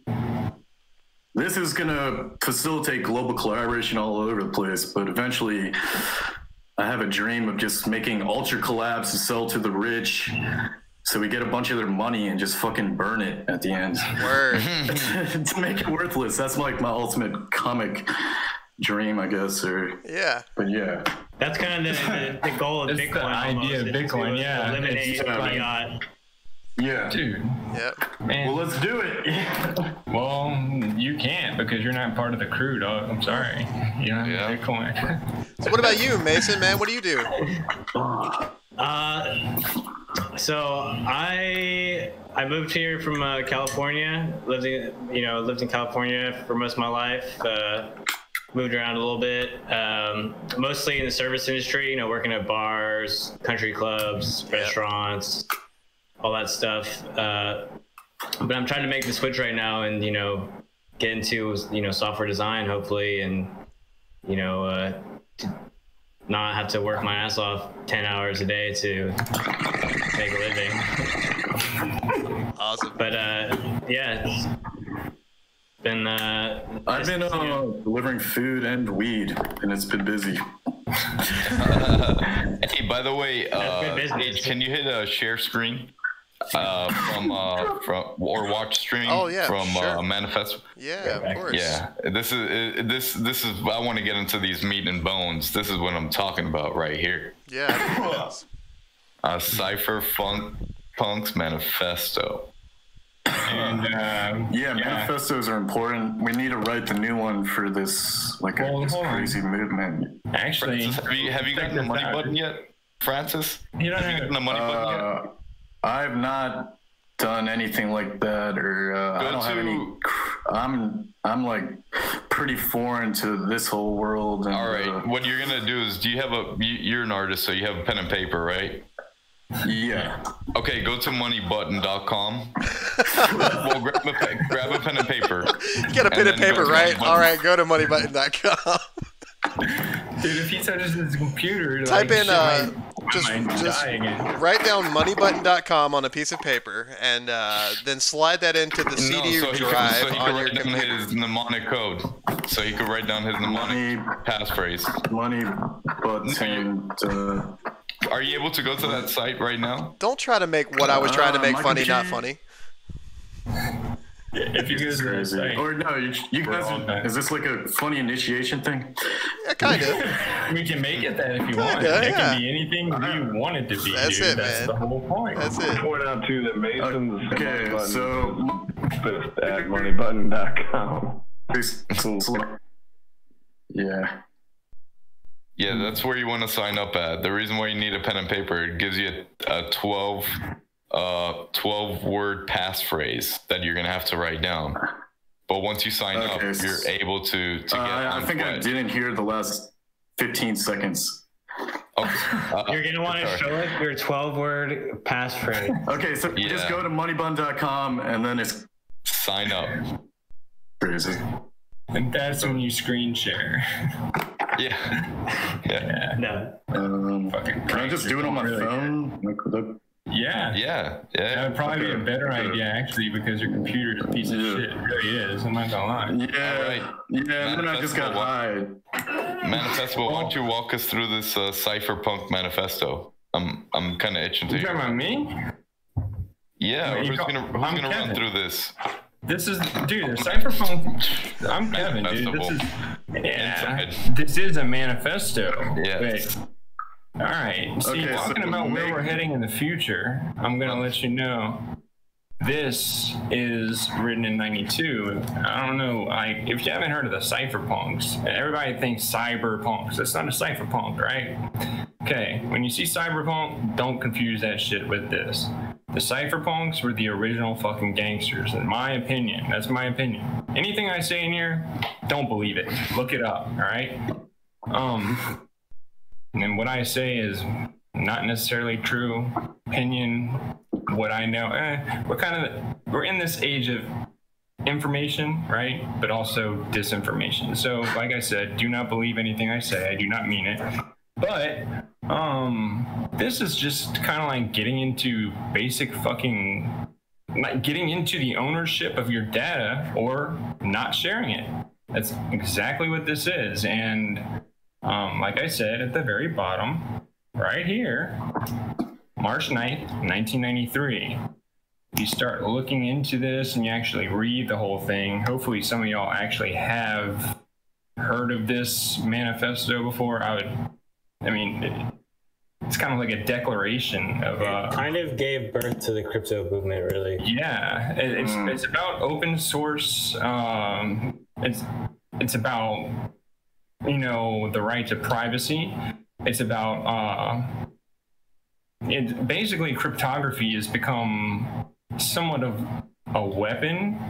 This is gonna facilitate global collaboration all over the place, but eventually, I have a dream of just making ultra collabs to sell to the rich, so we get a bunch of their money and just fucking burn it at the end. Word. To make it worthless. That's my ultimate comic dream, I guess. But yeah. That's kind of the goal of Bitcoin. The idea of Bitcoin, yeah. Eliminate fiat. Yeah. Dude. Yep. Man. Well, let's do it. Well, you can't because you're not part of the crew, dog. I'm sorry. You don't have Bitcoin. So what about you, Mason, man? What do you do? So I moved here from California. Lived in California for most of my life. Moved around a little bit, mostly in the service industry. Working at bars, country clubs, restaurants, all that stuff. But I'm trying to make the switch right now and get into software design hopefully, and to not have to work my ass off 10 hours a day to make a living. Awesome. But yeah, it's been I've been delivering food and weed, and it's been busy. Hey, by the way, can you hit a share screen from or watch stream from Manifest? Yeah, of course. Yeah, this is I want to get into these meat and bones. This is what I'm talking about right here. Yeah. Cypher Punk's manifesto. And manifestos are important. We need to write the new one for this this crazy movement. Actually, Francis, have you gotten the money button yet, Francis? You don't have the money button yet? I've not done anything like that, or I don't have any. I'm pretty foreign to this whole world. And, all right, what you're gonna do is, you're an artist, so you have a pen and paper, right? Yeah. Okay, go to moneybutton.com. Well, grab a pen and paper. You got a pen and paper, right? All right, go to moneybutton.com. Dude, if he touches his computer, type in just write down moneybutton.com on a piece of paper, and then slide that into the CD drive on your computer. His mnemonic code, so he could write down his mnemonic passphrase. Money button. Are you able to go to that site right now? Don't try to make what I was trying to make funny not funny. If you guys are saying, or no, you guys, is this like a funny initiation thing? Yeah, kind of. We can make it that if you want. It can be anything you want it to be. That's dude. it, That's man. the whole point. That's it. Point out too that Mason's okay, so Fist@moneybutton.com. Yeah. Yeah, that's where you want to sign up at. The reason why you need a pen and paper, it gives you a 12 word passphrase that you're going to have to write down. But once you sign up, you're able to get I think I didn't hear the last 15 seconds. Okay. You're going to want to show us your 12-word passphrase. Okay, so you just go to moneybutton.com and then it's sign up. Crazy. And that's when you screen share. Yeah. No. Can I just do it on my phone? Yeah. That would probably be a better idea, actually, because your computer is a piece of shit. It really is. I'm not gonna lie. Yeah, and then I just got high. Manifesto, why don't you walk us through this cypherpunk manifesto? I'm kind of itching to You hear. talking about me? Yeah, who's gonna run through this? This is, dude, the cypherpunk. I'm Kevin, dude. This is a manifesto. Yeah. Wait. All right. See, talking about where we're heading in the future, I'm gonna let you know. This is written in '92. I don't know, if you haven't heard of the cypherpunks, everybody thinks cyberpunks. That's not a cypherpunk, right? Okay. When you see cyberpunk, don't confuse that shit with this. The cypherpunks were the original fucking gangsters, in my opinion. That's my opinion. Anything I say in here, don't believe it. Look it up, all right? And what I say is not necessarily true. Opinion, what I know. We're in this age of information, right? But also disinformation. So, like I said, do not believe anything I say. I do not mean it. But this is just kind of like getting into basic fucking, like getting into the ownership of your data or not sharing it. That's exactly what this is. And like I said at the very bottom, right here, March 9th, 1993. You start looking into this and you actually read the whole thing. Hopefully some of y'all actually have heard of this manifesto before. It's kind of like a declaration of it kind of gave birth to the crypto movement, really. Yeah, it's about open source. It's about, the right to privacy. It's about basically cryptography has become somewhat of a weapon.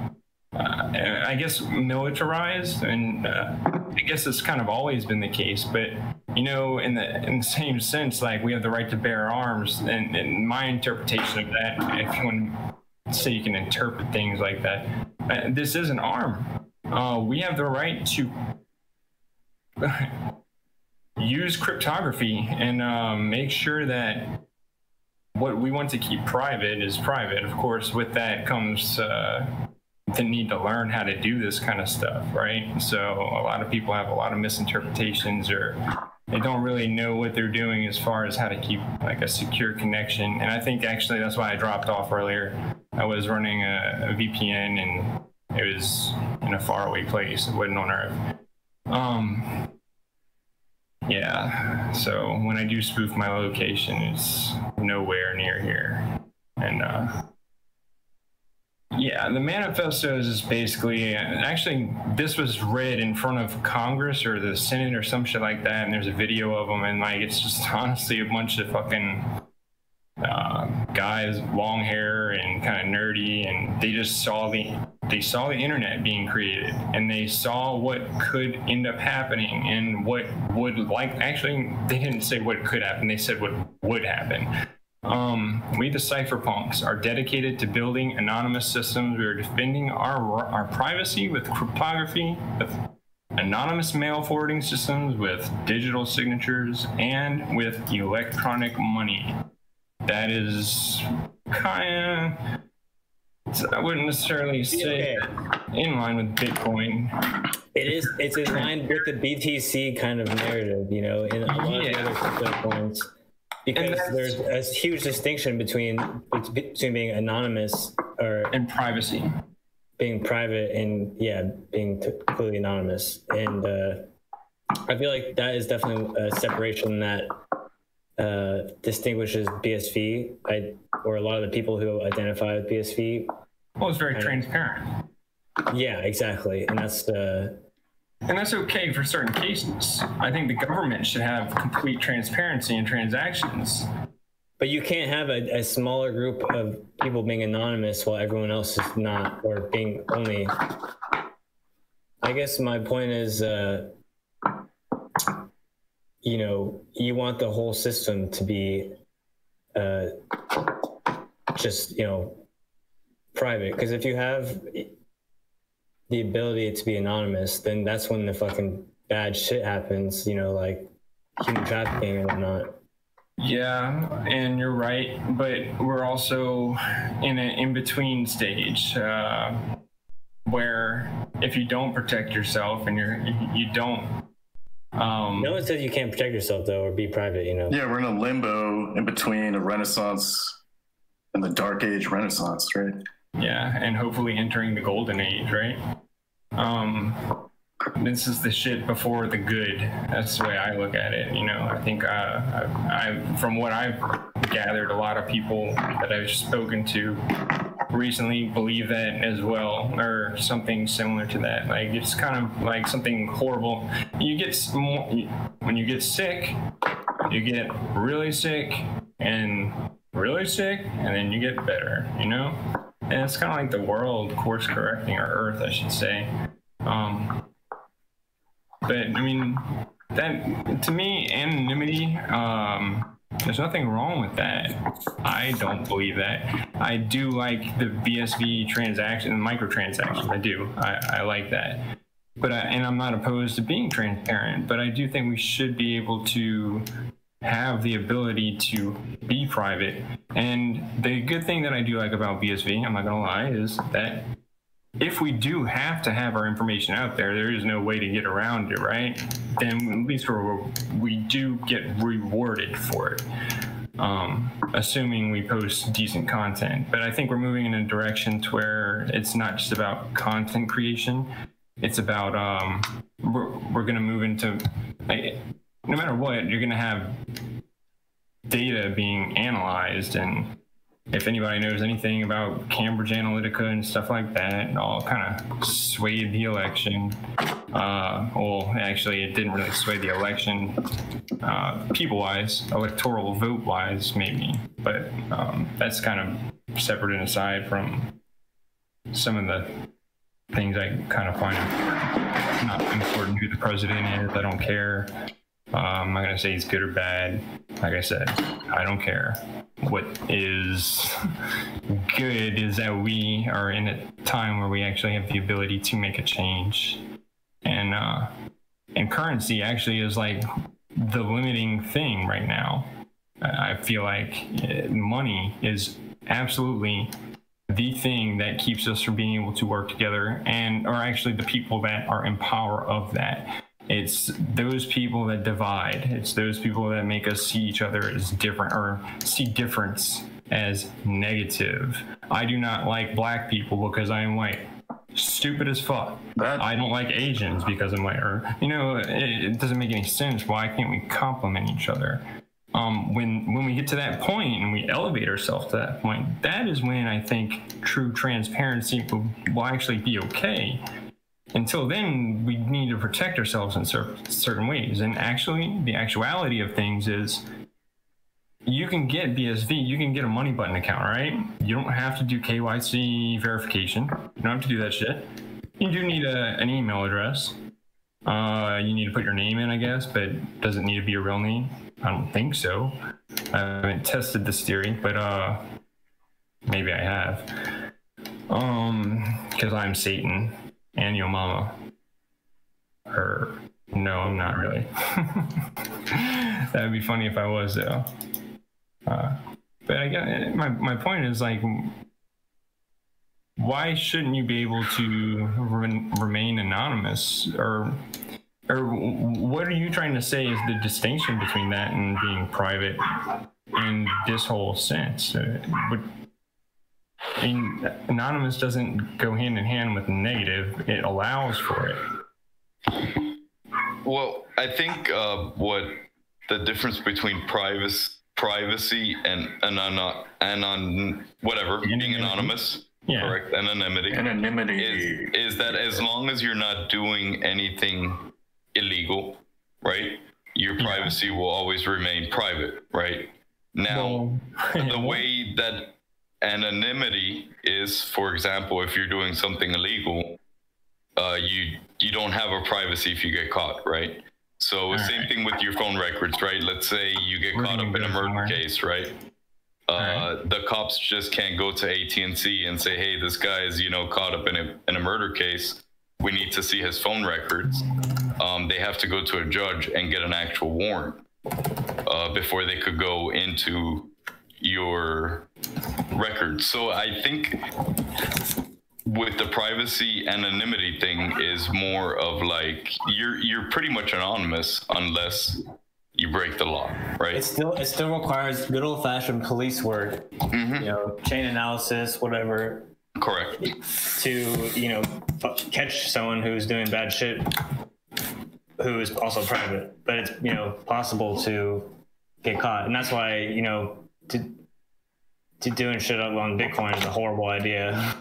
I guess militarized, and I guess it's kind of always been the case. But in the same sense, like we have the right to bear arms, and my interpretation of that, if you want to say you can interpret things like that, this is an arm. We have the right to use cryptography and make sure that what we want to keep private is private. Of course, with that comes the need to learn how to do this kind of stuff, right? So a lot of people have a lot of misinterpretations, or they don't really know what they're doing as far as how to keep like a secure connection. And I think actually that's why I dropped off earlier. I was running a VPN and it was in a faraway place. It wasn't on Earth. Yeah, so when I do spoof my location, it's nowhere near here. And yeah, the manifesto is basically, actually, this was read in front of Congress or the Senate or some shit like that, and there's a video of them, and like, it's just honestly a bunch of fucking guys, long hair and kind of nerdy, and they just saw the internet being created, and they saw what could end up happening and what would actually, they didn't say what could happen, they said what would happen. We, the cypherpunks, are dedicated to building anonymous systems. We are defending our privacy with cryptography, with anonymous mail forwarding systems, with digital signatures, and with electronic money. That is kind of, I wouldn't necessarily say in line with Bitcoin. It's in line with the BTC kind of narrative, in a lot of the other crypto coins. Because there's a huge distinction between being anonymous and privacy, being private, and being completely anonymous. And I feel like that is definitely a separation that distinguishes BSV, or a lot of the people who identify with BSV, Well, it's very transparent. Yeah, exactly. And that's okay for certain cases. I think the government should have complete transparency in transactions. But you can't have a smaller group of people being anonymous while everyone else is not, or being only. I guess my point is, you know, you want the whole system to be just, you know, private. Because if you have the ability to be anonymous, then that's when the fucking bad shit happens, you know, like human trafficking and whatnot. Yeah, and you're right, but we're also in an in-between stage where if you don't protect yourself and you don't. No one says you can't protect yourself though, or be private, you know. Yeah, we're in a limbo in between a Renaissance and the Dark Age Renaissance, right? Yeah, and hopefully entering the Golden Age, right? This is the shit before the good. That's the way I look at it. You know, I think I from what I've gathered, a lot of people that I've spoken to recently believe that as well, or something similar to that. Like, it's kind of like something horrible. You get when you get sick, you get really sick and really sick, and then you get better, you know? And it's kind of like the world course correcting, or Earth, I should say. But I mean, that to me, anonymity, there's nothing wrong with that. I don't believe that. I do like the BSV transaction, microtransactions. I do. I like that. But and I'm not opposed to being transparent, but I do think we should be able to have the ability to be private. And the good thing that I do like about BSV, I'm not gonna lie, is that if we do have to have our information out there, there is no way to get around it, right? Then at least we do get rewarded for it, assuming we post decent content. But I think we're moving in a direction to where it's not just about content creation. It's about, we're gonna move into, like, no matter what, you're gonna have data being analyzed, and if anybody knows anything about Cambridge Analytica and stuff like that, it all kind of swayed the election. Well, actually, it didn't really sway the election people-wise, electoral vote-wise, maybe. But that's kind of separate and aside from some of the things I kind of find important. Not important who the president is. I don't care. I'm not going to say he's good or bad. Like I said, I don't care. What is good is that we are in a time where we actually have the ability to make a change. And currency actually is like the limiting thing right now. I feel like money is absolutely the thing that keeps us from being able to work together, and or actually the people that are in power of that. It's those people that divide. It's those people that make us see each other as different, or see difference as negative. I do not like black people because I am white. Stupid as fuck. I don't like Asians because I'm white. Or, you know, it doesn't make any sense. Why can't we compliment each other? When we get to that point and we elevate ourselves to that point, that is when I think true transparency will actually be okay. Until then, we need to protect ourselves in certain ways. And actually, the actuality of things is you can get BSV, you can get a money button account, right? You don't have to do KYC verification. You don't have to do that shit. You do need an email address. You need to put your name in, I guess, but does it need to be a real name? I don't think so. I haven't tested this theory, but maybe I have. Because I'm Satan. And your mama. Or no, I'm not really. That would be funny if I was, though. But I guess my point is, like, why shouldn't you be able to remain anonymous? Or what are you trying to say is the distinction between that and being private in this whole sense? I mean, anonymous doesn't go hand in hand with negative. It allows for it. Well, I think what the difference between privacy and whatever, being anonymous, Yeah. Correct. Anonymity is that as long as you're not doing anything illegal, right? Your privacy will always remain private, right? Now, the way that anonymity is, for example, if you're doing something illegal, you don't have a privacy if you get caught, right? So same thing with your phone records, right? Let's say you get caught up in a murder case, right? The cops just can't go to AT&T and say, hey, this guy is, caught up in a murder case. We need to see his phone records. They have to go to a judge and get an actual warrant before they could go into your records. So I think with the privacy anonymity thing is more of like you're pretty much anonymous unless you break the law, right? It still requires good old fashioned police work, chain analysis, whatever. Correct. To catch someone who's doing bad shit, who is also private, but it's possible to get caught, and that's why to doing shit up on Bitcoin is a horrible idea.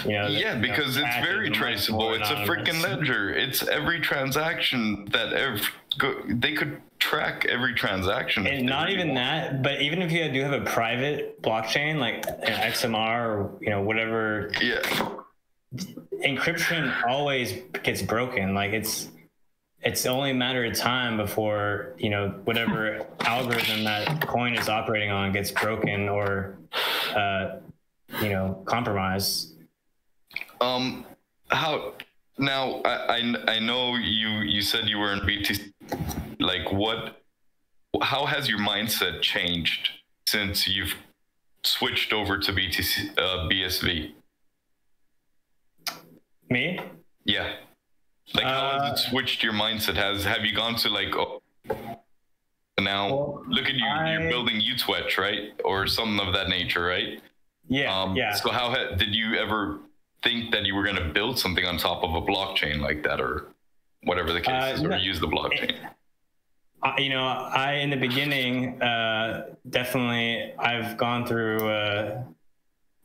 Because it's very traceable. It's a freaking ledger. It's every transaction that they could track every transaction. And not even that, but even if you do have a private blockchain like XMR or whatever, encryption always gets broken. Like it's only a matter of time before whatever algorithm that coin is operating on gets broken or compromised. How now? I know you said you were in BTC. Like how has your mindset changed since you've switched over to BSV? Me? Yeah. Like how has it switched your mindset? Have you gone to like now look at you, you're building Twetch, right? Or something of that nature, right? Yeah. So did you ever think that you were going to build something on top of a blockchain like that, or whatever the case is, or use the blockchain? In the beginning, definitely I've gone through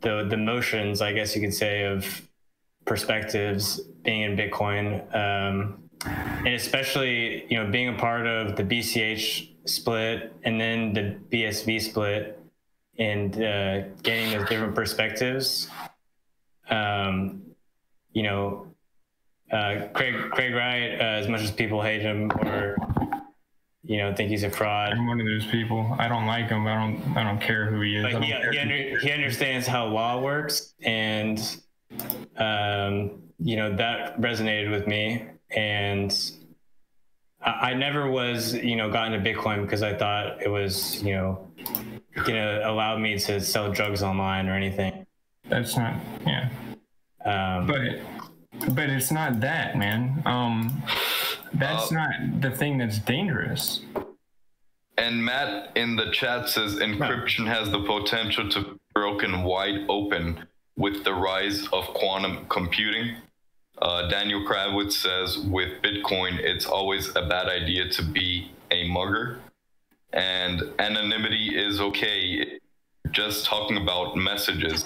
the motions, I guess you could say, of perspectives being in Bitcoin, and especially being a part of the BCH split and then the BSV split, and getting those different perspectives. Craig Wright, as much as people hate him or think he's a fraud. I'm one of those people. I don't like him. I don't care who he is. But he understands how law works, and that resonated with me. And I never was got into Bitcoin because I thought it was gonna allow me to sell drugs online or anything. That's not, but it's not that, man. That's not the thing that's dangerous. And Matt in the chat says encryption has the potential to be broken wide open with the rise of quantum computing. Daniel Krawisz says with Bitcoin, it's always a bad idea to be a mugger. And anonymity is okay, just talking about messages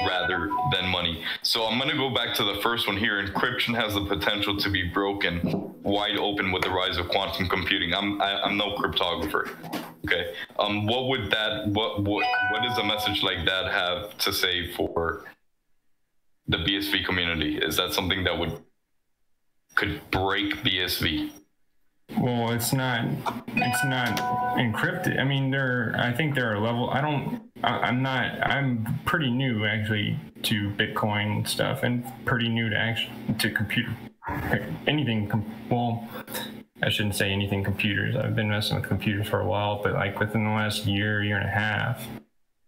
rather than money. So I'm going to go back to the first one here. Encryption has the potential to be broken wide open with the rise of quantum computing. I'm no cryptographer. Okay. What does a message like that have to say for the BSV community? Is that something that could break BSV? Well, it's not encrypted. I mean, I think there are I'm pretty new actually to Bitcoin stuff, and pretty new to computer anything. Well, I shouldn't say anything computers. I've been messing with computers for a while, but like within the last year and a half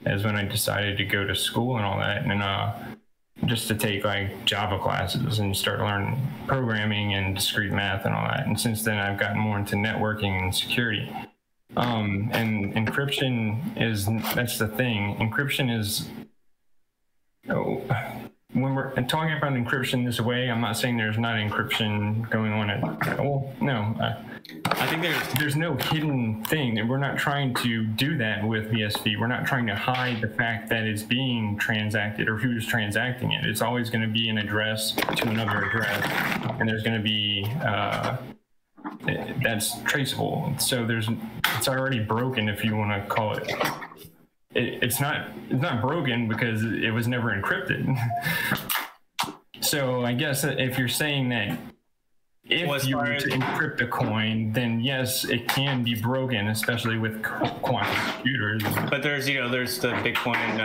is when I decided to go to school and all that, and just to take like Java classes and start learning programming and discrete math and all that. And since then, I've gotten more into networking and security. And encryption that's the thing. Encryption is, when we're talking about encryption this way, I'm not saying there's not encryption going on at all. No, I think there's no hidden thing, and we're not trying to do that with BSV. We're not trying to hide the fact that it's being transacted or who's transacting it. It's always going to be an address to another address, and there's going to be that's traceable. So it's already broken, if you want to call it. It's not broken because it was never encrypted. So I guess if you're saying that if you were to encrypt a coin, then yes, it can be broken, especially with quantum computers. But there's the Bitcoin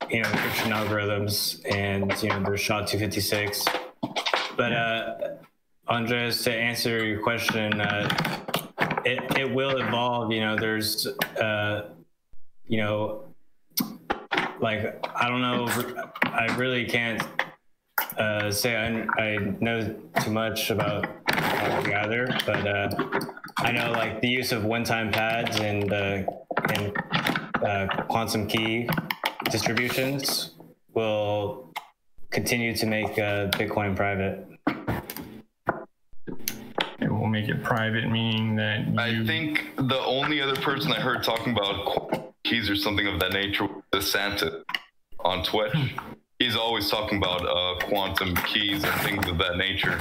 encryption algorithms, and there's SHA-256. But Andres, to answer your question, it will evolve. There's like, I don't know, I really can't say I know too much about technology either, but I know like the use of one-time pads and quantum key distributions will continue to make Bitcoin private. It will make it private, meaning that I think the only other person I heard talking about keys or something of that nature was Santa on Twitch. He's always talking about quantum keys and things of that nature.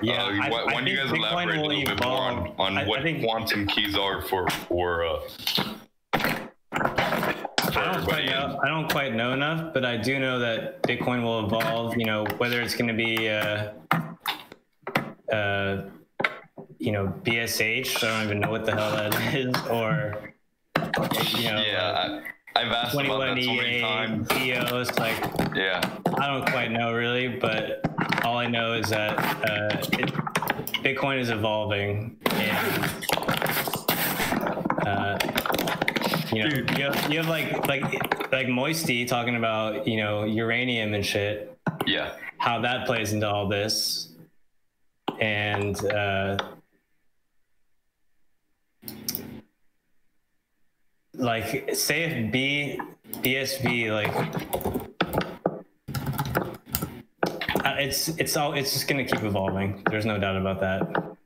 Yeah, why don't you guys elaborate a little bit more on what quantum keys are for I don't quite know enough, but I do know that Bitcoin will evolve. Whether it's going to be BSH, I don't even know what the hell that is, or I've asked about that so many times. EOS, I don't quite know really, but all I know is that Bitcoin is evolving, and you have like Moisty talking about uranium and shit. Yeah, how that plays into all this, and like, say if BSV, like, it's just gonna keep evolving. There's no doubt about that.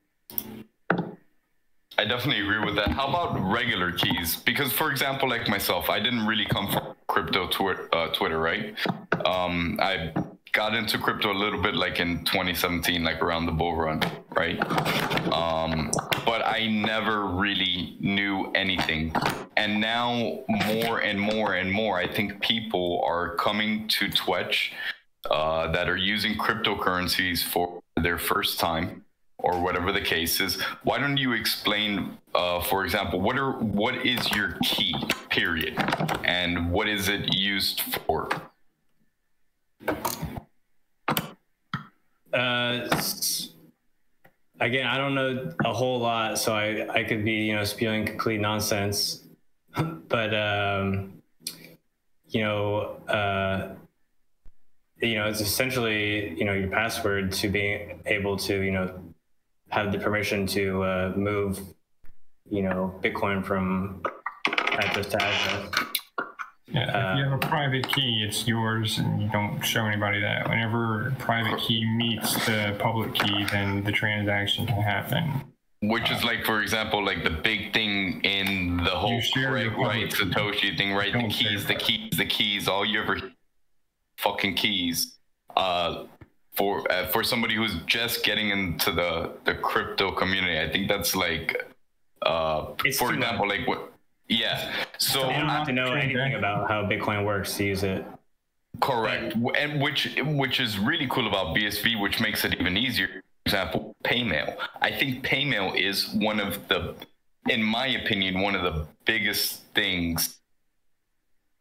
I definitely agree with that. How about regular keys? Because, for example, like myself, I didn't really come from crypto Twitter, right? I got into crypto a little bit like in 2017, like around the bull run, right? But I never really knew anything. And now more and more and more, I think people are coming to Twitch that are using cryptocurrencies for their first time, or whatever the case is. Why don't you explain, for example, what is your key, period, and what is it used for? Again, I don't know a whole lot, so I could be spewing complete nonsense. But it's essentially your password to being able to have the permission to move Bitcoin from address to address. Yeah, if you have a private key, it's yours, and you don't show anybody that. Whenever a private key meets the public key, then the transaction can happen. Which is like, for example, like the big thing in the whole Satoshi thing, right? The keys, all you ever fucking keys. For somebody who's just getting into the crypto community, I think that's like, for example, like what? Yeah. So you don't have to know anything about how Bitcoin works to use it. Correct. And which is really cool about BSV, which makes it even easier. For example, Paymail. I think Paymail is one of the, in my opinion, one of the biggest things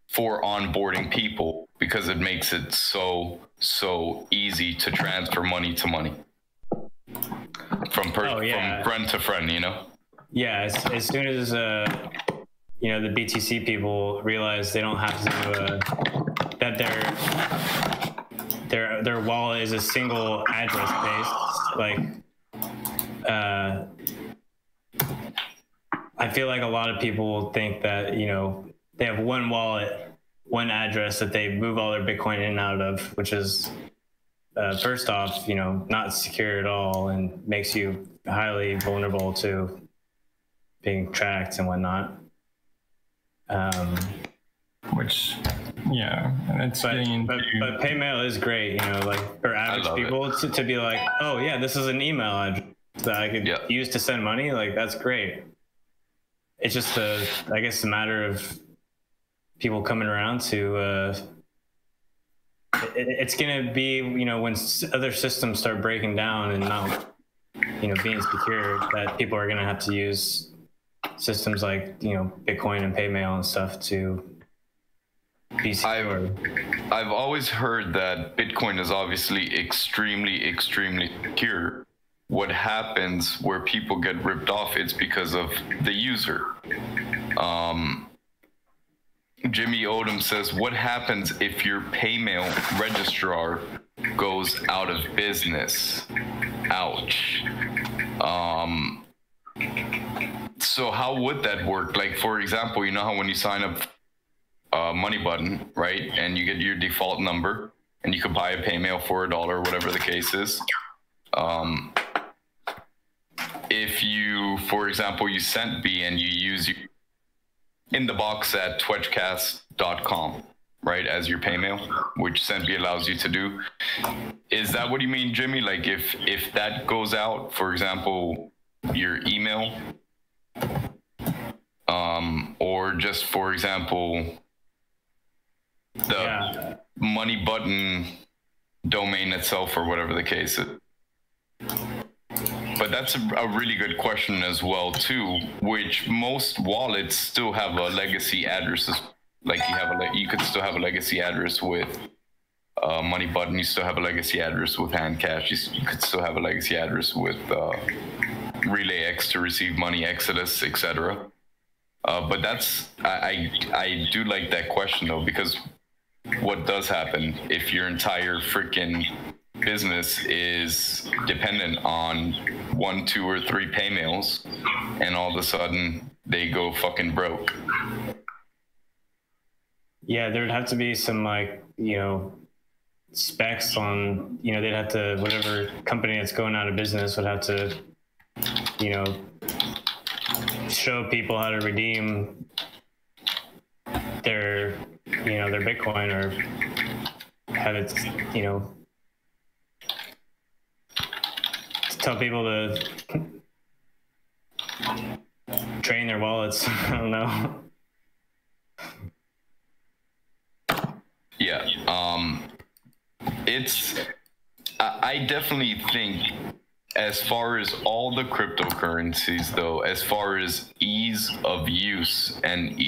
for onboarding people, because it makes it so easy to transfer money to money from friend to friend. Yeah. As soon as the BTC people realize they don't have to that their wallet is a single address based, like I feel like a lot of people think that they have one wallet one address that they move all their Bitcoin in and out of, which is first off, not secure at all and makes you highly vulnerable to being tracked and whatnot. Which, yeah, it's getting but PayMail is great, like for average people to be like, oh yeah, this is an email address that I could use to send money. Like, that's great. It's just I guess a matter of people coming around to it's gonna be, when other systems start breaking down and not being secure, that people are gonna have to use systems like Bitcoin and PayMail and stuff to be secure. I've always heard that Bitcoin is obviously extremely secure. What happens where people get ripped off, it's because of the user. Jimmy Odom says, what happens if your PayMail registrar goes out of business? Ouch. So how would that work? Like, for example, you know how when you sign up Money Button, right, and you get your default number and you could buy a PayMail for $1 or whatever the case is. If you, for example, you sent B and you use InTheBox at Twetchcast.com, right, as your PayMail, which SendB allows you to do. Is that what you mean, Jimmy? Like, if that goes out, for example, your email, or just, for example, the Money Button domain itself, or whatever the case is. But that's a really good question as well too, which most wallets still have a legacy address. Like you could still have a legacy address with Money Button. You still have a legacy address with Handcash. You could still have a legacy address with RelayX to receive money, Exodus, etc. But that's I do like that question though, because what does happen if your entire freaking business is dependent on 1, 2, or 3 PayMails, and all of a sudden they go fucking broke? Yeah, there'd have to be some specs on, they'd have to, whatever company that's going out of business would have to, show people how to redeem their Bitcoin, or have it, tell people to train their wallets. I don't know. Yeah. I definitely think, as far as all the cryptocurrencies though, as far as ease of use, and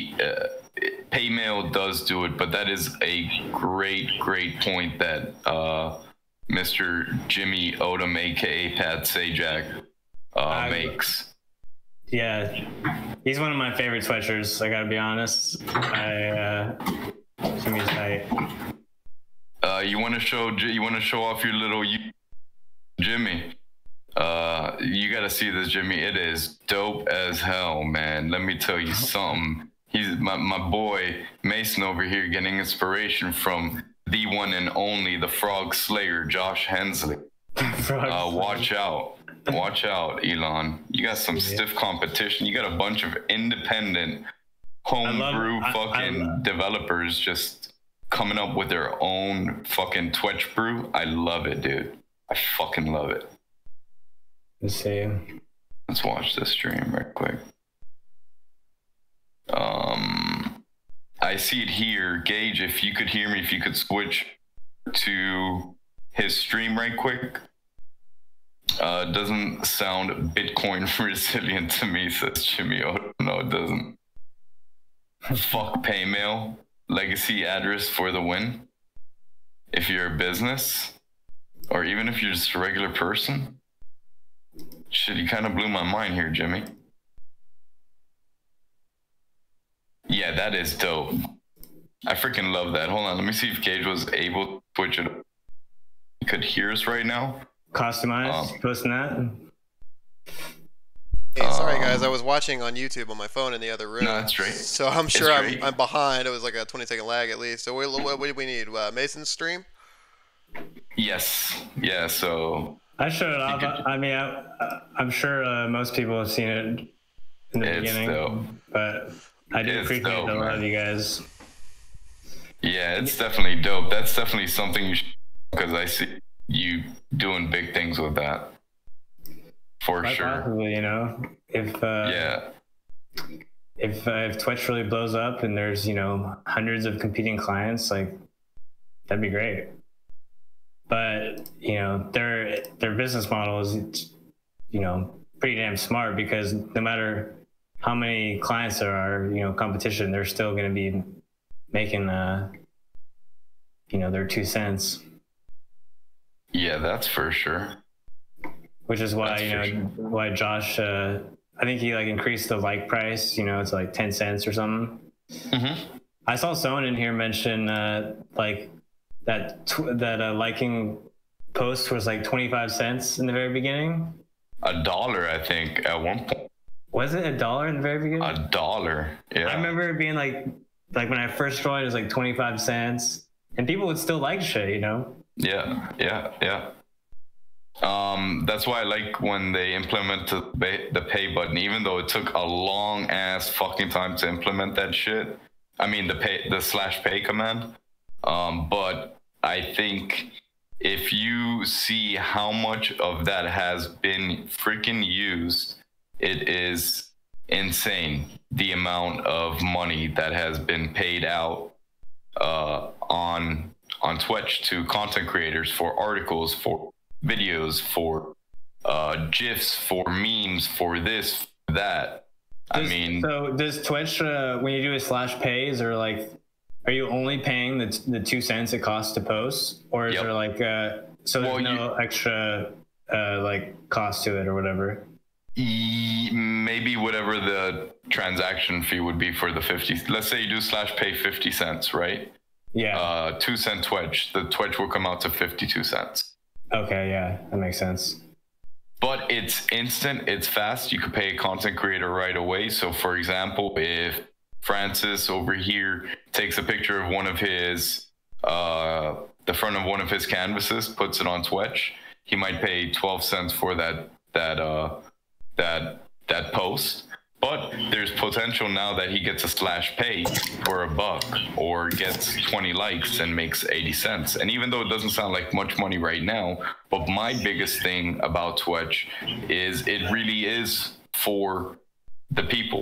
PayMail does do it, but that is a great point that Mr. Jimmy Odom, aka Pat Sajak, makes. Yeah, he's one of my favorite Twitchers, I gotta be honest. Jimmy's tight. You want to show off your little Jimmy? You gotta see this, Jimmy. It is dope as hell, man. Let me tell you something. He's my boy Mason over here, getting inspiration from the one and only, the Frog Slayer, Josh Hensley. Watch out, Elon. You got some stiff competition. You got a bunch of independent homebrew developers just coming up with their own fucking Twitch brew. I love it, dude. I fucking love it. Let's see. Let's watch this stream right quick. I see it here. Gage, if you could hear me, if you could switch to his stream right quick. Doesn't sound Bitcoin resilient to me, says Jimmy. Oh, no, it doesn't. Fuck PayMail. Legacy address for the win. If you're a business, or even if you're just a regular person. Shit, you kind of blew my mind here, Jimmy. Yeah, that is dope. I freaking love that. Hold on, let me see if Gage was able to switch it. You could hear us right now. KOSTUUMized, posting that. Hey, sorry Sorry, guys. I was watching on YouTube on my phone in the other room. No, that's great. So I'm sure I'm behind. It was like a 20-second lag at least. So what do we need? Mason's stream? Yes. Yeah. So I showed it off. I mean, I'm sure most people have seen it in the beginning, dope. but I do appreciate the love of you guys. Yeah, it's definitely dope. That's definitely something you should, because I see you doing big things with that. For sure. Possibly, you know, if Twitch really blows up and there's, you know, hundreds of competing clients, like, that'd be great. But, you know, their business model is, you know, pretty damn smart, because no matter how many clients there are, you know, competition, they're still going to be making, you know, their 2 cents. Yeah, that's for sure. Which is why, why Josh, I think he like increased the like price, you know, it's like 10 cents or something. Mm-hmm. I saw someone in here mention like that liking post was like 25 cents in the very beginning. $1, I think, at one point. Was it $1 in the very beginning? $1, yeah. I remember it being like when I first joined, it was like 25 cents, and people would still like shit, you know? Yeah. That's why I like when they implement the pay button, even though it took a long ass fucking time to implement that shit. I mean, the /pay command. But I think if you see how much of that has been freaking used, it is insane the amount of money that has been paid out on Twitch to content creators for articles, for videos, for GIFs, for memes, for this, for that. So does Twitch, when you do a /pays, or like, are you only paying the 2 cents it costs to post, or is there like so there's no extra like cost to it or whatever? Maybe whatever the transaction fee would be for the 50. Let's say you do /pay 50 cents, right? Yeah. 2 cent Twitch. The Twitch will come out to 52 cents. Okay, yeah, that makes sense. But it's instant, it's fast. You could pay a content creator right away. So for example, if Francis over here takes a picture of one of his, the front of one of his canvases, puts it on Twitch, he might pay 12 cents for that post. But there's potential now that he gets a /pay for $1, or gets 20 likes and makes 80 cents. And even though it doesn't sound like much money right now, but my biggest thing about Twitch is it really is for the people.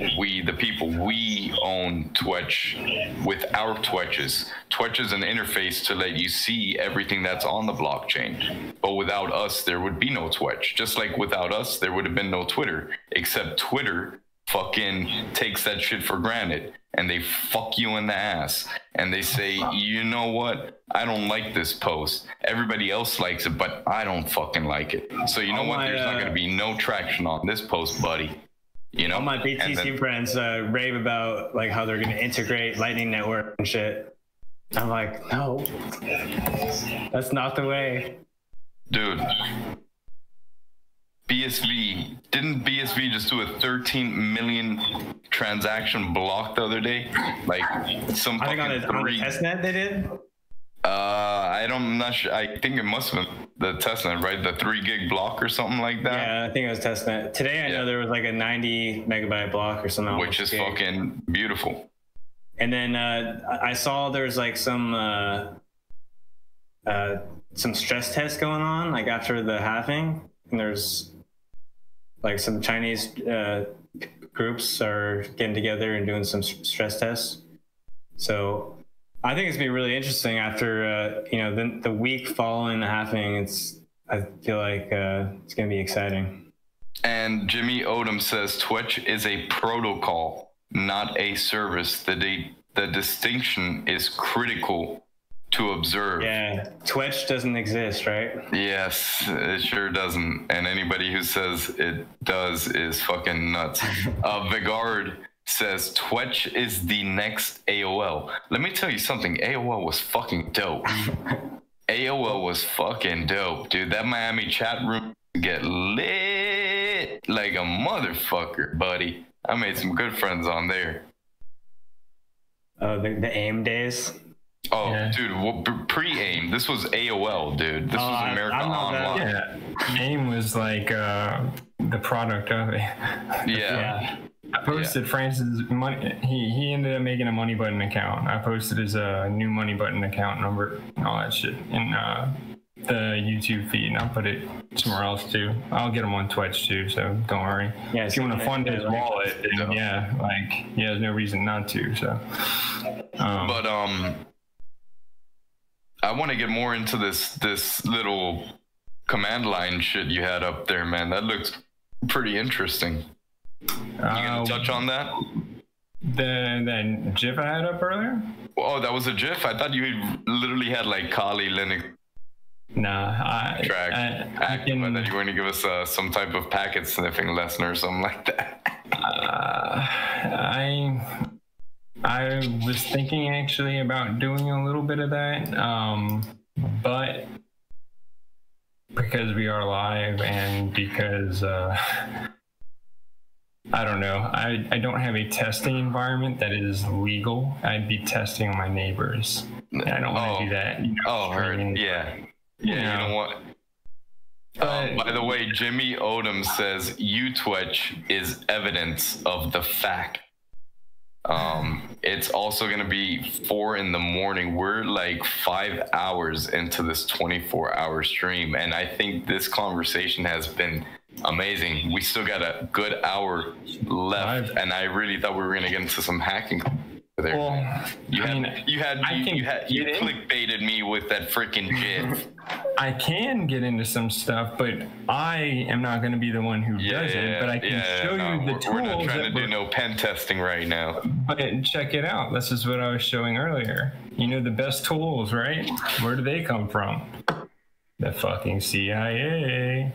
We own Twitch with our Twitches. Twitch is an interface to let you see everything that's on the blockchain. But without us, there would be no Twitch. Just like without us, there would have been no Twitter. Except Twitter fucking takes that shit for granted, and they fuck you in the ass, and they say, you know what, I don't like this post, everybody else likes it, but I don't fucking like it, so you know what, there's not going to be no traction on this post, buddy. You know, all my BTC friends rave about like how they're going to integrate Lightning Network and shit. I'm like, no, that's not the way, dude. Didn't BSV just do a 13 million transaction block the other day? Like some I think on the testnet they did. I'm not sure. I think it must have been the testnet, right? The 3 gig block or something like that. Yeah, I think it was testnet. Today I know there was like a 90 megabyte block or something. Which is fucking beautiful. And then I saw there's like some stress tests going on like after the halving, and there's like some Chinese groups are getting together and doing some stress tests. So I think it's gonna be really interesting after the week following the halving. I feel like it's gonna be exciting. And Jimmy Odom says Twitch is a protocol, not a service. The distinction is critical to observe. Yeah, Twitch doesn't exist, right? Yes, it sure doesn't. And anybody who says it does is fucking nuts. Vigard says Twitch is the next AOL. Let me tell you something. AOL was fucking dope. AOL was fucking dope, dude. That Miami chat room get lit. like a motherfucker, buddy. I made some good friends on there. Oh, the AIM days. Oh, yeah. Dude, pre-AIM. This was AOL, dude. This was America Online. Yeah, AIM was like the product of it. Yeah. I posted Francis' money. He ended up making a Money Button account. I posted his new Money Button account number and all that shit in the YouTube feed, and I'll put it somewhere else too. I'll get him on Twitch too, so don't worry. Yeah, if you want to fund his wallet, then he has no reason not to. So, but I want to get more into this little command line shit you had up there, man. That looks pretty interesting. You gonna touch on that? The GIF I had up earlier? Oh, that was a GIF? I thought you literally had like Kali Linux. Nah, track active. I thought you were going to give us some type of packet sniffing lesson or something like that. I was thinking actually about doing a little bit of that, but because we are live and because I don't know, I don't have a testing environment that is legal. I'd be testing on my neighbors. And I don't want to do that. Yeah. Yeah, you know what? By the way, Jimmy Odom says Twitch is evidence of the fact. It's also going to be 4 a.m. We're like 5 hours into this 24-hour stream, and I think this conversation has been amazing. We still got a good hour left, and I really thought we were going to get into some hacking. There. Well, you clickbaited me with that freaking GIF. I can get into some stuff, but I am not going to be the one who does it. But I can show you the tools. We're not trying to do no pen testing right now. But check it out. This is what I was showing earlier. You know the best tools, right? Where do they come from? The fucking CIA.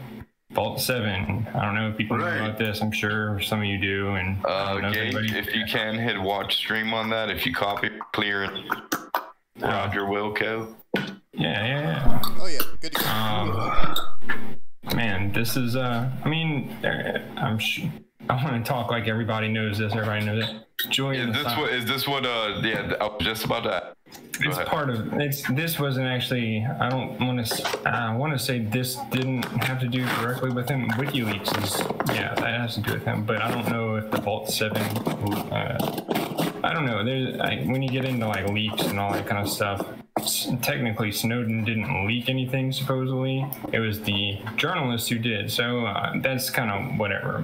Vault 7. I don't know if people know about this. I'm sure some of you do. And Gage, if you can hit watch stream on that, if you copy clear it, Roger Wilco. Yeah. Oh yeah, good to go. Man, this is I want to talk like everybody knows this. Everybody knows it. Is this what I was just about to. It's part of it's. This wasn't actually. I don't want to. I want to say this didn't have to do directly with him. WikiLeaks is. Yeah, that has to do with him. But I don't know if the Vault 7. I don't know. When you get into like leaks and all that kind of stuff. Technically, Snowden didn't leak anything. Supposedly, it was the journalist who did. So that's kind of whatever.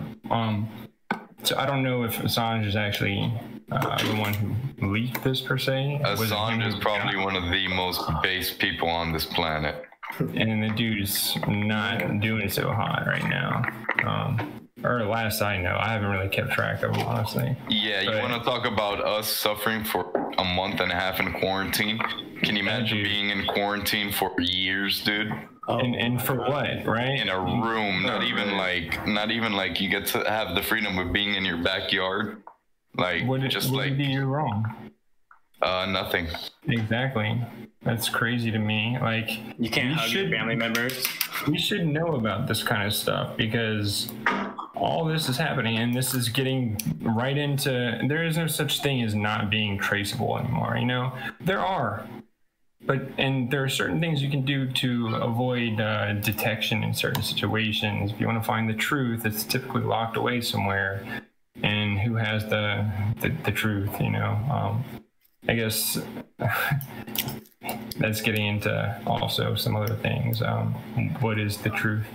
So I don't know if Assange is actually the one who leaked this per se. Assange is probably one of the most base people on this planet. And the dude's not doing so hot right now. Or last I know, I haven't really kept track of him, honestly. Yeah, you want to talk about us suffering for a month and a half in quarantine? Can you imagine being in quarantine for years, dude? And for what, right? In a room, not even like you get to have the freedom of being in your backyard. Like, what did you do wrong? Nothing. Exactly. That's crazy to me. Like, you can't hug your family members. We should know about this kind of stuff because all this is happening, and this is getting right into. There is no such thing as not being traceable anymore. You know, there are. And there are certain things you can do to avoid detection in certain situations. If you want to find the truth, it's typically locked away somewhere. And who has the truth, you know? I guess that's getting into also some other things. What is the truth?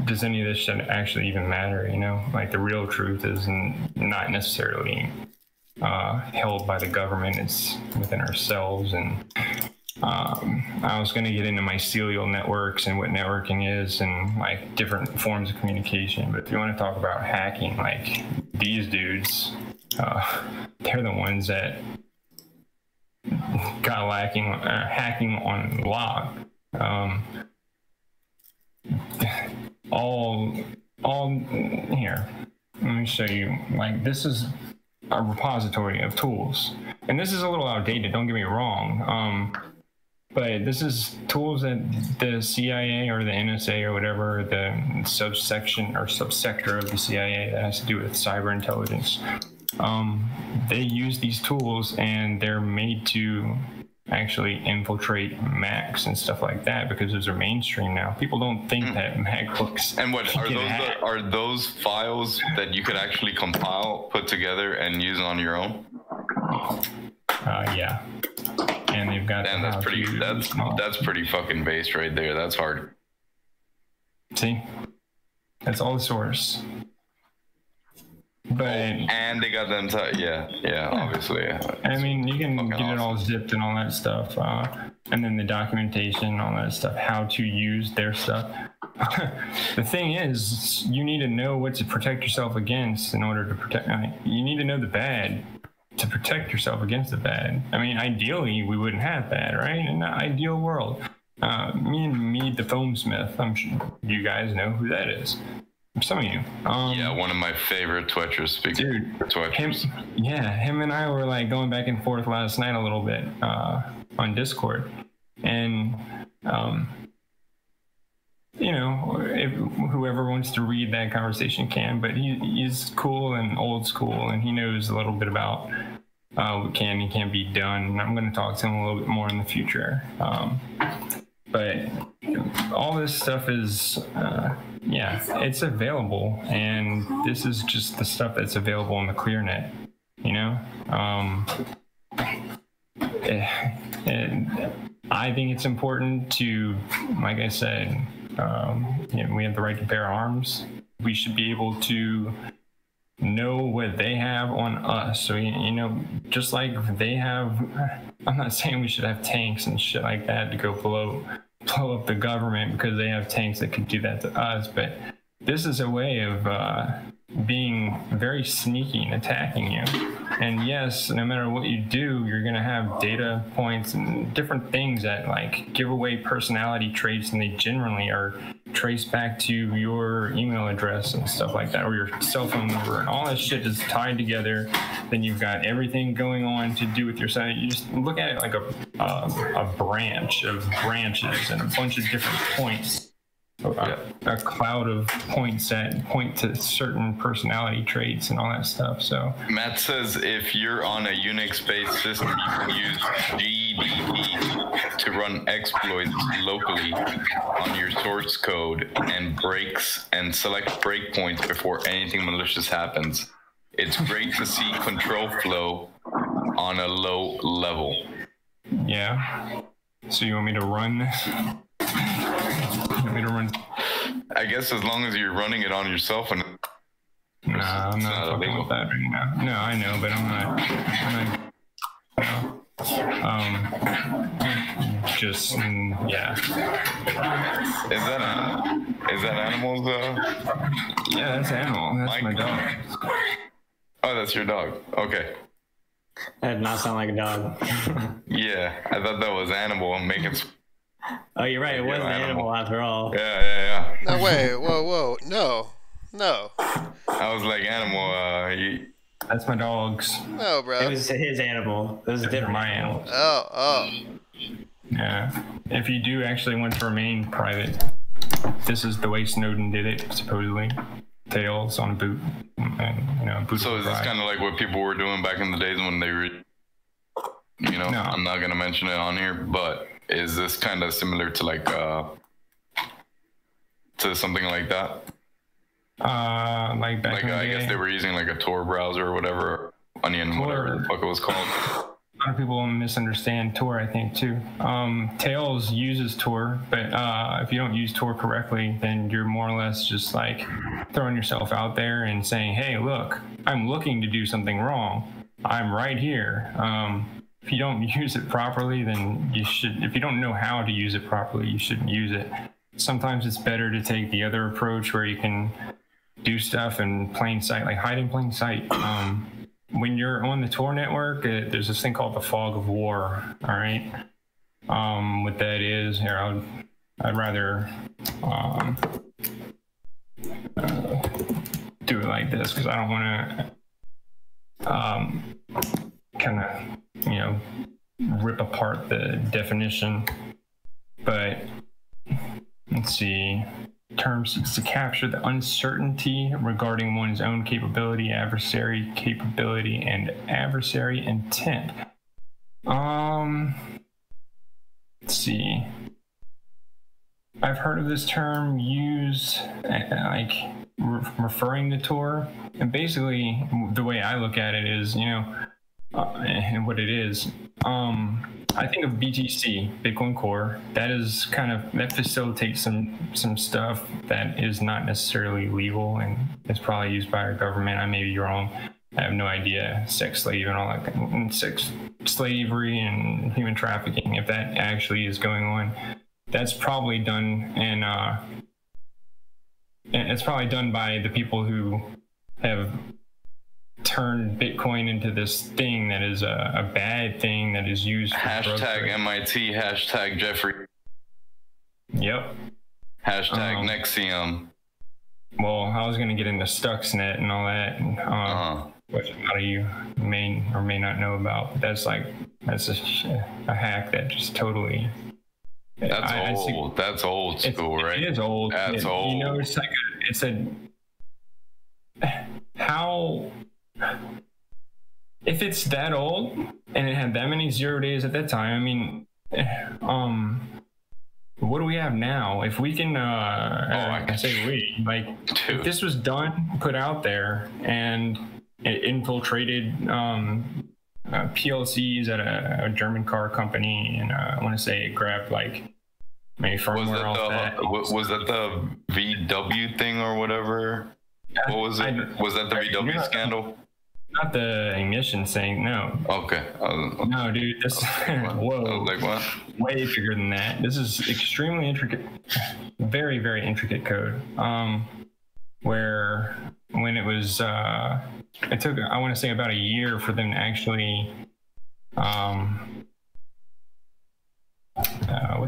Does any of this shit actually even matter, you know? Like the real truth is not necessarily held by the government. It's within ourselves. And I was going to get into mycelial networks and what networking is and like different forms of communication. But if you want to talk about hacking, like these dudes, they're the ones that got hacking on log. All here. Let me show you. Like this is a repository of tools, and this is a little outdated. Don't get me wrong. But this is tools that the CIA or the NSA or whatever, the subsection or subsector of the CIA that has to do with cyber intelligence, they use these tools, and they're made to actually infiltrate Macs and stuff like that, because those are mainstream now. People don't think that MacBooks. And what are those files that you could actually compile, put together, and use on your own? Yeah. And they've got. Damn, that's pretty fucking based right there. That's hard. See, that's all the source. But and they got them. Yeah, obviously. Yeah. I mean, you can get it all zipped and all that stuff, and then the documentation, all that stuff, how to use their stuff. The thing is, you need to know what to protect yourself against in order to protect. You need to know the bad to protect yourself against the bad. I mean, ideally, we wouldn't have bad, right? In the ideal world. Me and Mead the Foam Smith, I'm sure you guys know who that is. Some of you. Yeah, one of my favorite Twitchers. Speaking of Twitchers. Him and I were like going back and forth last night a little bit on Discord. And, you know, if whoever wants to read that conversation can, but he's cool and old school, and he knows a little bit about what can and can't be done. And I'm going to talk to him a little bit more in the future. But all this stuff is, it's available, and this is just the stuff that's available on the ClearNet, you know? And I think it's important to, like I said, we have the right to bear arms. We should be able to know what they have on us. So, you know, just like they have, I'm not saying we should have tanks and shit like that to go blow up the government because they have tanks that could do that to us, but this is a way of being very sneaky and attacking you. And yes, no matter what you do, you're going to have data points and different things that like give away personality traits, and they generally are traced back to your email address and stuff like that, or your cell phone number, and all that shit is tied together. Then you've got everything going on to do with your site. You just look at it like a branch of branches and a bunch of different points. A cloud of points that point to certain personality traits and all that stuff. So Matt says if you're on a Unix-based system, you can use GDB to run exploits locally on your source code and breaks and select breakpoints before anything malicious happens. It's great to see control flow on a low level. Yeah. So you want me to run this? I guess as long as you're running it on yourself and nah, I'm not talking about that right now. No, I know, but I'm not yeah. Is that animals though? Yeah, that's animal. That's my dog. Oh, that's your dog. Okay. That did not sound like a dog. Yeah, I thought that was animal. I'm making. Oh, you're right. It was an animal after all. Yeah. No, wait. Whoa. No. I was like, animal. That's my dog's. No, bro. It was his animal. It was different. My animal. Oh. Yeah. If you do actually want to remain private, this is the way Snowden did it, supposedly. Tails on a boot. And, boot. So is this kind of like what people were doing back in the days when they were, no. I'm not going to mention it on here, but is this kind of similar to like, to something like that? Like back in the day? I guess they were using like a Tor browser or whatever, Onion, whatever the fuck it was called. A lot of people misunderstand Tor, I think, too. Tails uses Tor, but if you don't use Tor correctly, then you're more or less just like throwing yourself out there and saying, hey, look, I'm looking to do something wrong. I'm right here. If you don't use it properly, then you should. If you don't know how to use it properly, you shouldn't use it. Sometimes it's better to take the other approach where you can do stuff in plain sight, like hide in plain sight. When you're on the Tor network, there's this thing called the fog of war. All right. What that is here, I'd rather do it like this because I don't want to kind of rip apart apart the definition. But let's see. Term seeks to capture the uncertainty regarding one's own capability, adversary capability, and adversary intent. Let's see. I've heard of this term used like referring to Tor, and basically the way I look at it is, and what it is. I think of BTC, Bitcoin Core. That is that facilitates some stuff that is not necessarily legal and is probably used by our government. I may be wrong. I have no idea. Sex slave and all that, and sex slavery and human trafficking. If that actually is going on, that's probably done, and it's probably done by the people who have turned Bitcoin into this thing that is a bad thing that is used for hashtag MIT, hashtag Jeffrey. Yep. Hashtag Nexium. Well, I was going to get into Stuxnet and all that, which a lot of you may or may not know about. But that's a hack that just totally... That's old. That's old school, right? It is old. That's old. If it's that old and it had that many 0 days at that time, I mean, what do we have now? If we can, if this was done, put out there, and it infiltrated PLCs at a German car company, and I want to say it grabbed maybe firmware off that. Was that the VW thing or whatever? What was it? Was that the VW scandal? Not the ignition thing, no. Okay. No, dude, this whoa. I was like, what? Way bigger than that. This is extremely intricate, very, very intricate code. Where when it was, it took, I want to say, about a year for them to actually, what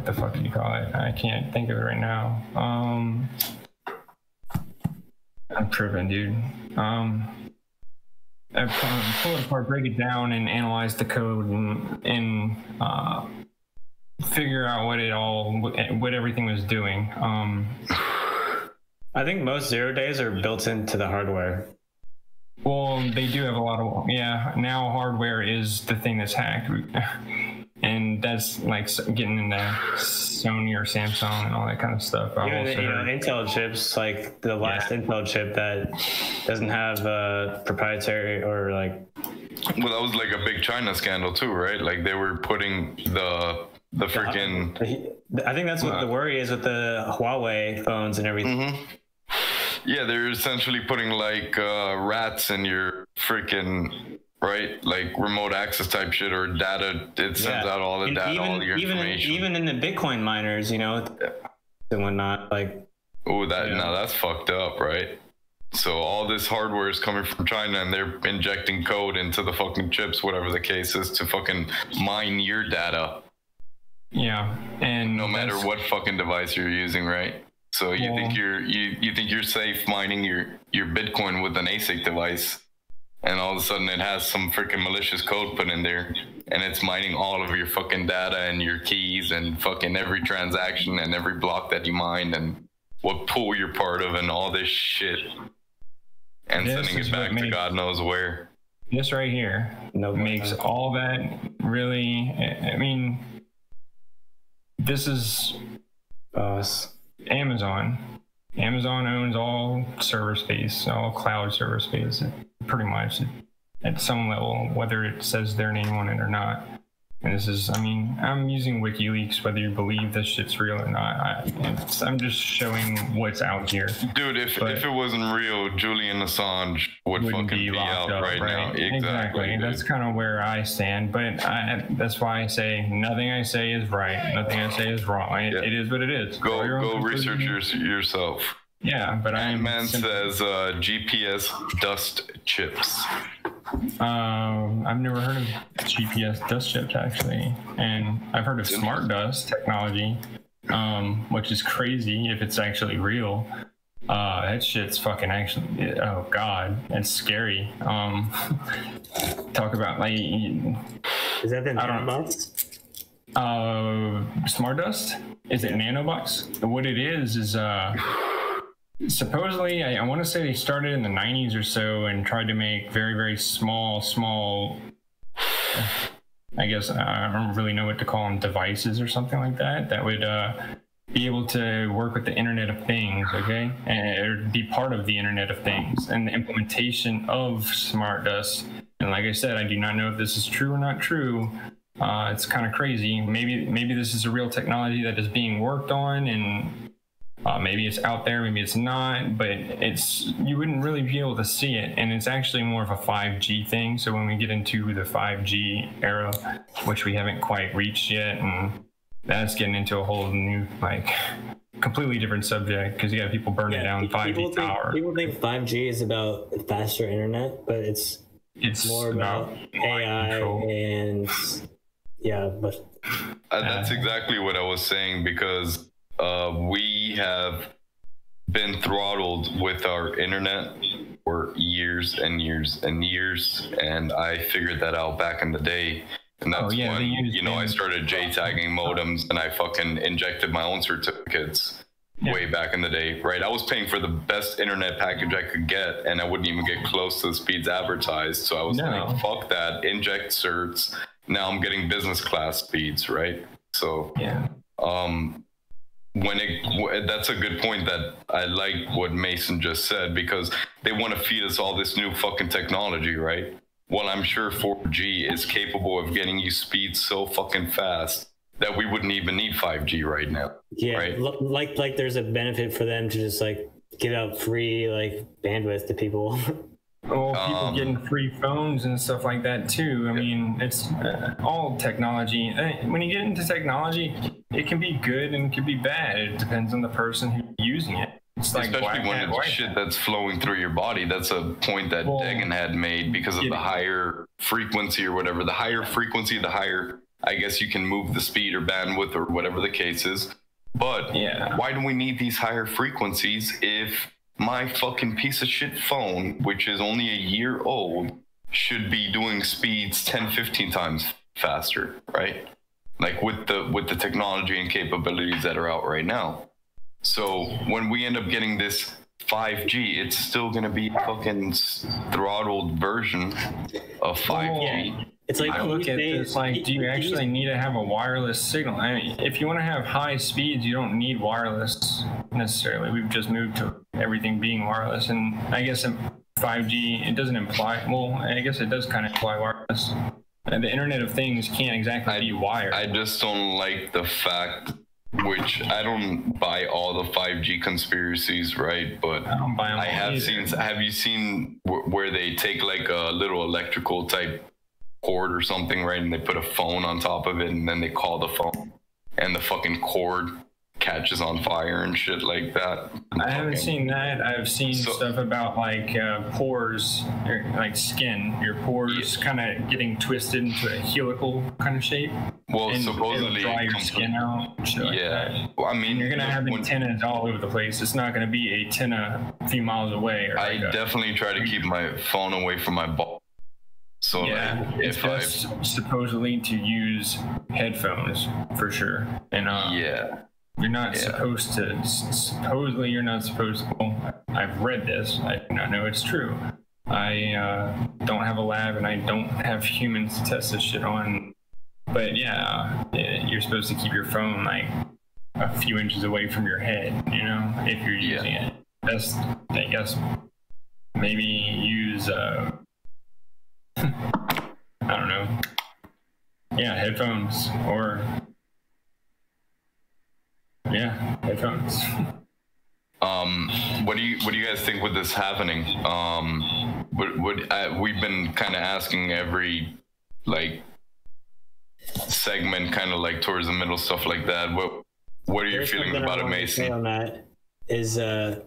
the fuck do you call it? I can't think of it right now. I'm tripping, dude. I pull it apart, break it down, and analyze the code and figure out what everything was doing. I think most 0 days are built into the hardware. Well, they do have a lot of, now hardware is the thing that's hacked. And that's like getting into Sony or Samsung and all that kind of stuff. Intel chips, like the last Intel chip that doesn't have proprietary or like. Well, that was like a big China scandal too, right? Like they were putting the freaking. I think that's what the worry is with the Huawei phones and everything. Mm-hmm. Yeah, they're essentially putting like rats in your freaking. Right, like remote access type shit or data. It sends out all the data, all your information. Even in the Bitcoin miners, and whatnot. Like, now that's fucked up, right? So all this hardware is coming from China, and they're injecting code into the fucking chips, whatever the case is, to fucking mine your data. Yeah, and no matter what fucking device you're using, right? So you think you're safe mining your Bitcoin with an ASIC device. And all of a sudden it has some freaking malicious code put in there, and it's mining all of your fucking data and your keys and fucking every transaction and every block that you mined and what pool you're part of and all this shit, and sending it back to God knows where. This right here makes all that really, I mean, this is Amazon. Amazon owns all server space, all cloud server space, pretty much at some level, whether it says their name on it or not. And this is, I'm using WikiLeaks, whether you believe this shit's real or not. I'm just showing what's out here. Dude, if it wasn't real, Julian Assange would fucking be out right now. Exactly. That's kind of where I stand. But that's why I say nothing I say is right. Nothing I say is wrong. It is what it is. Go research yourself. Yeah, but man says GPS dust chips. I've never heard of GPS dust chips actually, and I've heard of smart dust technology, which is crazy if it's actually real. That shit's fucking actually. Oh god, it's scary. Talk about like. Is that the InTheBox? Smart Dust? Is it nanobucks? What it is supposedly, I want to say they started in the 90s or so and tried to make very, very small, I guess I don't really know what to call them, devices or something like that, that would be able to work with the Internet of Things, okay? And be part of the Internet of Things and the implementation of Smart Dust. And like I said, I do not know if this is true or not true. It's kind of crazy. Maybe this is a real technology that is being worked on, and maybe it's out there, maybe it's not, but you wouldn't really be able to see it. And it's actually more of a 5G thing. So when we get into the 5G era, which we haven't quite reached yet, and that's getting into a whole new, like, completely different subject, because you got people burning down 5G tower. People think 5G is about faster internet, but it's more about AI and but that's exactly what I was saying, because we have been throttled with our internet for years and years and years, and I figured that out back in the day. And that's when, I started JTagging modems, and I fucking injected my own certificates way back in the day, right? I was paying for the best internet package I could get, and I wouldn't even get close to the speeds advertised. So I was like, fuck that, inject certs. Now I'm getting business class speeds, right? So that's a good point. That I like what Mason just said, because they want to feed us all this new fucking technology, right? Well, I'm sure 4G is capable of getting you speed so fucking fast that we wouldn't even need 5G right now. Yeah, right? like there's a benefit for them to just like give out free like bandwidth to people. Well, people getting free phones and stuff like that too. I mean, it's all technology. When you get into technology, it can be good and it can be bad. It depends on the person who's using it. It's like especially when it's shit that's flowing through your body. That's a point that Degan had made, because of the higher frequency or whatever. The higher frequency, the higher, I guess, you can move the speed or bandwidth or whatever the case is. But why do we need these higher frequencies if my fucking piece of shit phone, which is only a year old, should be doing speeds 10, 15 times faster, right? Like with the technology and capabilities that are out right now. So when we end up getting this 5G, it's still going to be a fucking throttled version of 5G. It's like, I look at this like, do you actually need to have a wireless signal? I mean, if you want to have high speeds, you don't need wireless necessarily. We've just moved to everything being wireless. And I guess 5G, it doesn't imply, well, I guess it does kind of imply wireless. And the Internet of Things can't exactly be wired. I just don't like the fact, which I don't buy all the 5G conspiracies, right? But I don't buy them all have you seen where they take like a little electrical type cord or something, right? And they put a phone on top of it, and then they call the phone, and the fucking cord catches on fire and shit like that. I haven't seen that. I've seen stuff about like pores, or like skin, your pores kind of getting twisted into a helical kind of shape. Well, and supposedly dry your skin out. Shit like that. Well, I mean, you're gonna have antennas all over the place. It's not gonna be a antenna a few miles away. Or I definitely try to keep my phone away from my ball. So yeah, like, it's best supposedly to use headphones for sure. And you're not supposed to. Supposedly, you're not supposed to. Well, I've read this. I do not know it's true. I don't have a lab, and I don't have humans to test this shit on. But yeah, you're supposed to keep your phone like a few inches away from your head. You know, if you're using it. That's, I guess, maybe use. I don't know. Yeah, headphones or headphones. What do you guys think with this happening? We've been kind of asking every like segment, kind of like towards the middle, stuff like that. What are your feelings about it, Mason? On that is I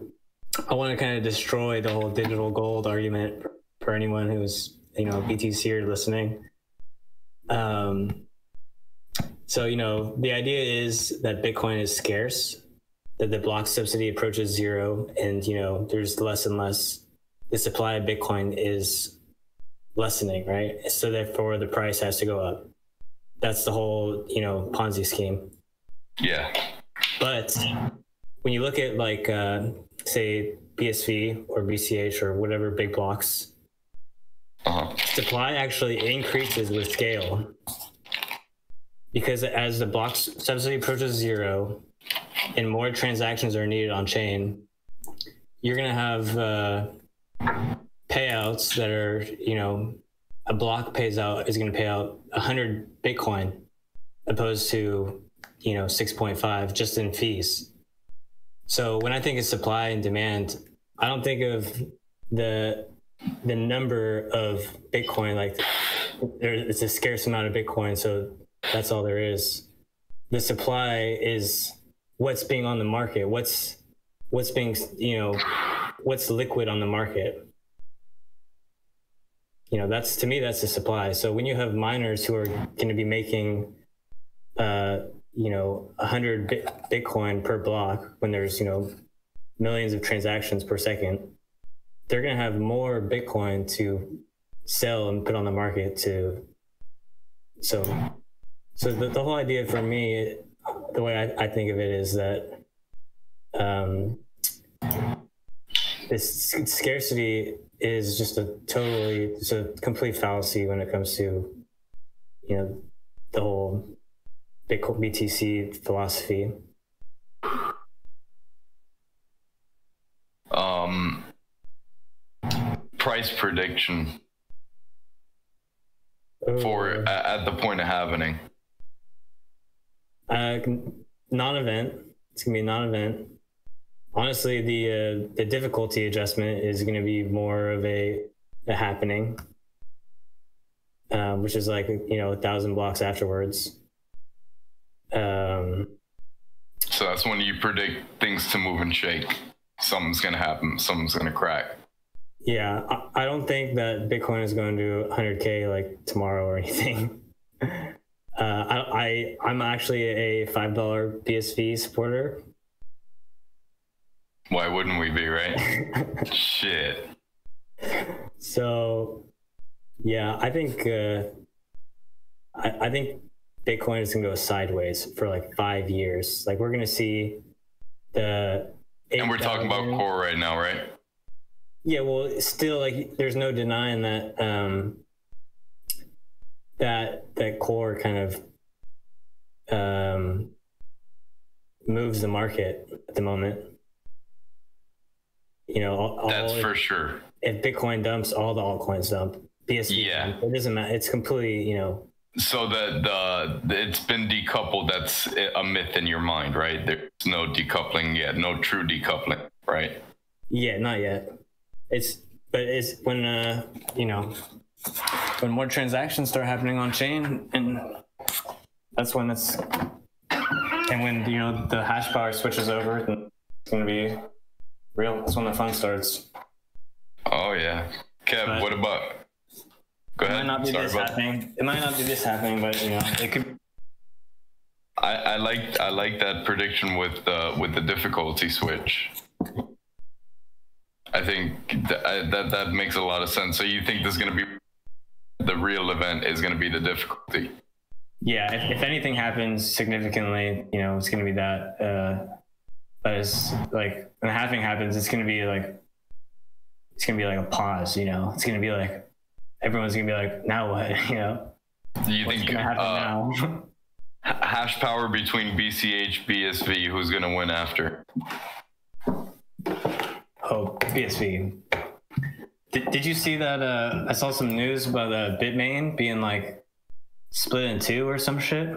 want to kind of destroy the whole digital gold argument for anyone who's BTC or listening. So the idea is that Bitcoin is scarce, that the block subsidy approaches zero, and there's less and less. The supply of Bitcoin is lessening, right? So therefore the price has to go up. That's the whole, Ponzi scheme. Yeah. But when you look at like, say BSV or BCH or whatever big blocks, supply actually increases with scale, because as the block subsidy approaches 0 and more transactions are needed on chain, you're going to have payouts that are, a block is going to pay out 100 Bitcoin opposed to, 6.5 just in fees. So when I think of supply and demand, I don't think of the number of Bitcoin, like it's a scarce amount of Bitcoin, so that's all there is. The supply is what's being on the market, what's being, what's liquid on the market. That's, to me, that's the supply. So when you have miners who are going to be making 100 Bitcoin per block, when there's, millions of transactions per second, they're going to have more Bitcoin to sell and put on the market so the whole idea for me, the way I think of it is that this scarcity is just it's a complete fallacy when it comes to, the whole Bitcoin BTC philosophy. Price prediction for at the point of happening. Non-event. It's gonna be a non-event. Honestly, the difficulty adjustment is going to be more of a happening, which is like 1,000 blocks afterwards. So that's when you predict things to move and shake. Something's going to happen. Something's going to crack. Yeah, I don't think that Bitcoin is going to 100K like tomorrow or anything. I'm actually a $5 BSV supporter. Why wouldn't we be, right? Shit. So, yeah, I think I think Bitcoin is gonna go sideways for like 5 years. Like we're gonna see the. And we're talking about core right now, right? Yeah, well, still, like, there's no denying that that core kind of moves the market at the moment. That's for sure. If Bitcoin dumps, all the altcoins dump. BSV, yeah, it doesn't matter. It's completely, So that it's been decoupled. That's a myth in your mind, right? There's no decoupling yet. No true decoupling, right? Yeah, not yet. It's when when more transactions start happening on chain, and that's when and when the hash power switches over, it's gonna be real. That's when the fun starts. Oh yeah, Kev. What about? Go ahead. It might not be this happening, but it could. I like that prediction with the difficulty switch. I think that makes a lot of sense. So you think there's going to be the real event is going to be the difficulty? Yeah, if anything happens significantly, it's going to be that. That is like when the halving happens, it's going to be like a pause. It's going to be like everyone's going to be like, now what? Do you think going to happen now? Hash power between BCH, BSV, who's going to win after? Oh, BSV. Did you see that? I saw some news about Bitmain being like split in two or some shit.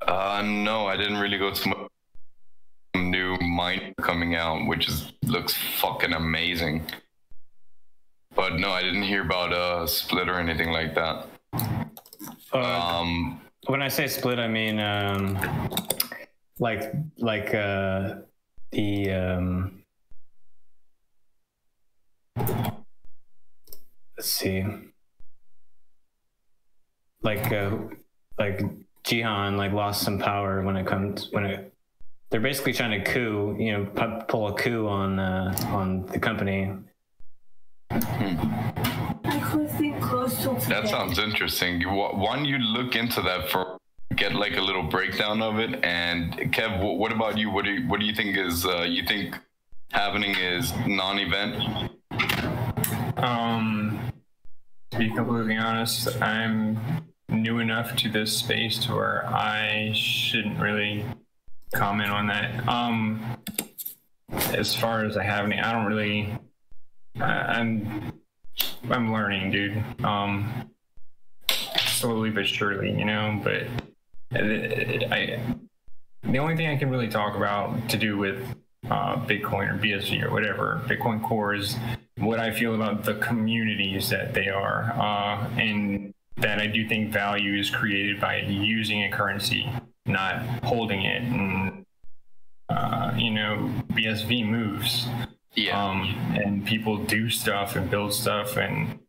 No, I didn't really go to much. New mine coming out, which looks fucking amazing. But no, I didn't hear about a split or anything like that. When I say split, I mean like let's see, like Jihan lost some power they're basically trying to coup, pull a coup on the company. That sounds interesting. Why don't you look into that get like a little breakdown of it? And Kev, what about you? What do you think is you think happening is non-event? To be completely honest, I'm new enough to this space to where I shouldn't really comment on that. As far as I have any, I don't really. I'm learning, dude. Slowly but surely, you know. But the only thing I can really talk about to do with Bitcoin or BSV or whatever, Bitcoin Core, is what I feel about the communities that they are, and that I do think value is created by using a currency, not holding it. And you know, BSV moves. Yeah. And people do stuff and build stuff and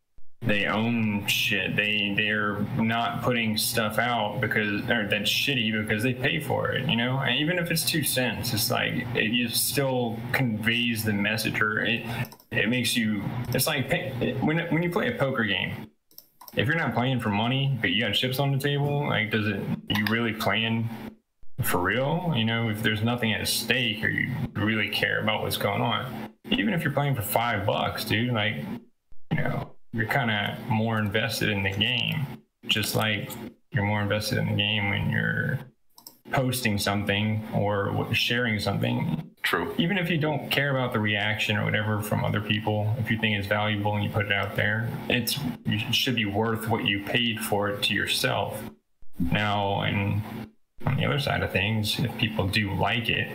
they own shit. They're not putting stuff out that's shitty because they pay for it, you know? And even if it's 2 cents, it's like it still conveys the message, or it makes you. It's like when you play a poker game. If you're not playing for money but you got chips on the table, like, you really playing for real? You know, if there's nothing at stake or you really care about what's going on, even if you're playing for $5, dude, like, you know, you're kind of more invested in the game, just like you're more invested in the game when you're posting something or sharing something. True. Even if you don't care about the reaction or whatever from other people, if you think it's valuable and you put it out there, it should be worth what you paid for it to yourself. Now, and on the other side of things, if people do like it,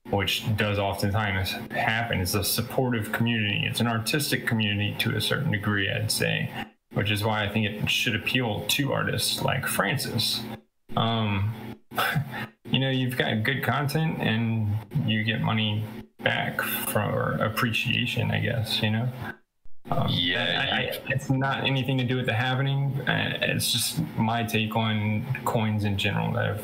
which does oftentimes happen, is a supportive community. It's an artistic community to a certain degree, I'd say, which is why I think it should appeal to artists like Francis. You know, you've got good content and you get money back for appreciation, I guess, you know? It's not anything to do with the happening. It's just my take on coins in general that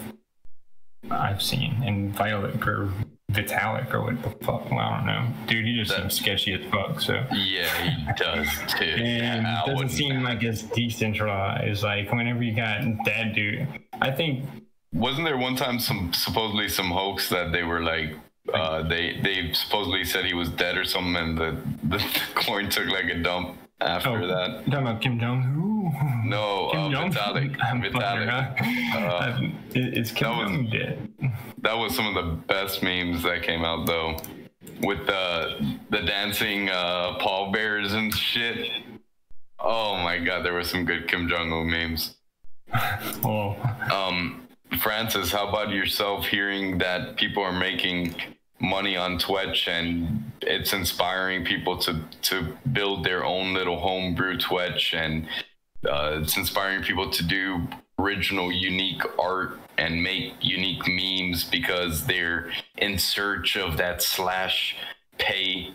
I've seen. And Violet or Vitalik or what the fuck, well, I don't know, dude, he just seems sketchy as fuck. So yeah, he does too. And it doesn't seem like it's decentralized. Like whenever you got that dude, I think, wasn't there one time supposedly some hoax that they were like they supposedly said he was dead or something, and the coin took like a dump after that? You talking about Kim Jong-un? No, Vitalik. Is Kim Jong dead? That was some of the best memes that came out, though, with the dancing pallbearers and shit. Oh my god, there were some good Kim Jong-un memes. Oh. Francis, how about yourself, hearing that people are making money on Twitch and it's inspiring people to build their own little homebrew Twitch, and it's inspiring people to do original, unique art and make unique memes because they're in search of that /pay.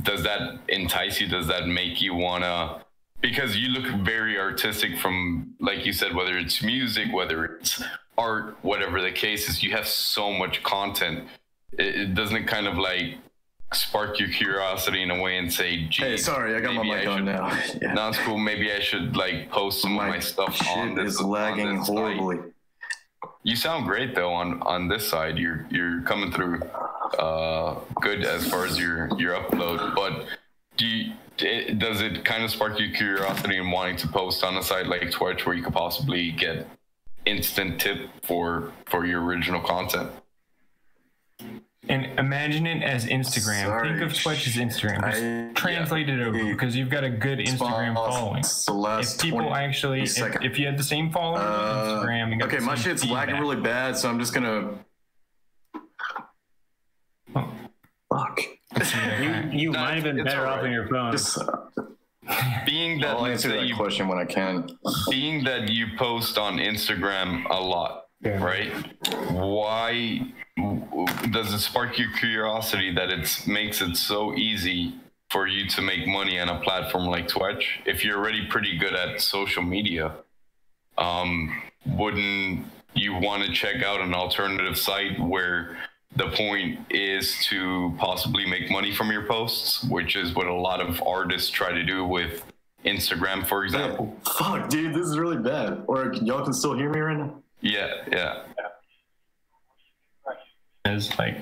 Does that entice you? Does that make you wanna? Because you look very artistic from, like you said, whether it's music, whether it's art, whatever the case is, you have so much content. It doesn't kind of like spark your curiosity in a way and say, gee, hey, sorry, I got my mic on now. Yeah. No, it's cool. Maybe I should like post some of my stuff on this. Is lagging horribly. You sound great though on this side. You're coming through good as far as your upload. But does it kind of spark your curiosity in wanting to post on a site like Twitch where you could possibly get instant tip for your original content? And imagine it as Instagram. Sorry. Think of Twitch as Instagram. Just translate it over, because you've got a good Instagram following. If people actually, if you had the same following on Instagram. Okay, my shit's lagging really bad, so I'm just gonna. Oh. Fuck. You might have been better off on your phone. Being that, I'll answer that question when I can. Being that you post on Instagram a lot, right? Why does it spark your curiosity that it makes it so easy for you to make money on a platform like Twitch? If you're already pretty good at social media, wouldn't you want to check out an alternative site where the point is to possibly make money from your posts, which is what a lot of artists try to do with Instagram, for example. Fuck, dude, this is really bad. Or y'all can still hear me right now? Yeah. As like,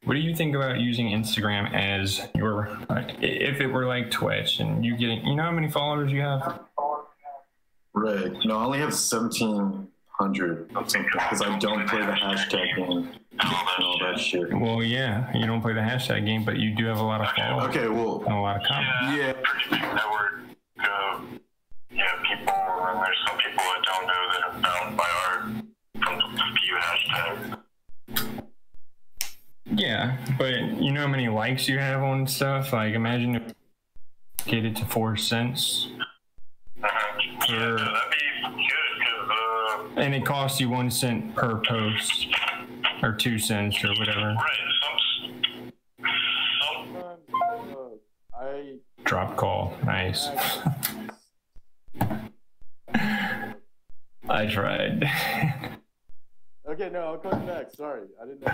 what do you think about using Instagram as your, if it were like Twitch and you getting, you know how many followers you have? Right. No, I only have 1,700 because I don't play the hashtag game and all that shit. Well, yeah, you don't play the hashtag game, but you do have a lot of followers. Okay, well, and a lot of comments. Yeah. Pretty big network of people, and there's some people that don't know that are bound by art from a few hashtags. Yeah, but you know how many likes you have on stuff? Like, imagine if you get it to 4 cents. Yeah, that'd be good, because... and it costs you 1 cent per post, or 2 cents, or whatever. Right, Drop call, nice. I tried. Okay, no, I'll call you back. Sorry, I didn't know.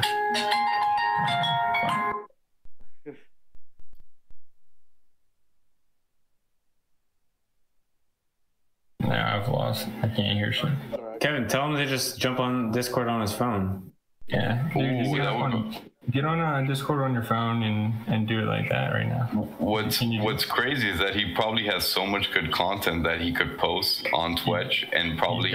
Now I've lost. I can't hear shit. Kevin, tell him to just jump on Discord on his phone. Yeah, dude, Ooh, just get on Discord on your phone and do it like that right now. What's crazy is that he probably has so much good content that he could post on Twitch and probably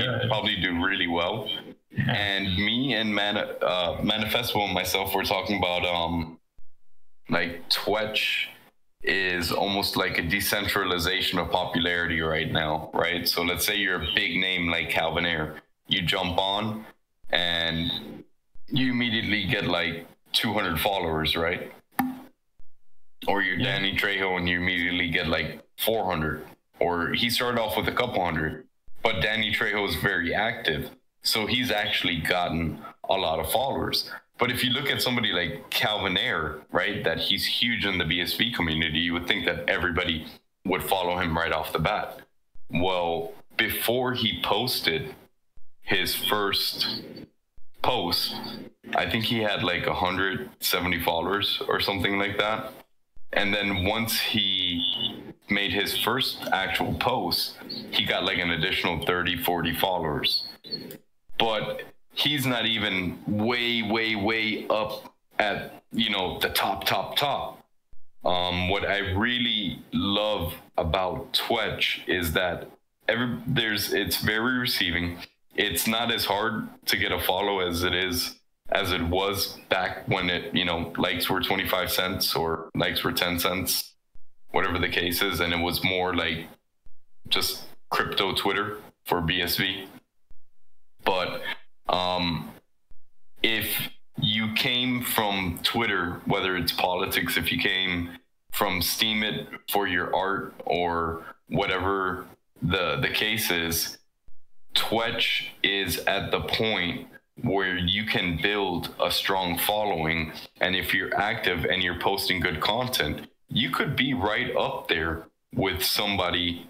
do really well. Yeah. And me and Manifesto and myself were talking about like Twitch is almost like a decentralization of popularity right now, right? So let's say you're a big name like Calvin Air, you jump on and you immediately get like 200 followers, right? Or you're Danny Trejo and you immediately get like 400. Or he started off with a couple hundred, but Danny Trejo is very active, so he's actually gotten a lot of followers. But if you look at somebody like Calvin Air, right, that he's huge in the BSV community, you would think that everybody would follow him right off the bat. Well, before he posted his first post, I think he had like 170 followers or something like that. And then once he made his first actual post, he got like an additional 30, 40 followers. But he's not even way up at, you know, the top. What I really love about Twitch is that it's very receiving. It's not as hard to get a follow as it was back when it, you know, likes were 25 cents or likes were 10 cents, whatever the case is. And it was more like just crypto Twitter for BSV. But if you came from Twitter, whether it's politics, if you came from Steam It for your art or whatever the case is, Twitch is at the point where you can build a strong following. And if you're active and you're posting good content, you could be right up there with somebody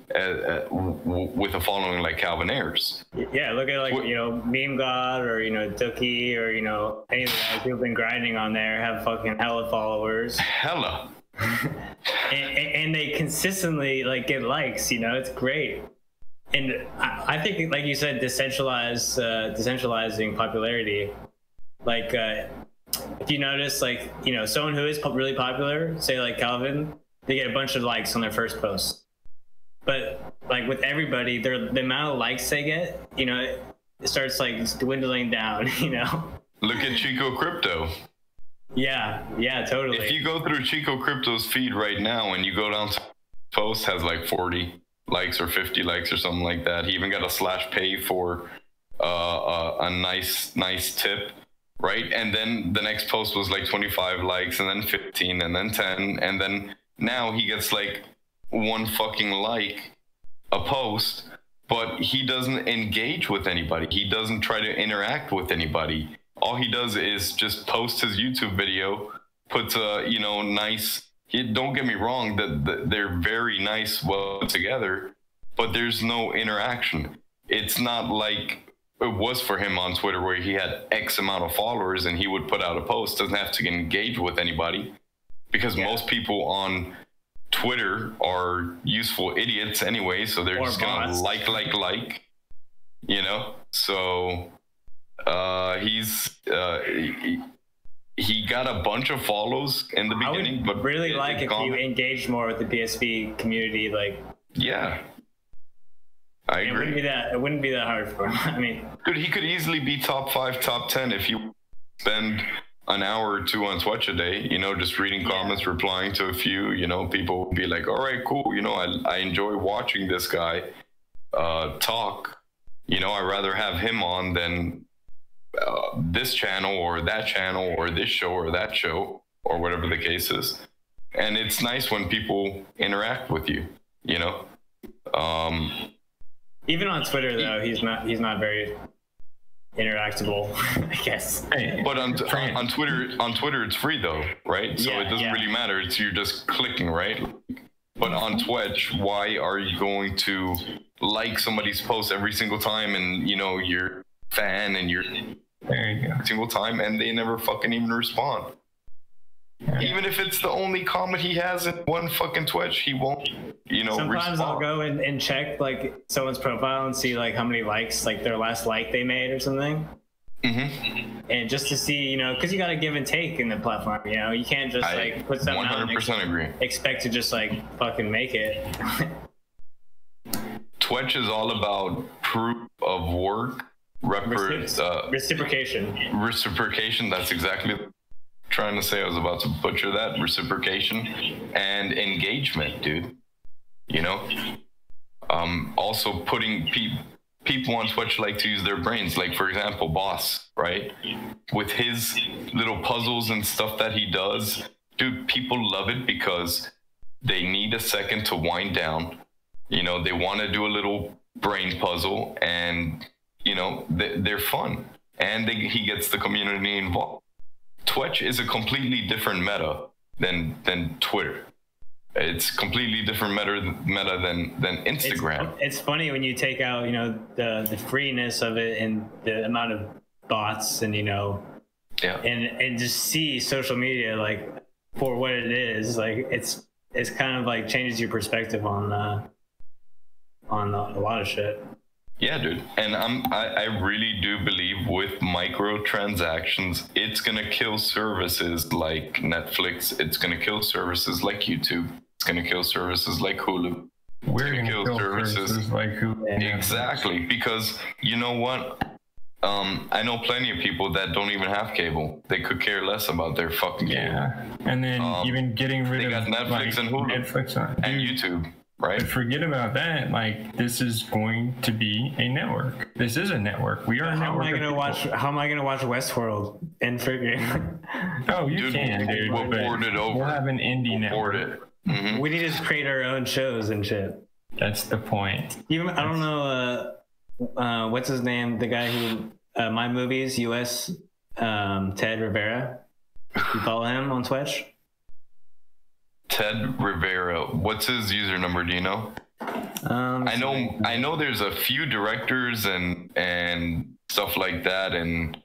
with a following like Calvin Ayers. Yeah, look at you know, Meme God or, you know, Dookie or, you know, any of the guys who've been grinding on there have fucking hella followers. Hella. and they consistently like get likes, you know, it's great. And I think, like you said, decentralizing popularity. Like, if you notice, like, you know, someone who is really popular, say like Calvin, they get a bunch of likes on their first post. But like with everybody, the amount of likes they get, you know, it starts like dwindling down, you know? Look at Chico Crypto. Yeah, totally. If you go through Chico Crypto's feed right now and you go down to post, has like 40 likes or 50 likes or something like that. He even got a /pay for a nice tip, right? And then the next post was like 25 likes and then 15 and then 10. And then now he gets like one fucking like a post, but he doesn't engage with anybody. He doesn't try to interact with anybody. All he does is just post his YouTube video, puts a, you know, nice, don't get me wrong, that they're very nice, well together, but there's no interaction. It's not like it was for him on Twitter where he had X amount of followers and he would put out a post, doesn't have to engage with anybody, because most people on Twitter are useful idiots anyway, so they're just gonna like, you know. So he got a bunch of follows in the beginning, but really like if you engaged more with the BSB community, like. Yeah. I agree. It wouldn't be that hard for him. I mean, dude, he could easily be top 5, top 10 if you spend an hour or two on Twitch a day, you know, just reading comments, replying to a few, you know, people would be like, all right, cool. You know, I enjoy watching this guy talk. You know, I'd rather have him on than this channel or that channel or this show or that show or whatever the case is. And it's nice when people interact with you, you know. Even on Twitter, though, he's not very interactable, I guess. But on Twitter, it's free though, right? So it doesn't really matter. You're just clicking, right? But on Twitch, why are you going to like somebody's post every single time, and you know you're a fan, and you're there you go every single time, and they never fucking even respond? Yeah. Even if it's the only comment he has in one fucking Twitch, he won't, you know, sometimes respond. I'll go and check like someone's profile and see like how many likes, like their last like they made or something. And just to see, you know, because you got to give and take in the platform, you know, you can't just like put something out and expect to just like fucking make it. Twitch is all about proof of work, reciprocation. Reciprocation, that's exactly trying to say. I was about to butcher that. Reciprocation and engagement, dude. You know, also putting people on Twitch like to use their brains. Like, for example, Boss, right? With his little puzzles and stuff that he does, dude, people love it because they need a second to wind down. You know, they want to do a little brain puzzle, and you know, they're fun, and he gets the community involved. Twitch is a completely different meta than Twitter. It's completely different meta than Instagram. It's funny when you take out, you know, the freeness of it and the amount of bots and, you know, and just see social media like for what it is. Like it's kind of like changes your perspective on a lot of shit. Yeah, dude. And I really do believe with microtransactions, it's gonna kill services like Netflix. It's gonna kill services like YouTube. It's gonna kill services like Hulu. We're gonna kill services like Hulu. Exactly, because you know what? I know plenty of people that don't even have cable. They could care less about their fucking cable. And then even getting rid of Netflix like, and Hulu and YouTube. Right. But forget about that. Like, this is going to be a network. This is a network. We are a network. How am I gonna watch Westworld and freaking? Oh, you can, dude. We'll port it over. We'll have an indie network. We need to create our own shows and shit. That's the point. Even I don't know what's his name, the guy who My Movies US, Ted Rivera. You follow him on Twitch? Ted Rivera. What's his user number? Do you know? I know there's a few directors and stuff like that, and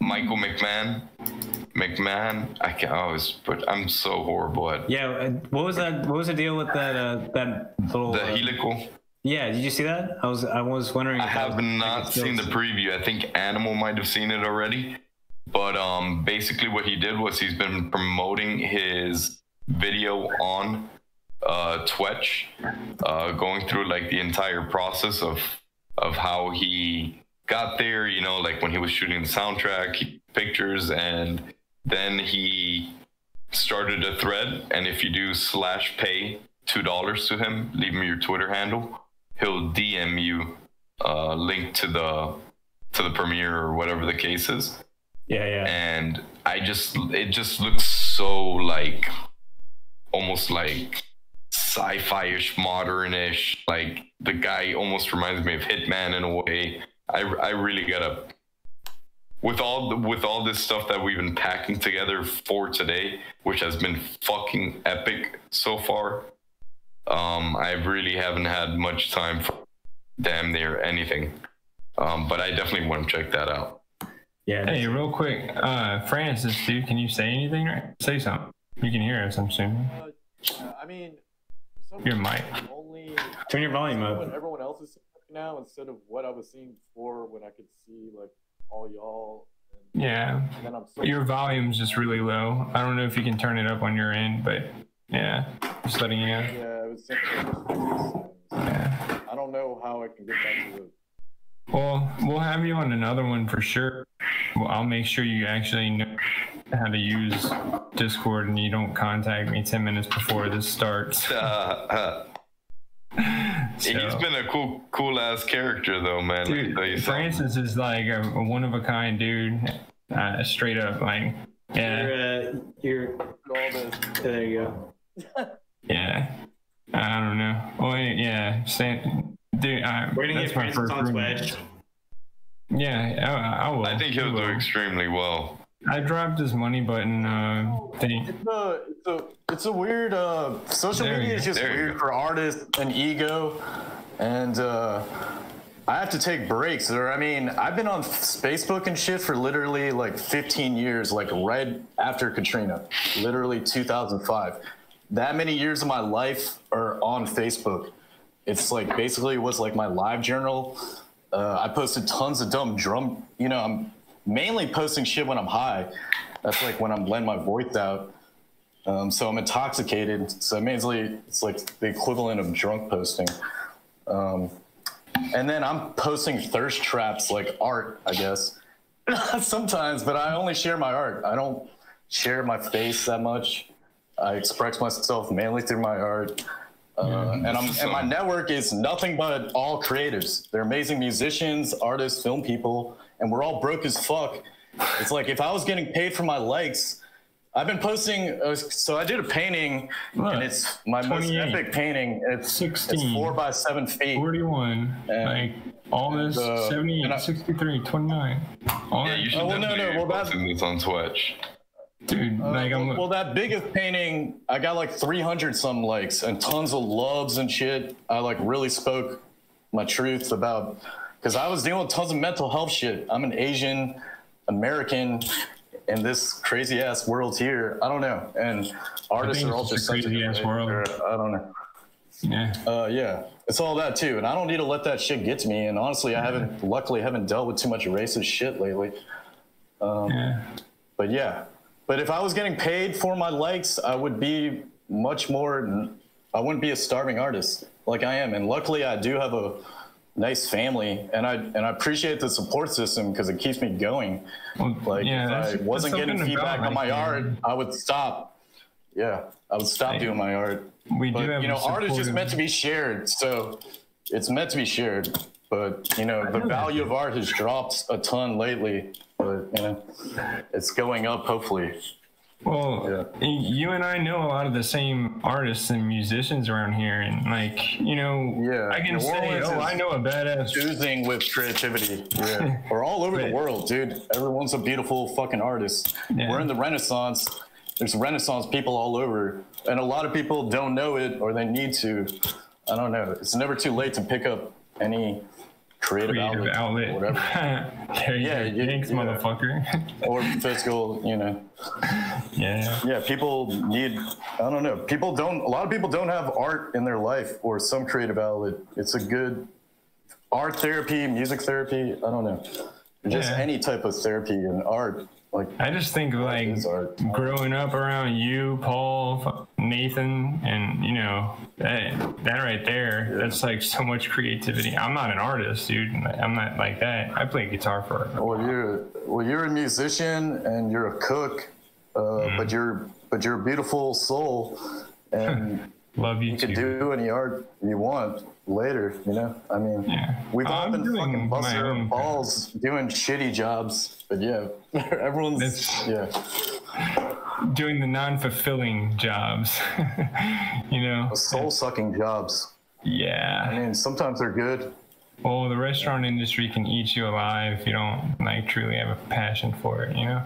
Michael McMahon. I can always put. I'm so horrible at. Yeah. What was the deal with that little? The helical. Yeah. Did you see that? I was wondering. I have not seen the preview. I think Animal might have seen it already. But basically what he did was he's been promoting his video on Twitch, going through like the entire process of how he got there, you know, like when he was shooting the soundtrack, pictures, and then he started a thread, and if you do /pay $2 to him, leave him your Twitter handle, he'll DM you link to the premiere or whatever the case is. Yeah. And it just looks so like almost like sci-fi-ish, modern-ish. Like the guy almost reminds me of Hitman in a way. I really gotta, with all this stuff that we've been packing together for today, which has been fucking epic so far. I really haven't had much time for damn near anything. But I definitely want to check that out. Yeah. Hey, real quick, Francis, dude, can you say anything? Right? Say something. You can hear us, I'm assuming. I mean, Your mic. only Turn your volume what up. everyone else is seeing now instead of what I was seeing before when I could see like all y'all. Yeah. And then I'm so Your volume's just really low. I don't know if you can turn it up on your end, but yeah, just letting you know. yeah, it was simply Yeah. I don't know how I can get back to it. Well, we'll have you on another one for sure. Well, I'll make sure you actually know how to use Discord and you don't contact me 10 minutes before this starts. He's been a cool ass character though, man. Dude, Francis is like a one of a kind dude. Straight up, like, yeah. You're All this. there you go. Yeah. I don't know. Oh, yeah. Dude, We're gonna that's get my Francis first on room. Twitch. Yeah, I will. I think he'll do extremely well. I dropped his money button thing. It's a weird social There media you is go. just weird for artists and ego, and I have to take breaks. Or I mean, I've been on Facebook and shit for literally like 15 years, like right after Katrina, literally 2005. That many years of my life are on Facebook. It's like basically was like my live journal. I posted tons of dumb drum. You know, I'm mainly posting shit when I'm high. That's like when I'm letting my voice out. So I'm intoxicated. So mainly it's like the equivalent of drunk posting. And then I'm posting thirst traps like art, I guess. Sometimes, but I only share my art. I don't share my face that much. I express myself mainly through my art. And my network is nothing but all creatives. They're amazing musicians, artists, film people, and we're all broke as fuck. It's like if I was getting paid for my likes, I've been posting. So I did a painting, and it's my most epic painting. It's 16, it's 4 by 7 feet. 41, like all this 78, 63, 29. All Yeah, you should posting this on Twitch. Dude, like well, that biggest painting, I got like 300 some likes and tons of loves and shit. I like really spoke my truth about, because I was dealing with tons of mental health shit. I'm an Asian American in this crazy ass world here. I don't know, and artists are all just crazy ass world. I don't know. Yeah. Yeah, it's all that too, and I don't need to let that shit get to me. And honestly, luckily haven't dealt with too much racist shit lately. But yeah. But if I was getting paid for my likes, I would be much more. I wouldn't be a starving artist like I am. And luckily, I do have a nice family, and I appreciate the support system because it keeps me going. Like if I wasn't getting feedback on my art, I would stop. Yeah, I would stop doing my art. But you know, art is just meant to be shared, so it's meant to be shared. But you know, the value of art has dropped a ton lately. But you know, it's going up hopefully. Well, you and I know a lot of the same artists and musicians around here, and like, you know, I can say, I know a badass. Oozing with creativity. Yeah, we're all over the world, dude. Everyone's a beautiful fucking artist. Yeah. We're in the Renaissance. There's Renaissance people all over, and a lot of people don't know it, or they need to. I don't know. It's never too late to pick up any creative outlet. Or whatever. Thanks, motherfucker. Or physical, you know. Yeah, people need, I don't know. A lot of people don't have art in their life or some creative outlet. It's a good art therapy, music therapy, I don't know. Just any type of therapy and art. Like, I just think like growing up around you, Paul, Nathan, and you know that right there, that's like so much creativity. I'm not an artist, dude. I'm not like that. I play guitar for. You're a musician and you're a cook, but you're a beautiful soul, and love you. You can do any art you want later. You know, I mean, we've all been fucking busting our balls doing shitty jobs, but everyone's doing the non-fulfilling jobs. You know, soul-sucking jobs. Yeah, I mean, sometimes they're good. Well, the restaurant industry can eat you alive if you don't like truly have a passion for it. You know.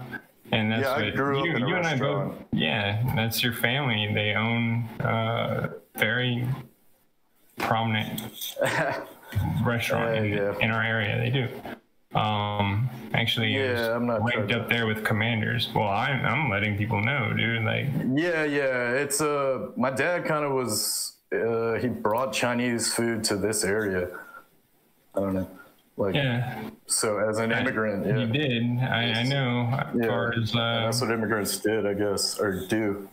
And that's what I grew up in a restaurant. That's your family. They own very prominent restaurant in our area. They do. actually is I'm not ranked up there with commanders. Well, I'm letting people know, dude. Like, yeah, it's my dad kind of was. He brought Chinese food to this area. I don't know. Like, so as an immigrant, he did. I know. As far as, that's what immigrants did, I guess, or do.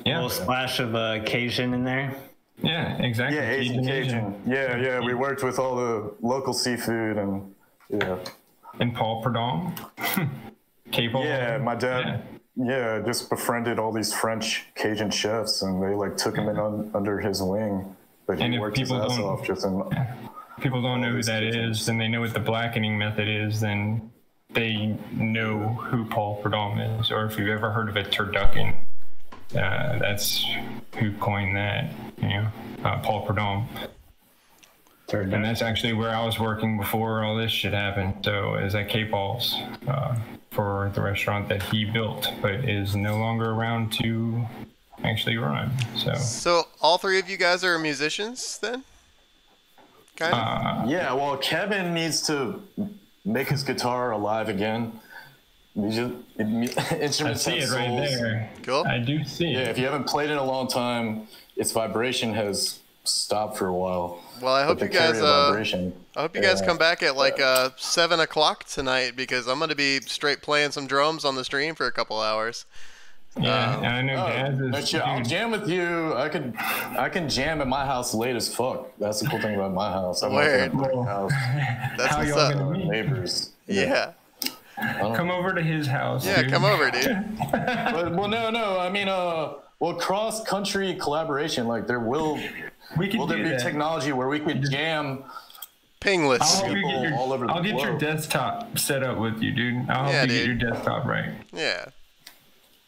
Yeah, a little splash of Cajun in there. Yeah, exactly. Yeah, Cajun. Yeah. We worked with all the local seafood and And Paul Perdon. K-Paul. Yeah, my dad. Yeah, just befriended all these French Cajun chefs, and they like took him in under his wing. But he worked his ass off just in. People don't know who that is, and they know what the blackening method is, then they know who Paul Perdon is. Or if you've ever heard of a turducken, that's who coined that, Paul Perdon. And that's actually where I was working before all this shit happened. So is at K-Paul's for the restaurant that he built, but is no longer around to actually run. So all three of you guys are musicians then? Kind of? Yeah, well, Kevin needs to make his guitar alive again. Instruments I see it right there. Cool. I do see it. Yeah, if you haven't played in a long time, its vibration has stopped for a while. Well, I hope you guys. I hope you guys come back at like 7 o'clock tonight, because I'm going to be straight playing some drums on the stream for a couple hours. Yeah, I know Daz is. I'll jam with you. I can jam at my house late as fuck. That's the cool thing about my house. I'm Weird. House. That's How what's y'all up. gonna meet? Neighbors. Yeah. Come over to his house. Yeah, dude. come over, dude. Well, no. I mean, cross-country collaboration. Like there will be technology where we could jam. Pingless. I'll get your desktop set up with you, dude. I'll help you get your desktop right. Yeah.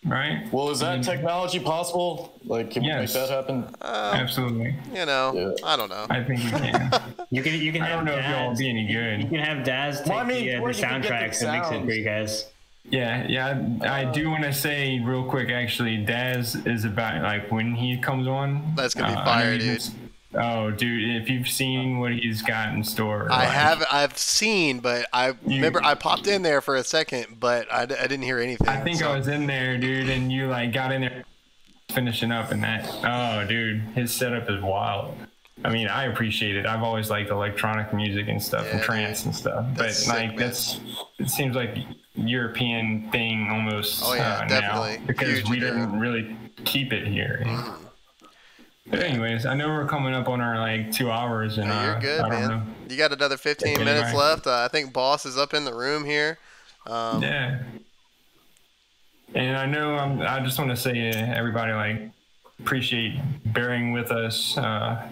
Right? Well, is that technology possible? Like, can we make that happen? Absolutely. I don't know. I think we can. You can. I don't know if y'all will be any good. You can have Daz take the soundtracks and mix it for you guys. Yeah. I do want to say real quick, actually, Daz is about, like, when he comes on. That's going to be fire, dude. Oh, dude, if you've seen what he's got in store. I've seen, but I remember I popped in there for a second, but I didn't hear anything. I think I was in there, dude, and you, like, got in there finishing up and that. Oh, dude, his setup is wild. I mean, I appreciate it. I've always liked electronic music and stuff, and trance and stuff. But, like, it seems like European thing almost now, because we didn't really keep it here. But anyways, I know we're coming up on our like 2 hours, and you're good, I don't know. You got another 15 minutes left. I think Boss is up in the room here. Yeah. And I know I just want to say to everybody, like, appreciate bearing with us.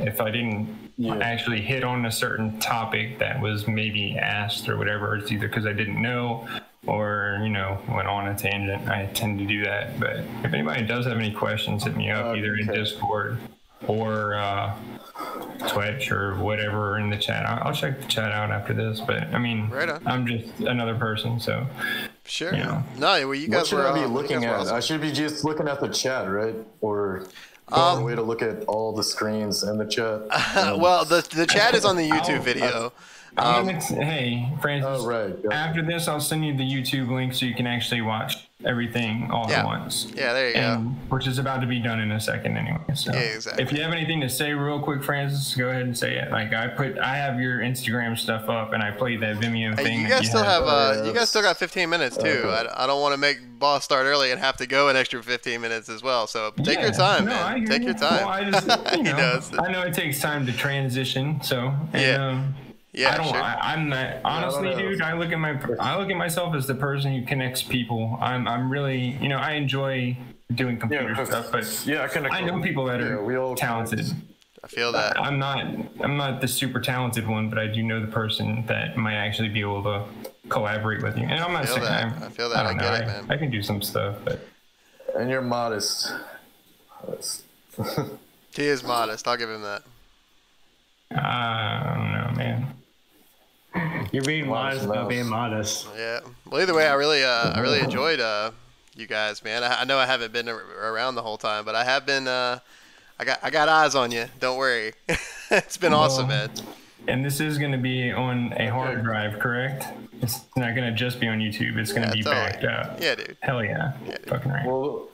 If I didn't actually hit on a certain topic that was maybe asked or whatever, it's either because I didn't know or, went on a tangent. I tend to do that. But if anybody does have any questions, hit me up either in Discord or Twitch or whatever in the chat. I'll check the chat out after this. But, I mean, I'm just another person, so... Sure. No, well, you guys what should I be looking at? Awesome. I should be just looking at the chat, right? Or a way to look at all the screens in the chat. Well, the chat is on the YouTube video. Hey, Francis. After this, I'll send you the YouTube link so you can actually watch everything all at once. Yeah, there you go. Which is about to be done in a second anyway. So exactly. If you have anything to say real quick, Francis, go ahead and say it. Like I have your Instagram stuff up, and I played that Vimeo thing. You guys still have you guys still got 15 minutes too. I don't want to make Boss start early and have to go an extra 15 minutes as well. So take your time, man. Take your time. Well, I know it takes time to transition. So I'm not honestly, dude. I look at myself as the person who connects people. I'm really, I enjoy doing computer stuff, but I know people that are talented. I feel that. I'm not the super talented one, but I do know the person that might actually be able to collaborate with you. And I'm not saying I feel that. I get it, man. I can do some stuff, but and you're modest. He is modest. I'll give him that. I don't know, man. You're being modest about being modest. Yeah. Well, either way, I really enjoyed you guys, man. I know I haven't been around the whole time, but I have been. I got eyes on you. Don't worry. It's been awesome, man. And this is going to be on a hard drive, correct? It's not gonna just be on YouTube. It's gonna be totally. backed up. Yeah, dude. Hell yeah. Fucking right. Well,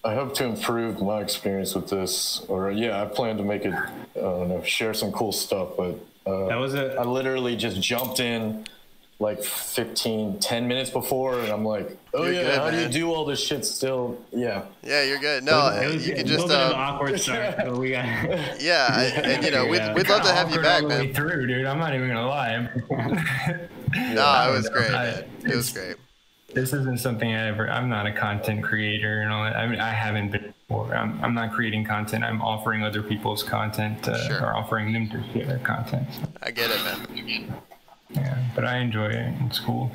I hope to improve my experience with this, or I plan to make it. I don't know, share some cool stuff. But that was it. I literally just jumped in like 10 minutes before, and I'm like, oh You're yeah, good, how do man. you do all this shit still? Yeah. Yeah, you're good. No, It was you can a just. little bit of an awkward start, but we got. And you know, we'd love to have you Awkward back, all the way man. through, dude. I'm not even gonna lie. No, it was great, man. It was great. This isn't something I'm not a content creator and all that. I mean, I haven't been before. I'm not creating content. I'm offering other people's content or offering them to share their content. So, I get it, man. yeah, but I enjoy it. It's cool.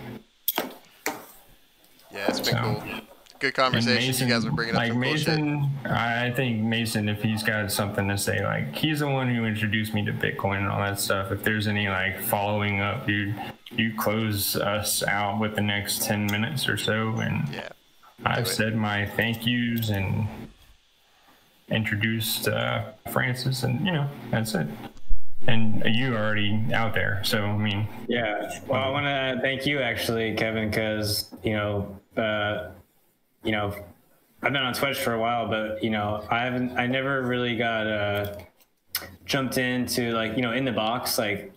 Yeah, it's been cool. Good conversation. You guys are bringing up some cool shit. Mason, I think Mason, if he's got something to say, like, he's the one who introduced me to Bitcoin and all that stuff. If there's any like following up, dude, you close us out with the next 10 minutes or so, and I've said my thank yous and introduced Francis, and you know, that's it. And you are already out there, so I mean. Yeah. Well, I want to thank you actually, Kevin, because I've been on Twitch for a while, but I never really got jumped into like InTheBox. Like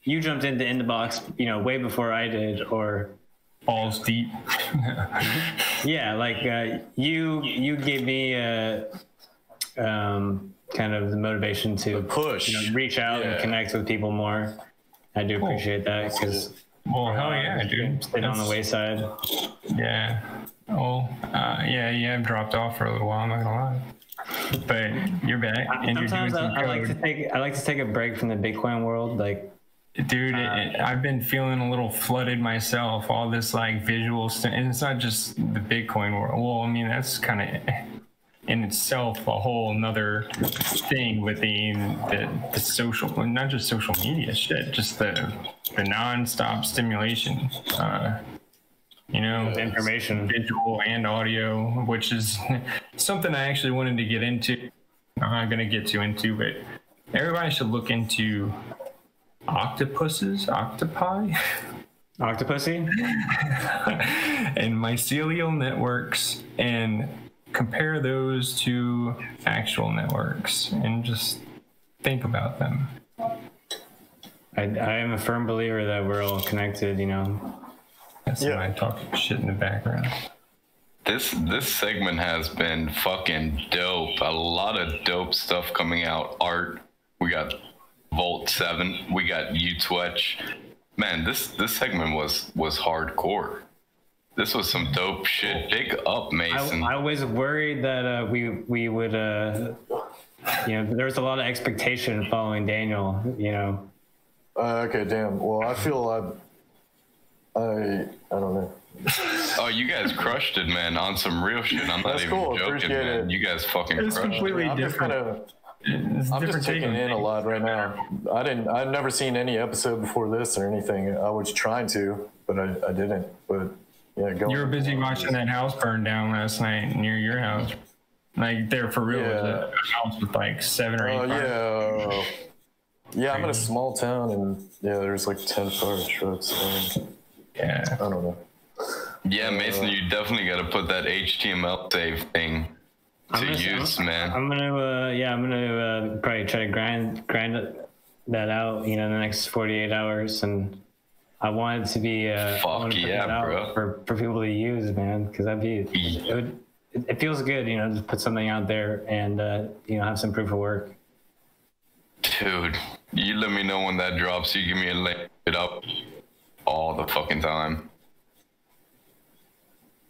you jumped into InTheBox, way before I did, or balls deep. Yeah, like you gave me kind of the motivation to push, reach out and connect with people more. I do appreciate that because hell yeah, dude. Stayed on the wayside. Yeah. Oh, you have dropped off for a little while. I'm not gonna lie, but you're back. And Sometimes you're doing some I like to take a break from the Bitcoin world, like. Dude, I've been feeling a little flooded myself. All this like visual stuff, and it's not just the Bitcoin world. Well, I mean that's kind of in itself a whole nother thing with the social, not just social media shit, just the non-stop stimulation. Information, visual and audio, which is something I actually wanted to get into. I'm not gonna get too into, but everybody should look into octopussy, and mycelial networks, and compare those to actual networks, and just think about them. I am a firm believer that we're all connected. That's why I talk shit in the background. This segment has been fucking dope. A lot of dope stuff coming out. Art. We got Volt 7. We got Twetch. Man, this segment was hardcore. This was some dope shit. Big up, Mason. I was worried that we would there was a lot of expectation following Daniel. Okay, damn. Well, I feel I don't know. Oh, you guys crushed it, man, on some real shit. I'm not even joking, Appreciate man. it. You guys fucking It's crushed completely it. different. I'm just taking in a lot right now. I've never seen any episode before this or anything. I was trying to, but I didn't. But yeah, You were busy watching that house burn down last night near your house. Like there for real. Yeah. Was a house with like 7 or 8 fires. Yeah, I'm in a small town, and there's like 10 fire trucks. Yeah. I don't know. Yeah, Mason, you definitely got to put that HTML save thing to use, man. I'm gonna probably try to grind that out, in the next 48 hours, and I want it to be bro, for people to use, man, because it feels good, to put something out there and have some proof of work. Dude, you let me know when that drops. You give me a link it up all the fucking time.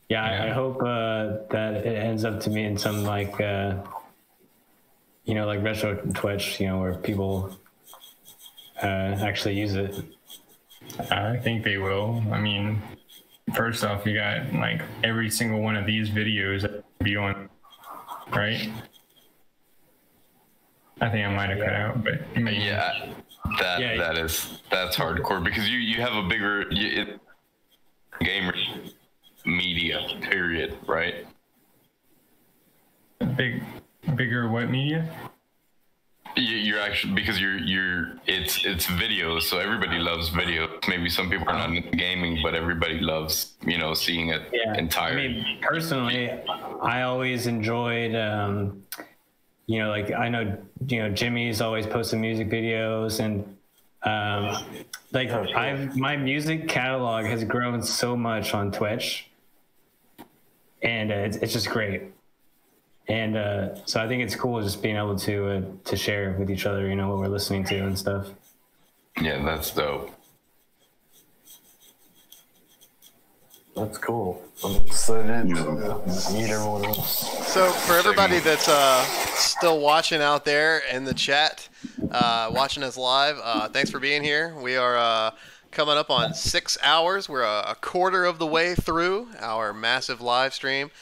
Yeah, I hope that it ends up to be in some like retro Twitch, where people actually use it. I think they will. I mean, first off, you got like every single one of these videos that be on, right? I think I might have cut out, but maybe. Yeah, that's hardcore because you have a bigger gamer media period, right? Bigger what media? You're actually, because it's videos, so everybody loves videos. Maybe some people are not into gaming, but everybody loves, seeing it entire. I mean, personally, I always enjoyed, like I know, Jimmy's always posting music videos, and my music catalog has grown so much on Twitch, and it's just great. And so I think it's cool just being able to share with each other, what we're listening to and stuff. Yeah, that's dope. That's cool. I'm excited to meet everyone else. So for everybody that's still watching out there in the chat, watching us live, thanks for being here. We are coming up on 6 hours. We're a quarter of the way through our massive live stream.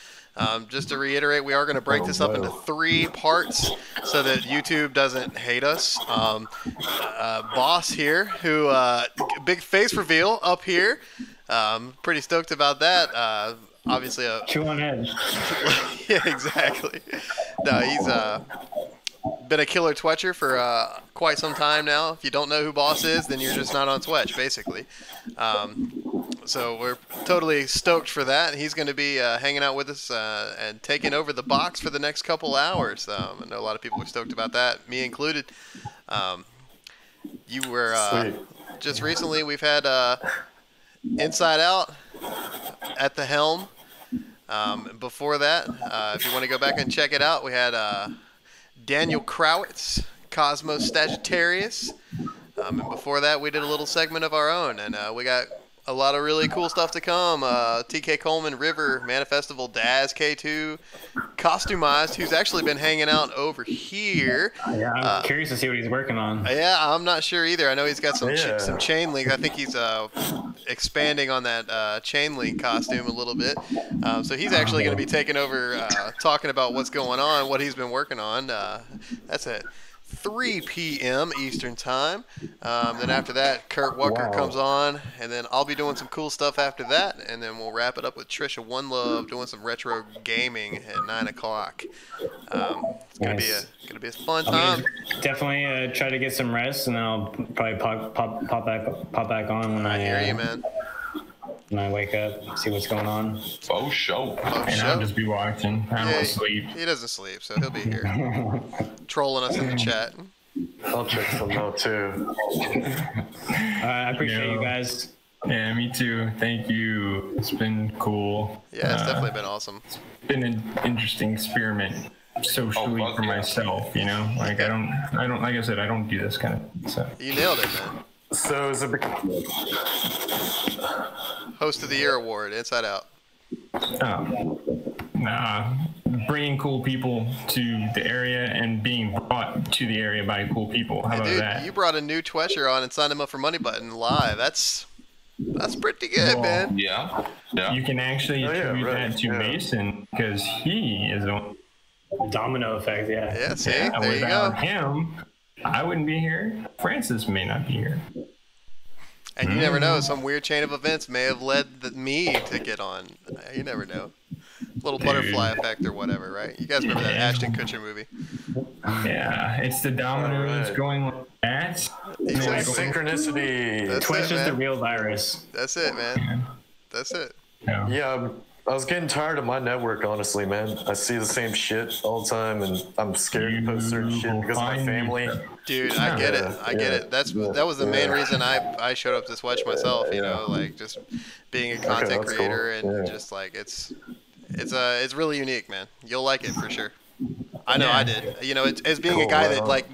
Just to reiterate, we are going to break this up into 3 parts so that YouTube doesn't hate us. Boss here, who big face reveal up here. Pretty stoked about that. Obviously, chew on head. Yeah, exactly. No, he's been a killer Twetcher for quite some time now. If you don't know who Boss is, then you're just not on Twitch, basically. So we're totally stoked for that. He's going to be hanging out with us and taking over the box for the next couple hours. I know a lot of people are stoked about that, me included. You were just recently, we've had Inside Out at the helm. Before that, if you want to go back and check it out, we had Daniel Krawisz, Cosmos Stagittarius. And before that, we did a little segment of our own, and we got a lot of really cool stuff to come. TK Coleman, River, Manifestival, Daz, K2, KOSTUUMized, who's actually been hanging out over here. Yeah, I'm curious to see what he's working on. Yeah, I'm not sure either. I know he's got some chain link. I think he's expanding on that chain link costume a little bit. So he's actually going to be taking over, talking about what's going on, what he's been working on. That's it. 3 p.m. Eastern Time. Then after that, Kurt Wuckert comes on, and then I'll be doing some cool stuff after that, and then we'll wrap it up with Trisha Wonlove doing some retro gaming at 9 o'clock. It's gonna be a fun time. Definitely try to get some rest, and then I'll probably pop back on when I hear you, man. When I wake up, see what's going on. Oh, show. And I'll just be watching. I don't sleep. He doesn't sleep, so he'll be here trolling us in the chat. I'll check some out too. I appreciate you guys. Yeah, me too. Thank you. It's been cool. Yeah, it's definitely been awesome. It's been an interesting experiment socially for myself. Like I don't. Like I said, I don't do this kind of stuff. You nailed it, man. So is it? Host of the Year award, Inside Out. Bringing cool people to the area and being brought to the area by cool people. How about that? You brought a new Twetcher on and signed him up for Money Button live. That's pretty good, man. Yeah. You can actually attribute that to Mason because he is a domino effect. Yeah. Yeah. See, there you without go. him, I wouldn't be here. Francis may not be here. And you never know, some weird chain of events may have led me to get on. You never know. Little butterfly effect or whatever, right? You guys remember that Ashton Kutcher movie? Yeah, it's the dominoes going like that. Exactly. Synchronicity. Twitch is the real virus. That's it, man. That's it. Yeah, I was getting tired of my network, honestly, man. I see the same shit all the time, and I'm scared to post certain shit because of my family. Dude, I get it. I get it. That was the main reason I showed up to Twitch myself. Like just being a content creator and just like it's really unique, man. You'll like it for sure. I know I did. As being a guy that like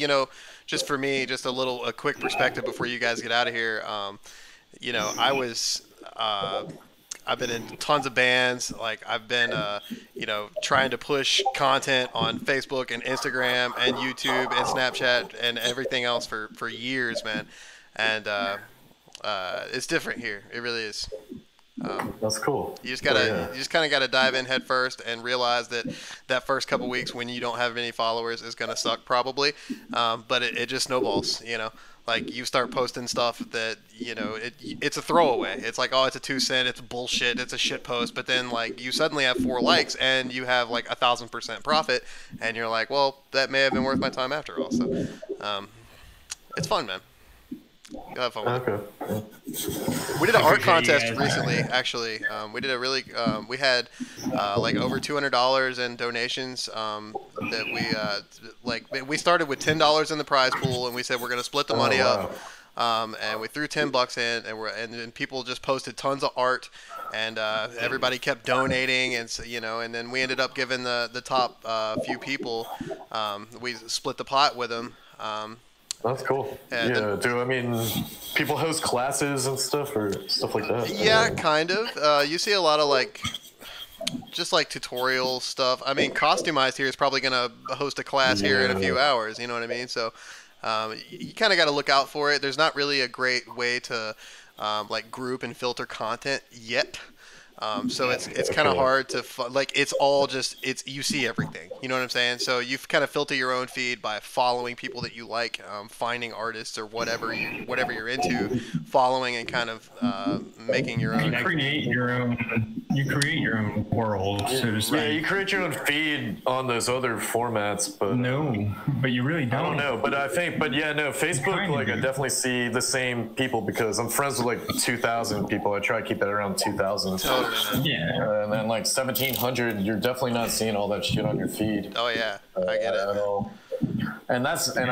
just for me, just a quick perspective before you guys get out of here. I was. I've been in tons of bands. Like I've been, trying to push content on Facebook and Instagram and YouTube and Snapchat and everything else for years, man. And it's different here. It really is. That's cool. You just kind of gotta dive in head first and realize that first couple weeks when you don't have any followers is gonna suck probably, but it just snowballs. Like you start posting stuff that it's a throwaway. It's like, oh, it's a 2 cent, it's bullshit, it's a shit post. But then like you suddenly have 4 likes and you have like 1,000% profit, and you're like, well, that may have been worth my time after all. So it's fun, man. You'll have fun with it. We did an art contest recently, actually. We did a really, we had like over $200 in donations that we started with $10 in the prize pool, and we said we're going to split the money up. And we threw $10 in, and then people just posted tons of art, and everybody kept donating, and so, and then we ended up giving the top few people, we split the pot with them. That's cool. People host classes and stuff or stuff like that? Yeah, kind of. You see a lot of just like tutorial stuff. I mean, KOSTUUMized here is probably going to host a class here in a few hours. You know what I mean? So you kind of got to look out for it. There's not really a great way to group and filter content yet. So it's kind of hard to it's all just you see everything, you know what I'm saying? So you kind of filter your own feed by following people that you like, finding artists or whatever you're into, following and kind of making your own. You create your own world, so to speak. Yeah, you create your own feed on those other formats, but but you really don't. I don't know, but Facebook, I definitely see the same people because I'm friends with 2,000 people. I try to keep it around 2,000. Totally. Yeah. And then 1,700, you're definitely not seeing all that shit on your feed. Oh yeah, I get it. At all. And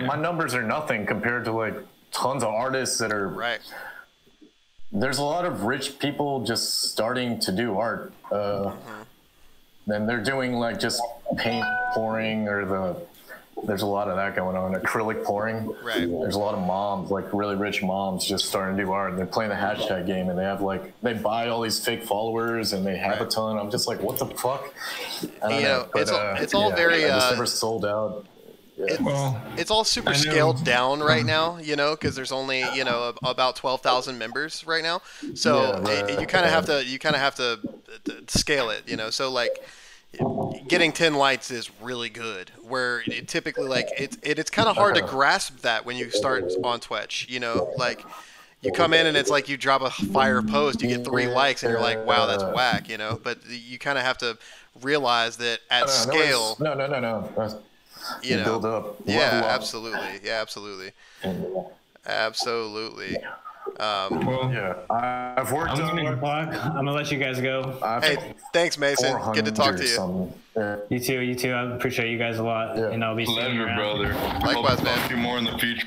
my numbers are nothing compared to tons of artists that are right. There's a lot of rich people just starting to do art. And they're doing just paint pouring there's a lot of that going on. Acrylic pouring. Right. There's a lot of moms, really rich moms, just starting to do art. And they're playing the hashtag game, and they have they buy all these fake followers, and they have a ton. I'm just what the fuck? I don't know. But, it's all very. I just never sold out. Yeah. It's all super scaled down right now, because there's only about 12,000 members right now. So you kind of have to scale it, So getting 10 likes is really good. Where it typically it's kind of hard to grasp that when you start on Twitch. You come in and it's you drop a fire post, you get 3 likes, and you're like, wow, that's whack. But you kind of have to realize that at scale. No. Build up. Yeah, absolutely. Yeah, absolutely. Absolutely. I've worked on I'm gonna let you guys go. Hey, thanks, Mason. Good to talk to you. You too. I appreciate you guys a lot, and I'll be seeing you around. Brother. Likewise, I'll man. talk to you more in the future.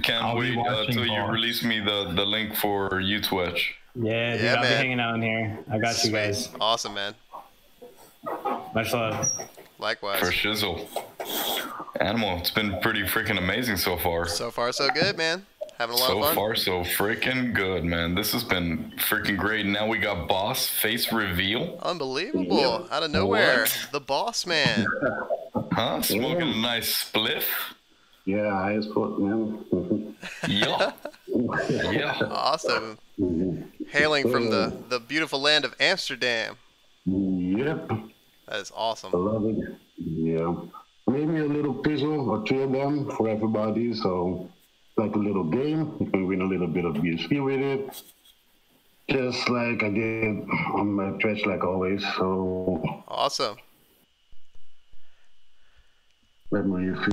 Can't wait until you release me the link for UTwitch. Yeah, dude, I'll be hanging out in here. I got you guys. Awesome, man. Much love. Likewise. For shizzle. Animal, it's been pretty freaking amazing so far. So far, so good, man. Having a lot of fun. So far, so freaking good, man. This has been freaking great. Now we got boss face reveal. Unbelievable. Out of nowhere. What? The boss man. Huh? Smoking a nice spliff? Yeah, I sport, man. Yeah. Yeah. Awesome. Hailing from the beautiful land of Amsterdam. Yep. That is awesome. I love it. Yeah. Maybe a little puzzle or 2 of them for everybody. So, a little game. You can win a little bit of BSP with it. Just like I did on my Twitch, like always. So. Awesome. Let me see.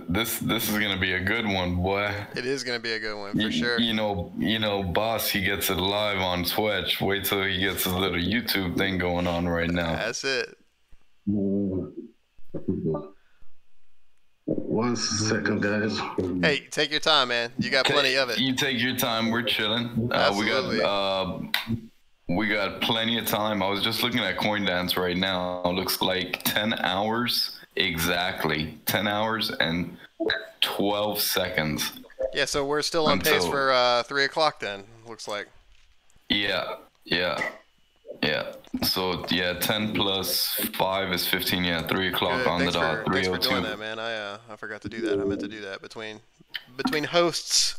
This is gonna be a good one, boy. It is gonna be a good one for sure. You know, boss, he gets it live on Twitch. Wait till he gets his little YouTube thing going on right now. That's it. 1 second, guys. Hey, take your time, man. You got plenty of it. You take your time. We're chilling. Absolutely. We got plenty of time. I was just looking at CoinDance right now. It looks like 10 hours. Exactly. 10 hours and 12 seconds. Yeah, so we're still on pace for 3 o'clock then, looks like. Yeah. So, 10 plus 5 is 15. Yeah, 3 o'clock Good. on the dot. 3:02. Thanks for doing that, man. I forgot to do that. I meant to do that between hosts.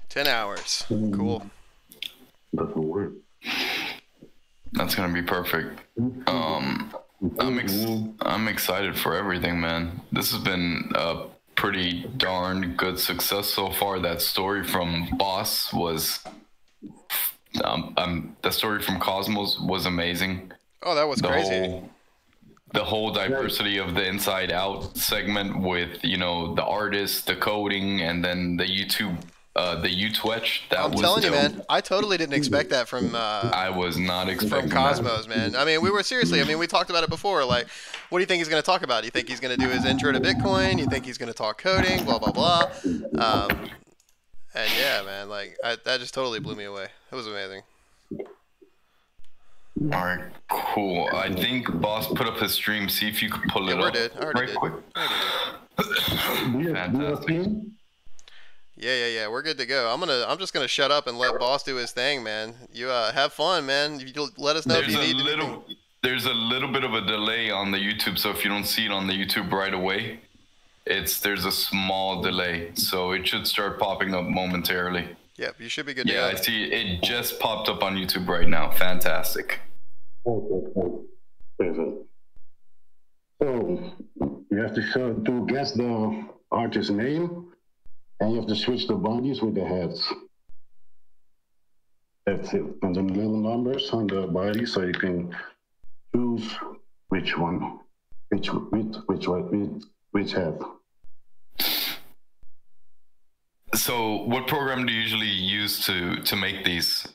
10 hours. Cool. Doesn't work. That's gonna be perfect. I'm excited for everything, man. This has been a pretty darn good success so far. That story from Boss was, the story from Cosmos was amazing. Oh, that was crazy. The whole diversity of the Inside Out segment with, you know, the artists, the coding, and then the YouTube, the Twetch. I'm telling you, man, I totally didn't expect that from. I was not expecting from Cosmos, man. I mean, we were seriously. I mean, we talked about it before. Like, what do you think he's going to talk about? You think he's going to do his intro to Bitcoin? You think he's going to talk coding? Blah blah blah. And yeah, man, like that just totally blew me away. It was amazing. All right, cool. I think Boss put up his stream. See if you could pull it up. I already did. Quick. Fantastic. Yeah. We're good to go. I'm just gonna shut up and let Boss do his thing, man. You have fun, man. You let us know if you need anything. There's a little bit of a delay on the YouTube, so if you don't see it on the YouTube right away, there's a small delay, so it should start popping up momentarily. Yep, you should be good to go. go. I see it just popped up on YouTube right now. Fantastic. Perfect. So you have to guess the artist's name, and you have to switch the bodies with the heads. That's it. And then little numbers on the body, so you can choose which one, which head. So, what program do you usually use to make these?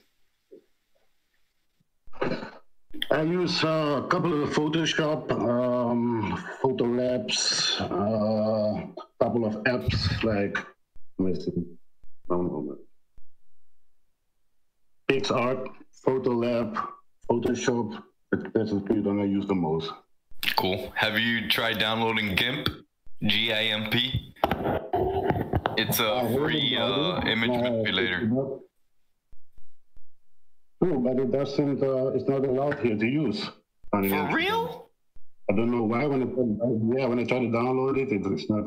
I use a couple of Photoshop, Photo Labs, a couple of apps like, let me see, PixArt, Photolab, Photoshop. That's the three that I use the most. Cool. Have you tried downloading GIMP? GIMP? It's a free image manipulator. No, but it doesn't. It's not allowed here to use. For real? I don't know why. When I try to download it, it's not.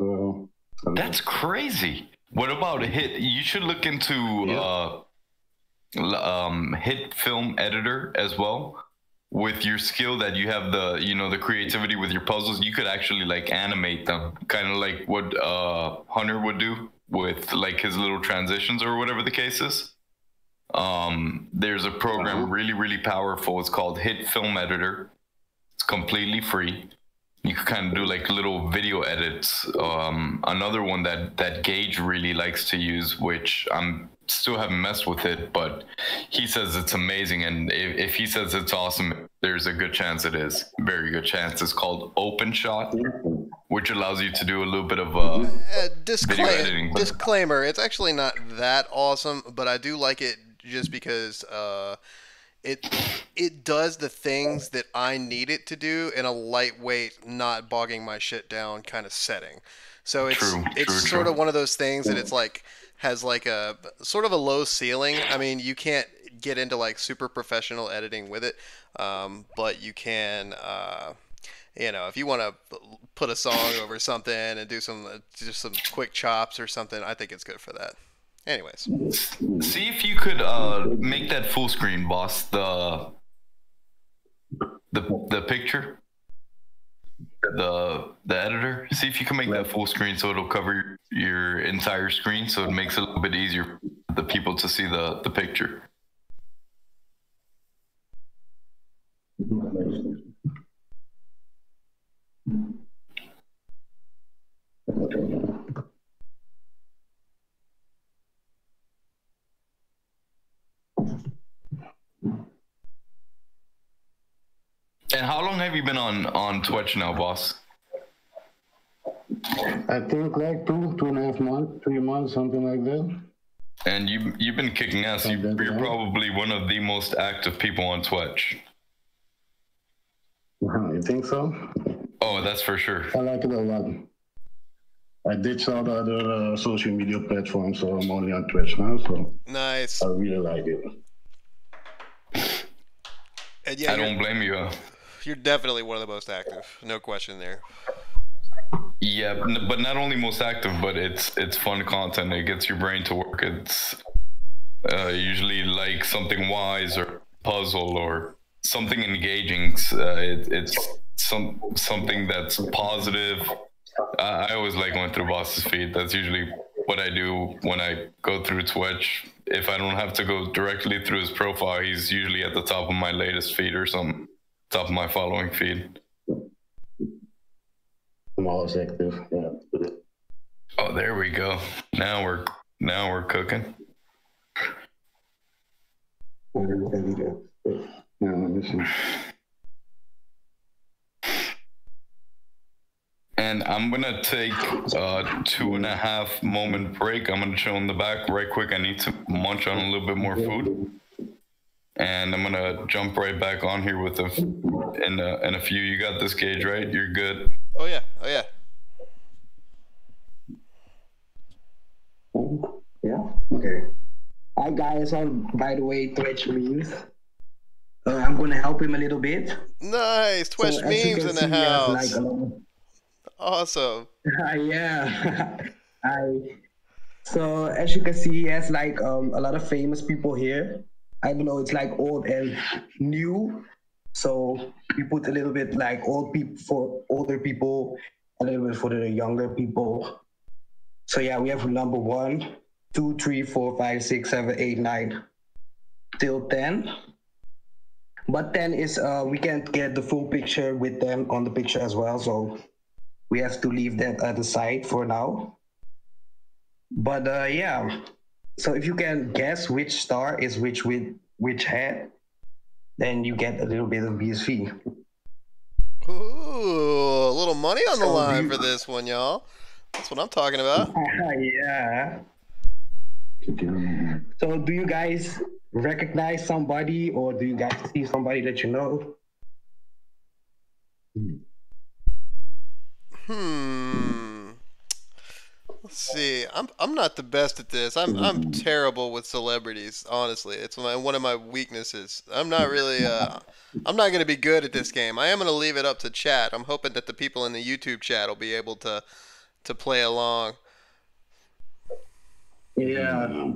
That's crazy. What about Hit? You should look into Hit Film Editor as well. With your skill that you have, the creativity with your puzzles, you could actually like animate them, kind of like what Hunter would do with like his little transitions or whatever the case is. There's a program really powerful. It's called Hit Film Editor. It's completely free. You can kind of do like little video edits. Another one that Gage really likes to use, which I'm still haven't messed with it, but he says it's amazing. And if he says it's awesome, there's a good chance it is. Very good chance. It's called OpenShot, which allows you to do a little bit of video editing. Disclaimer, it's actually not that awesome, but I do like it just because it does the things that I need it to do in a lightweight, not bogging my shit down kind of setting. So it's sort of one of those things that it's like has like a sort of a low ceiling. I mean, you can't get into like super professional editing with it, but you can, if you want to put a song over something and do just some quick chops or something, I think it's good for that. Anyways, see if you could make that full screen, Boss. The picture, the editor. See if you can make that full screen so it'll cover your entire screen, so it makes it a little bit easier for the people to see the picture. And how long have you been on Twitch now, Boss? I think like 2.5 months, 3 months, something like that. And you've been kicking ass. You're probably one of the most active people on Twitch. You think so? Oh, that's for sure. I like it a lot. I ditched all the other social media platforms, so I'm only on Twitch now. So nice. I really like it. And yeah, I don't blame you. You're definitely one of the most active, no question there. Yeah, but not only most active, but it's fun content. It gets your brain to work. It's usually like something wise or puzzle or something engaging. It's something that's positive. I always like going through Boss's feed. That's usually what I do when I go through Twitch. If I don't have to go directly through his profile, he's usually at the top of my latest feed or something, top of my following feed. I'm always active. Yeah. Oh, there we go. Now we're cooking. Yeah, let me see. And I'm gonna take a 2.5 moment break. I'm gonna chill in the back right quick. I need to munch on a little bit more food, and I'm gonna jump right back on here with in a few. You got this, Gage, right? You're good. Oh yeah. Oh yeah. Yeah. Okay. Hi guys. By the way, Twitch memes. I'm gonna help him a little bit. Nice. Twitch memes in the house. Awesome. Yeah. So as you can see, he has like a lot of famous people here. I don't know, it's like old and new. So we put a little bit like old people for older people, a little bit for the younger people. So yeah, we have number 1, 2, 3, 4, 5, 6, 7, 8, 9 till 10. But 10 is we can't get the full picture with them on the picture as well. So we have to leave that at the side for now. But yeah, so if you can guess which star is which with which head, then you get a little bit of BSV. Ooh, a little money on the line for this one, y'all. That's what I'm talking about. Yeah. So do you guys recognize somebody, or do you guys see somebody that you know? Let's see. I'm not the best at this. I'm terrible with celebrities. Honestly, it's one of my weaknesses. I'm not really. I'm not gonna be good at this game. I am gonna leave it up to chat. I'm hoping that the people in the YouTube chat will be able to play along. Yeah.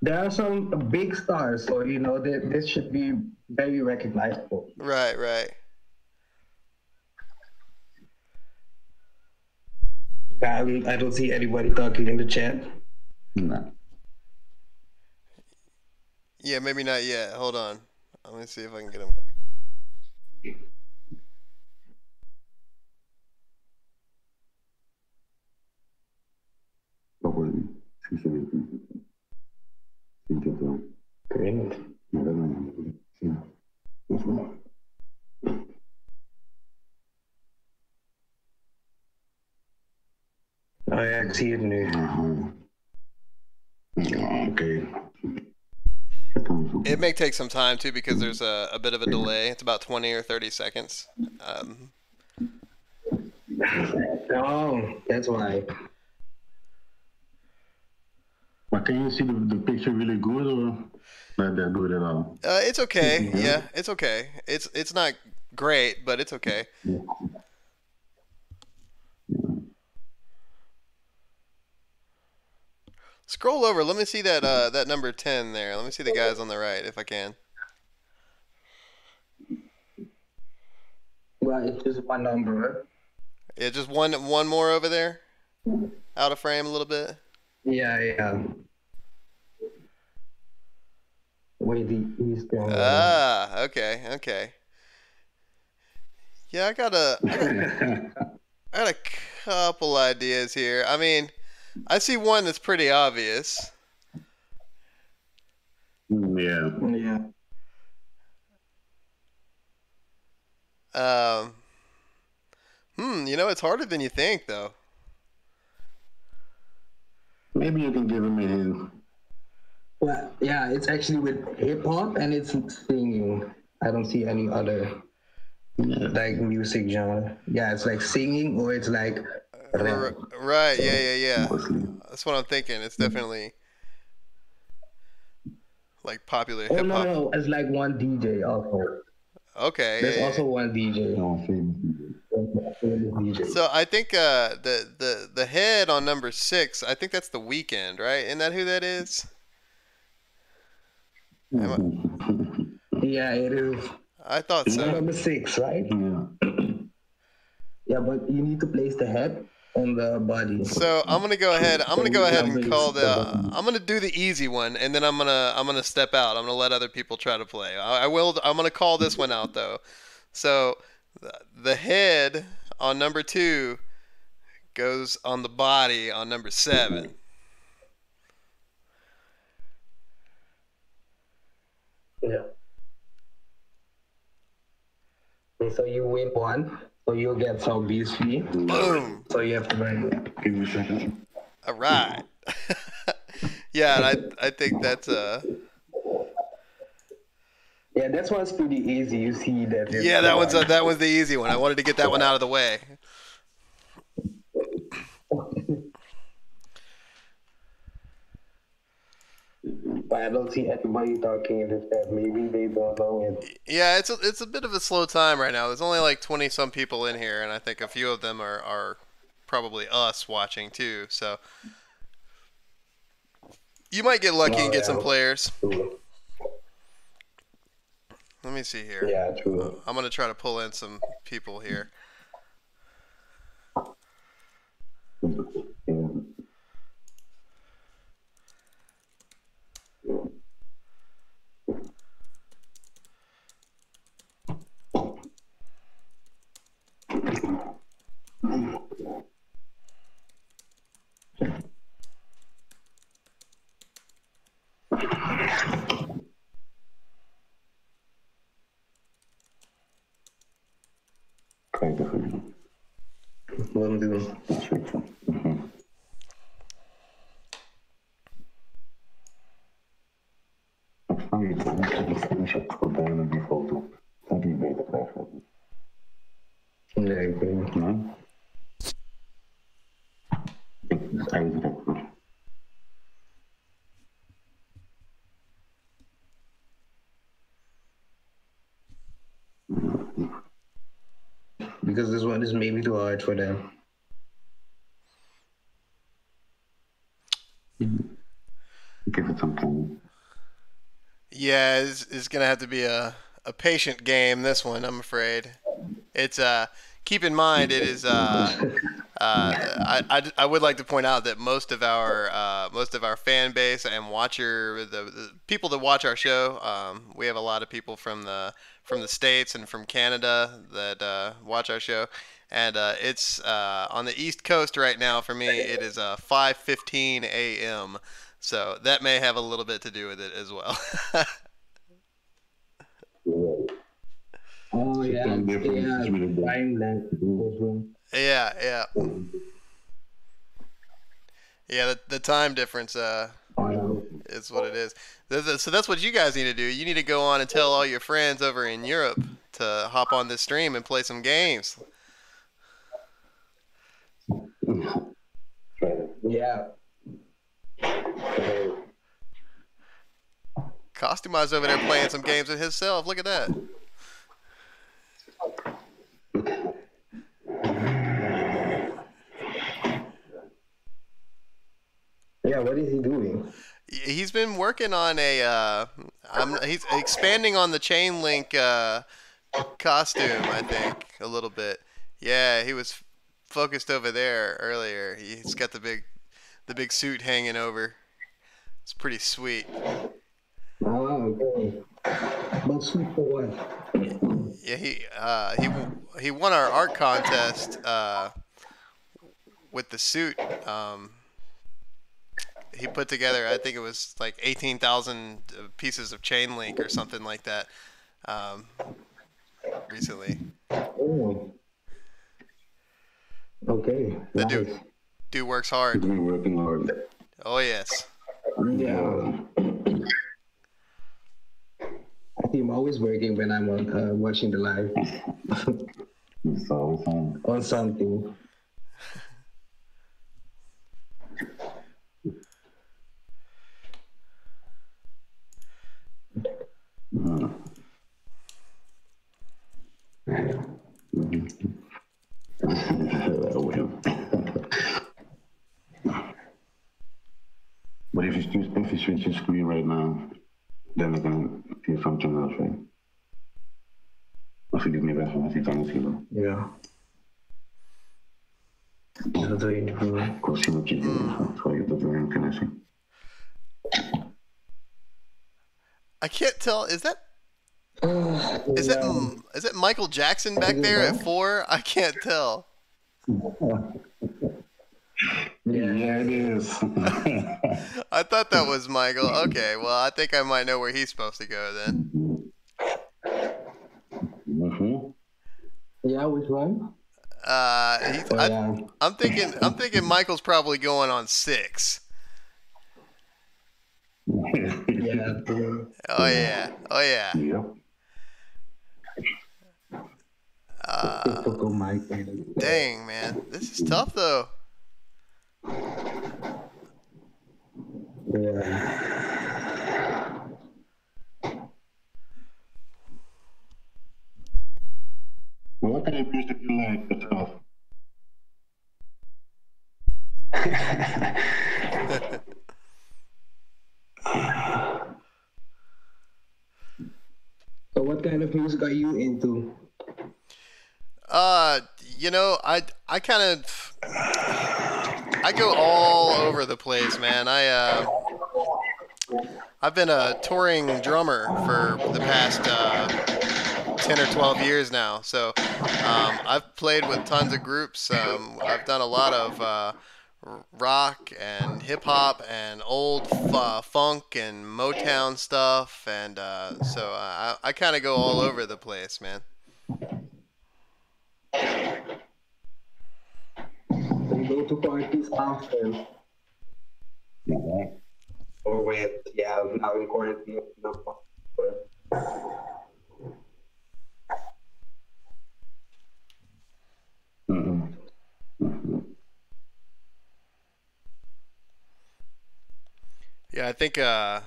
There are some big stars, so you know this should be very recognizable. Right. I don't see anybody talking in the chat. No. Yeah, maybe not yet. Hold on. Let me see if I can get him. Oh yeah, I see it now. Okay. It may take some time too because there's a bit of a delay. It's about 20 or 30 seconds. Oh, that's why. But can you see the picture really good, or not that good at all? It's okay. Yeah, it's okay. It's not great, but it's okay. Scroll over. Let me see that that number 10 there. Let me see the guys on the right if I can. Well, it's just one number. Yeah, just one more over there. Out of frame a little bit. Yeah. Wait, he's going. Okay. Yeah, I got a couple ideas here. I mean, I see one that's pretty obvious. Yeah. You know, it's harder than you think, though. Maybe you can give him a hint. Well, yeah, it's actually with hip hop and it's singing. I don't see any other like music genre. Yeah, it's like singing or it's like rap. Right. Yeah. That's what I'm thinking. It's definitely like popular hip hop. No, it's like one DJ also. Okay. There's also one DJ. So I think the head on number 6, I think that's the Weekend, right? Isn't that who that is? Yeah, it is. I thought so. Number 6, right? Yeah, but you need to place the head on the body. So I'm gonna go ahead. I'm gonna go ahead and call the. I'm gonna do the easy one, and then I'm gonna step out. I'm gonna let other people try to play. I will. I'm gonna call this one out though. So the head on number 2 goes on the body on number 7. Yeah. So you win 1, so you'll get some BSV. Boom. So you have to bring it. Give me a second. All right. Yeah, and I think that's Yeah, that one's pretty easy. You see that. Yeah, that one's the easy one. I wanted to get that one out of the way. But I don't see anybody talking in the chat. Maybe they don't know it. Yeah, it's a bit of a slow time right now. There's only like 20 some people in here, and I think a few of them are probably us watching too. So you might get lucky and get some players. True. Let me see here. Yeah, true. I'm gonna try to pull in some people here. What do? Nee, ik weet niet. Nee? Because this one is maybe too hard for them. Give it some time. Yeah, it's gonna have to be a patient game. This one, I'm afraid. It's keep in mind it is I would like to point out that most of our fan base and the people that watch our show, we have a lot of people from the States and from Canada that watch our show, and it's on the East Coast right now. For me, it is 5:15 a.m. So that may have a little bit to do with it as well. Oh yeah, yeah. Yeah, the time difference is what it is. So that's what you guys need to do. You need to go on and tell all your friends over in Europe to hop on this stream and play some games. Yeah. KOSTUUMized over there playing some games with himself. Look at that. Yeah, what is he doing? He's been working on he's expanding on the chain link costume, I think, a little bit. Yeah, he was focused over there earlier. He's got the big suit hanging over. It's pretty sweet. Oh, okay. But suit for what? Yeah, he won our art contest with the suit. He put together, I think it was like 18,000 pieces of chain link or something like that recently. Oh. Okay. The nice. dude works hard. He's been working hard. Oh yes. Yeah. I think I'm always working when I'm watching the live. It's always on. On something. switching screen right now. Then I can see something else, right? Als ik dit niet weg als iets anders zien. Ja. Dat wil je niet doen. Ik wil zien wat je doet. Zou je dat wel kunnen zien? I can't tell. Is that? Is it Michael Jackson back there at 4? I can't tell. Yeah, it is. I thought that was Michael. Okay, well, I think I might know where he's supposed to go then. Yeah, which one? I'm thinking Michael's probably going on 6. Yeah. Oh yeah. Yep. Dang, man, this is tough though. Yeah. What kind of music you like yourself? So what kind of music are you into? You know, I go all over the place, man. I've been a touring drummer for the past 10 or 12 years now. So I've played with tons of groups. I've done a lot of rock and hip hop and old funk and Motown stuff, and so I kind of go all over the place, man. So you go to parties after? Yeah. Or wait, yeah, now in quarantine. Yeah, I think. So,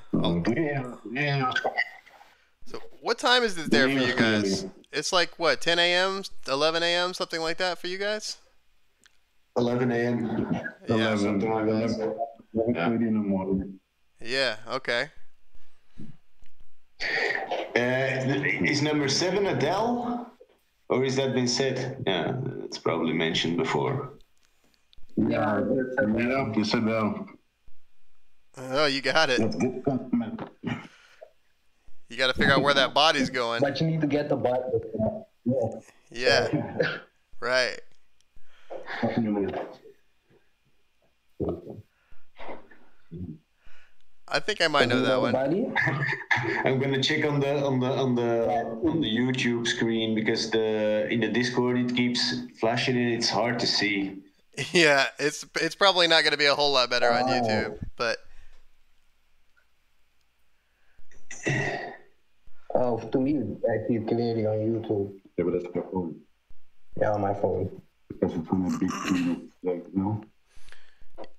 what time is it there for you guys? It's like what, 10 a.m., 11 a.m., something like that for you guys? 11 a.m. Yeah. 11:30 in the morning. Yeah. Okay. Is number 7 Adele? Or is that been said? Yeah, it's probably mentioned before. Yeah, it's Adele. Oh, you got it. You got to figure out where that body's going. But you need to get the body. Yeah. Right. I think I might know that one. I'm gonna check on the YouTube screen because in the Discord it keeps flashing and it's hard to see. Yeah, it's probably not gonna be a whole lot better on YouTube, but. Oh, to me, I see it clearly on YouTube. Yeah, but that's my phone. Yeah, on my phone. Because it's on a big screen, like, no?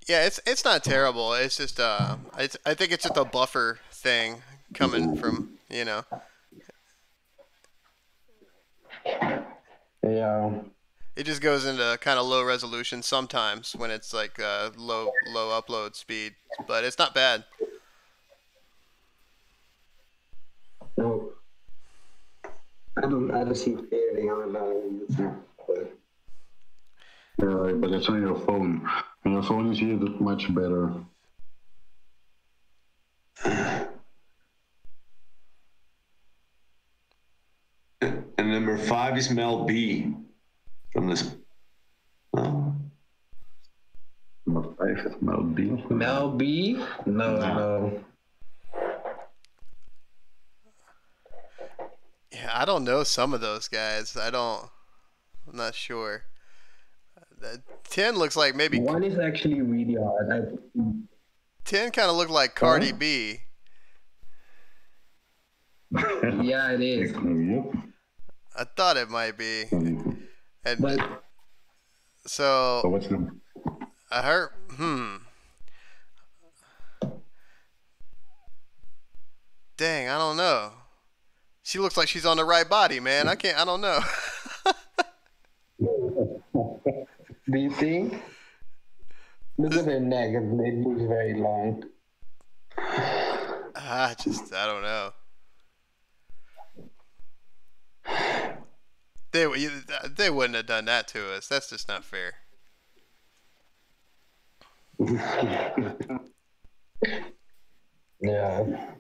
Yeah, it's not terrible. It's just I think it's just a buffer thing coming from, you know. Yeah. It just goes into kind of low resolution sometimes when it's like low upload speed, but it's not bad. No. I don't see it clearly on YouTube. Right, but it's on your phone. On your phone you see it much better. And number 5 is Mel B. From this. Oh. Number 5 is Mel B. Mel B? No. Yeah, I don't know some of those guys. I'm not sure. 10 looks like maybe. One is actually really hard. 10 kind of looked like Cardi B. Yeah, it is. I thought it might be. And but so what's the? I heard. Dang, I don't know. She looks like she's on the right body, man. I don't know. Do you think? Look at her neck. It looks very long. I don't know. They wouldn't have done that to us. That's just not fair. Yeah.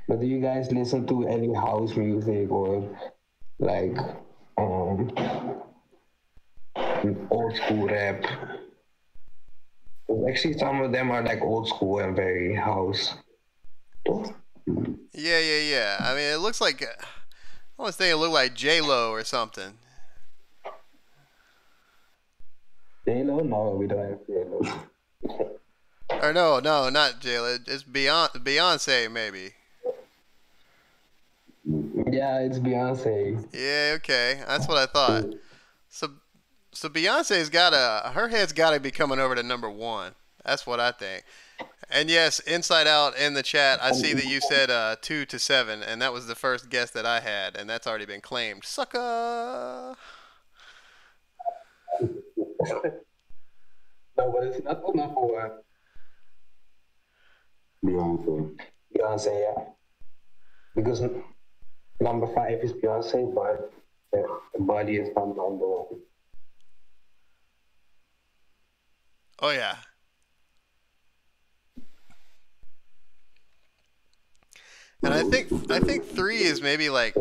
But do you guys listen to any house music or like old school rap? Actually, some of them are like old school and very house. Yeah. I mean, it looks like I almost think it looked like J-Lo or something. J-Lo? No, we don't have J-Lo. Or no, not J-Lo. It's Beyonce, maybe. Yeah, it's Beyonce. Yeah, okay, that's what I thought. So Beyonce's her head's gotta be coming over to number 1. That's what I think. And yes, Inside Out in the chat, I see that you said 2 to 7, and that was the first guess that I had, and that's already been claimed. Sucker. No, but it's not the number 1. Beyonce, yeah. Because number 5 is Beyonce, but the body is not number 1. Oh yeah. And I think 3 is maybe like.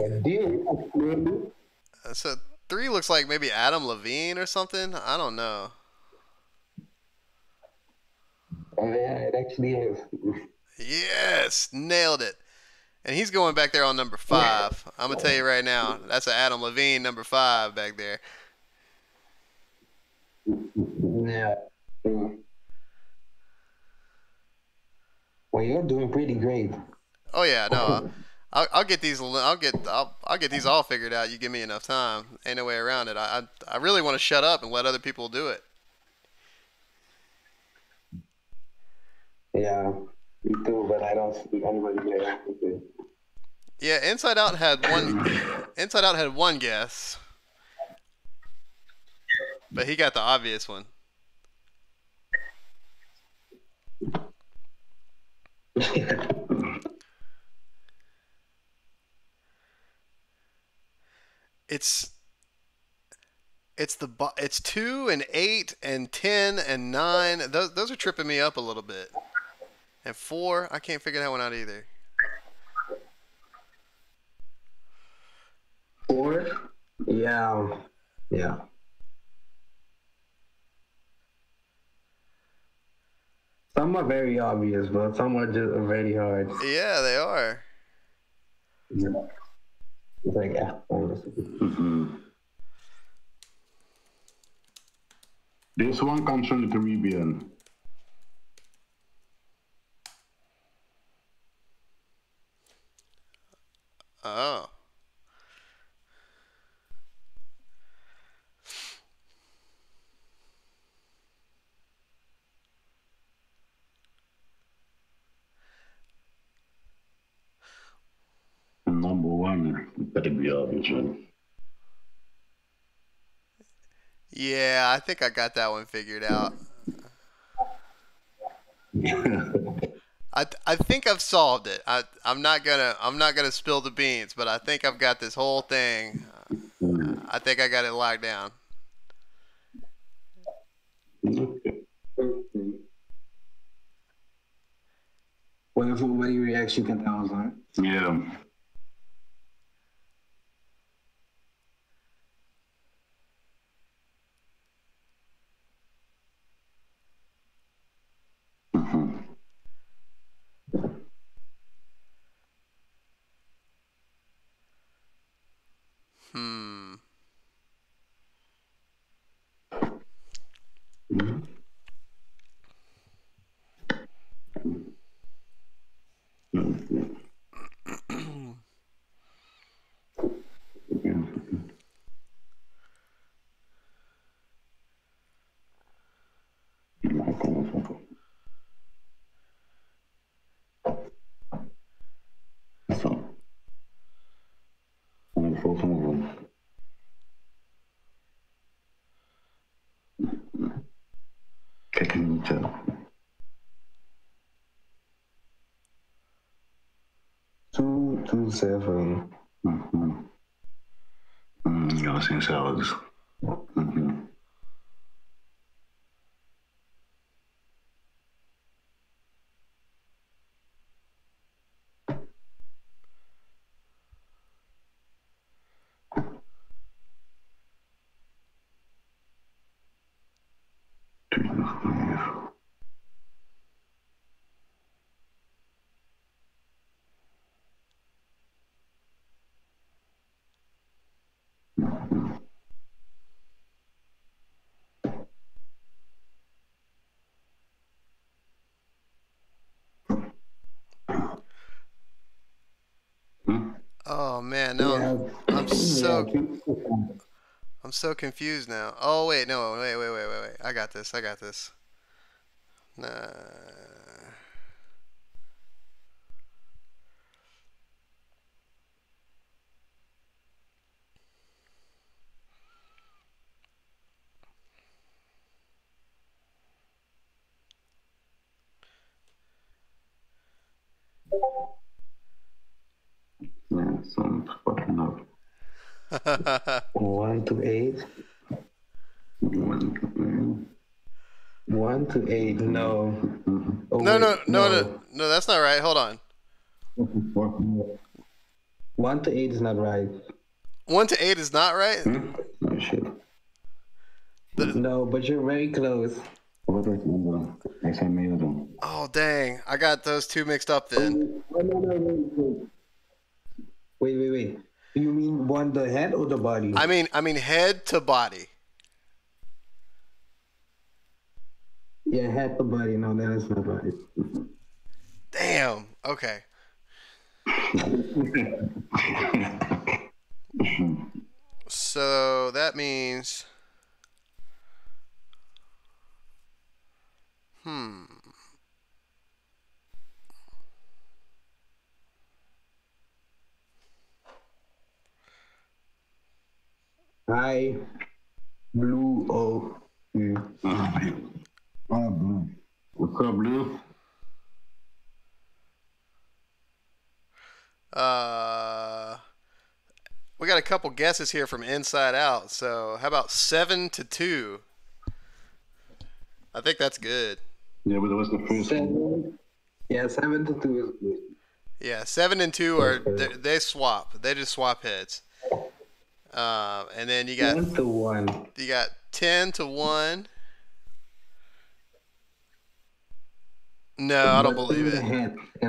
So 3 looks like maybe Adam Levine or something. I don't know. Oh yeah, it actually is. Yes, nailed it. And he's going back there on number 5. I'm gonna tell you right now, that's an Adam Levine number 5 back there. Yeah. Well, you're doing pretty great. Oh yeah, no, I'll get these. I'll get these all figured out. You give me enough time. Ain't no way around it. I really want to shut up and let other people do it. Yeah, me too. But I don't see anybody there. Yeah, Inside Out had one guess, but he got the obvious one. It's 2 and 8 and 10 and 9. Those are tripping me up a little bit. And 4, I can't figure that one out either. 4? Yeah. Some are very obvious, but some are just very hard. Yeah, they are. Yeah. It's like, yeah. This one comes from the Caribbean. Oh. Number 1 better be obvious one. Yeah, I think I got that one figured out. I think I've solved it. I'm not gonna spill the beans, but I think I've got this whole thing. I think I got it locked down. Whenever everybody reacts, you can tell us, right? Yeah. 7. Y'all seen salads. Mm-hmm. Oh man, no, I'm so confused now. Oh wait, no, wait. I got this. Nah. Yeah, some fucking up. 1 to 8. 1 to 8. No. Oh, No, that's not right. Hold on. 1 to 8 is not right. 1 to 8 is not right. Oh shit. No, but you're very close. Oh dang, I got those two mixed up then. Wait. Do you mean one the head or the body? I mean head to body. Yeah, head to body. No, that is not right. Damn. Okay. So that means Hi, Blue. Oh, Blue. What's up, Blue? We got a couple guesses here from Inside Out. So how about 7 to 2? I think that's good. Yeah, but that was the first 7. Yeah, 7 to 2 is good. Yeah, 7 and 2 are they swap. They just swap heads. And then you got 10 to 1. You got 10 to 1. No, I don't believe it.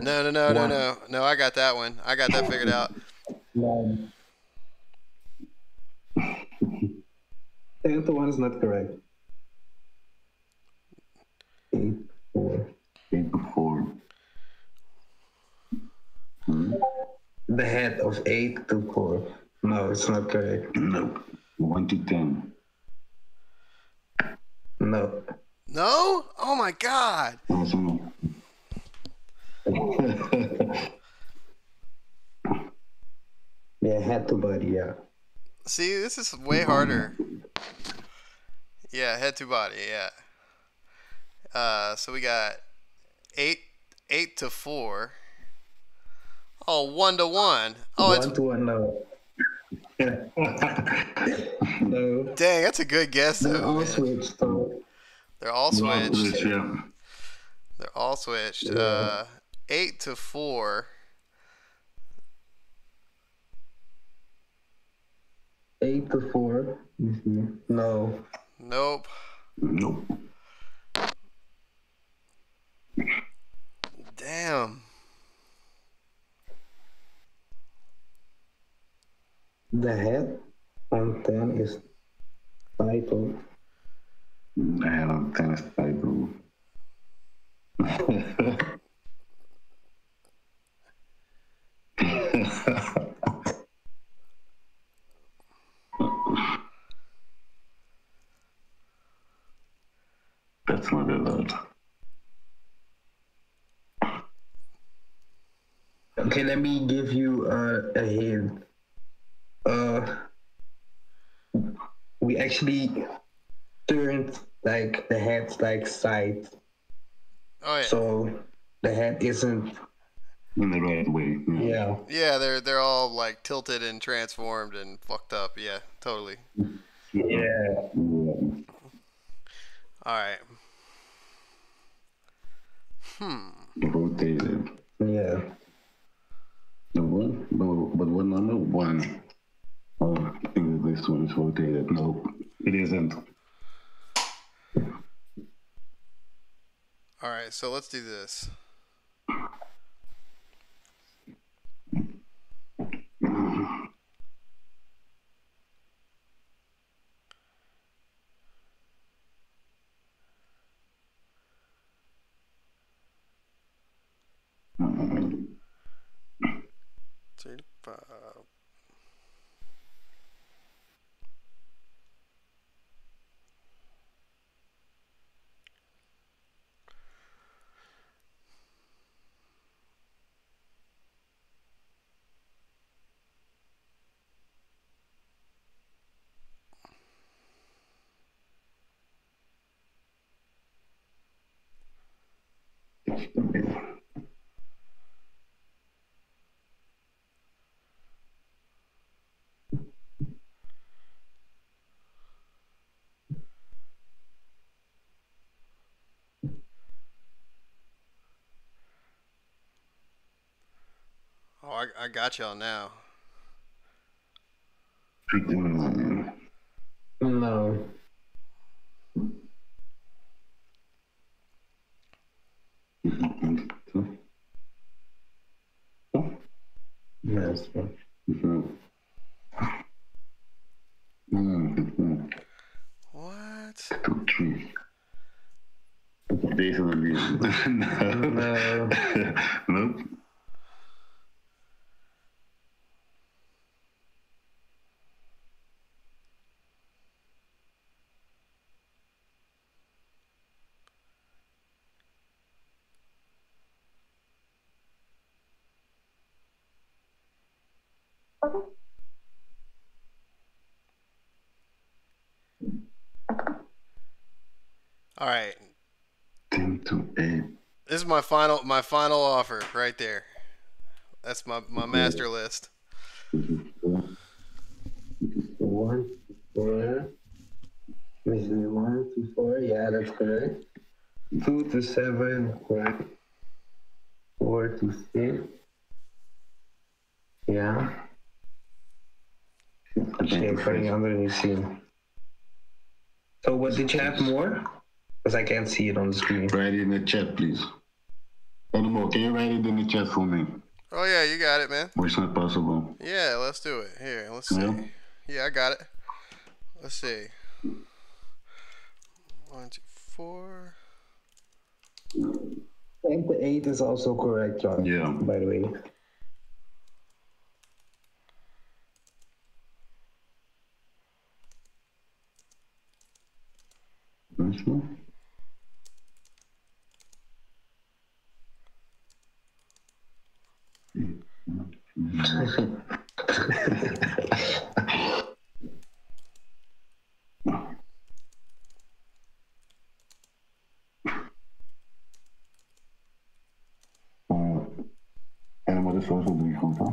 No, I got that one. I got that figured out. 10 to 1 is not correct. 8 to 4. The head of 8 to 4. No, it's not correct. No. 1 to 10. No. No? Oh my god. Yeah, head to body, yeah. See, this is way harder. Yeah, head to body, yeah. So we got 8 to 4. Oh, 1 to 1. Oh, 1 to 1, no. No. Dang, that's a good guess though. They're all switched, though. They're all switched. Yeah. They're all switched. 8 to 4. 8 to 4. No. Nope. Damn. The head on 10 is titled. The head on 10 is titled. That's not allowed. Okay, let me give you a hint. We actually turned like the heads like sides. Oh yeah. So the head isn't in the right way. Yeah. Yeah, they're all like tilted and transformed and fucked up. Yeah, totally. Yeah. All right. Rotated. Yeah. The one? But what number? 1. Oh, I think this one is rotated. No, it isn't. All right, so let's do this. Oh, I got y'all now. No. Yes. What? 2, 3. Definitely. No. Nope. All right. 10 to 8. This is my final offer right there. That's my master list. 1, 4. Basically 1 to 4. Yeah, that's correct. 2 to 7. Correct. 4 to 6. Yeah. Okay, putting underneath scene. So what did you have more? Because I can't see it on the screen. Write it in the chat, please. Animal, can you write it in the chat for me? Oh yeah, you got it, man. Or it's not possible. Yeah, let's do it. Here, let's see. Yeah, I got it. Let's see. 1, 2, 4. And the 8 is also correct, John. Yeah. By the way. Animal is also doing goed, hè?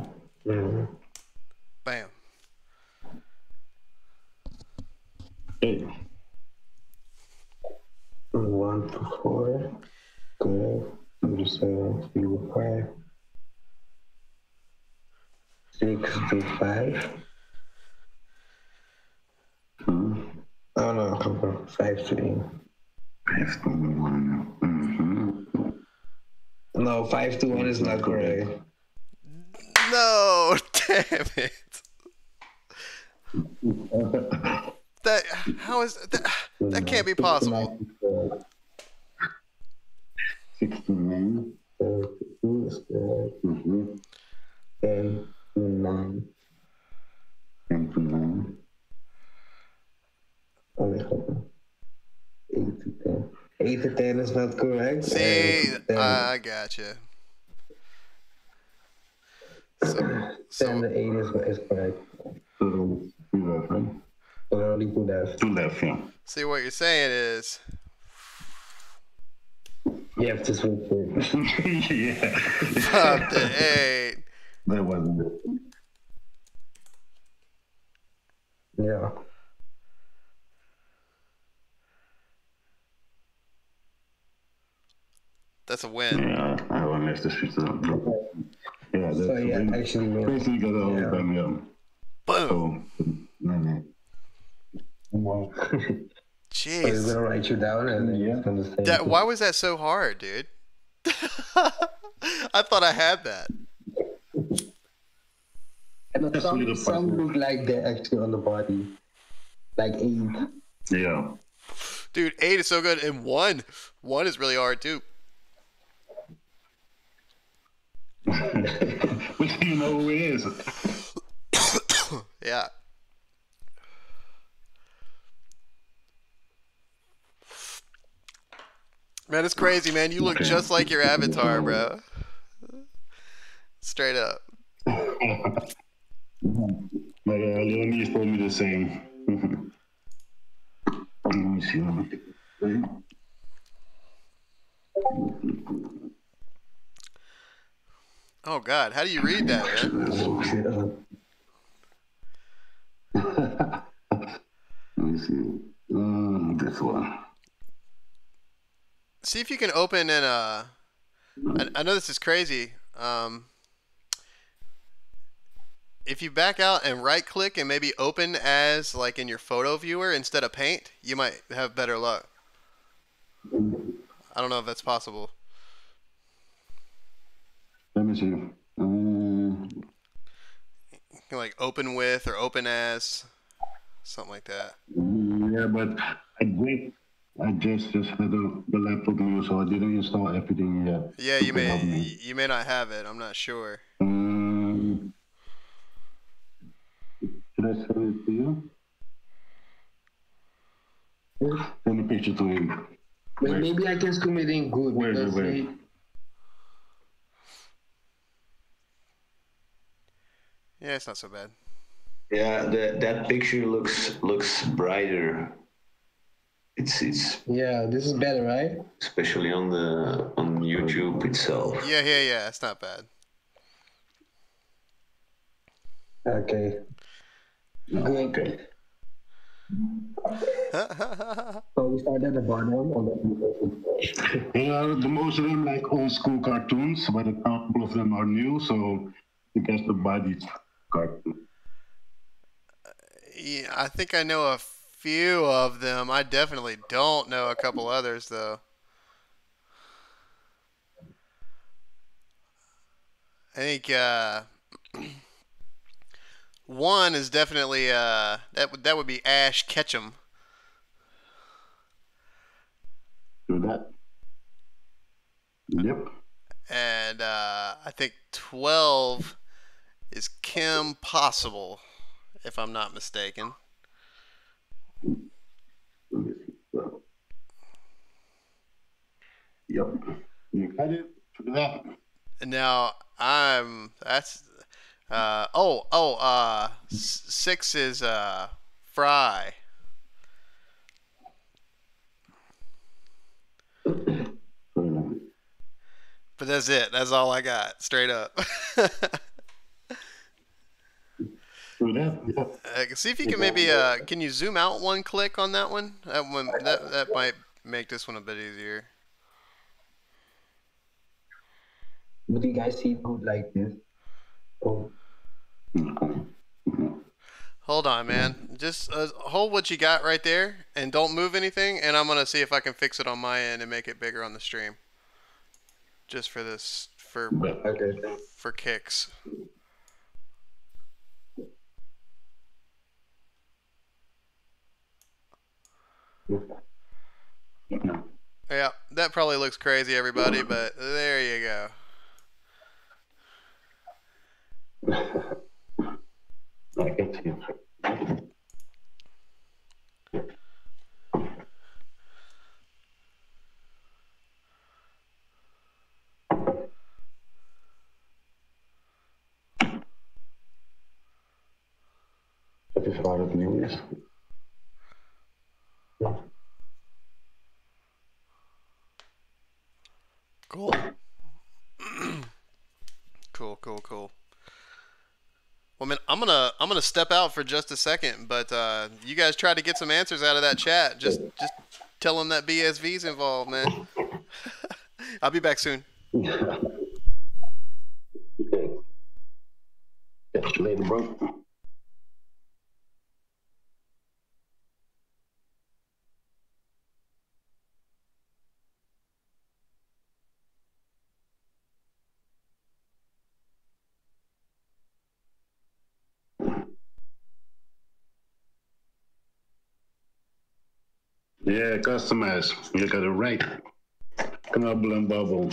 Bam. 8. 1 to 4. Good. 2 to 7. 3 to 5. 6 to 5. Oh no, come on. 5 to 8. 5 to 1. No, 5 to 1 is not correct. No, damn it. That how is that? That can't be possible. 6 to 9. 2 is correct. 10 to 9. 10 to 9. Oh, wait, hold on. 8 to 10. 8 to 10 is not correct. See, I gotcha. So 10 to 8 is correct. So, 2 left, right? So only 2 left. 2 left, yeah. See, what you're saying is You have to switch it. Yeah. Up to 8. That wasn't it. Yeah. That's a win. Yeah, I will miss the switch up. Yeah, that's So yeah, actually, basically got all the time, yeah. Boom. So, no. Wow. Jeez. So he's gonna write you down and then he's gonna say. Why was that so hard, dude? I thought I had that. And some look like they're actually on the body, like 8. Yeah. Dude, 8 is so good, and 1 is really hard too. But you know who it is. Yeah. Man, it's crazy, man. You look just like your avatar, bro. Straight up. My little niece told me the same. Let me see. Oh, God. How do you read that, man? Let me see. This one. See if you can open in a... I know this is crazy. If you back out and right click and maybe open as like in your photo viewer instead of paint, you might have better luck. I don't know if that's possible. Let me see. You can like open with or open as, something like that. Yeah, but I just had the laptop new, so I didn't install everything yet. Yeah, you may not have it. I'm not sure. Should I send it to you? Send a picture to him. Wait, maybe I can zoom it in good. Wait. Yeah, it's not so bad. Yeah, that picture looks brighter. It's yeah, this is better, right? Especially on YouTube itself. Yeah, it's not bad. Okay. Okay. So we start at the bottom on the most of them like old school cartoons, but a couple of them are new, so I guess the body's cartoon. Yeah, I think I know a few of them. I definitely don't know a couple others though. I think one is definitely that would be Ash Ketchum. Do that. Yep. And I think 12 is Kim Possible, if I'm not mistaken. Yep. You got it. Look at that. Now that's 6 is Fry. But that's it. That's all I got. Straight up. See if you can maybe can you zoom out one click on that one? That might make this one a bit easier. But you guys see good like this? Oh. Hold on, man. Just hold what you got right there and don't move anything, and I'm gonna see if I can fix it on my end and make it bigger on the stream. Just for this, for kicks. Yeah, that probably looks crazy, everybody, but there you go. Dat is waar het nieuw is. I'm gonna step out for just a second, but you guys try to get some answers out of that chat. Just tell them that BSV's involved, man. I'll be back soon. Okay. Catch you later, bro. Yeah, customize. You got it right. Knubble and bubble.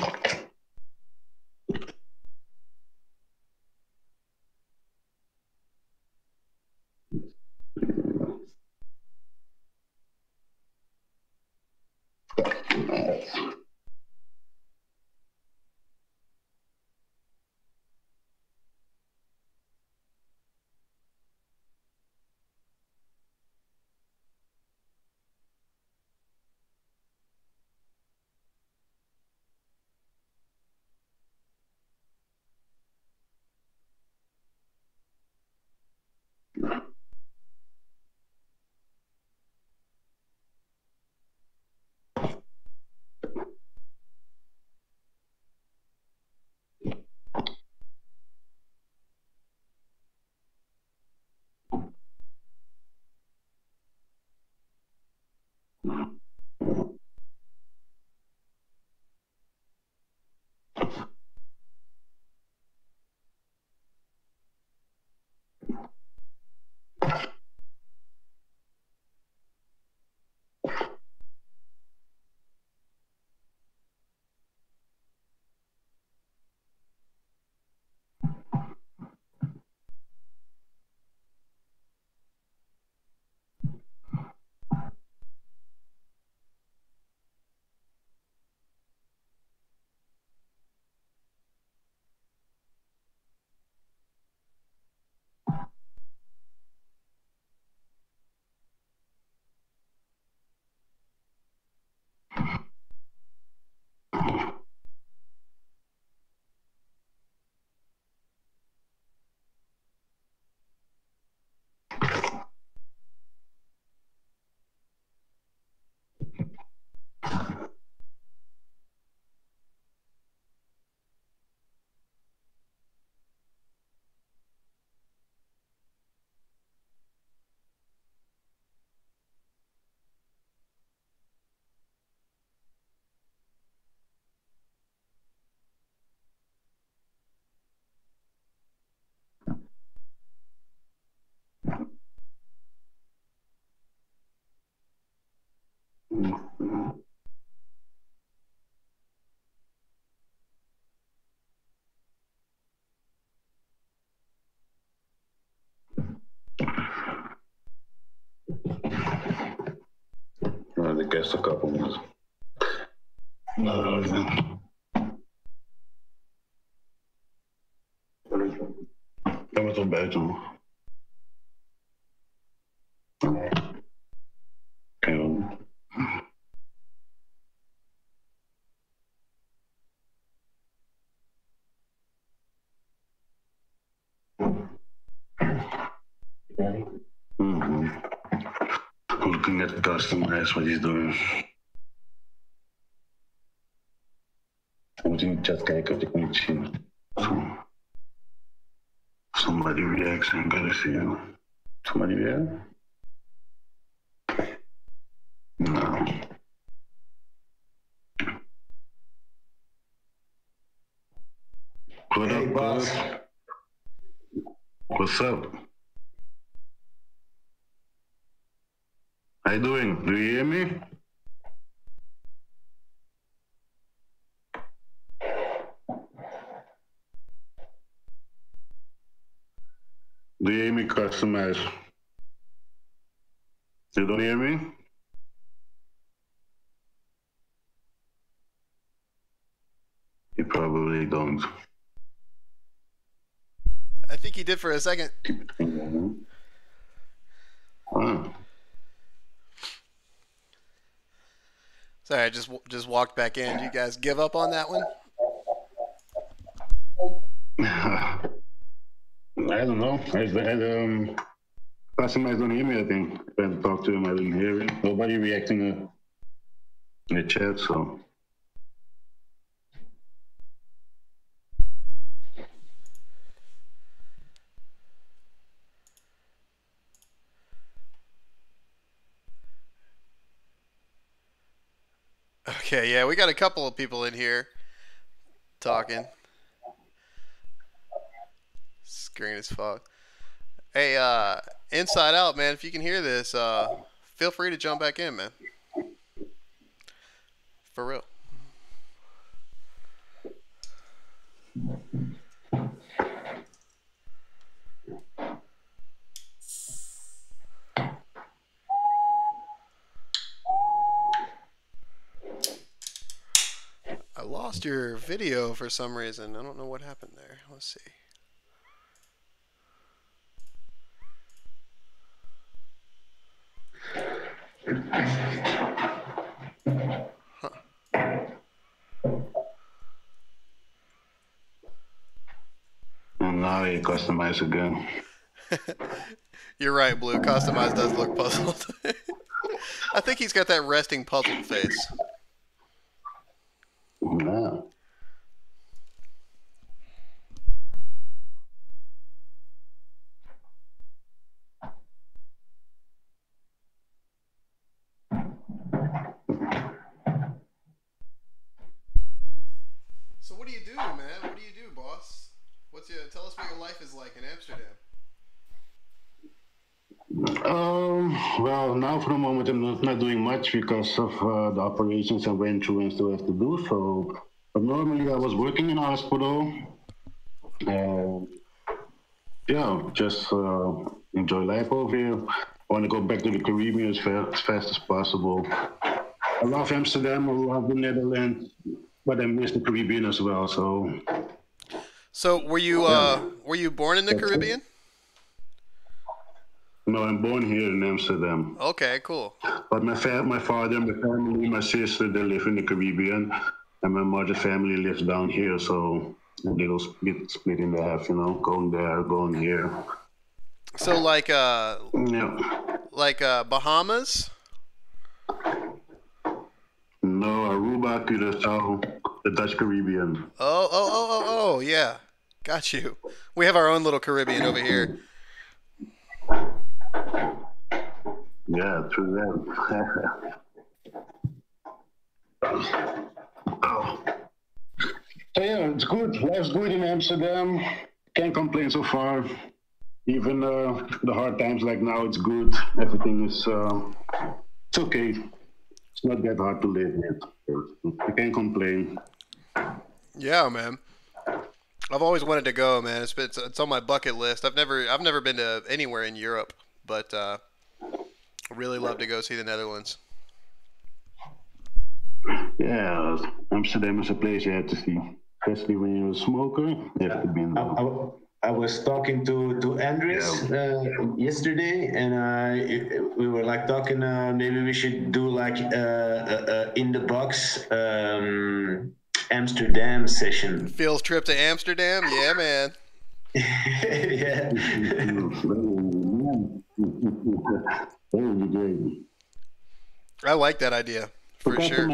I guess a couple minutes. Estamos abertos. Looking at KOSTUUMized, what he's doing. Moet je in de chat kijken of ik niet zie. Somebody reacts and gotta see you. Somebody there? No. What hey, up, boss? What's up? How you doing? Do you hear me? Do you hear me, KOSTUUMized? You don't hear me? You probably don't. I think he did for a second. Wow. Sorry, I just walked back in. Did you guys give up on that one? I I don't know. Customized don't hear me, I think. I tried to talk to him, I didn't hear him. Nobody reacting in the chat, so. Okay, yeah, we got a couple of people in here talking. Screen is fucked. Hey, Inside Out, man, if you can hear this, feel free to jump back in, man. For real. I lost your video for some reason. I don't know what happened there. Let's see. Huh. And now they customize again. You're right, Blue. Customized does look puzzled. I think he's got that resting puzzled face. No. So what do you do, man? What do you do, boss? Tell us what your life is like in Amsterdam. Well, now for the moment I'm not doing much because of the operations I went through and still have to do. So, but normally I was working in a hospital. Yeah, just enjoy life over here. I want to go back to the Caribbean as fast as possible. I love Amsterdam, I love the Netherlands, but I miss the Caribbean as well. So were you born in the Caribbean? No, I'm born here in Amsterdam. Okay, cool. But my father, my family, my sister, they live in the Caribbean, and my mother's family lives down here. So they go split in half, you know, going there, going here. So like yeah, like Bahamas? No, Aruba, Curaçao, the Dutch Caribbean. Oh, yeah. Got you. We have our own little Caribbean over here. Yeah, true that. Oh. So yeah, it's good. Life's good in Amsterdam. Can't complain so far. Even the hard times like now, it's good. Everything is it's okay. It's not that hard to live yet. I can't complain. Yeah, man. I've always wanted to go, man. It's on my bucket list. I've never been to anywhere in Europe, but I really love to go see the Netherlands. Yeah, Amsterdam is a place you have to see, especially when you're a smoker. You have to be in there. I was talking to Andres yesterday, and we were like talking. Maybe we should do like in the box Amsterdam session. Phil's trip to Amsterdam, yeah, man. Yeah. I like that idea for sure.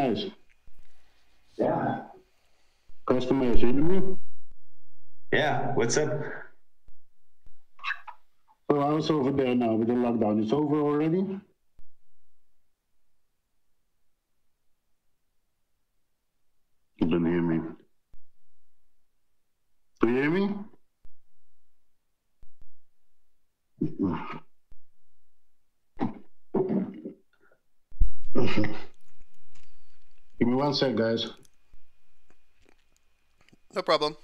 Yeah. Customize, you know? Yeah, what's up? So I was over there now with the lockdown. It's over already? You don't hear me. Do you hear me? Give me 1 sec, guys. No problem.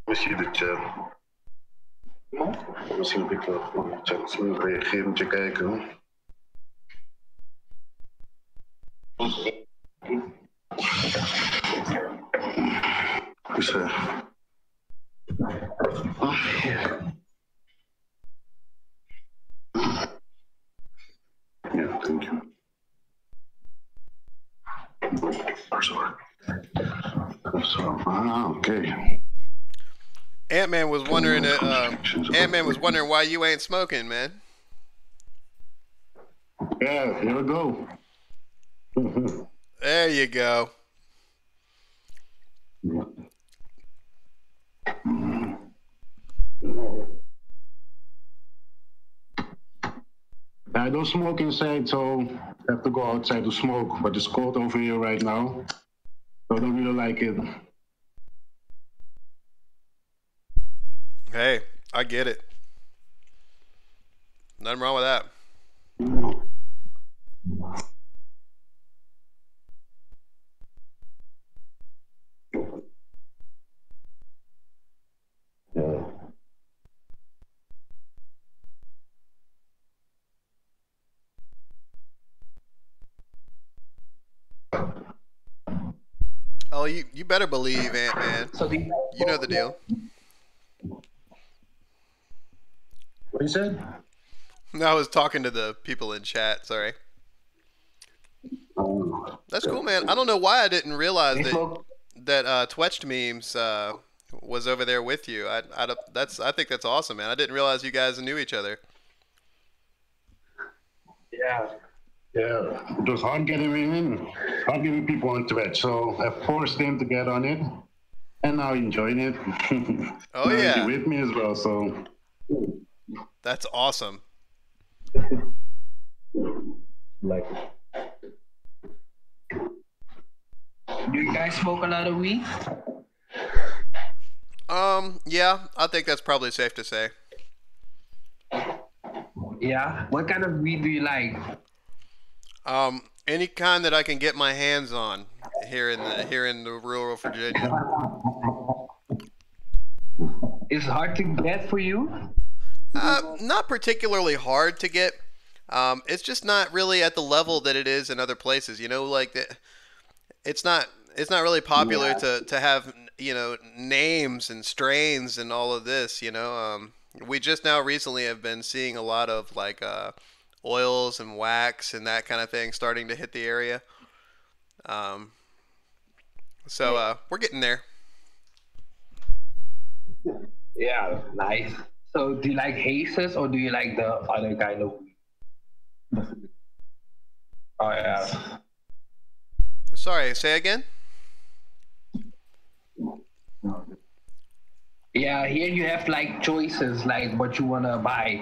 Misschien de chat. Misschien heb ik wel van de chat reageren, moet je kijken. Dus, ja, thank you. Okay. Ant-Man was wondering. Ant-Man was wondering why you ain't smoking, man. Yeah, here we go. There you go. I don't smoke inside, so I have to go outside to smoke. But it's cold over here right now, so I don't really like it. Hey, I get it. Nothing wrong with that. Oh, you better believe, Ant-Man. You know the deal. What you said? No, I was talking to the people in chat. Sorry. That's cool, man. I don't know why I didn't realize that Twetchcast was over there with you. I think that's awesome, man. I didn't realize you guys knew each other. Yeah. Yeah, it was hard getting people on Twitch, so I forced them to get on it, and now enjoying it. Oh yeah, with me as well. So that's awesome. Like, do you guys smoke a lot of weed? Yeah, I think that's probably safe to say. Yeah. What kind of weed do you like? Any kind that I can get my hands on here in the rural Virginia. It's hard to get for you? Not particularly hard to get. It's just not really at the level that it is in other places. You know, like it's not really popular to have, you know, names and strains and all of this. You know, we just now recently have been seeing a lot of like oils and wax and that kind of thing starting to hit the area. So we're getting there. Yeah, nice. So do you like hazes or do you like the other kind of weed? Oh yeah. Sorry, say again? Yeah, here you have like choices, like what you wanna buy.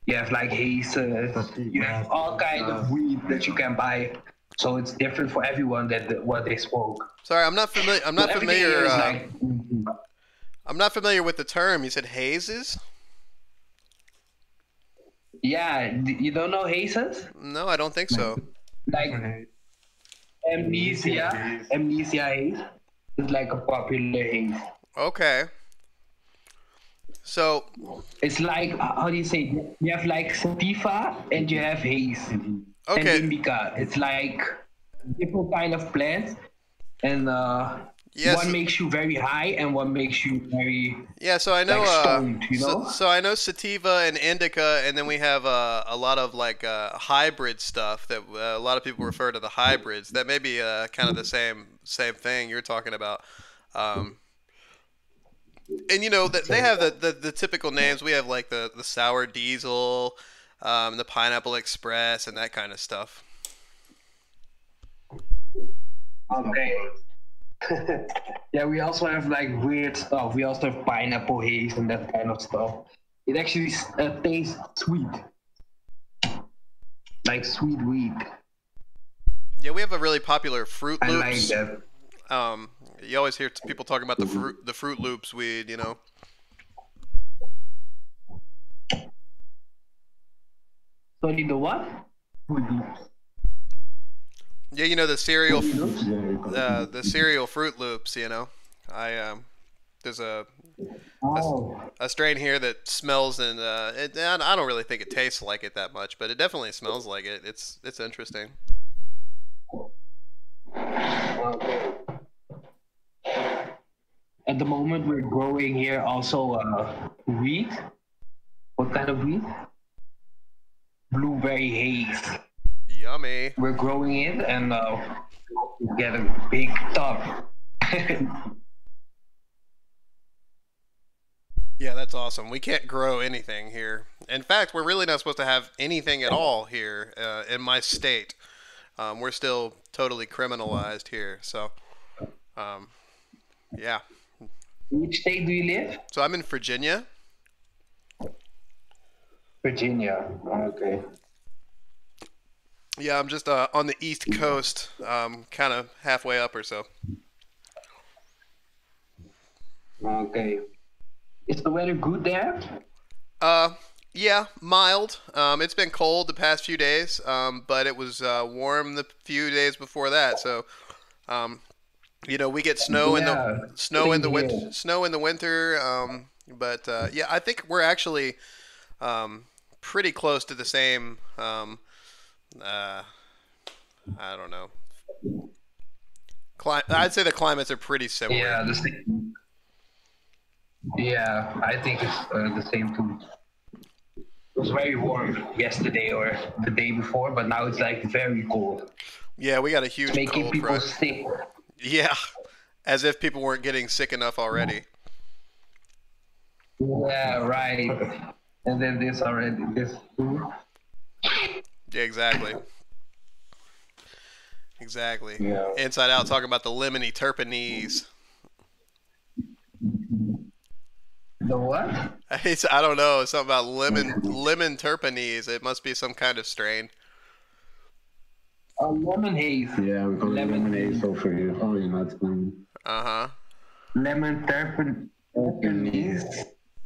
You have like hazes, you have all kind of weed that you can buy. So it's different for everyone what they smoke. Sorry, I'm not familiar. I'm not familiar. I'm not familiar with the term. You said hazes? Yeah, you don't know hazes? No, I don't think so. Like amnesia haze is like a popular haze. Okay. So it's like, how do you say? You have like sativa and you have haze. Okay. And indica. It's like different kind of plants, and yes. One makes you very high and one makes you very So I know like stoned, you know? so I know sativa and indica, and then we have a lot of like hybrid stuff that a lot of people refer to the hybrids. That may be kind of the same thing you're talking about. And you know that they have the typical names. We have like the sour diesel, the pineapple express, and that kind of stuff. Okay. Yeah, we also have like weird stuff. We also have pineapple haze and that kind of stuff. It actually tastes sweet, like sweet weed. Yeah, we have a really popular Fruit Loops. I like that. You always hear people talking about the Fruit Loops weed, you know. Sorry, the what? Yeah, you know the cereal Fruit Loops. You know, There's a Oh, a strain here that smells and I don't really think it tastes like it that much, but it definitely smells like it. It's interesting. okay. At the moment, we're growing here also wheat. What kind of wheat? Blueberry haze. Yummy. We're growing it and get a big tub. Yeah, that's awesome. We can't grow anything here. In fact, we're really not supposed to have anything at all here in my state. We're still totally criminalized here. So, yeah. Which state do you live? So I'm in Virginia. Virginia. Okay. Yeah, I'm just on the East Coast, kind of halfway up or so. Okay. Is the weather good there? Yeah, mild. It's been cold the past few days, but it was warm the few days before that. So, we get snow in the snow in the winter. But yeah, I think we're actually pretty close to the same. I don't know. I'd say the climates are pretty similar. Yeah, the same. Yeah, I think it's the same too. It was very warm yesterday or the day before, but now it's like very cold. Yeah, we got a huge making cold people front. sick. Yeah, as if people weren't getting sick enough already. Yeah, right. And then this too. Yeah, exactly. Exactly. Yeah. Inside Out talking about the lemony terpenese. The what? I don't know. Something about lemon terpenese. It must be some kind of strain. Lemon haze. Yeah, we call it lemon haze over here. Oh, you're not playing. Uh-huh. Lemon terpenese.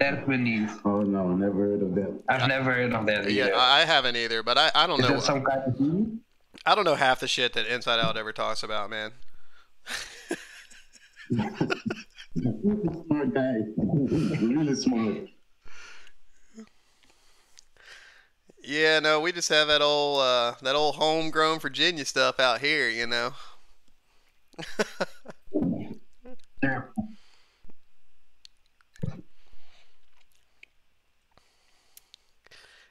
Terpenese. Oh, no, never heard of that. I've never heard of that either. Yeah, I haven't either, but I don't Is know. that some kind of tea? I don't know half the shit that Inside Out ever talks about, man. Smart guy. Really smart. Yeah, no, we just have that old homegrown Virginia stuff out here, you know. Yeah.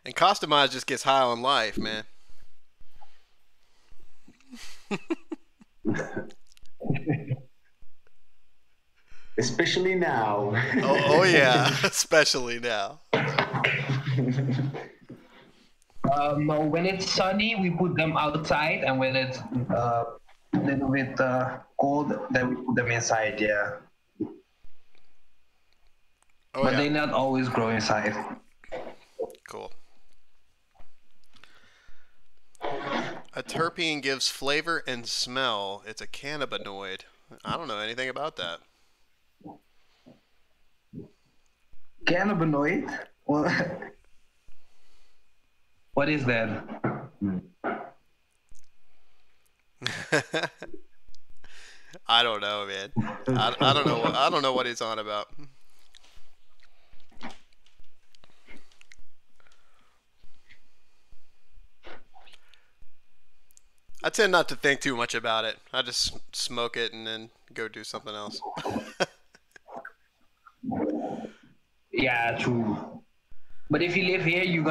And KOSTUUMized just gets high on life, man. Especially now. Oh yeah, especially now. When it's sunny, we put them outside, and when it's a little bit cold, then we put them inside. Yeah. Oh, but yeah. they not always grow inside. Cool. A terpene gives flavor and smell. It's a cannabinoid. I don't know anything about that. Cannabinoid? What is that? I don't know, man. I don't know. I don't know what he's on about. I tend not to think too much about it. I just smoke it and then go do something else. Yeah, true. But if you live here, you're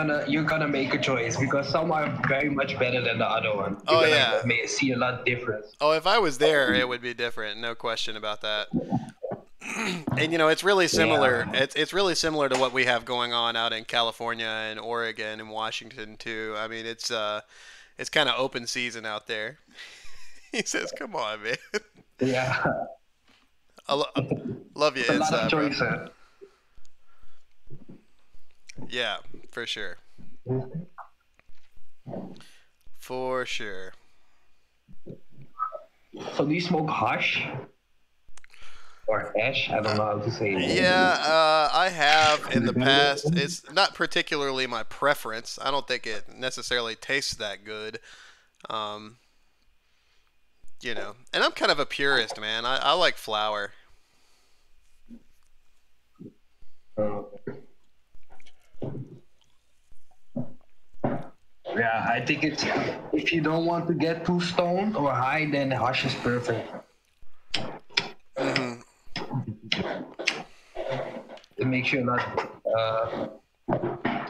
gonna make a choice because some are very much better than the other one. You're gonna see a lot difference. Oh, if I was there, it would be different. No question about that. And it's really similar. Yeah. It's really similar to what we have going on out in California and Oregon and Washington too. I mean, it's kind of open season out there. He says, "Come on, man." Yeah. Love you, it's a Inside, lot of choices. Yeah, for sure. For sure. So do you smoke hash? Or hash? I don't know how to say it. Yeah, I have in the past. It's not particularly my preference. I don't think it necessarily tastes that good. And I'm kind of a purist, man. I like flower. Yeah, I think it's if you don't want to get too stoned or high, then hash is perfect. Mm-hmm. It makes you not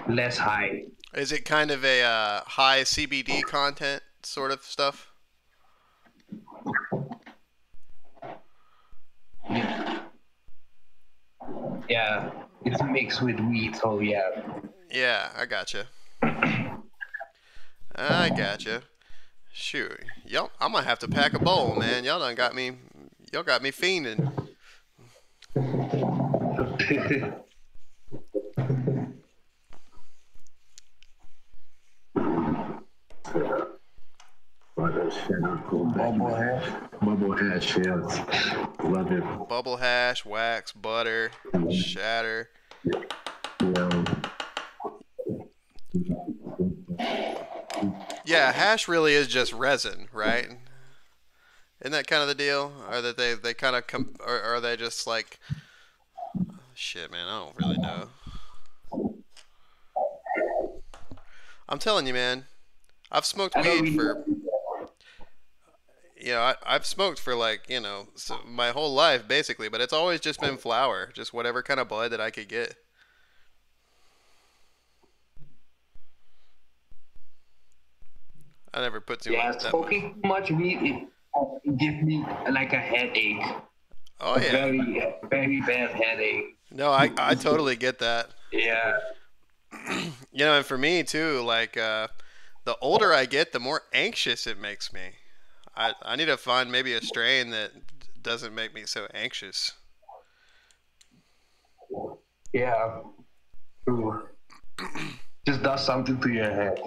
less high. Is it kind of a high CBD content sort of stuff? Yeah, it's mixed with weed, so yeah. Yeah, I gotcha. I gotcha. Shoot, y'all, I might have to pack a bowl, man. Y'all got me fiending. Bubble hash, yes. Love it. Bubble hash, wax, butter, shatter. Yeah, hash really is just resin, right? Isn't that kind of the deal? Or that they kind of or are they just like shit, man? I don't really know. I'm telling you, man. I've smoked weed for I've smoked for like, my whole life basically, but it's always just been flower, just whatever kind of bud that I could get. I never put too much. Yeah, smoking too much weed, it gives me like a headache. Oh yeah. Very, very bad headache. No, I totally get that. Yeah. And for me too, like the older I get, the more anxious it makes me. I need to find maybe a strain that doesn't make me so anxious. Yeah. Ooh. Just does something to your head.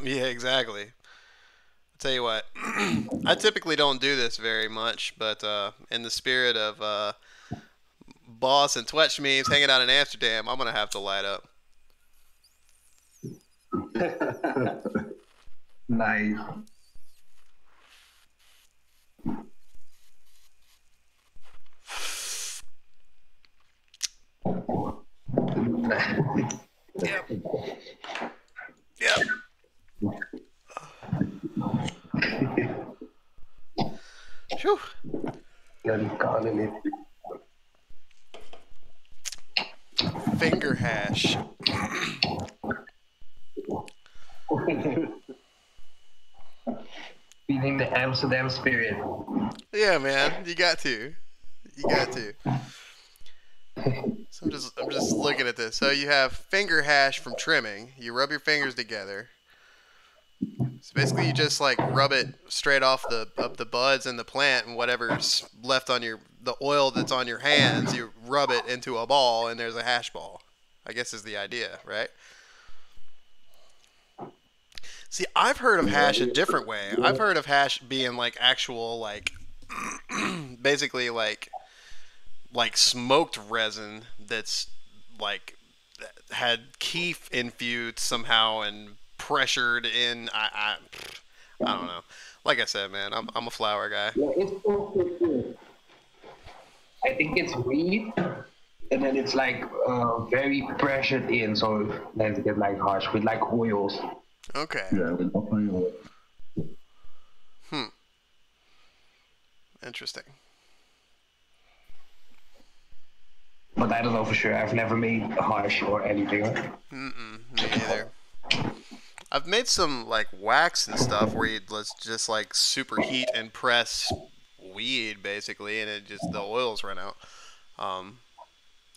Yeah, exactly. I'll tell you what. I typically don't do this very much, but in the spirit of Boss and Twetchcast hanging out in Amsterdam, I'm going to have to light up. Nice. Yep. Yep. Phew. Finger hash. Feeling the Amsterdam spirit. Yeah, man. You got to. So I'm just looking at this. So you have finger hash from trimming. You rub your fingers together. So basically, you just like rub it straight off the buds and the plant, and whatever's left on the oil that's on your hands, you rub it into a ball, and there's a hash ball. I guess is the idea, right? See, I've heard of hash a different way. I've heard of hash being like actual like basically like smoked resin that's like had keef infused somehow and pressured in. I don't know. Like I said, man, I'm a flower guy. Yeah, I think it's weed, and then it's like very pressured in, so then it get like harsh with like oils. Okay. Yeah, with oil. Interesting. But I don't know for sure. I've never made harsh or anything. Me either. I've made some like wax and stuff where let's just like superheat and press weed basically, and the oils run out.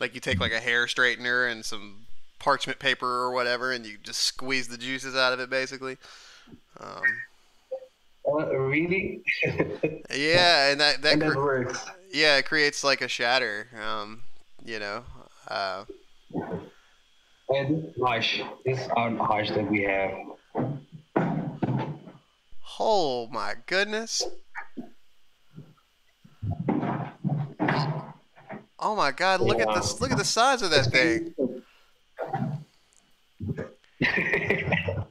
Like you take like a hair straightener and some parchment paper or whatever, and you just squeeze the juices out of it basically. Really? Yeah, and that works. Yeah, it creates like a shatter. And harsh. This is our harsh that we have. Oh my goodness. Oh my god, look at this, look at the size of that thing. Yeah.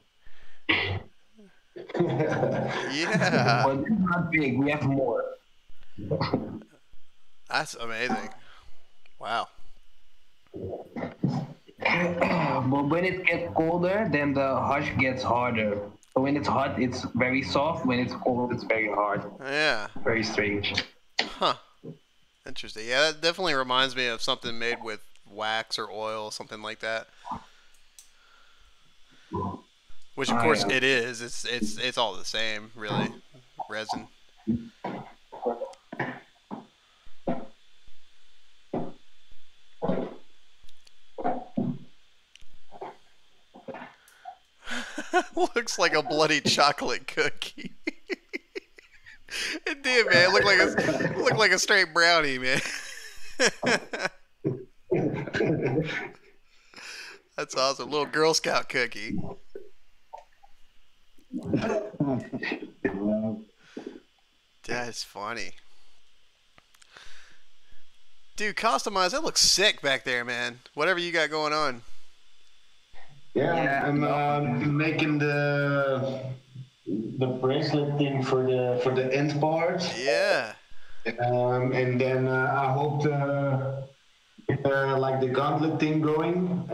Well, this is not big, we have more. That's amazing. Wow. But when it gets colder, then the hush gets harder. So when it's hot, it's very soft. When it's cold, it's very hard. Yeah. Very strange. Huh. Interesting. Yeah, that definitely reminds me of something made with wax or oil, something like that. Which of course it is. It's all the same, really. Resin. Looks like a bloody chocolate cookie. It did, man. It looked like a straight brownie, man. That's awesome. Little Girl Scout cookie. That's funny. Dude, KOSTUUMized, that looks sick back there, man. Whatever you got going on. Yeah, I'm making the bracelet thing for the end part. Yeah. And then I hope to get like the gauntlet thing going.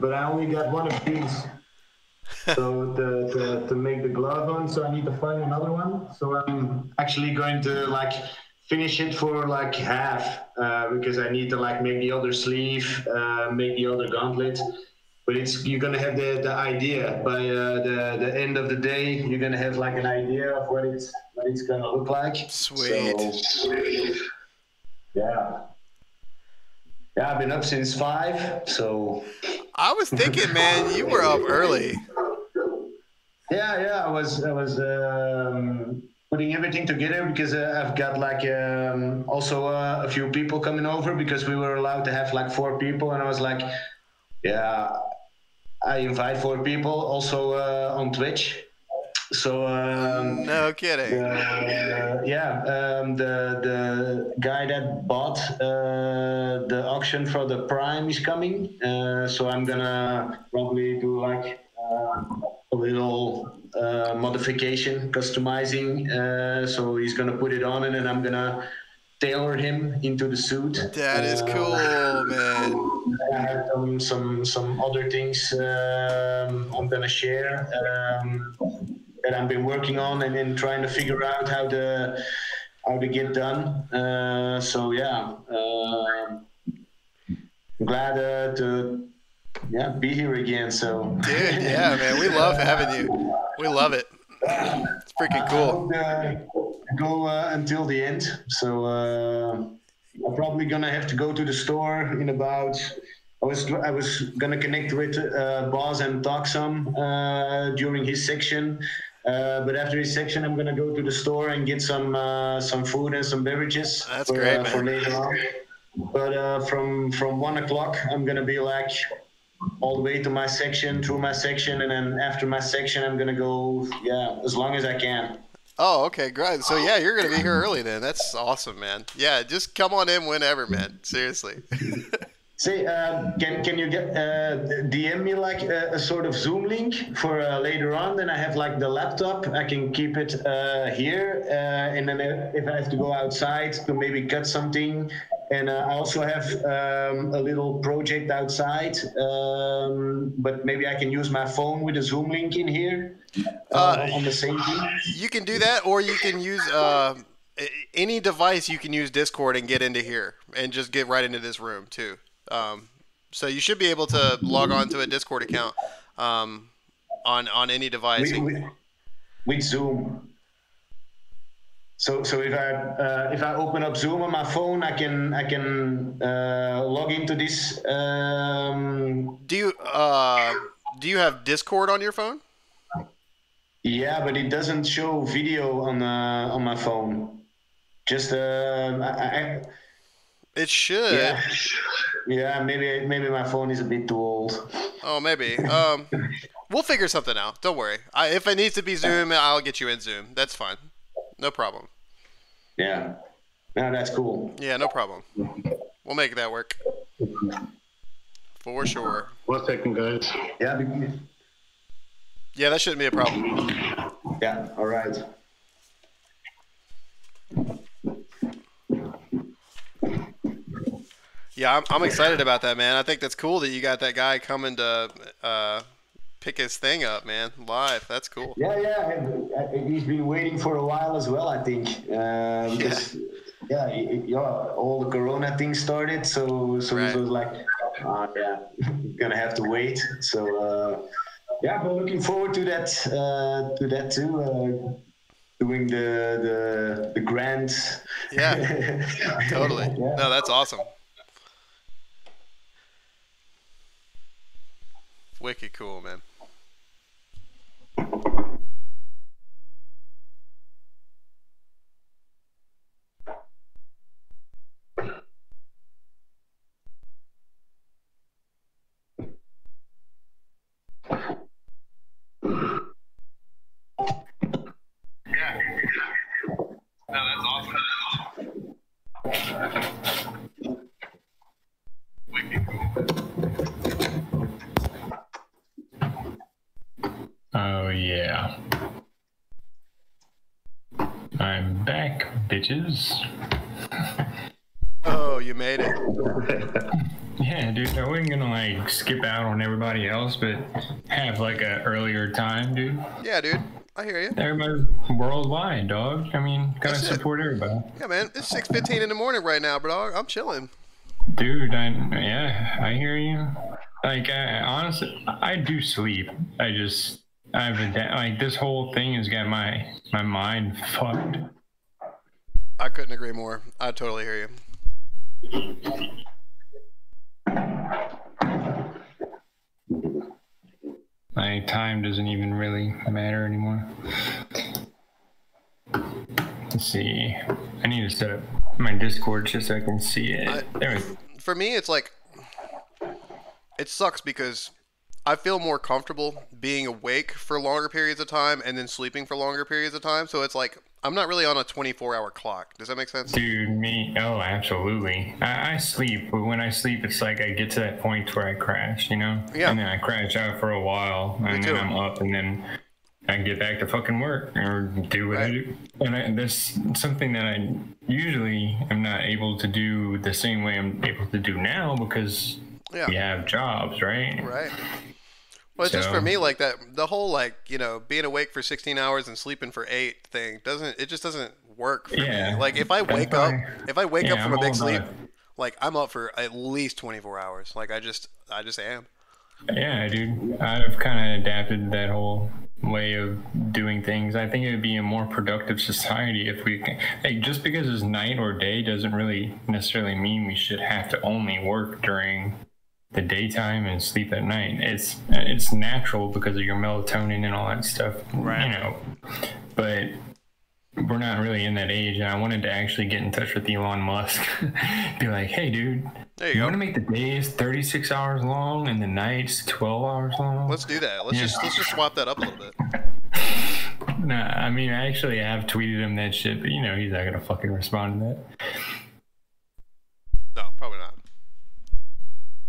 But I only got one of these. So to make the glove on, so I need to find another one. So I'm actually going to like finish it for like half because I need to like make the other sleeve, make the other gauntlet. But you're gonna have the idea by the end of the day. You're gonna have like an idea of what it's gonna look like. Sweet. So, yeah. Yeah, I've been up since 5. So I was thinking, man, you were up early. Yeah. I was putting everything together because I've got like also a few people coming over because we were allowed to have like 4 people, and I was like, yeah. I invite 4 people also on Twitch. So no kidding. The guy that bought the auction for the Prime is coming. So I'm gonna probably do like a little modification, customizing. So he's gonna put it on, and then I'm gonna tailor him into the suit. That is cool, man. I have some other things I'm gonna share that I've been working on and then trying to figure out how to get done. So yeah, I'm glad to be here again. So dude, yeah, man, we love having you. We love it. It's freaking cool. Go until the end. So I'm probably gonna have to go to the store in about. I was gonna connect with Boss and talk some during his section, but after his section, I'm gonna go to the store and get some food and some beverages. That's great, man. For later on. But from 1 o'clock, I'm gonna be like all the way to my section, through my section, and then after my section, I'm gonna go as long as I can. Oh, okay, great. So yeah, you're gonna be here early then. That's awesome, man. Yeah, just come on in whenever, man. Seriously. Say, can you get DM me like a sort of Zoom link for later on? Then I have like the laptop. I can keep it here, and then if I have to go outside to maybe cut something, and I also have a little project outside, but maybe I can use my phone with a Zoom link in here on the same thing. You can do that, or you can use any device. You can use Discord and get into here, and just get right into this room too. So you should be able to log on to a Discord account on any device. With Zoom. So if I open up Zoom on my phone, I can log into this. Do you have Discord on your phone? Yeah, but it doesn't show video on my phone. Just it should. Yeah, maybe my phone is a bit too old. Oh, maybe. We'll figure something out. Don't worry. If it needs to be Zoom, I'll get you in Zoom. That's fine. No problem. Yeah. No, that's cool. Yeah, no problem. We'll make that work. For sure. 1 second, guys. Yeah, that shouldn't be a problem. Yeah, all right. Yeah, I'm excited about that, man. I think that's cool that you got that guy coming to pick his thing up, man, live. That's cool. Yeah. And he's been waiting for a while as well, I think. Because all the Corona thing started, so Right. he was like, gonna have to wait. So but looking forward to that too. Doing the grand. Yeah, totally. Yeah. No, that's awesome. Wicked cool, man. No, that's awesome. Wicked cool. Oh yeah. I'm back, bitches. Oh, you made it. Yeah, dude, I wasn't gonna like skip out on everybody else, but have like a earlier time, dude. Yeah, dude. I hear you. Everybody worldwide, dog. I mean, gotta support everybody. Yeah, man. It's 6:15 in the morning right now, bro. I'm chilling. Dude, I hear you. Like, honestly, I do sleep. Like this whole thing has got my mind fucked. I couldn't agree more. I totally hear you. Like, time doesn't even really matter anymore. Let's see. I need to set up my Discord just so I can see it. There we go. For me, it's like, it sucks because I feel more comfortable being awake for longer periods of time and then sleeping for longer periods of time. So it's like, I'm not really on a 24-hour clock. Does that make sense? Dude, oh, absolutely. I sleep, but when I sleep, it's like I get to that point where I crash, you know? Yeah. And then I crash out for a while, and then I'm up, and then I get back to fucking work or do what I do. And that's something that I usually am not able to do the same way I'm able to do now because we have jobs, right? Right. Well, it's just for me, like that, the whole, like, you know, being awake for 16 hours and sleeping for 8 thing just doesn't work for me. Like, if I wake up from a big sleep, like, I'm up for at least 24 hours. Like, I just am. Yeah, dude. I've kind of adapted that whole way of doing things. I think it would be a more productive society if we can, like, just because it's night or day doesn't really necessarily mean we should have to only work during the daytime and sleep at night. It's natural because of your melatonin and all that stuff, right? You know, but we're not really in that age, and I wanted to actually get in touch with Elon Musk. Be like, hey, dude, you want to make the days 36 hours long and the nights 12 hours long? Let's do that. Let's just swap that up a little bit. Nah, I mean, I actually have tweeted him that shit, but you know, he's not gonna fucking respond to that. No, probably not.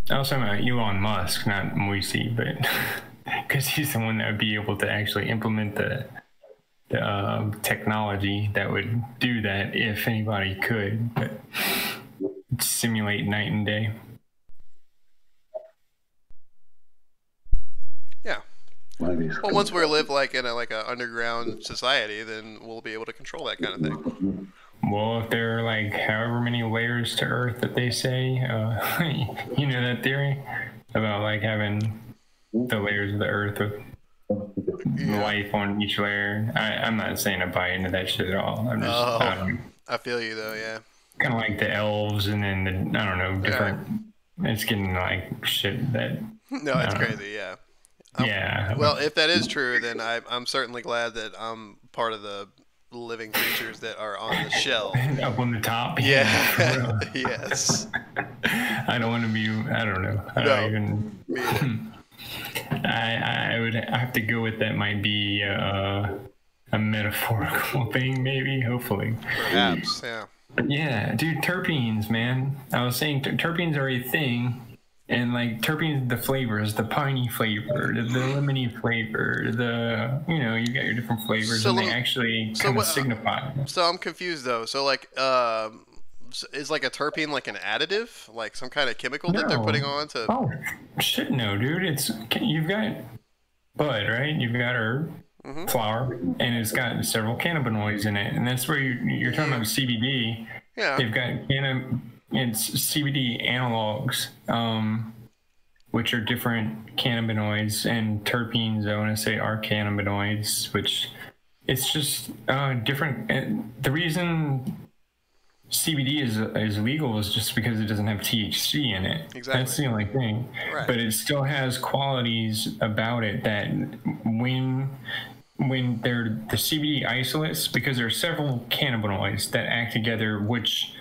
I was talking about Elon Musk, not Moisey, but because he's the one that would be able to actually implement the technology that would do that if anybody could, but simulate night and day. Yeah. Well, once we live like in a underground society, then we'll be able to control that kind of thing. Well, if there are like however many layers to Earth that they say, you know that theory about like having the layers of the Earth with life on each layer. I'm not saying I buy into that shit at all. I'm just, I feel you though, yeah. Kind of like the elves, and then I don't know, different. Yeah. It's getting like shit that. No, it's crazy, yeah. Yeah. Well, if that is true, then I'm certainly glad that I'm part of the living creatures that are on the shell. Up on the top? Yeah. Yes. I don't want to be, I don't know. I would have to go with that might be a metaphorical thing, maybe, hopefully. Perhaps, yeah. Yeah, dude, terpenes, man. I was saying terpenes are a thing. And like terpenes, the flavors, the piney flavor, the lemony flavor, you got your different flavors, and they actually kind of signify. So I'm confused though. So like, is like a terpene like an additive, like some kind of chemical that they're putting on to? Oh shit, no, dude. You've got bud, right? You've got herb, flower, and it's got several cannabinoids in it, and that's where you're talking about CBD. Yeah. They've got it's CBD analogs, which are different cannabinoids, and terpenes, I want to say, are cannabinoids, which it's just different. And the reason CBD is legal is just because it doesn't have THC in it. Exactly. That's the only thing. Right. But it still has qualities about it that when they're the CBD isolates, because there are several cannabinoids that act together, which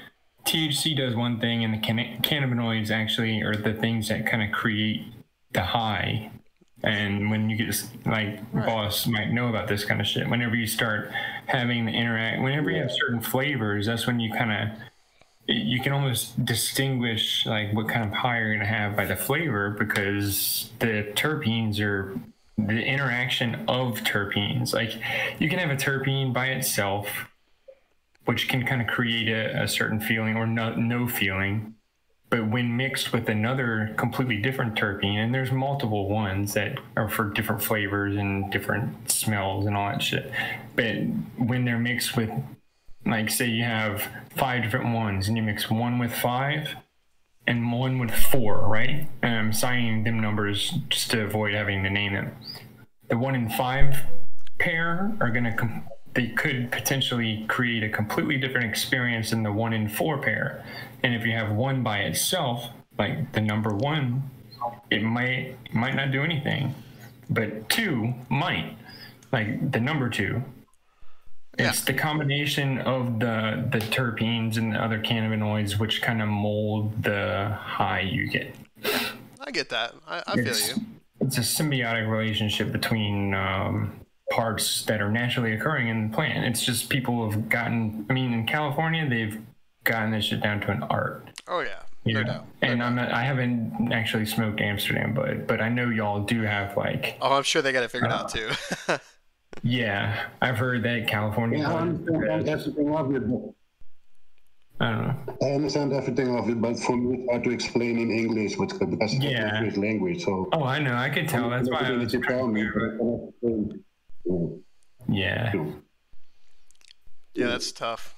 THC does one thing, and the cannabinoids actually are the things that kind of create the high. And when you get, like, Boss might know about this kind of shit, whenever you start having the whenever you have certain flavors, that's when you you can almost distinguish like what kind of high you're going to have by the flavor, because the terpenes are the interaction of terpenes. Like, you can have a terpene by itself, which can kind of create a certain feeling or no feeling. But when mixed with another completely different terpene, and there's multiple ones that are for different flavors and different smells and all that shit. But when they're mixed with, like, say you have 5 different ones, and you mix one with 5 and one with 4, right? And I'm signing them numbers just to avoid having to name them. The 1 in 5 pair are going to they could potentially create a completely different experience than the 1 in 4 pair. And if you have one by itself, like the number 1, it might not do anything, but 2 might, like the number 2. Yeah. It's the combination of the terpenes and the other cannabinoids which kind of mold the high you get. I get that. I feel you. It's a symbiotic relationship between parts that are naturally occurring in the plant. It's just people have gotten, I mean, in California, they've gotten this shit down to an art. Oh yeah, no doubt. And I haven't actually smoked Amsterdam bud, but I know y'all do have, like. Oh, I'm sure they got it figured out too. Yeah, I've heard that California. Yeah, I understand everything of it. I don't know. I understand everything of it, but for me, it's hard to explain in English because it's an English language. So. Oh, I know. I could tell. That's why I was trying to. Yeah. Yeah, that's tough.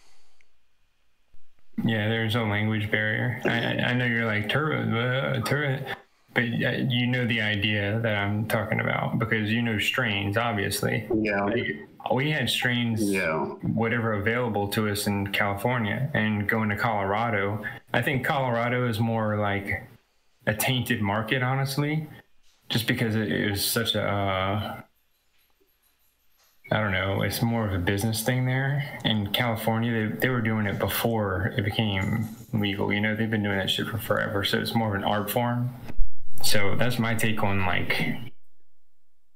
Yeah, there's a language barrier. I know you're like turret, but you know the idea that I'm talking about because you know strains, obviously. Yeah. Like, we had strains, whatever available to us in California, and going to Colorado. I think Colorado is more like a tainted market, honestly, just because it was such a. I don't know, it's more of a business thing there. In California, they were doing it before it became legal. You know, they've been doing that shit for forever. So it's more of an art form. So that's my take on, like,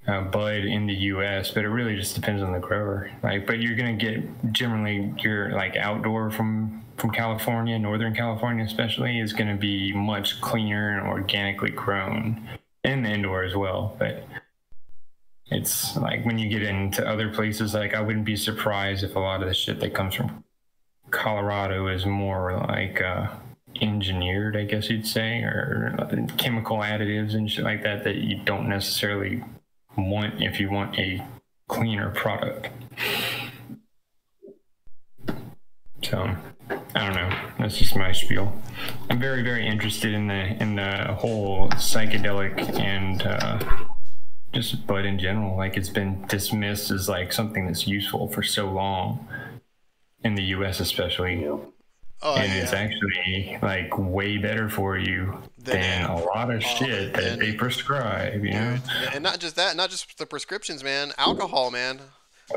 bud in the U.S., but it really just depends on the grower. Like, but you're going to get, generally, your, like, outdoor from California, Northern California especially, is going to be much cleaner and organically grown. And the indoor as well, but... It's like when you get into other places, like I wouldn't be surprised if a lot of the shit that comes from Colorado is more like engineered, I guess you'd say, or chemical additives and shit like that you don't necessarily want if you want a cleaner product. So I don't know. That's just my spiel. I'm very, very interested in the whole psychedelic and just bud in general. Like, it's been dismissed as like something that's useful for so long in the US especially. And it's actually like way better for you than a lot of shit that they prescribe, you know? And not just that, not just the prescriptions, man. Alcohol, man.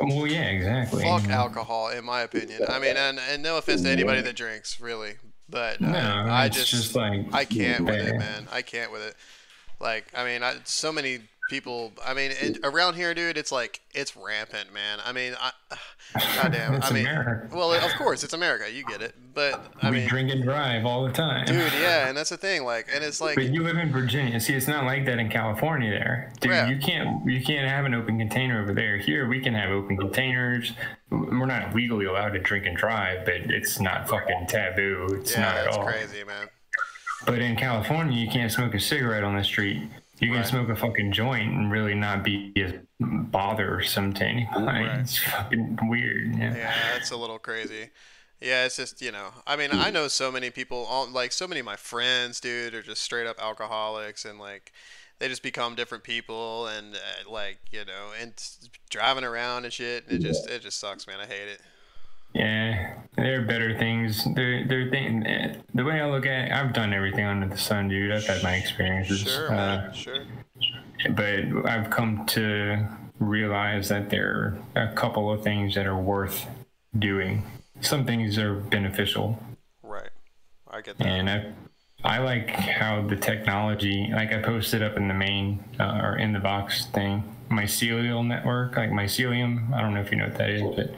Well, yeah, exactly. Fuck alcohol, in my opinion. I mean, and no offense to anybody that drinks, really. But I just like, I can't with it, man. I can't with it. Like, I mean, so many people. I mean, around here, dude, it's like it's rampant, man. I mean, goddamn. It's I mean, America. well, of course, it's America. You get it, but I We mean, drink and drive all the time. dude, yeah, and that's the thing. Like, and it's like, But you live in Virginia. See, it's not like that in California there. Dude, Yeah. you can't have an open container over there. Here we can have open containers. We're not legally allowed to drink and drive, but it's not fucking taboo. It's not at all. crazy, man. But in California, you can't smoke a cigarette on the street. You can smoke a fucking joint and really not be as bothersome to anybody. Right. It's fucking weird. Yeah, that's a little crazy. Yeah, it's just, I mean, I know so many people, like so many of my friends, dude, are just straight up alcoholics, and like they just become different people, and like, and driving around and shit. It just sucks, man. I hate it. Yeah, there are better things. The way I look at it, I've done everything under the sun, dude. I've had my experiences. Sure, man. Sure. But I've come to realize that there are a couple of things that are worth doing. Some things are beneficial. Right. I get that. And I like how the technology, like I posted up in the main or in the box thing, mycelial network, like mycelium. I don't know if you know what that is, but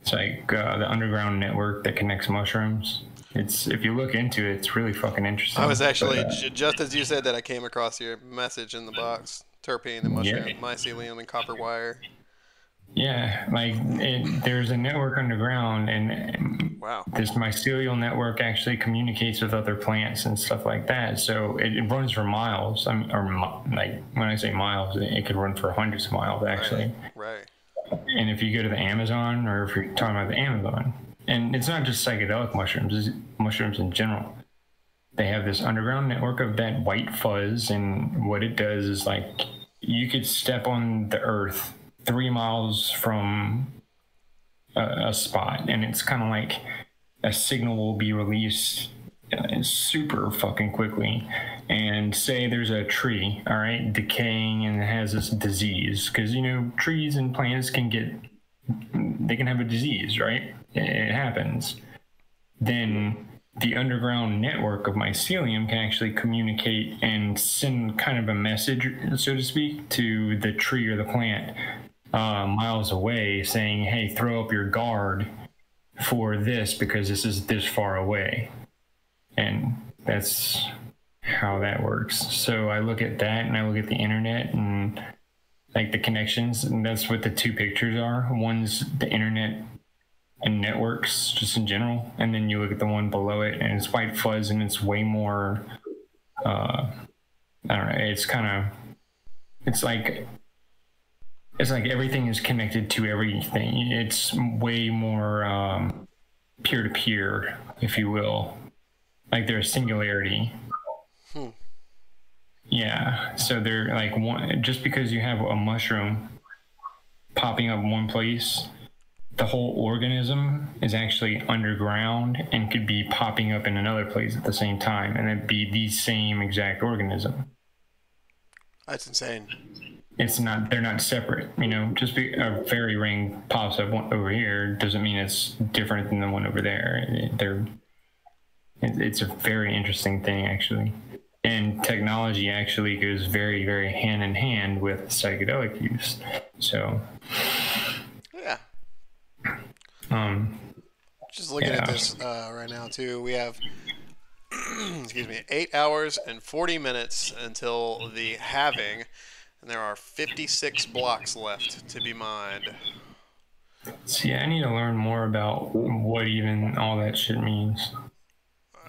it's like the underground network that connects mushrooms. If you look into it, it's really fucking interesting. I was actually, just as you said that, I came across your message in the box. Terpene and mushroom, mycelium and copper wire. Yeah, like there's a network underground, and wow, this mycelial network actually communicates with other plants and stuff like that. So it runs for miles. Like when I say miles, it could run for hundreds of miles actually. Right. And if you go to the Amazon, or if you're talking about the Amazon, and it's not just psychedelic mushrooms, it's mushrooms in general. They have this underground network of that white fuzz, and what it does is like you could step on the earth 3 miles from a spot, and it's kind of like a signal will be released super fucking quickly, and say there's a tree, all right, decaying and it has this disease, because trees and plants can have a disease, right? It happens. Then the underground network of mycelium can actually communicate and send kind of a message, so to speak, to the tree or the plant miles away, saying, hey, throw up your guard for this because this is this far away. And that's how that works. So I look at that, and I look at the internet and like the connections, and that's what the two pictures are. One's the internet and networks just in general, and then you look at the one below it, and it's white fuzz, and it's way more I don't know, it's like everything is connected to everything. It's way more peer-to-peer, if you will. Like there's singularity. Yeah, so they're like just because you have a mushroom popping up in one place, the whole organism is actually underground and could be popping up in another place at the same time, and it'd be the same exact organism. That's insane. They're not separate, just a fairy ring pops up over here doesn't mean it's different than the one over there. It's a very interesting thing, actually. And technology actually goes very, very hand in hand with psychedelic use. So, yeah. Just looking at this right now too. We have, 8 hours and 40 minutes until the halving, and there are 56 blocks left to be mined. See, I need to learn more about what even all that shit means.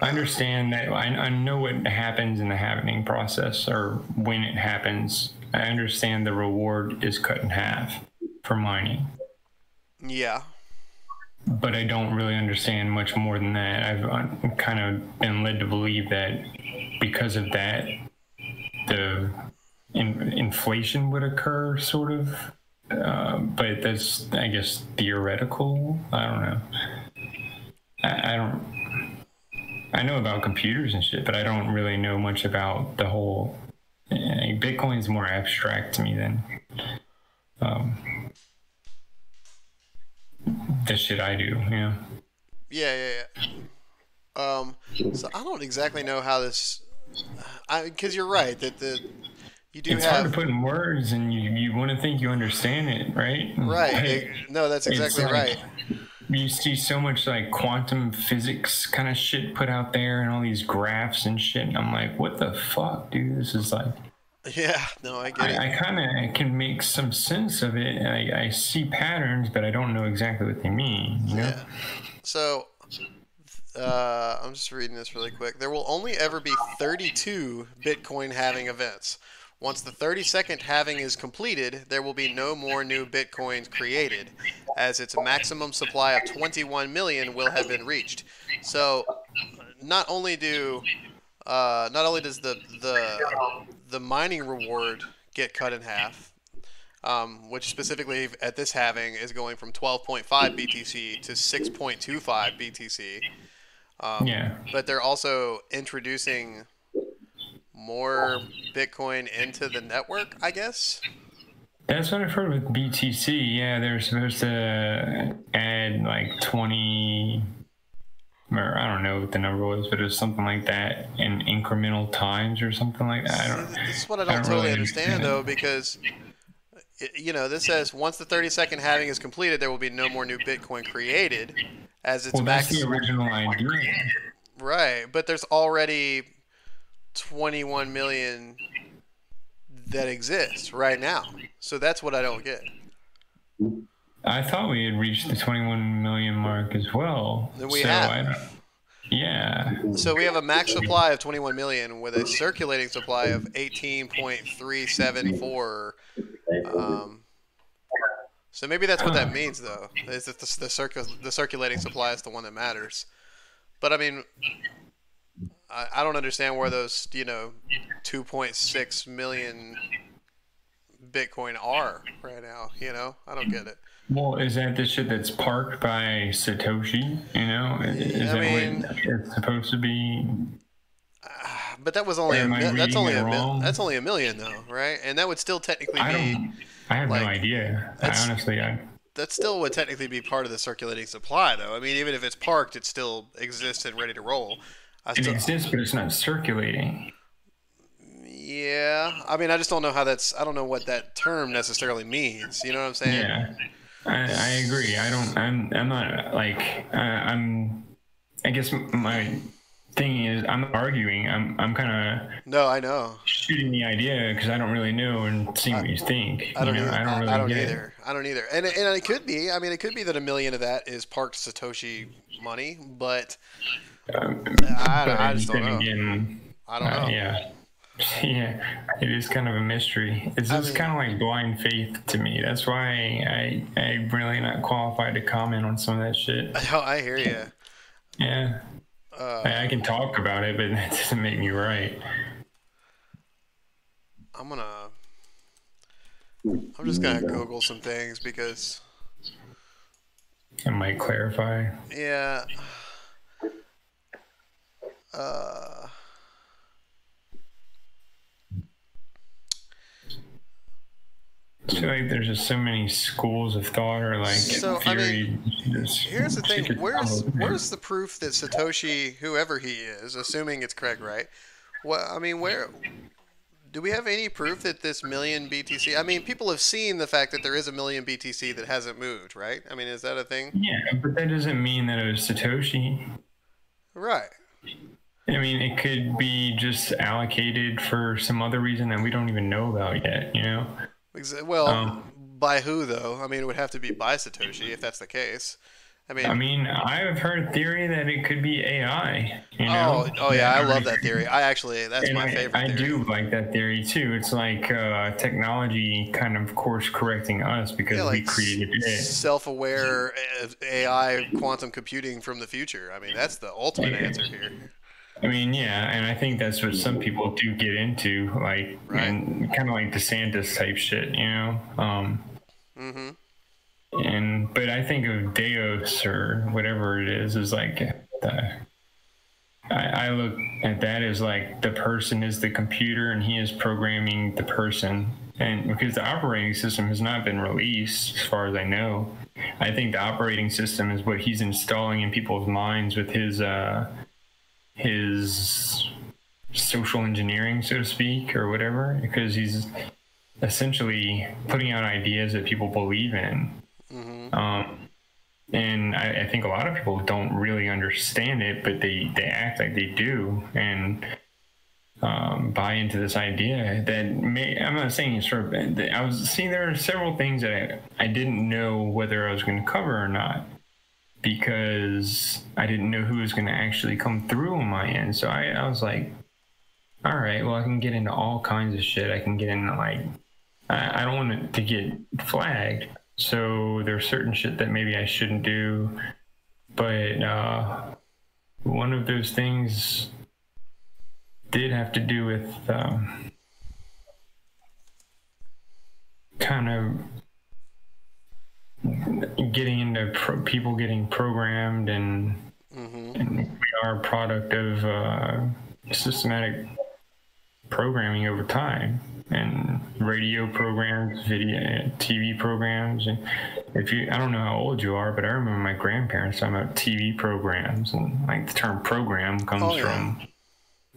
I understand that. I know what happens in the halving process, or when it happens. I understand the reward is cut in half for mining. Yeah. But I don't really understand much more than that. I've kind of been led to believe that because of that, the inflation would occur, sort of. But that's, I guess, theoretical. I don't know. I know about computers and shit, but I don't really know much about the whole. Bitcoin's more abstract to me than the shit I do. Yeah. So I don't exactly know how this. Because you're right that you do it's hard to put in words, and you want to think you understand it, right? Right. No, that's exactly right. You see so much like quantum physics kind of shit put out there, and all these graphs and shit. And I'm like, what the fuck, dude? This is like. Yeah. No, I get it. I kind of can make some sense of it. I see patterns, but I don't know exactly what they mean. You know? Yeah. So. I'm just reading this really quick. There will only ever be 32 Bitcoin halving events. Once the 32nd halving is completed, there will be no more new Bitcoins created, as its maximum supply of 21 million will have been reached. So, not only does the mining reward get cut in half, which specifically at this halving is going from 12.5 BTC to 6.25 BTC. But they're also introducing more Bitcoin into the network, I guess. That's what I've heard with BTC. Yeah, they're supposed to add like 20, or I don't know what the number was, but it was something like that in incremental times or something like that. This is what I don't totally understand, though, because this says once the 32nd halving is completed, there will be no more new Bitcoin created, as its that's the original idea. Right, but there's already 21 million that exists right now. So that's what I don't get. I thought we had reached the 21 million mark as well. Then we have. So we have a max supply of 21 million with a circulating supply of 18.374. So maybe that's what that means, though. Is that the circulating supply is the one that matters? But I mean, I don't understand where those 2.6 million Bitcoin are right now. I don't get it. Well, is that the shit that's parked by Satoshi? Is that what it's supposed to be? But that was only that's only a million though, right? And that would still technically be. I have no idea. That still would technically be part of the circulating supply, though. I mean, even if it's parked, it still exists and ready to roll. It exists, but it's not circulating. Yeah, I mean, I just don't know how that's. I don't know what that term necessarily means. You know what I'm saying? Yeah, I agree. I'm not like. I guess my thing is, I'm arguing. I'm kind of. No, I know. Shooting the idea because I don't really know and seeing what you think. I don't really either. I don't either. And it could be. I mean, it could be that $1 million of that is parked Satoshi money, but I just don't know. Again, I don't know. Yeah, it is kind of a mystery. It's just kind of like blind faith to me. That's why I'm really not qualified to comment on some of that shit. Oh, I hear you. Yeah. I can talk about it, but that doesn't make me right. I'm just gonna Google some things because it might clarify. Yeah. I feel like there's just so many schools of thought or like theory. Here's the thing: where's the proof that Satoshi, whoever he is, assuming it's Craig, right? Well, I mean, where do we have any proof that this million BTC? I mean, people have seen the fact that there is $1 million BTC that hasn't moved, right? I mean, is that a thing? Yeah, but that doesn't mean that it was Satoshi. Right. I mean, it could be just allocated for some other reason that we don't even know about yet, Well, by who, though? I mean, it would have to be by Satoshi if that's the case. I mean, I've heard theory that it could be AI. Oh yeah, I love that theory. That's my favorite theory. I do like that theory too. It's like technology kind of course correcting us because we created it. Self-aware AI quantum computing from the future. I mean, that's the ultimate answer here. I mean, yeah, and I think that's what some people do get into, like, and kind of like DeSantis type shit, But I think of Deus or whatever it is like I look at that as like the person is the computer and he is programming the person, and because the operating system has not been released as far as I know, I think the operating system is what he's installing in people's minds with his social engineering, so to speak, or whatever, because he's essentially putting out ideas that people believe in. And I think a lot of people don't really understand it, but they act like they do and buy into this idea that I'm not saying it's sort of, I was seeing there are several things that I didn't know whether I was going to cover or not, because I didn't know who was going to actually come through on my end. So I was like, all right, well, I can get into all kinds of shit. I can get into like, I don't want it to get flagged. So there's certain shit that maybe I shouldn't do. But one of those things did have to do with kind of getting into people getting programmed, and we are a product of systematic programming over time, and radio programs, video, TV programs. And I don't know how old you are, but I remember my grandparents talking about TV programs, and like the term program comes from,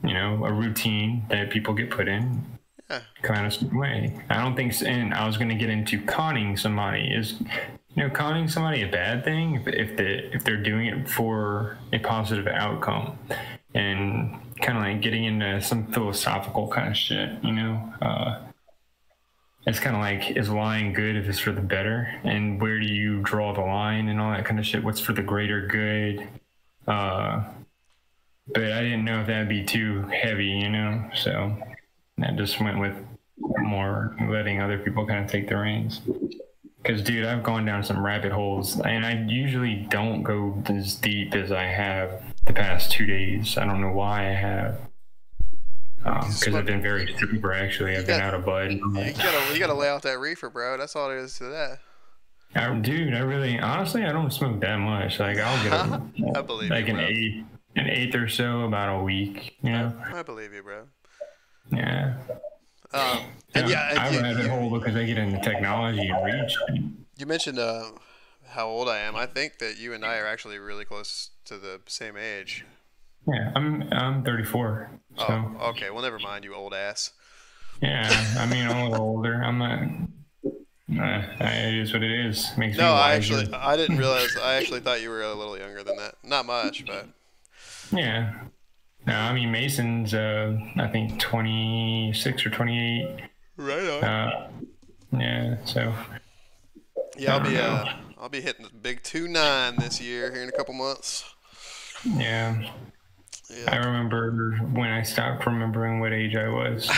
you know, a routine that people get put in. Kind of way. I don't think, and I was going to get into conning somebody. Is, you know, conning somebody a bad thing if they're doing it for a positive outcome, and kind of like getting into some philosophical kind of shit, you know. It's kind of like, is lying good if it's for the better, and where do you draw the line and all that kind of shit? What's for the greater good? But I didn't know if that'd be too heavy, you know. So I just went with more letting other people kind of take the reins. Because, dude, I've gone down some rabbit holes, and I usually don't go as deep as I have the past 2 days. I don't know why I have. Because I've been very sober, actually. I've been out of bud. You gotta lay out that reefer, bro. That's all there is to that. Dude, I really, honestly, I don't smoke that much. Like, I'll get I believe like you, an eighth or so about a week, you know? I believe you, bro. Yeah. I rabbit hole because I get into technology and reach. You mentioned how old I am. I think that you and I are actually really close to the same age. Yeah, I'm 34. So. Oh, okay. Well, never mind, you old ass. Yeah, I mean, I'm a little older. I'm not. It is what it is. Makes me I didn't realize. I actually thought you were a little younger than that. Not much, but. Yeah. No, I mean, Mason's, I think 26 or 28. Right on. Yeah. So. Yeah, I'll be hitting the big 29 this year here in a couple months. Yeah. I remember when I stopped remembering what age I was.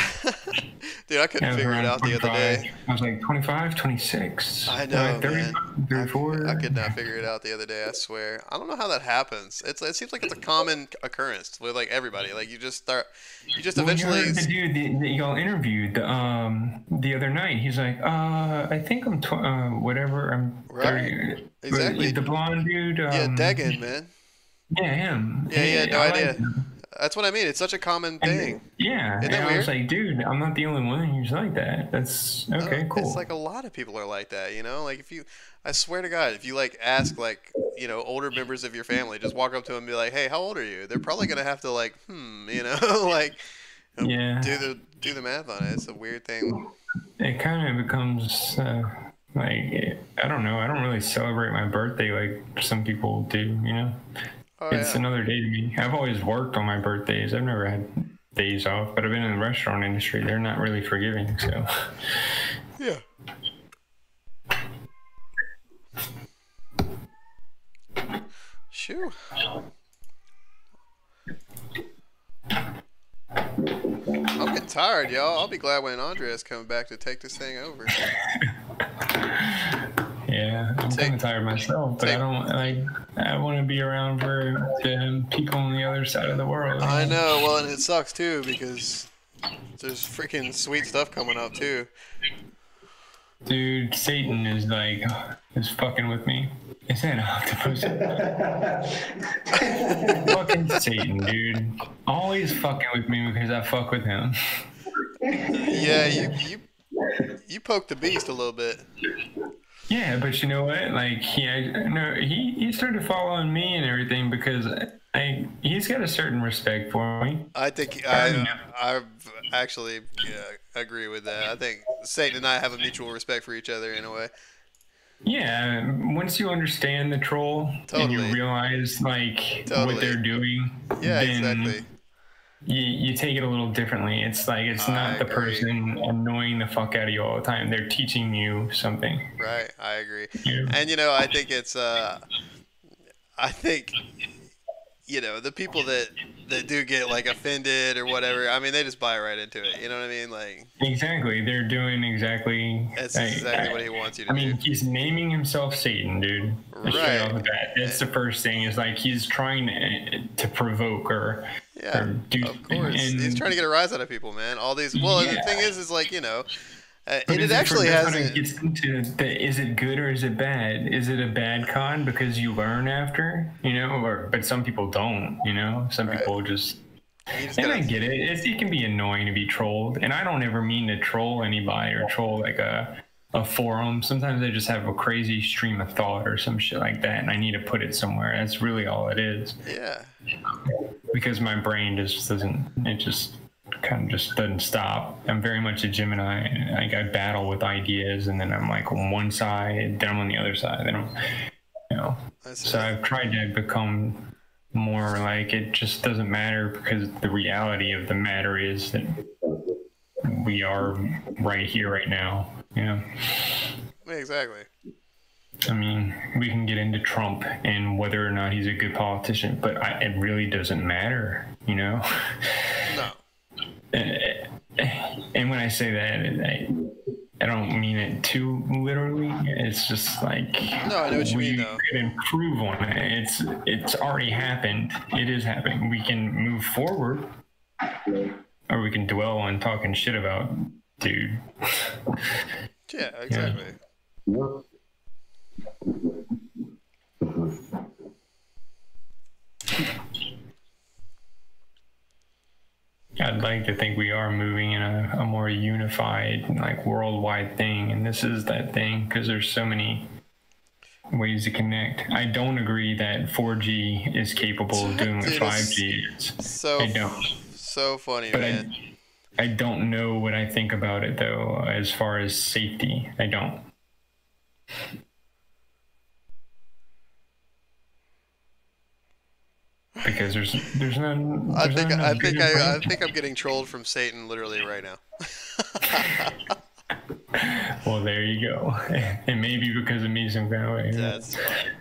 Dude, I couldn't figure it out the other day. I was like 25, 26. I know, 30, man. 34. I could not figure it out the other day, I swear. I don't know how that happens. It seems like it's a common occurrence with like everybody. Like you just eventually. The dude that y'all interviewed the other night, he's like, I think I'm whatever. I'm 30. Exactly. The blonde dude. Yeah, Degan, man. Yeah, him. Yeah, no idea. That's what I mean. It's such a common thing. Yeah, Isn't and that weird? I was like, dude, I'm not the only one who's like that. That's okay, cool. It's like a lot of people are like that, you know? Like I swear to God, if you like ask like, you know, older members of your family, just walk up to them and be like, hey, how old are you? They're probably going to have to like, you know, like do the math on it. It's a weird thing. It kind of becomes like, I don't know. I don't really celebrate my birthday like some people do, you know? It's another day to me. I've always worked on my birthdays. I've never had days off, but I've been in the restaurant industry. They're not really forgiving, so. Yeah. Shoo. I'm getting tired, y'all. I'll be glad when Andrea's coming back to take this thing over. Yeah, I'm kind of tired myself, but I want to be around for the people on the other side of the world. I know, well, and it sucks too because there's freaking sweet stuff coming up too. Dude, Satan is fucking with me. Is that an octopus? Fucking Satan, dude. Always fucking with me because I fuck with him. Yeah, you poked the beast a little bit. Yeah, but you know what? Like he started following me and everything because he's got a certain respect for me. I think I actually agree with that. I think Satan and I have a mutual respect for each other in a way. Yeah, once you understand the troll and you realize like what they're doing, then exactly. You take it a little differently. It's like it's not the person annoying the fuck out of you all the time. They're teaching you something. Right, I agree. Yeah. And I think it's I think the people that do get like offended or whatever, I mean, they just buy right into it. You know what I mean? Like exactly, they're doing exactly. That's exactly what he wants you to do. I mean, he's naming himself Satan, dude. Straight off the bat. That's the first thing. Is like he's trying to provoke or do. Of course, he's trying to get a rise out of people, man. All these. Well, the thing is like and it actually hasn't. Gets into is it good or is it bad? Is it a bad con because you learn after, but some people don't, Some people just. And I get it. It can be annoying to be trolled, and I don't ever mean to troll anybody or troll like a forum. Sometimes I just have a crazy stream of thought or some shit like that, and I need to put it somewhere. That's really all it is. Yeah. Because my brain just doesn't. It just kind of just doesn't stop. I'm very much a Gemini. Like I battle with ideas, and then I'm like on one side, then I'm on the other side, then I'm, So I've tried to become more like it just doesn't matter, because the reality of the matter is that we are right here, right now. Exactly. I mean, we can get into Trump and whether or not he's a good politician, but it really doesn't matter, No. And when I say that, I don't mean it too literally. It's just like no, I know what you mean, though. We can improve on it. It's already happened. It is happening. We can move forward, or we can dwell on talking shit about dude. Yeah, exactly. Yeah. I'd like to think we are moving in a more unified, like worldwide thing, and this is that thing, because there's so many ways to connect. I don't agree that 4G is capable of doing what 5G is. I don't. So funny, but man. I don't know what I think about it though, as far as safety. I don't. Because there's none. I think I'm getting trolled from Satan literally right now. Well, there you go. And maybe because of me some kind of way. That's fine.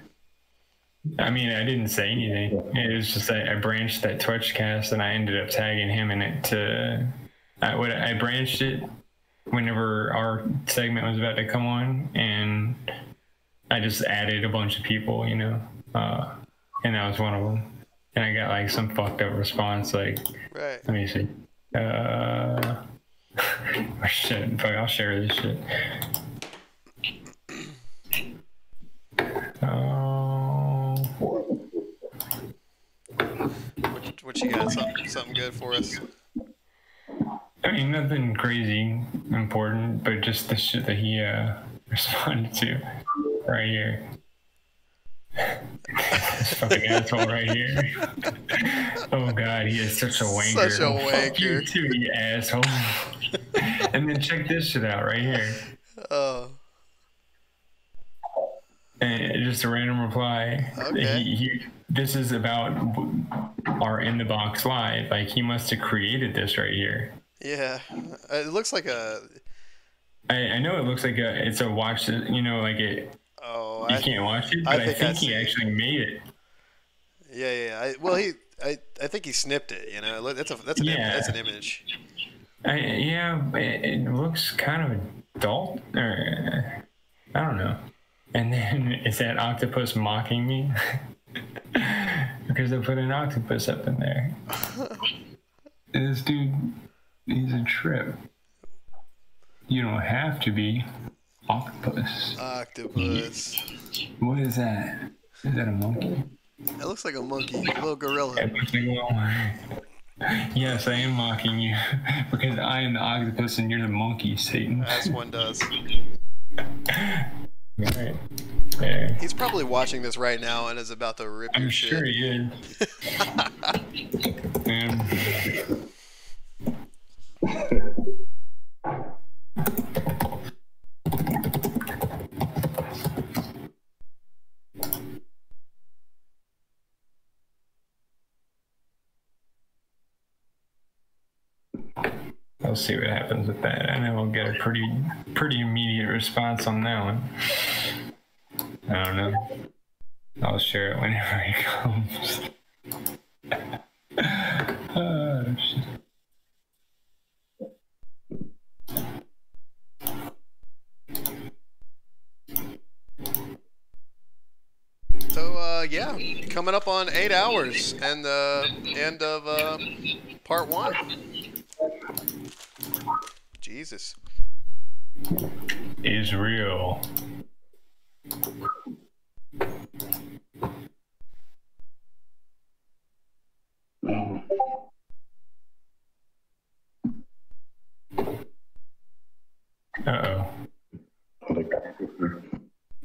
I mean, I didn't say anything. It was just that I branched that Twetchcast and I ended up tagging him in it I branched it whenever our segment was about to come on, and I just added a bunch of people, and that was one of them. And I got like some fucked up response, like, right. Let me see. Shit, fuck, I'll share this shit. What you got? Something good for us? I mean, nothing crazy important, but just the shit that he responded to right here. This fucking asshole right here. Oh god, he is such a wanker. Such a wanker. Fuck you too, you asshole. And then check this shit out right here. Oh. And just a random reply. Okay. This is about our In The Box live. Like, he must have created this right here. Yeah, it looks like a. I know it looks like it's a watch. Like it. Oh, you can't watch it, but I think he actually made it. Yeah. I think he snipped it. That's an image. It looks kind of adult, or I don't know. And then is that octopus mocking me? Because I put an octopus up in there. This dude, he's a trip. You don't have to be. Octopus. What is that? Is that a monkey? It looks like a monkey, a little gorilla. Yes, I am mocking you because I am the octopus and you're the monkey, Satan. As one does. All right. Yeah. He's probably watching this right now and is about to rip your shit. I'm sure he is. I'll see what happens with that. I know we'll get a pretty immediate response on that one. I don't know. I'll share it whenever it comes. Oh, shit. So, yeah, coming up on 8 hours and the end of part 1. Jesus. Israel. Uh-oh.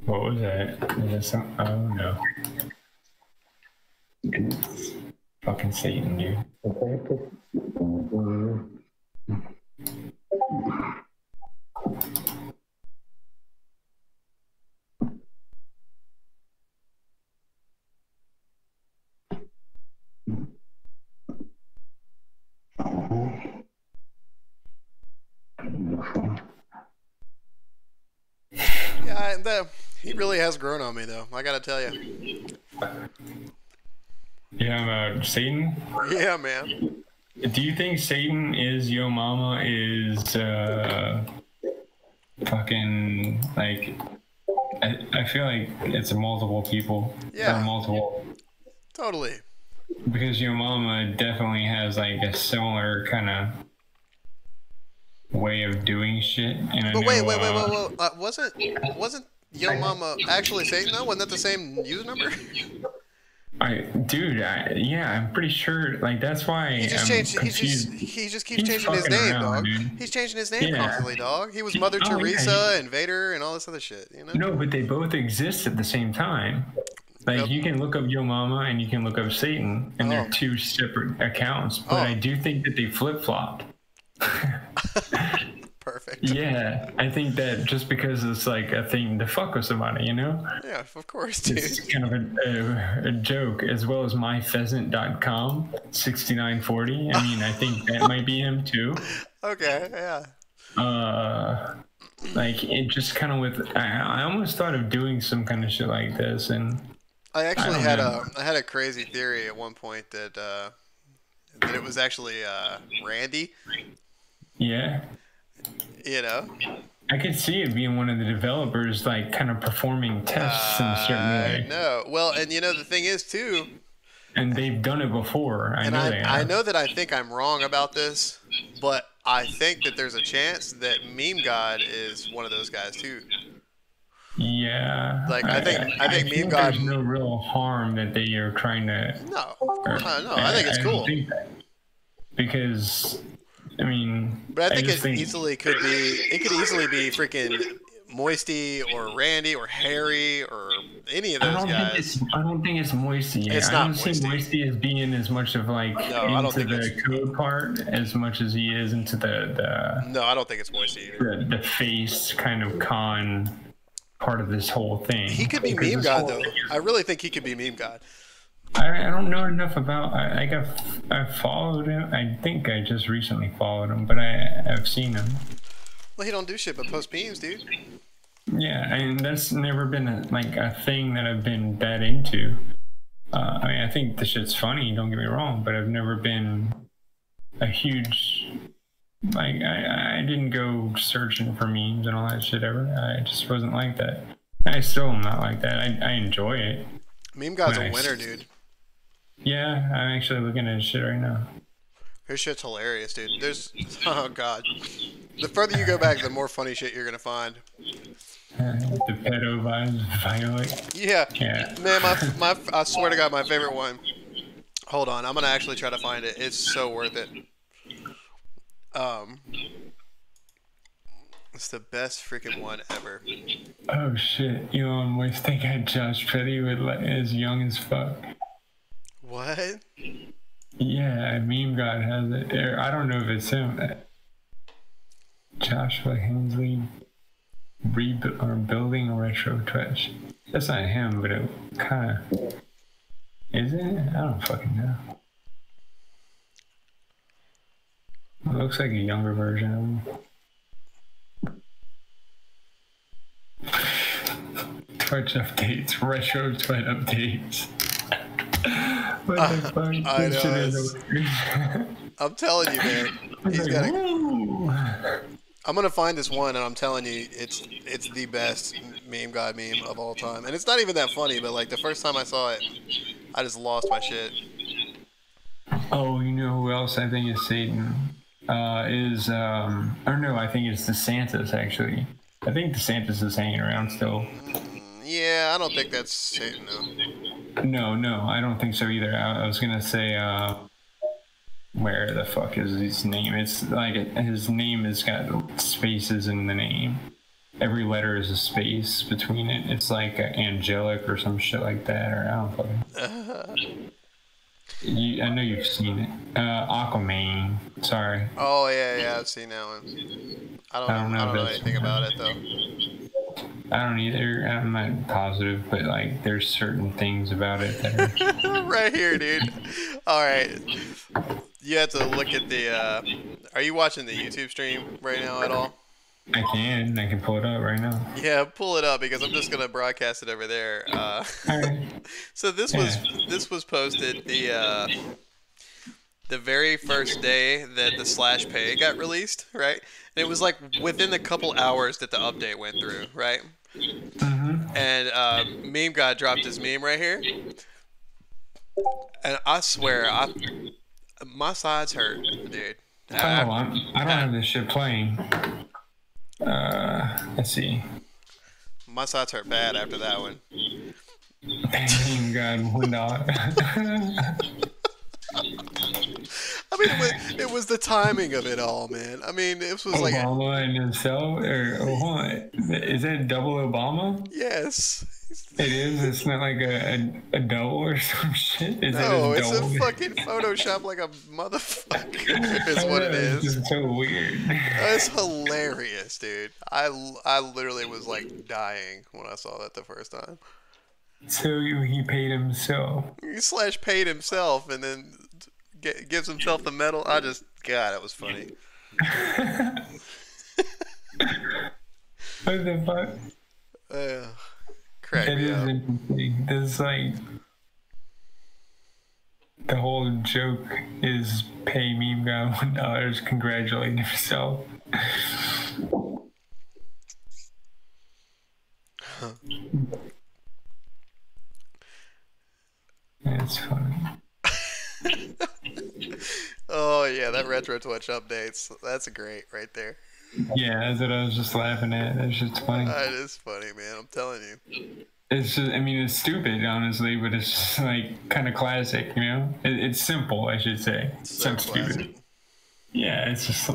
What was that? Is that some? Oh, no. It's fucking Satan, dude. Yeah, he really has grown on me, though. I gotta tell you. Yeah, about Satan? Yeah, man. Do you think Satan is Yo Mama is fucking like? I feel like it's multiple people. Yeah. Or multiple. Totally. Because Yo Mama definitely has like a similar kind of way of doing shit. And But wait. Wasn't Yo Mama actually Satan though? Wasn't that the same user number? Yeah, I'm pretty sure. Like that's why He just changed. He just keeps changing his name, dog. Dude. He's changing his name Yeah. constantly, dog. He was Mother Teresa and Vader and all this other shit. You know? No, but they both exist at the same time. Like you can look up Yo Mama and you can look up Satan, and they're two separate accounts. But I do think that they flip flopped. Perfect. Yeah, I think that just because it's like a thing to fuck with somebody, you know? Yeah, of course, dude. It's kind of a joke, as well as mypheasant.com 6940. I mean, I think that might be him too. Okay, yeah. Like it just kind of I almost thought of doing some kind of shit like this, and I actually had a crazy theory at one point that it was actually Randy. Yeah. You know? I could see it being one of the developers, like, kind of performing tests in a certain way. I know. Well, and you know, the thing is, too... And they've done it before. I know that I think I'm wrong about this, but I think that there's a chance that Meme God is one of those guys, too. Yeah. Like, I think Meme God... There's no real harm that they are trying to... No, I think it's cool. Think that. Because... I mean, but I think it easily could be. It could easily be freaking Moisty or Randy or Harry or any of those guys. I don't think it's Moisty. It's I not don't see Moisty as being as much of like into the code part as much as he is into the. No, I don't think it's Moisty either. The face kind of con part of this whole thing. He could be Meme God though. I really think he could be Meme God. I don't know enough about. I followed him. I think I just recently followed him, but I've seen him. Well, he don't do shit but post memes, dude. Yeah, I mean that's never been a thing that I've been that into. I mean, I think the shit's funny. Don't get me wrong, but I've never been a huge I didn't go searching for memes and all that shit ever. I just wasn't like that. I still am not like that. I enjoy it. Meme God's a winner, dude. Yeah, I'm actually looking at his shit right now. His shit's hilarious, dude. Oh god. The further you go back, the more funny shit you're gonna find. The pedo vibes, Violet. Yeah. Man, I swear to God, my favorite one. Hold on, I'm gonna actually try to find it. It's so worth it. It's the best freaking one ever. Oh shit, Elon Musk think I Josh Petty with like as young as fuck. What? Yeah, Meme God has it. I don't know if it's him. Joshua Hensley building a retro Twitch. That's not him, but it kind of is it? I don't fucking know. It looks like a younger version of him. Twitch updates, retro Twitch updates. What the fuck? I know. I'm telling you, man. He's got I'm gonna find this one, and I'm telling you, it's the best Meme God meme of all time. And it's not even that funny, but like the first time I saw it, I just lost my shit. Oh, you know who else I think is Satan? Or no, I think it's DeSantis actually. I think DeSantis is hanging around still. Yeah, I don't think that's Satan though. No, I don't think so either. I was gonna say, where the fuck is his name? It's like his name has got spaces in the name. Every letter is a space between it. It's like angelic or some shit like that, or I don't fucking. I know you've seen it. Aquaman. Sorry. Oh yeah, I've seen that one. I don't know anything about it though. I don't either. I'm not positive, but like there's certain things about it that are... Right here, dude. All right. You have to look at the. Are you watching the YouTube stream right now at all? I can pull it up right now. Yeah, pull it up because I'm just gonna broadcast it over there. So this was posted the very first day that the slash pay got released, right? And it was like within a couple hours that the update went through, right? Mm-hmm. And Meme God dropped his meme right here, and I swear, my sides hurt, dude. I don't have this shit playing. Let's see. My sides hurt bad after that one. Meme God $1. I mean, it was the timing of it all, man. I mean, this was like Obama and himself, or what? Is that double Obama? Yes. It is. It's not like a double or some shit. No, it's a fucking Photoshop like a motherfucker. Is what it is. It's so weird. It's hilarious, dude. I literally was like dying when I saw that the first time. So he paid himself. He slash paid himself and then gives himself the medal. God, it was funny. What the fuck? Crack me up. Interesting. This like the whole joke is pay Meme God $1, congratulate himself. It's funny. Oh yeah, that retro Twitch updates. That's great right there. Yeah, that's what I was just laughing at. That shit's funny. That is funny, man. I'm telling you. It's just, I mean, it's stupid, honestly, but it's just like kind of classic, you know? It's simple, I should say. So stupid. Yeah, it's just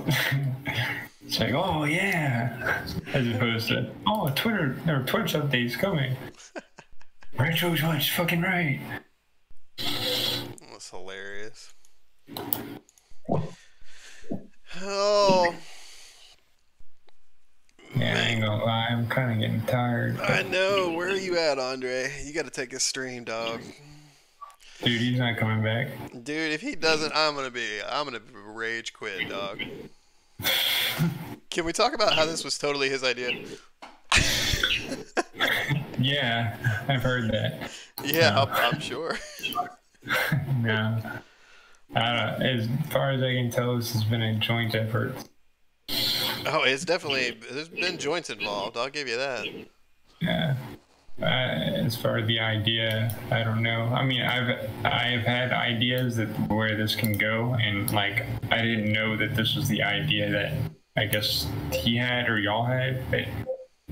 it's like, oh yeah, as opposed to Twitter or Twitch updates coming. Retro Twitch, fucking right. That's hilarious. Oh. Yeah, I ain't gonna lie, I'm kind of getting tired. I know. Where are you at, Andre? You got to take a stream, dog. Dude, he's not coming back. Dude, if he doesn't, I'm gonna rage quit, dog. Can we talk about how this was totally his idea? Yeah, I've heard that. Yeah, no. I'm sure. No. As far as I can tell, this has been a joint effort. Oh, there's been joints involved. I'll give you that. Yeah. As far as the idea, I don't know. I mean, I've had ideas that where this can go, and like I didn't know that this was the idea that I guess he had or y'all had, but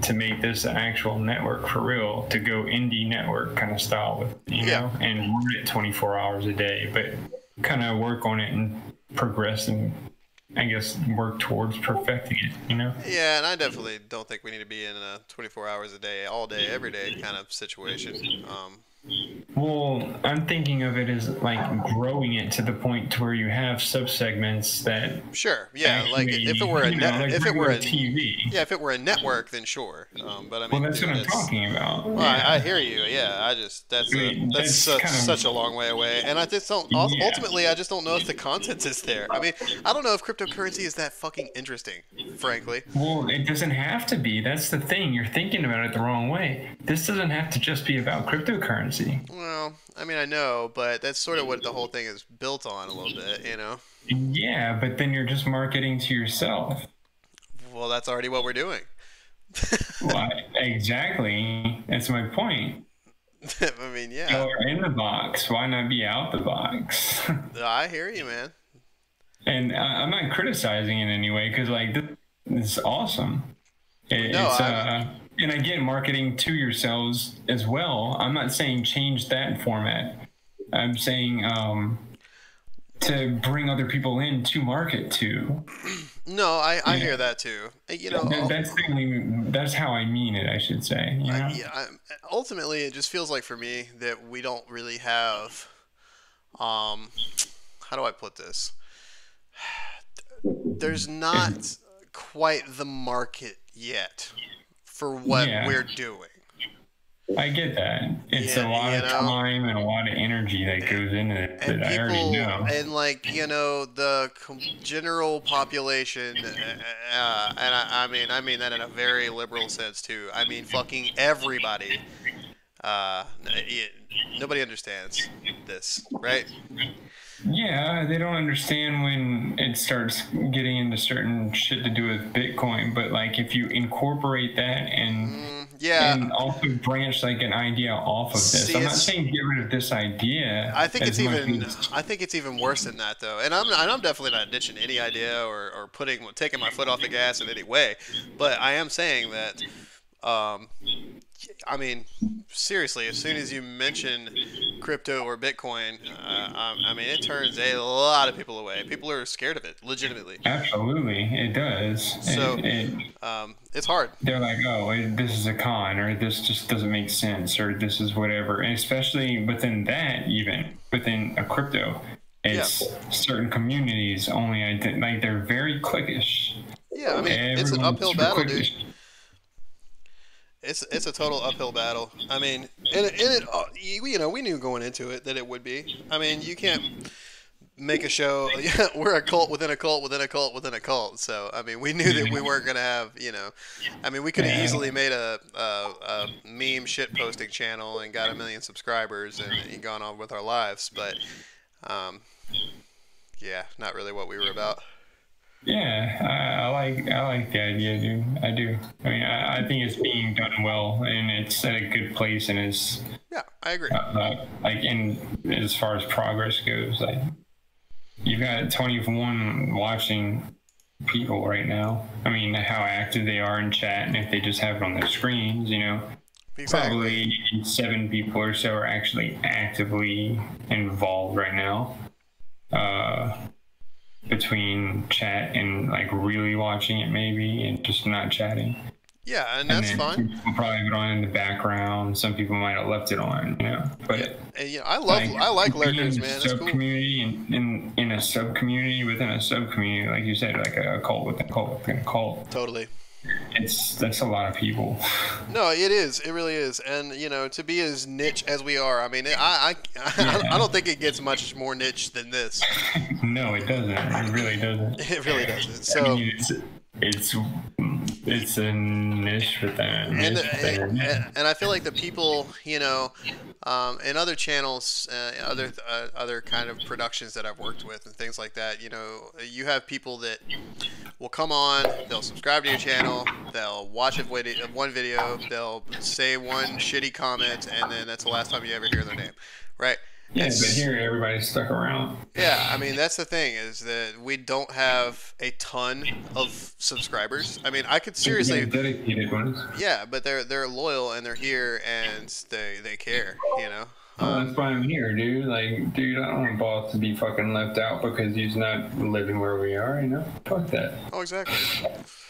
to make this an actual network for real, to go indie network kind of style with, you know, and run it 24 hours a day, but kind of work on it and progress and I guess, work towards perfecting it, you know? Yeah, and I definitely don't think we need to be in a 24 hours a day, all day, every day kind of situation. Well, I'm thinking of it as like growing it to the point to where you have subsegments that. Sure. Yeah. Actually, like if it were a if it were a TV. Yeah, if it were a network, then sure. But I mean, Well, that's what I'm talking about. Well, Yeah. I hear you. Yeah. I just that's such a long way away, and I just don't. Ultimately, I just don't know if the content is there. I mean, I don't know if cryptocurrency is that fucking interesting, frankly. Well, it doesn't have to be. That's the thing. You're thinking about it the wrong way. This doesn't have to just be about cryptocurrency. Well, I mean, I know, but that's sort of what the whole thing is built on a little bit, you know? Yeah, but then you're just marketing to yourself. Well, that's already what we're doing. Well, exactly. That's my point. I mean, yeah. You're in the box. Why not be out the box? I hear you, man. And I'm not criticizing in any way because, like, this is awesome. And I get marketing to yourselves as well. I'm not saying change that format. I'm saying to bring other people in to market to. No, I hear that too. You know, that's how I mean it, I should say. You know? Ultimately, it just feels like for me that we don't really have. How do I put this? There's not quite the market yet for what we're doing. I get that. It's a lot of time and a lot of energy that goes into it that I already know. And like, you know, the general population, and I mean that in a very liberal sense too. I mean, fucking everybody. Nobody understands this, right? Yeah, they don't understand when it starts getting into certain shit to do with Bitcoin, but like if you incorporate that and also branch like an idea off of this. I'm not saying get rid of this idea. I think it's even worse than that though. And I'm definitely not ditching any idea or taking my foot off the gas in any way. But I am saying that I mean, seriously, as soon as you mention crypto or Bitcoin, I mean, it turns a lot of people away. People are scared of it, legitimately. Absolutely, it does. So, it's hard. They're like, oh, this is a con, or this just doesn't make sense, or this is whatever. And especially within that, even within a crypto, it's certain communities only, like, they're very cliquish. Yeah, I mean, it's an uphill battle, dude. It's a total uphill battle. I mean, you know, we knew going into it that it would be. I mean, you can't make a show. We're a cult within a cult within a cult within a cult. So I mean, we knew that we weren't gonna have. You know, I mean, we could have easily made a meme shit posting channel and got 1 million subscribers and gone on with our lives. But yeah, not really what we were about. Yeah, I like the idea, dude. I do. I mean, I think it's being done well, and it's at a good place, and it's. Yeah, I agree. Like, in as far as progress goes, like, you've got 21 watching people right now. I mean, how active they are in chat, and if they just have it on their screens, you know, probably 7 people or so are actually actively involved right now. Between chat and like really watching it, maybe, and just not chatting. Yeah, and that's fine. People probably have it on in the background. Some people might have left it on, you know. But and, you know, I like lurkers, man. It's cool. Community and in a sub community within a sub community, like you said, like a cult within a cult within a cult. Totally. That's a lot of people. No, it is. It really is. And you know, to be as niche as we are, I mean, I don't think it gets much more niche than this. No, it doesn't. It really doesn't. It really doesn't. So I mean, it's a niche within a niche. And I feel like the people, you know, in other channels, other kind of productions that I've worked with and things like that, you know, you have people that will come on, they'll subscribe to your channel, they'll watch one video, they'll say one shitty comment, and then that's the last time you ever hear their name, right? Yeah, but here everybody's stuck around. Yeah, I mean, that's the thing, is that we don't have a ton of subscribers. I mean, I could seriously dedicated ones. Yeah, but they're loyal and they're here and they care, you know. Well, that's why I'm here, dude. Like, dude, I don't want boss to be fucking left out because he's not living where we are, you know? Fuck that. Oh, exactly.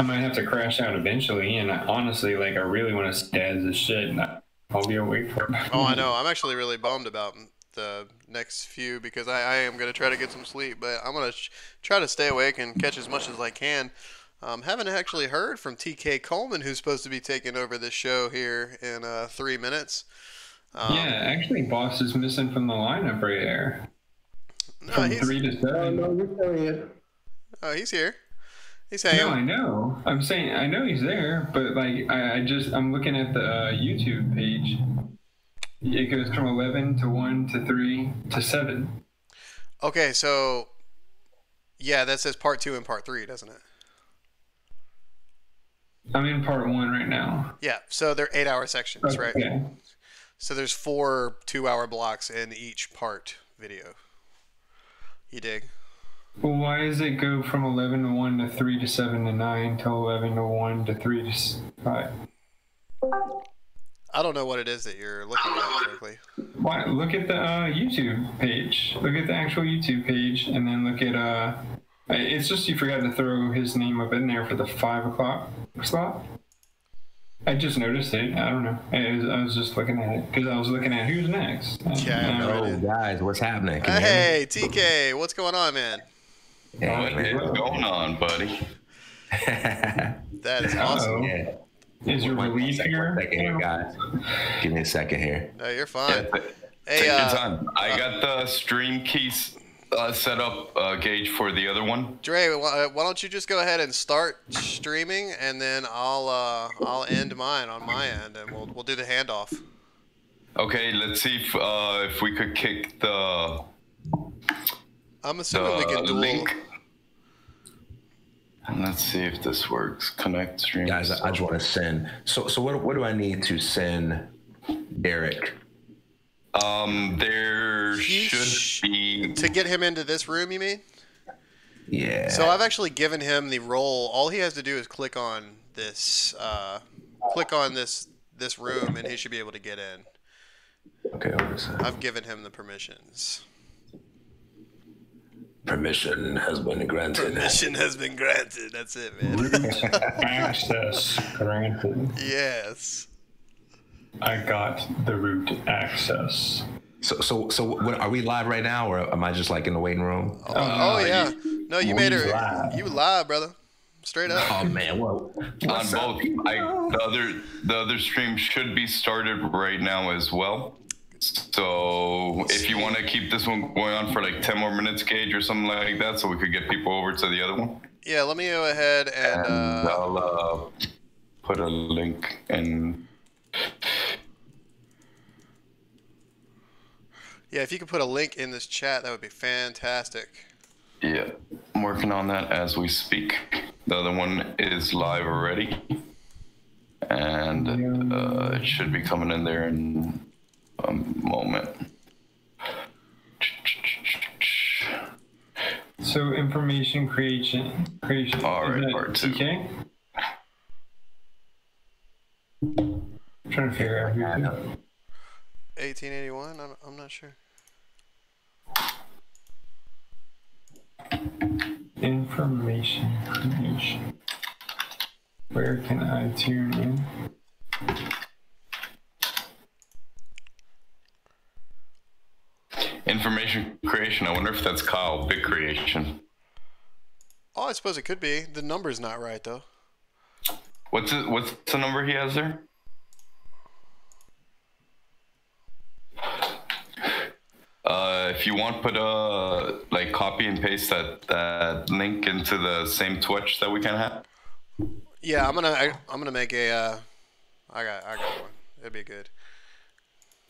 I might have to crash out eventually, and honestly, like, I really want to stats this shit, and I'll be awake for it. Oh, I know. I'm actually really bummed about the next few because I am going to try to get some sleep, but I'm going to try to stay awake and catch as much as I can. Haven't actually heard from TK Coleman, who's supposed to be taking over this show here in 3 minutes. Yeah, actually, boss is missing from the lineup right there. No, From he's 3 to 7. No, you're still here. Oh, he's here. He's saying. No, I know. I'm saying I know he's there, but like I'm looking at the YouTube page. It goes from 11 to 1 to 3 to 7. Okay, so yeah, that says part 2 and part 3, doesn't it? I'm in part 1 right now. Yeah, so they're 8-hour sections, Okay. right? So there's 4 2-hour blocks in each part video. You dig? Well, why does it go from 11 to 1 to 3 to 7 to 9 to 11 to 1 to 3 to 5? I don't know what it is that you're looking at, frankly. Why? Look at the YouTube page. Look at the actual YouTube page, and then look at it's just you forgot to throw his name up in there for the 5 o'clock slot. I just noticed it. I don't know. I was just looking at it because I was looking at who's next. Oh, guys, what's happening? Can you hear Hey, TK, what's going on, man? me? Hey, man. What's going on, buddy? That is awesome. Yeah. Is your relief here? One second here, guys. Give me a second here. No, you're fine. Take your time. I got the stream keys set up, Gage, for the other one. Dre, why don't you just go ahead and start streaming, and then I'll end mine on my end, and we'll do the handoff. Okay, let's see if we could kick the. I'm assuming we can duel. Link. And let's see if this works. Connect stream. Guys, I just want to send. So what do I need to send Derek? There should be To get him into this room, you mean? Yeah. So I've actually given him the role. All he has to do is click on this room, and he should be able to get in. Okay, hold on a second. I've given him the permissions. Permission has been granted. Permission has been granted. That's it, man. Access granted. Yes. I got the root access. So what, are we live right now, or am I just like in the waiting room? Oh yeah. No, you made it. You live, brother. Straight up. Oh man, well, on both. The other stream should be started right now as well. So if you want to keep this one going on for like 10 more minutes, Gage, or something like that, so we could get people over to the other one. Yeah, let me go ahead and I'll put a link in. Yeah, if you could put a link in this chat, that would be fantastic. Yeah, I'm working on that as we speak. The other one is live already, and it should be coming in there in a moment. So information creation. All right, part 2. TK? I'm trying to figure out who. 1881. I'm not sure. Information creation. Where can I tune in? Information creation. I wonder if that's Kyle. Big creation. Oh, I suppose it could be. The number's not right though. What's the number he has there? If you want, put like copy and paste that link into the same Twitch that we can have. Yeah, I'm gonna make a. I got one. It'd be good.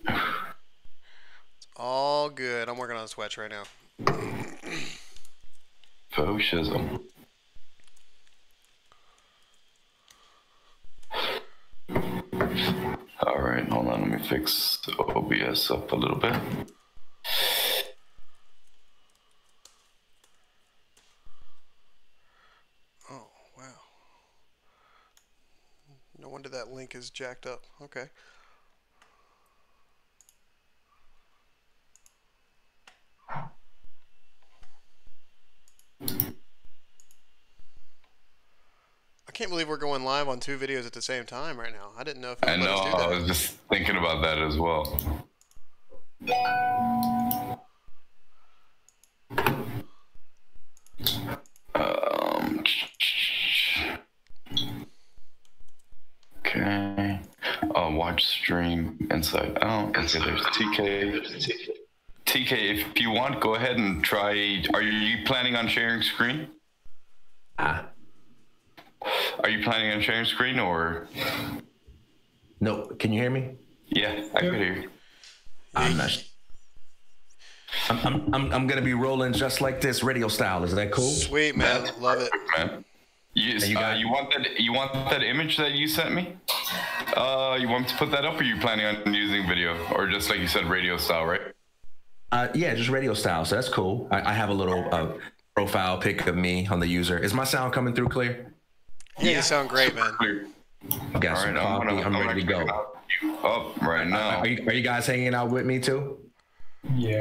It's all good. I'm working on Twitch right now. Faux shizzle. All right, hold on. Let me fix the OBS up a little bit. Oh, wow. No wonder that link is jacked up. Okay. can't believe we're going live on 2 videos at the same time right now. I didn't know if I know. do that. I was just thinking about that as well. Okay. Watch stream inside out. Okay, there's TK. TK, if you want, go ahead and try. Are you planning on sharing screen? Are you planning on sharing screen or? No. Can you hear me? Yeah, I can hear you. I'm not. I'm gonna be rolling just like this, radio style. Is that cool? Sweet, man. Love it. Man. You want that image that you sent me? You want me to put that up, or are you planning on using video, or just like you said, radio style, right? Yeah, just radio style. So that's cool. I have a little profile pic of me on the user. Is my sound coming through clear? Yeah, you sound great, man. I got some coffee. I'm ready to go. Up right now. Are you guys hanging out with me too? Yeah.